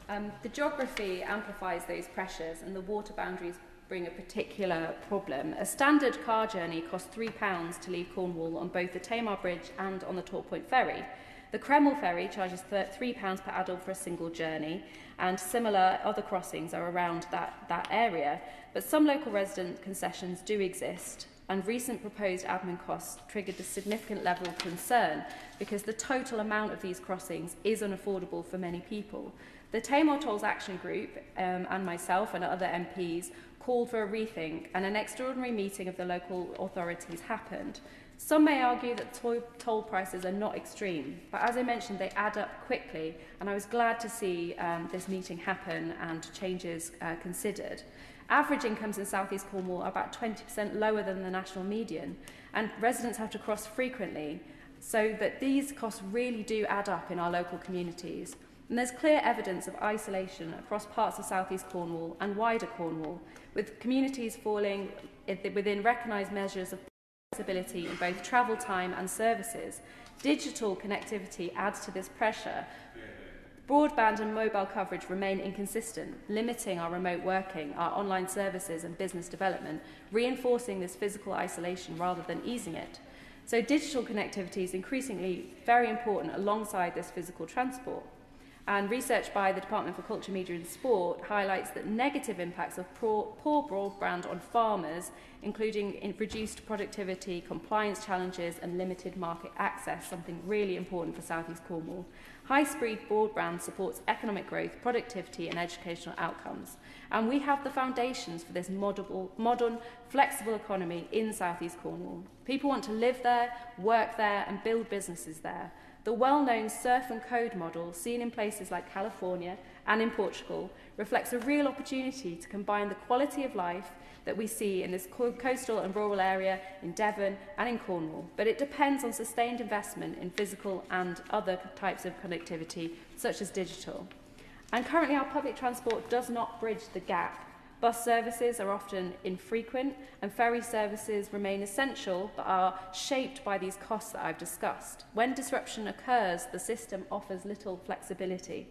The geography amplifies those pressures and the water boundaries bring a particular problem. A standard car journey costs £3 to leave Cornwall on both the Tamar Bridge and on the Torpoint Ferry. The Kreml Ferry charges £3 per adult for a single journey, and similar other crossings are around that area. But some local resident concessions do exist, and recent proposed admin costs triggered a significant level of concern because the total amount of these crossings is unaffordable for many people. The Tamar Tolls Action Group and myself and other MPs called for a rethink, and an extraordinary meeting of the local authorities happened. Some may argue that toll prices are not extreme, but as I mentioned, they add up quickly, and I was glad to see this meeting happen and changes considered. Average incomes in South East Cornwall are about 20% lower than the national median, and residents have to cross frequently, so that these costs really do add up in our local communities. And there's clear evidence of isolation across parts of South East Cornwall and wider Cornwall, with communities falling within recognised measures of accessibility in both travel time and services. Digital connectivity adds to this pressure. Broadband and mobile coverage remain inconsistent, limiting our remote working, our online services and business development, reinforcing this physical isolation rather than easing it. So digital connectivity is increasingly very important alongside this physical transport. And research by the Department for Culture, Media and Sport highlights that negative impacts of poor broadband on farmers, including reduced productivity, compliance challenges and limited market access, something really important for South East Cornwall. High-speed broadband supports economic growth, productivity and educational outcomes. And we have the foundations for this modern, flexible economy in South East Cornwall. People want to live there, work there and build businesses there. The well-known surf and code model seen in places like California and in Portugal reflects a real opportunity to combine the quality of life that we see in this coastal and rural area in Devon and in Cornwall, but it depends on sustained investment in physical and other types of connectivity, such as digital. And currently our public transport does not bridge the gap. Bus services are often infrequent and ferry services remain essential but are shaped by these costs that I've discussed. When disruption occurs, the system offers little flexibility.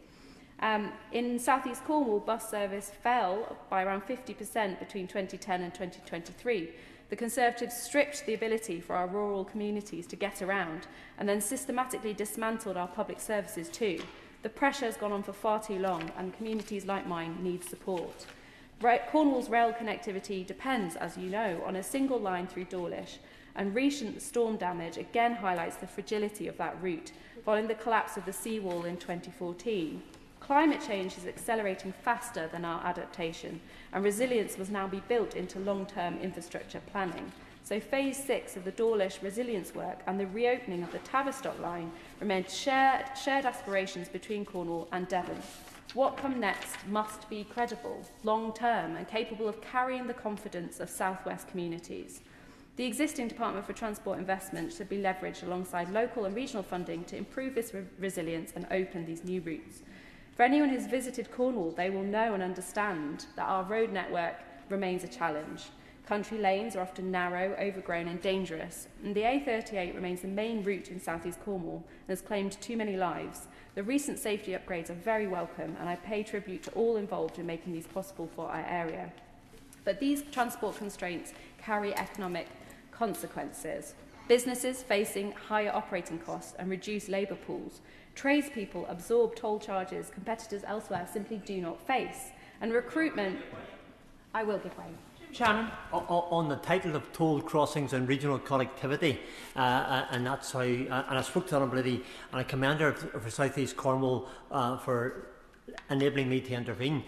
In South East Cornwall, bus service fell by around 50% between 2010 and 2023. The Conservatives stripped the ability for our rural communities to get around and then systematically dismantled our public services too. The pressure has gone on for far too long and communities like mine need support. Cornwall's rail connectivity depends, as you know, on a single line through Dawlish, and recent storm damage again highlights the fragility of that route, following the collapse of the seawall in 2014. Climate change is accelerating faster than our adaptation, and resilience must now be built into long-term infrastructure planning. So Phase 6 of the Dawlish resilience work and the reopening of the Tavistock line remain shared aspirations between Cornwall and Devon. What comes next must be credible, long-term and capable of carrying the confidence of South West communities. The existing Department for Transport investment should be leveraged alongside local and regional funding to improve this resilience and open these new routes. For anyone who's visited Cornwall, they will know and understand that our road network remains a challenge. Country lanes are often narrow, overgrown and dangerous, and the A38 remains the main route in South East Cornwall and has claimed too many lives. The recent safety upgrades are very welcome, and I pay tribute to all involved in making these possible for our area. But these transport constraints carry economic consequences. Businesses facing higher operating costs and reduced labour pools. Tradespeople absorb toll charges competitors elsewhere simply do not face. And recruitment... I will give way. Shannon? On the title of toll crossings and regional connectivity, and that's how, and I spoke to the Honourable Lady, and I commend her for South East Cornwall for enabling me to intervene.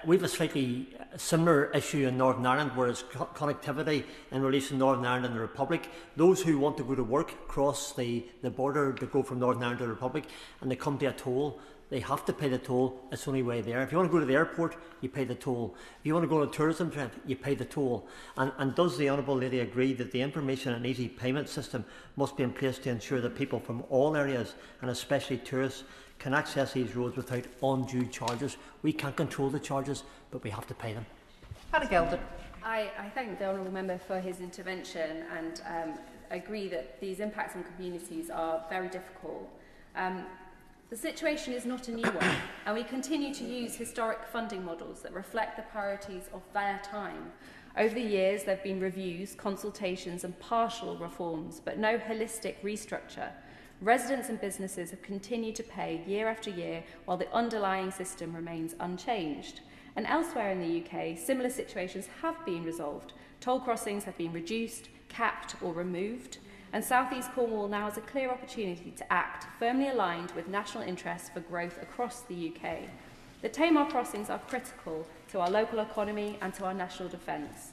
We have a slightly similar issue in Northern Ireland, where it's connectivity in relation to Northern Ireland and the Republic. Those who want to go to work cross the border to go from Northern Ireland to the Republic, and they come to a toll. They have to pay the toll. It's the only way there. If you want to go to the airport, you pay the toll. If you want to go on a tourism trip, you pay the toll. And does the Honourable Lady agree that the information and easy payment system must be in place to ensure that people from all areas, and especially tourists, can access these roads without undue charges? We can't control the charges, but we have to pay them. Hannah Gelden. I thank the Honourable Member for his intervention and agree that these impacts on communities are very difficult. The situation is not a new one, and we continue to use historic funding models that reflect the priorities of their time. Over the years, there have been reviews, consultations and partial reforms, but no holistic restructure. Residents and businesses have continued to pay year after year while the underlying system remains unchanged. And elsewhere in the UK, similar situations have been resolved. Toll crossings have been reduced, capped or removed. And South East Cornwall now has a clear opportunity to act, firmly aligned with national interests for growth across the UK. The Tamar crossings are critical to our local economy and to our national defence.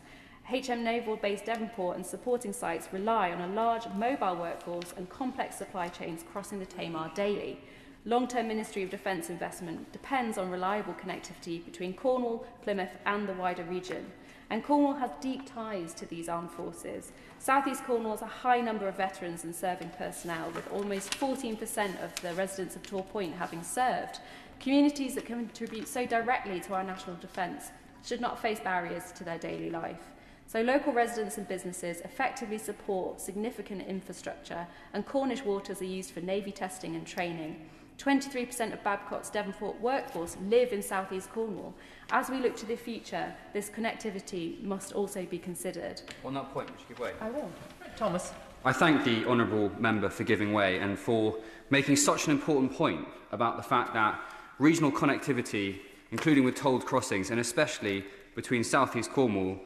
HM Naval-based Devonport and supporting sites rely on a large mobile workforce and complex supply chains crossing the Tamar daily. Long-term Ministry of Defence investment depends on reliable connectivity between Cornwall, Plymouth and the wider region. And Cornwall has deep ties to these armed forces. South East Cornwall has a high number of veterans and serving personnel, with almost 14% of the residents of Tor Point having served. Communities that contribute so directly to our national defence should not face barriers to their daily life. So local residents and businesses effectively support significant infrastructure, and Cornish waters are used for Navy testing and training. 23% of Babcock's Devonport workforce live in South East Cornwall. As we look to the future, this connectivity must also be considered. On that point, would you give way? I will. Thomas. I thank the honourable member for giving way and for making such an important point about the fact that regional connectivity, including with tolled crossings, and especially between South East Cornwall,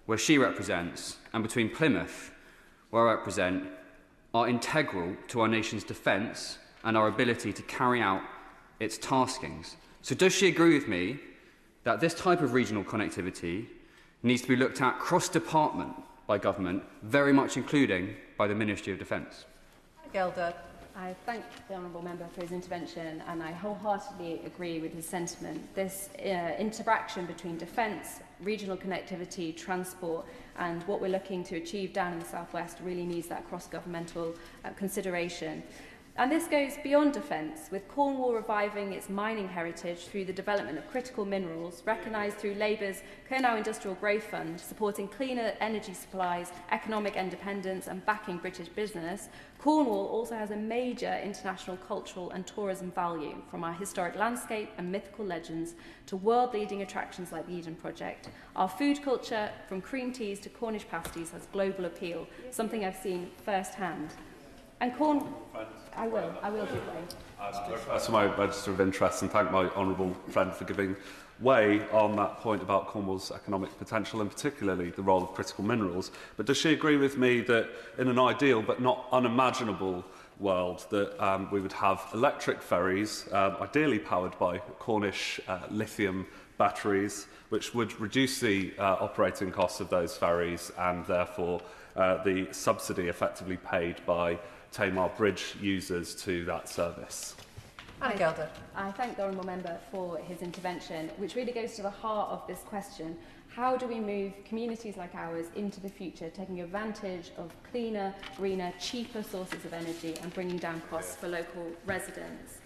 where she represents, and between Plymouth, where I represent, are integral to our nation's defence and our ability to carry out its taskings. So does she agree with me that this type of regional connectivity needs to be looked at cross-department by government, very much including by the Ministry of Defence? Gelder. I thank the honourable member for his intervention, and I wholeheartedly agree with his sentiment. This interaction between defence, regional connectivity, transport, and what we're looking to achieve down in the southwest really needs that cross-governmental consideration. And this goes beyond defence, with Cornwall reviving its mining heritage through the development of critical minerals, recognised through Labour's Kernow Industrial Growth Fund, supporting cleaner energy supplies, economic independence and backing British business. Cornwall also has a major international cultural and tourism value, from our historic landscape and mythical legends to world-leading attractions like the Eden Project. Our food culture, from cream teas to Cornish pasties, has global appeal, something I've seen firsthand. And I will give way. That's my register of interest, and thank my honourable friend for giving way on that point about Cornwall's economic potential, and particularly the role of critical minerals. But does she agree with me that in an ideal but not unimaginable world that we would have electric ferries, ideally powered by Cornish lithium batteries, which would reduce the operating costs of those ferries and therefore the subsidy effectively paid by Tamar Bridge users to that service? I thank the honourable member for his intervention, which really goes to the heart of this question. How do we move communities like ours into the future, taking advantage of cleaner, greener, cheaper sources of energy and bringing down costs for local residents?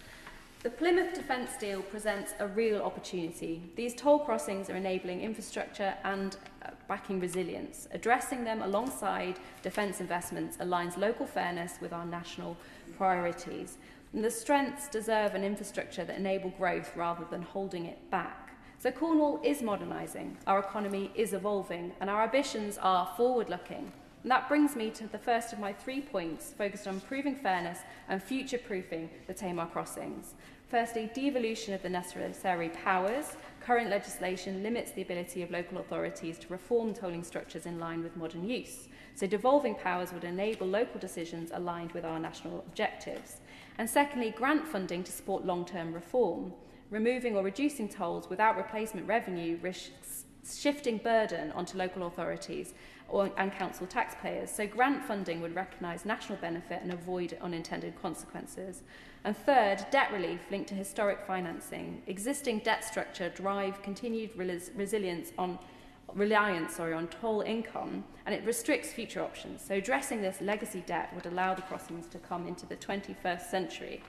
The Plymouth Defence deal presents a real opportunity. These toll crossings are enabling infrastructure and backing resilience. Addressing them alongside defence investments aligns local fairness with our national priorities. And the strengths deserve an infrastructure that enable growth rather than holding it back. So Cornwall is modernising, our economy is evolving, and our ambitions are forward-looking. And that brings me to the first of my 3 points, focused on improving fairness and future-proofing the Tamar crossings. Firstly, devolution of the necessary powers. Current legislation limits the ability of local authorities to reform tolling structures in line with modern use. So devolving powers would enable local decisions aligned with our national objectives. And secondly, grant funding to support long-term reform. Removing or reducing tolls without replacement revenue risks shifting burden onto local authorities and council taxpayers. So grant funding would recognise national benefit and avoid unintended consequences. And third, debt relief linked to historic financing. Existing debt structure drive continued reliance on toll income, and it restricts future options. So addressing this legacy debt would allow the crossings to come into the 21st century.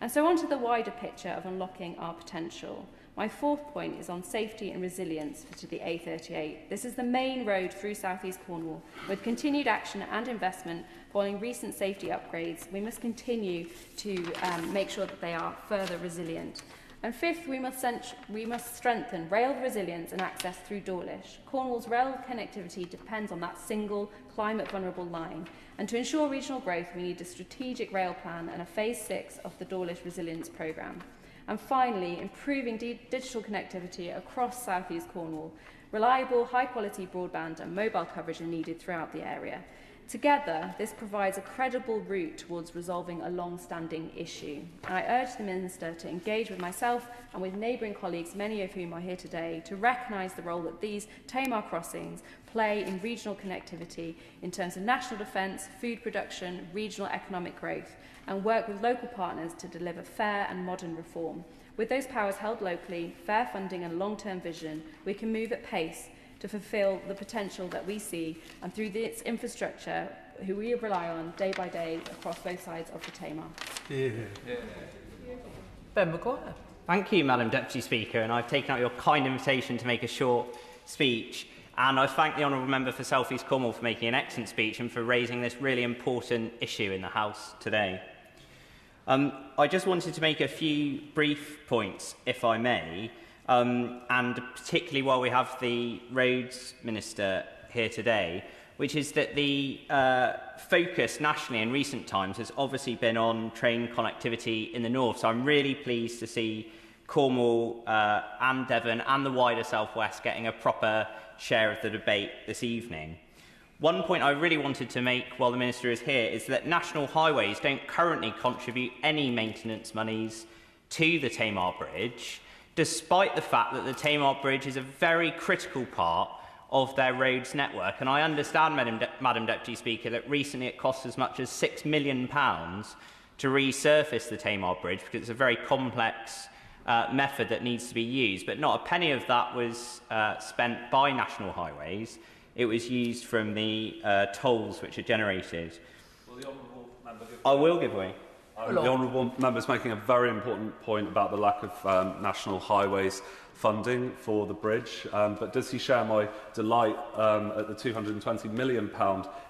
And so on to the wider picture of unlocking our potential. My fourth point is on safety and resilience to the A38. This is the main road through South East Cornwall. With continued action and investment following recent safety upgrades, we must continue to make sure that they are further resilient. And fifth, we must strengthen rail resilience and access through Dawlish. Cornwall's rail connectivity depends on that single climate-vulnerable line. And to ensure regional growth, we need a strategic rail plan and a Phase 6 of the Dawlish Resilience Programme. And finally, improving digital connectivity across South East Cornwall. Reliable, high-quality broadband and mobile coverage are needed throughout the area. Together, this provides a credible route towards resolving a long-standing issue. And I urge the Minister to engage with myself and with neighbouring colleagues, many of whom are here today, to recognise the role that these Tamar crossings play in regional connectivity in terms of national defence, food production, regional economic growth, and work with local partners to deliver fair and modern reform. With those powers held locally, fair funding and long-term vision, we can move at pace to fulfil the potential that we see, and through this infrastructure, who we rely on day by day across both sides of the Tamar. Ben Maguire. Thank you, Madam Deputy Speaker, and I've taken up your kind invitation to make a short speech. And I thank the Honourable Member for South East Cornwall for making an excellent speech and for raising this really important issue in the House today. I just wanted to make a few brief points, if I may, and particularly while we have the Roads Minister here today, which is that the focus nationally in recent times has obviously been on train connectivity in the north. So I'm really pleased to see Cornwall and Devon and the wider South West getting a proper share of the debate this evening. One point I really wanted to make while the Minister is here is that National Highways don't currently contribute any maintenance monies to the Tamar Bridge, despite the fact that the Tamar Bridge is a very critical part of their roads network. And I understand, Madam Deputy Speaker, that recently it cost as much as £6 million to resurface the Tamar Bridge because it's a very complex method that needs to be used. But not a penny of that was spent by National Highways. It was used from the tolls which are generated. Will the Honourable Member give I will give way. The Honourable Member is making a very important point about the lack of National Highways funding for the bridge, but does he share my delight at the £220 million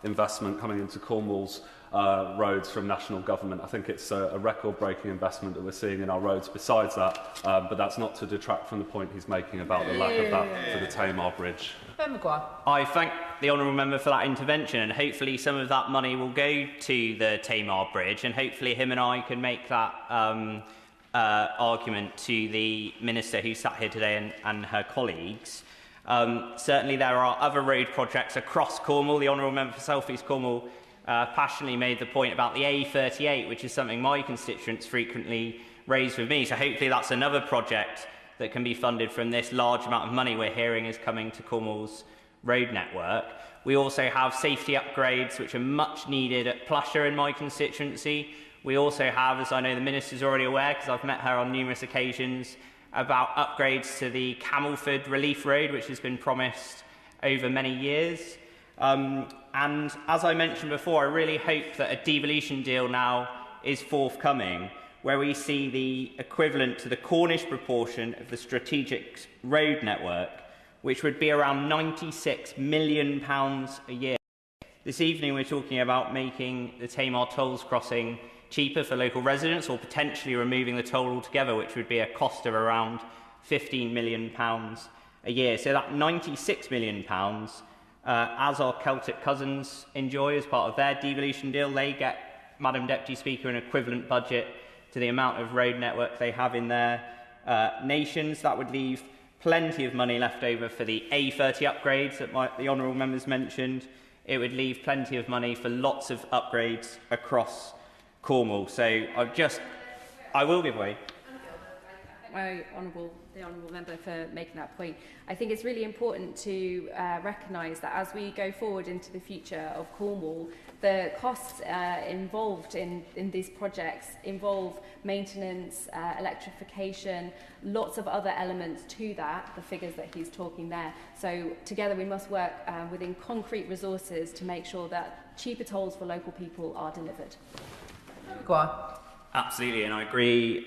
investment coming into Cornwall's roads from national government? I think it's a record-breaking investment that we're seeing in our roads besides that, but that's not to detract from the point he's making about the lack of that for the Tamar Bridge. Ben Maguire. I thank the Honourable Member for that intervention, and hopefully some of that money will go to the Tamar Bridge, and hopefully him and I can make that argument to the Minister who sat here today and her colleagues. Certainly there are other road projects across Cornwall. The Honourable Member for South East Cornwall passionately made the point about the A38, which is something my constituents frequently raise with me. So hopefully that's another project that can be funded from this large amount of money we're hearing is coming to Cornwall's road network. We also have safety upgrades, which are much needed at Plusher in my constituency. We also have, as I know the Minister's already aware, because I've met her on numerous occasions, about upgrades to the Camelford Relief Road, which has been promised over many years. And as I mentioned before, I really hope that a devolution deal now is forthcoming, where we see the equivalent to the Cornish proportion of the strategic road network, which would be around £96 million a year. This evening we're talking about making the Tamar tolls crossing cheaper for local residents, or potentially removing the toll altogether, which would be a cost of around £15 million a year. So that £96 million, as our Celtic cousins enjoy as part of their devolution deal, they get, Madam Deputy Speaker, an equivalent budget to the amount of road network they have in their nations. That would leave plenty of money left over for the A30 upgrades that the Honourable Members mentioned. It would leave plenty of money for lots of upgrades across Cornwall. So I will give way. The Honourable Member for making that point. I think it's really important to recognise that as we go forward into the future of Cornwall, the costs involved in these projects involve maintenance, electrification, lots of other elements to that, the figures that he's talking there. So together we must work within concrete resources to make sure that cheaper tolls for local people are delivered. Go on. Absolutely, and I agree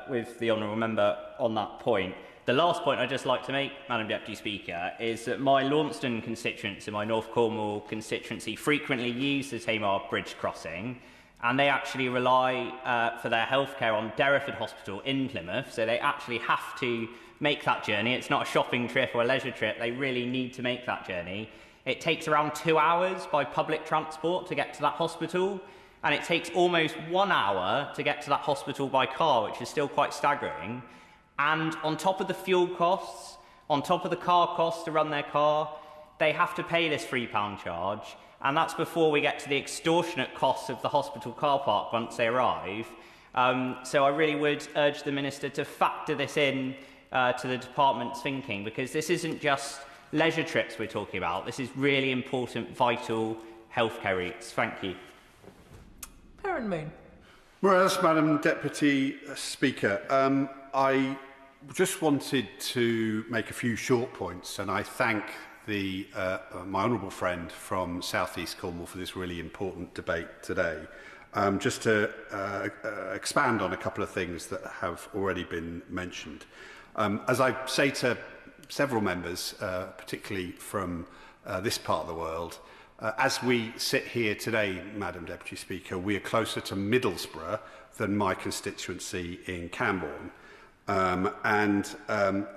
with the Honourable Member on that point. The last point I'd just like to make, Madam Deputy Speaker, is that my Launceston constituents in my North Cornwall constituency frequently use the Tamar Bridge crossing, and they actually rely for their healthcare on Derriford Hospital in Plymouth, so they actually have to make that journey. It's not a shopping trip or a leisure trip, they really need to make that journey. It takes around 2 hours by public transport to get to that hospital, and it takes almost 1 hour to get to that hospital by car, which is still quite staggering. And on top of the fuel costs, on top of the car costs to run their car, they have to pay this £3 charge, and that's before we get to the extortionate costs of the hospital car park once they arrive. So I really would urge the Minister to factor this in to the department's thinking, because this isn't just leisure trips we're talking about. This is really important, vital healthcare routes. Thank you. Perrin Moon. Whereas, Madam Deputy Speaker, I just wanted to make a few short points, and I thank my honourable friend from South East Cornwall for this really important debate today. Just to expand on a couple of things that have already been mentioned. As I say to several members, particularly from this part of the world, as we sit here today, Madam Deputy Speaker, we are closer to Middlesbrough than my constituency in Camborne.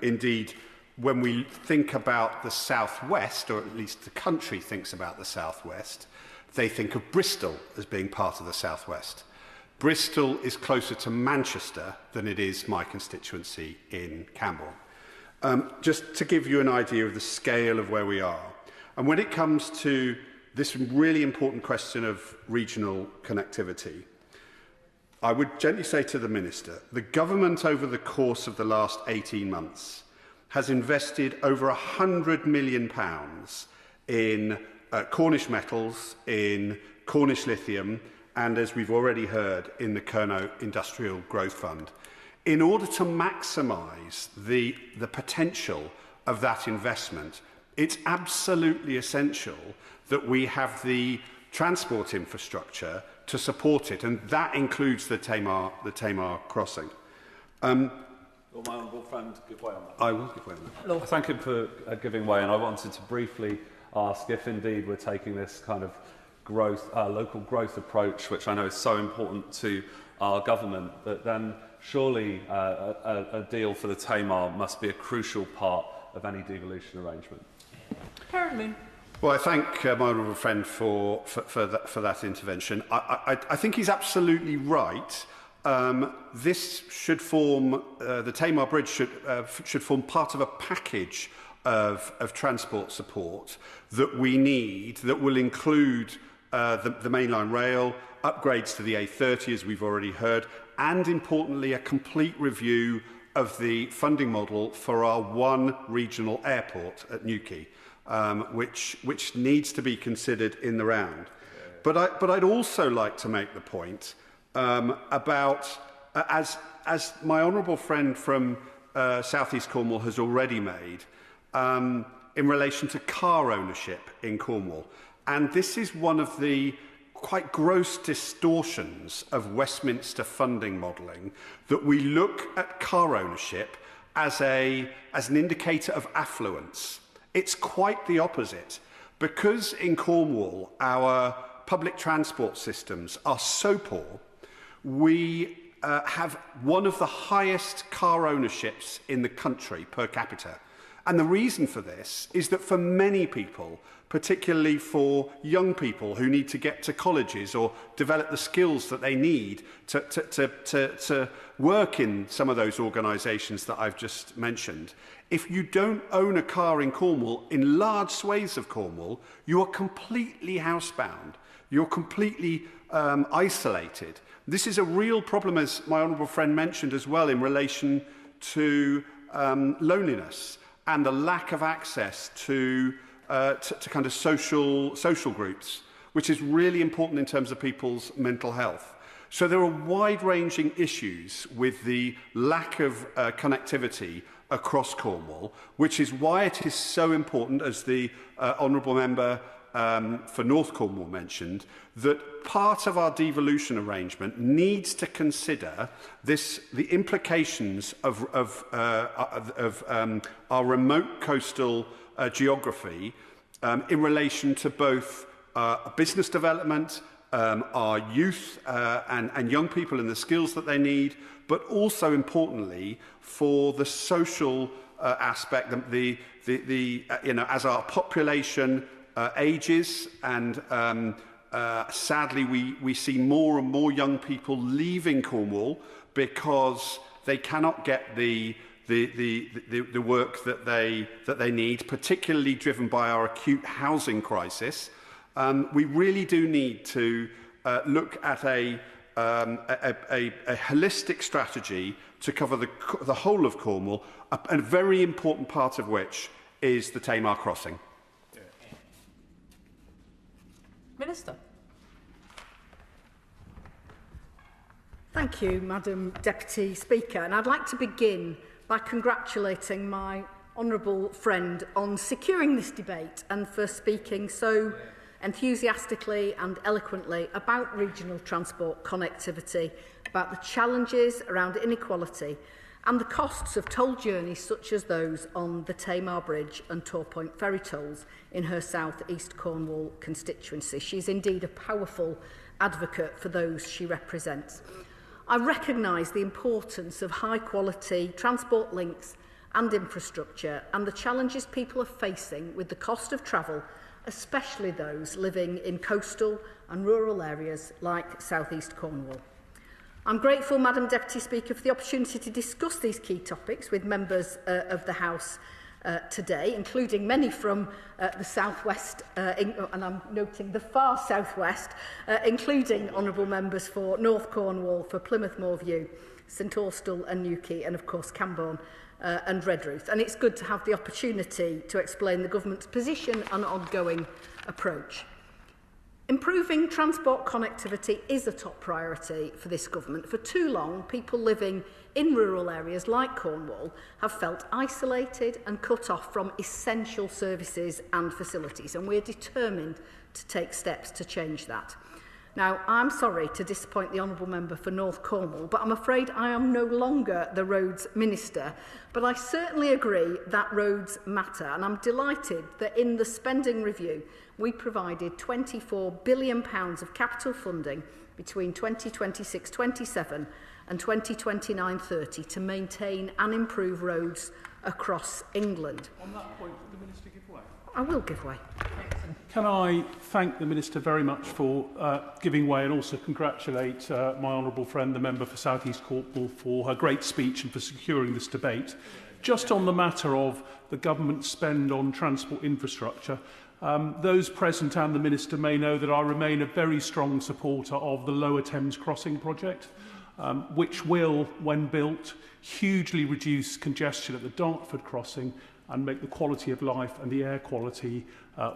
Indeed, when we think about the southwest, or at least the country thinks about the southwest, they think of Bristol as being part of the southwest. Bristol is closer to Manchester than it is my constituency in Camborne. Just to give you an idea of the scale of where we are. And when it comes to this really important question of regional connectivity, I would gently say to the Minister, the government over the course of the last 18 months has invested over £100 million in Cornish metals, in Cornish lithium, and, as we've already heard, in the Kernow Industrial Growth Fund, in order to maximise the potential of that investment. It's absolutely essential that we have the transport infrastructure to support it, and that includes the Tamar crossing. Will my honourable friend give way on that? I will give way on that. I thank him for giving way, and I wanted to briefly ask if indeed we're taking this kind of growth, local growth approach, which I know is so important to our government, that then surely a deal for the Tamar must be a crucial part of any devolution arrangement. Perrin Moon. Well, I thank my honourable friend for that intervention. I think he's absolutely right. This should form, the Tamar Bridge should form part of a package of transport support that we need, that will include the mainline rail, upgrades to the A30, as we've already heard, and importantly, a complete review of the funding model for our one regional airport at Newquay. Which needs to be considered in the round. But I'd also like to make the point about, as my honourable friend from South East Cornwall has already made, in relation to car ownership in Cornwall. And this is one of the quite gross distortions of Westminster funding modelling, that we look at car ownership as an indicator of affluence. It's quite the opposite. Because in Cornwall our public transport systems are so poor, we have one of the highest car ownerships in the country per capita. And the reason for this is that for many people, particularly for young people who need to get to colleges or develop the skills that they need to work in some of those organisations that I've just mentioned, if you don't own a car in Cornwall, in large swathes of Cornwall, you are completely housebound. You're completely isolated. This is a real problem, as my honourable friend mentioned as well, in relation to loneliness and the lack of access to kind of social groups, which is really important in terms of people's mental health. So there are wide-ranging issues with the lack of connectivity across Cornwall, which is why it is so important, as the honourable member for North Cornwall mentioned, that part of our devolution arrangement needs to consider the implications of our remote coastal geography in relation to both business development, our youth and young people and the skills that they need, but also importantly for the social aspect, as our population ages, and sadly we see more and more young people leaving Cornwall because they cannot get the the work that they need, particularly driven by our acute housing crisis. We really do need to look at a holistic strategy to cover the whole of Cornwall, a very important part of which is the Tamar crossing. Minister. Thank you, Madam Deputy Speaker. And I'd like to begin by congratulating my honourable friend on securing this debate and for speaking so enthusiastically and eloquently about regional transport connectivity, about the challenges around inequality and the costs of toll journeys such as those on the Tamar Bridge and Torpoint ferry tolls in her South East Cornwall constituency. She is indeed a powerful advocate for those she represents. I recognise the importance of high-quality transport links and infrastructure and the challenges people are facing with the cost of travel, especially those living in coastal and rural areas like South East Cornwall. I'm grateful, Madam Deputy Speaker, for the opportunity to discuss these key topics with members of the House today, including many from the southwest, and I'm noting the far southwest, including honourable members for North Cornwall, for Plymouth Moorview, St Austell and Newquay, and of course Camborne and Redruth. And it's good to have the opportunity to explain the government's position and ongoing approach. Improving transport connectivity is a top priority for this government. For too long, people living in rural areas like Cornwall have felt isolated and cut off from essential services and facilities, and we're determined to take steps to change that. Now, I'm sorry to disappoint the honourable member for North Cornwall, but I'm afraid I am no longer the roads minister. But I certainly agree that roads matter, and I'm delighted that in the spending review we provided £24 billion of capital funding between 2026-27 and 2029-30 to maintain and improve roads across England. On that point, did the Minister give way? I will give way. Can I thank the Minister very much for giving way and also congratulate my honourable friend, the member for South East Cornwall, for her great speech and for securing this debate. Just on the matter of the government's spend on transport infrastructure, those present and the Minister may know that I remain a very strong supporter of the Lower Thames Crossing project, which will, when built, hugely reduce congestion at the Dartford crossing and make the quality of life and the air quality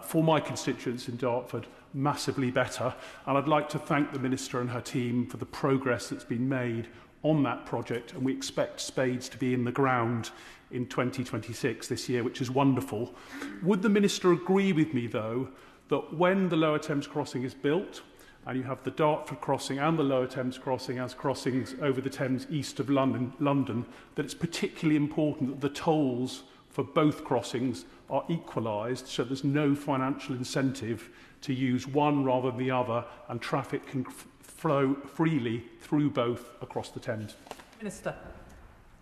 for my constituents in Dartford massively better. And I'd like to thank the Minister and her team for the progress that's been made on that project, and we expect spades to be in the ground in 2026 this year, which is wonderful. Would the Minister agree with me, though, that when the Lower Thames Crossing is built, and you have the Dartford crossing and the Lower Thames crossing as crossings over the Thames east of London, that it's particularly important that the tolls for both crossings are equalised, so there's no financial incentive to use one rather than the other, and traffic can flow freely through both across the Thames. Minister.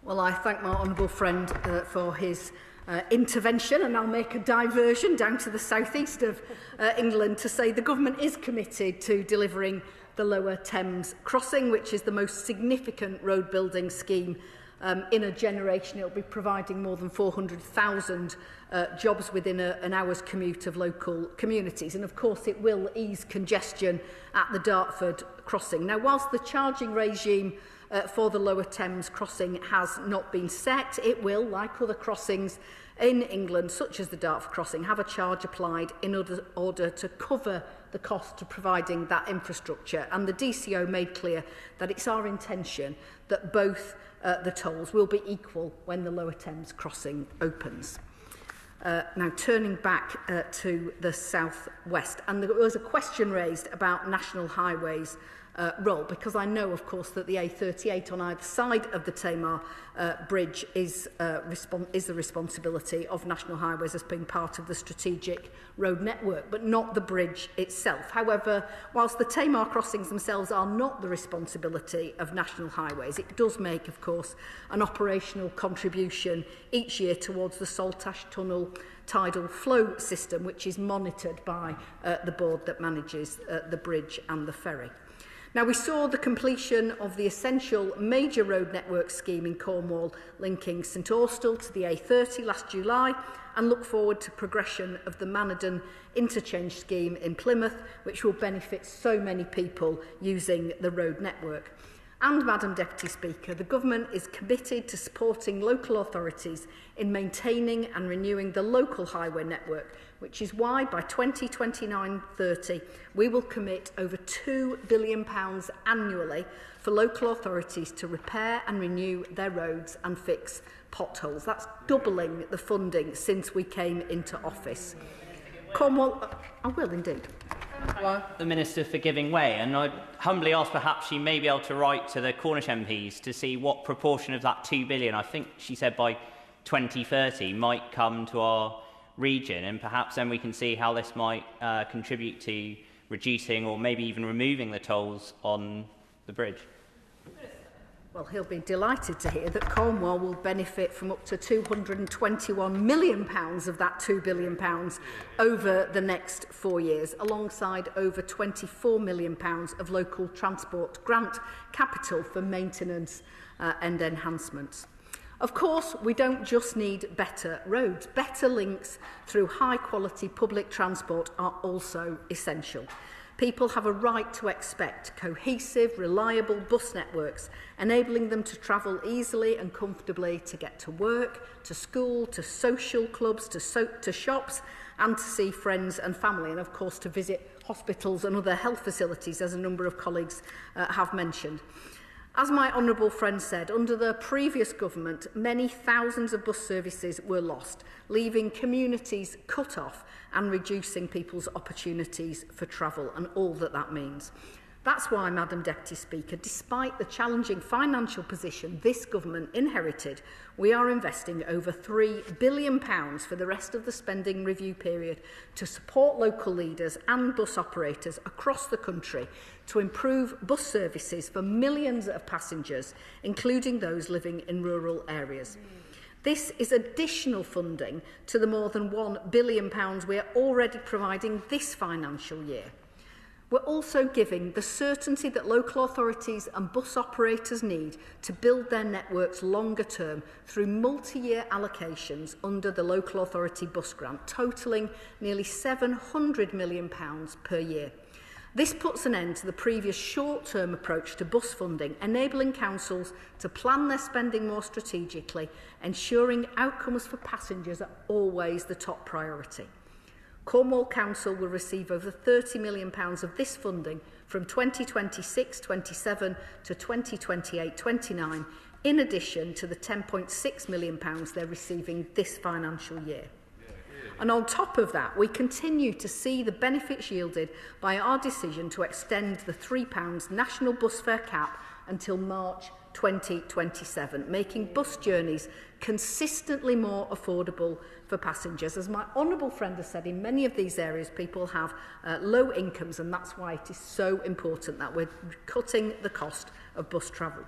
Well, I thank my honourable friend for his intervention, and I'll make a diversion down to the southeast of England to say the government is committed to delivering the Lower Thames Crossing, which is the most significant road building scheme in a generation. It will be providing more than 400,000 jobs within an hour's commute of local communities. And of course it will ease congestion at the Dartford crossing. Now, whilst the charging regime for the Lower Thames crossing has not been set, it will, like other crossings in England, such as the Dartford crossing, have a charge applied in order to cover the cost of providing that infrastructure. And the DCO made clear that it's our intention that both the tolls will be equal when the Lower Thames crossing opens. Now, turning back to the south-west, and there was a question raised about National Highways' role, because I know, of course, that the A38 on either side of the Tamar Bridge is the responsibility of National Highways as being part of the strategic road network, but not the bridge itself. However, whilst the Tamar crossings themselves are not the responsibility of National Highways, it does make, of course, an operational contribution each year towards the Saltash Tunnel tidal flow system, which is monitored by the board that manages the bridge and the ferry. Now, we saw the completion of the essential major road network scheme in Cornwall linking St Austell to the A30 last July, and look forward to progression of the Manadon interchange scheme in Plymouth, which will benefit so many people using the road network. And, Madam Deputy Speaker, the Government is committed to supporting local authorities in maintaining and renewing the local highway network, which is why by 2029-30 we will commit over £2 billion annually for local authorities to repair and renew their roads and fix potholes. That's doubling the funding since we came into office. Cornwall, I will indeed. The Minister for giving way, and I'd humbly ask perhaps she may be able to write to the Cornish MPs to see what proportion of that £2 billion, I think she said by 2030, might come to our region, and perhaps then we can see how this might contribute to reducing or maybe even removing the tolls on the bridge. Well, he'll be delighted to hear that Cornwall will benefit from up to £221 million of that £2 billion over the next 4 years, alongside over £24 million of local transport grant capital for maintenance and enhancements. Of course, we don't just need better roads. Better links through high-quality public transport are also essential. People have a right to expect cohesive, reliable bus networks, enabling them to travel easily and comfortably to get to work, to school, to social clubs, to shops, and to see friends and family, and of course to visit hospitals and other health facilities, as a number of colleagues have mentioned. As my honourable friend said, under the previous government, many thousands of bus services were lost, leaving communities cut off and reducing people's opportunities for travel and all that that means. That's why, Madam Deputy Speaker, despite the challenging financial position this government inherited, we are investing over £3 billion for the rest of the spending review period to support local leaders and bus operators across the country to improve bus services for millions of passengers, including those living in rural areas. This is additional funding to the more than £1 billion we are already providing this financial year. We're also giving the certainty that local authorities and bus operators need to build their networks longer term through multi-year allocations under the Local Authority Bus Grant, totalling nearly £700 million per year. This puts an end to the previous short-term approach to bus funding, enabling councils to plan their spending more strategically, ensuring outcomes for passengers are always the top priority. Cornwall Council will receive over £30 million of this funding from 2026-27 to 2028-29, in addition to the £10.6 million they're receiving this financial year. And on top of that, we continue to see the benefits yielded by our decision to extend the £3 national bus fare cap until March 2027, making bus journeys consistently more affordable for passengers. As my honourable friend has said, in many of these areas people have low incomes, and that's why it is so important that we're cutting the cost of bus travel.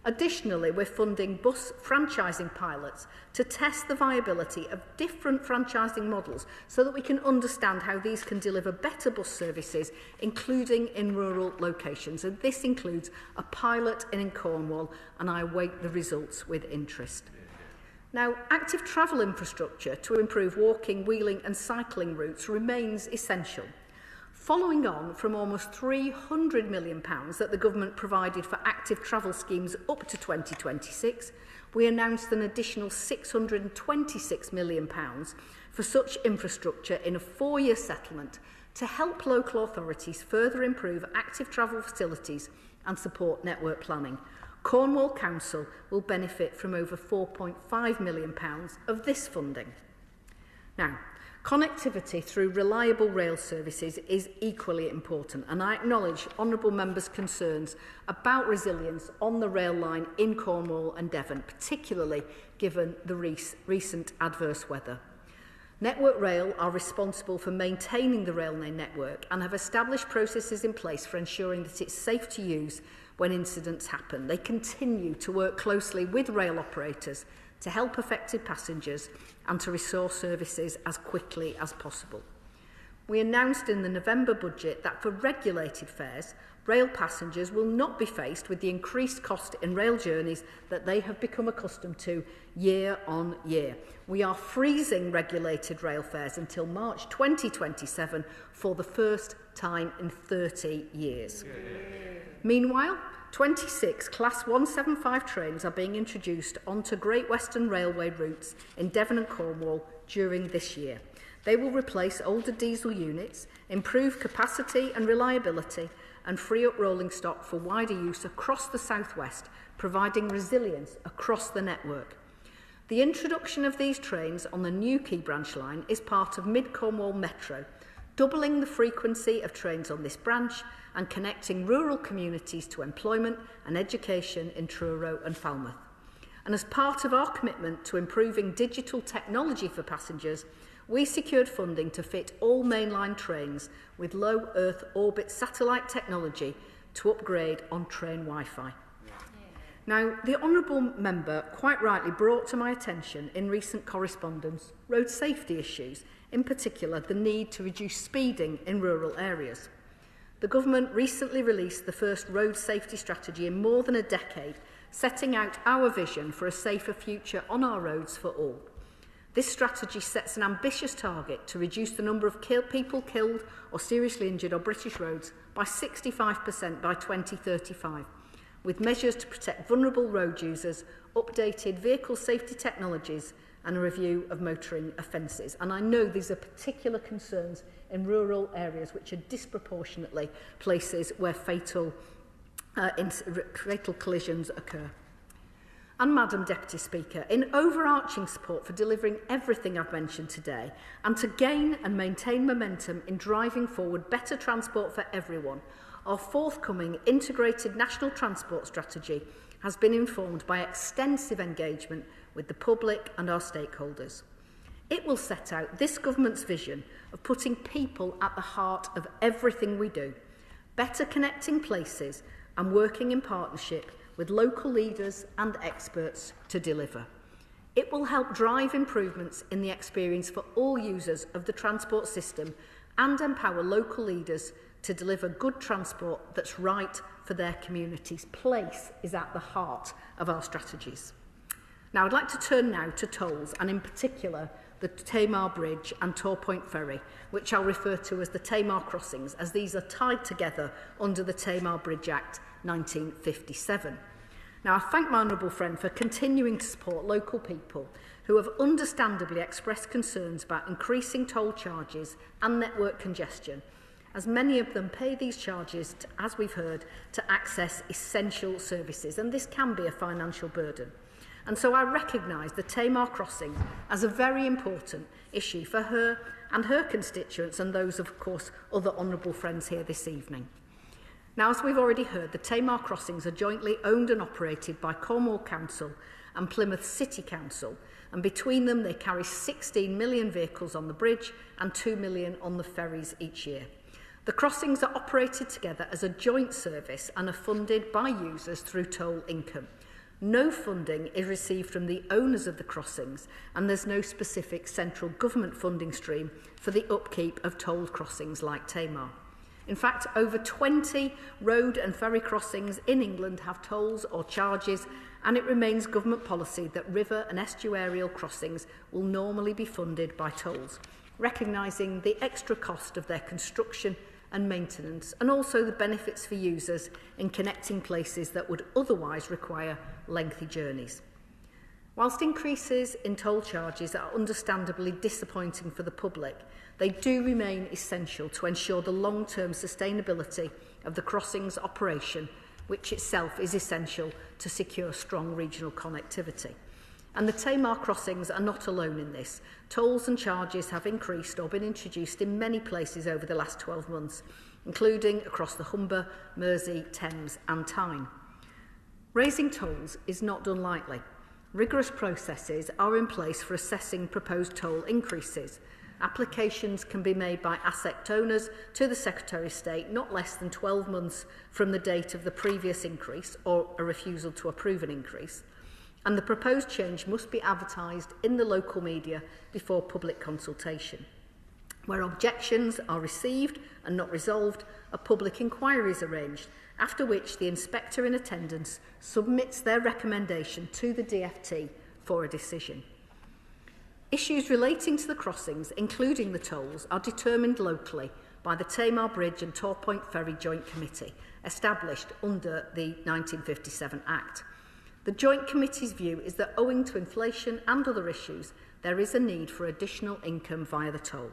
Additionally, we're funding bus franchising pilots to test the viability of different franchising models so that we can understand how these can deliver better bus services, including in rural locations. And this includes a pilot in Cornwall, and I await the results with interest. Now, active travel infrastructure to improve walking, wheeling and cycling routes remains essential. Following on from almost £300 million that the government provided for active travel schemes up to 2026, we announced an additional £626 million for such infrastructure in a 4-year settlement to help local authorities further improve active travel facilities and support network planning. Cornwall Council will benefit from over £4.5 million of this funding. Now, connectivity through reliable rail services is equally important, and I acknowledge honourable members' concerns about resilience on the rail line in Cornwall and Devon, particularly given the recent adverse weather. Network Rail are responsible for maintaining the rail network and have established processes in place for ensuring that it's safe to use when incidents happen. They continue to work closely with rail operators to help affected passengers and to restore services as quickly as possible. We announced in the November budget that for regulated fares, rail passengers will not be faced with the increased cost in rail journeys that they have become accustomed to year on year. We are freezing regulated rail fares until March 2027 for the first time in 30 years. Meanwhile, 26 Class 175 trains are being introduced onto Great Western Railway routes in Devon and Cornwall during this year. They will replace older diesel units, improve capacity and reliability, and free up rolling stock for wider use across the South West, providing resilience across the network. The introduction of these trains on the new Key Branch line is part of Mid-Cornwall Metro, doubling the frequency of trains on this branch and connecting rural communities to employment and education in Truro and Falmouth. And as part of our commitment to improving digital technology for passengers, we secured funding to fit all mainline trains with low Earth orbit satellite technology to upgrade on train Wi-Fi. Now, the Honourable Member quite rightly brought to my attention in recent correspondence road safety issues, in particular the need to reduce speeding in rural areas. The Government recently released the first road safety strategy in more than a decade, setting out our vision for a safer future on our roads for all. This strategy sets an ambitious target to reduce the number of people killed or seriously injured on British roads by 65% by 2035, with measures to protect vulnerable road users, updated vehicle safety technologies and a review of motoring offences. And I know these are particular concerns in rural areas which are disproportionately places where fatal collisions occur. And Madam Deputy Speaker, in overarching support for delivering everything I've mentioned today and to gain and maintain momentum in driving forward better transport for everyone, our forthcoming integrated national transport strategy has been informed by extensive engagement with the public and our stakeholders. It will set out this government's vision of putting people at the heart of everything we do, better connecting places and working in partnership with local leaders and experts to deliver. It will help drive improvements in the experience for all users of the transport system and empower local leaders to deliver good transport that's right for their communities. Place is at the heart of our strategies. Now, I'd like to turn now to tolls, and in particular, the Tamar Bridge and Torpoint Ferry, which I'll refer to as the Tamar Crossings, as these are tied together under the Tamar Bridge Act 1957. Now, I thank my honourable friend for continuing to support local people who have understandably expressed concerns about increasing toll charges and network congestion, as many of them pay these charges, as we've heard, to access essential services, and this can be a financial burden. And so I recognise the Tamar Crossing as a very important issue for her and her constituents and those, of course, other honourable friends here this evening. Now, as we've already heard, the Tamar Crossings are jointly owned and operated by Cornwall Council and Plymouth City Council, and between them they carry 16 million vehicles on the bridge and 2 million on the ferries each year. The crossings are operated together as a joint service and are funded by users through toll income. No funding is received from the owners of the crossings, and there's no specific central government funding stream for the upkeep of tolled crossings like Tamar. In fact, over 20 road and ferry crossings in England have tolls or charges, and it remains government policy that river and estuarial crossings will normally be funded by tolls, recognising the extra cost of their construction and maintenance, and also the benefits for users in connecting places that would otherwise require lengthy journeys. Whilst increases in toll charges are understandably disappointing for the public, they do remain essential to ensure the long-term sustainability of the crossings operation, which itself is essential to secure strong regional connectivity. And the Tamar crossings are not alone in this. Tolls and charges have increased or been introduced in many places over the last 12 months, including across the Humber, Mersey, Thames and Tyne. Raising tolls is not done lightly. Rigorous processes are in place for assessing proposed toll increases. Applications can be made by asset owners to the Secretary of State not less than 12 months from the date of the previous increase or a refusal to approve an increase. And the proposed change must be advertised in the local media before public consultation. Where objections are received and not resolved, a public inquiry is arranged, after which the inspector in attendance submits their recommendation to the DfT for a decision. Issues relating to the crossings, including the tolls, are determined locally by the Tamar Bridge and Torpoint Ferry Joint Committee, established under the 1957 Act. The Joint Committee's view is that owing to inflation and other issues, there is a need for additional income via the toll.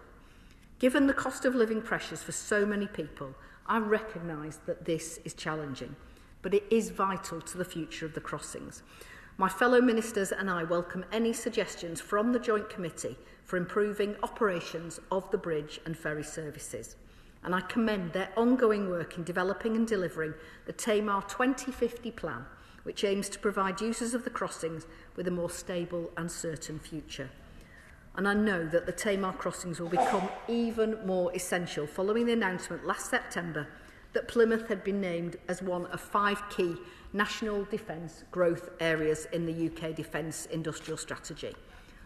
Given the cost of living pressures for so many people, I recognise that this is challenging, but it is vital to the future of the crossings. My fellow ministers and I welcome any suggestions from the Joint Committee for improving operations of the bridge and ferry services. And I commend their ongoing work in developing and delivering the Tamar 2050 plan, which aims to provide users of the crossings with a more stable and certain future. And I know that the Tamar crossings will become even more essential following the announcement last September that Plymouth had been named as one of 5 key national defence growth areas in the UK Defence Industrial Strategy.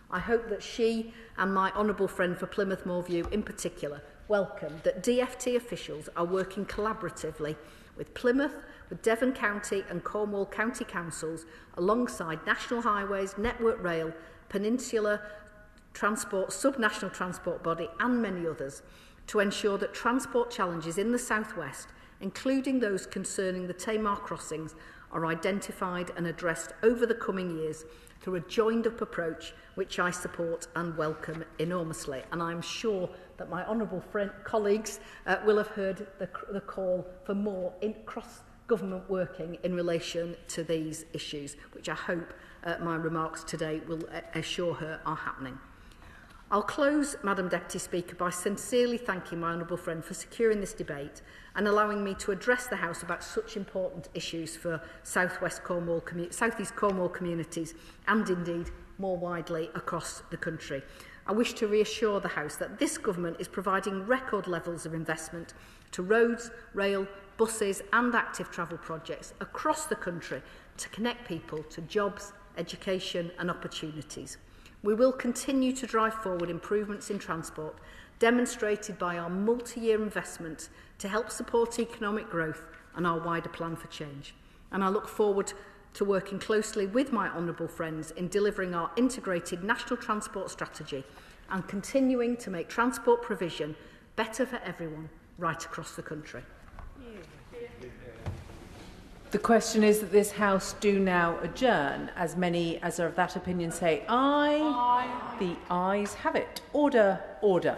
I hope that she and my honourable friend for Plymouth Moorview in particular welcome that DfT officials are working collaboratively with Plymouth, with Devon County and Cornwall County Councils, alongside National Highways, Network Rail, Peninsular Transport, Subnational Transport Body and many others, to ensure that transport challenges in the South West, including those concerning the Tamar crossings, are identified and addressed over the coming years through a joined-up approach which I support and welcome enormously. And I'm sure that my honourable colleagues will have heard the call for more cross-government working in relation to these issues, which I hope my remarks today will assure her are happening. I'll close, Madam Deputy Speaker, by sincerely thanking my honourable friend for securing this debate and allowing me to address the House about such important issues for South East Cornwall communities and indeed more widely across the country. I wish to reassure the House that this government is providing record levels of investment to roads, rail, buses and active travel projects across the country to connect people to jobs, education and opportunities. We will continue to drive forward improvements in transport, demonstrated by our multi-year investment to help support economic growth and our wider plan for change. And I look forward to working closely with my honourable friends in delivering our integrated national transport strategy and continuing to make transport provision better for everyone right across the country. The question is that this House do now adjourn. As many as are of that opinion say aye. Aye. The ayes have it. Order, order.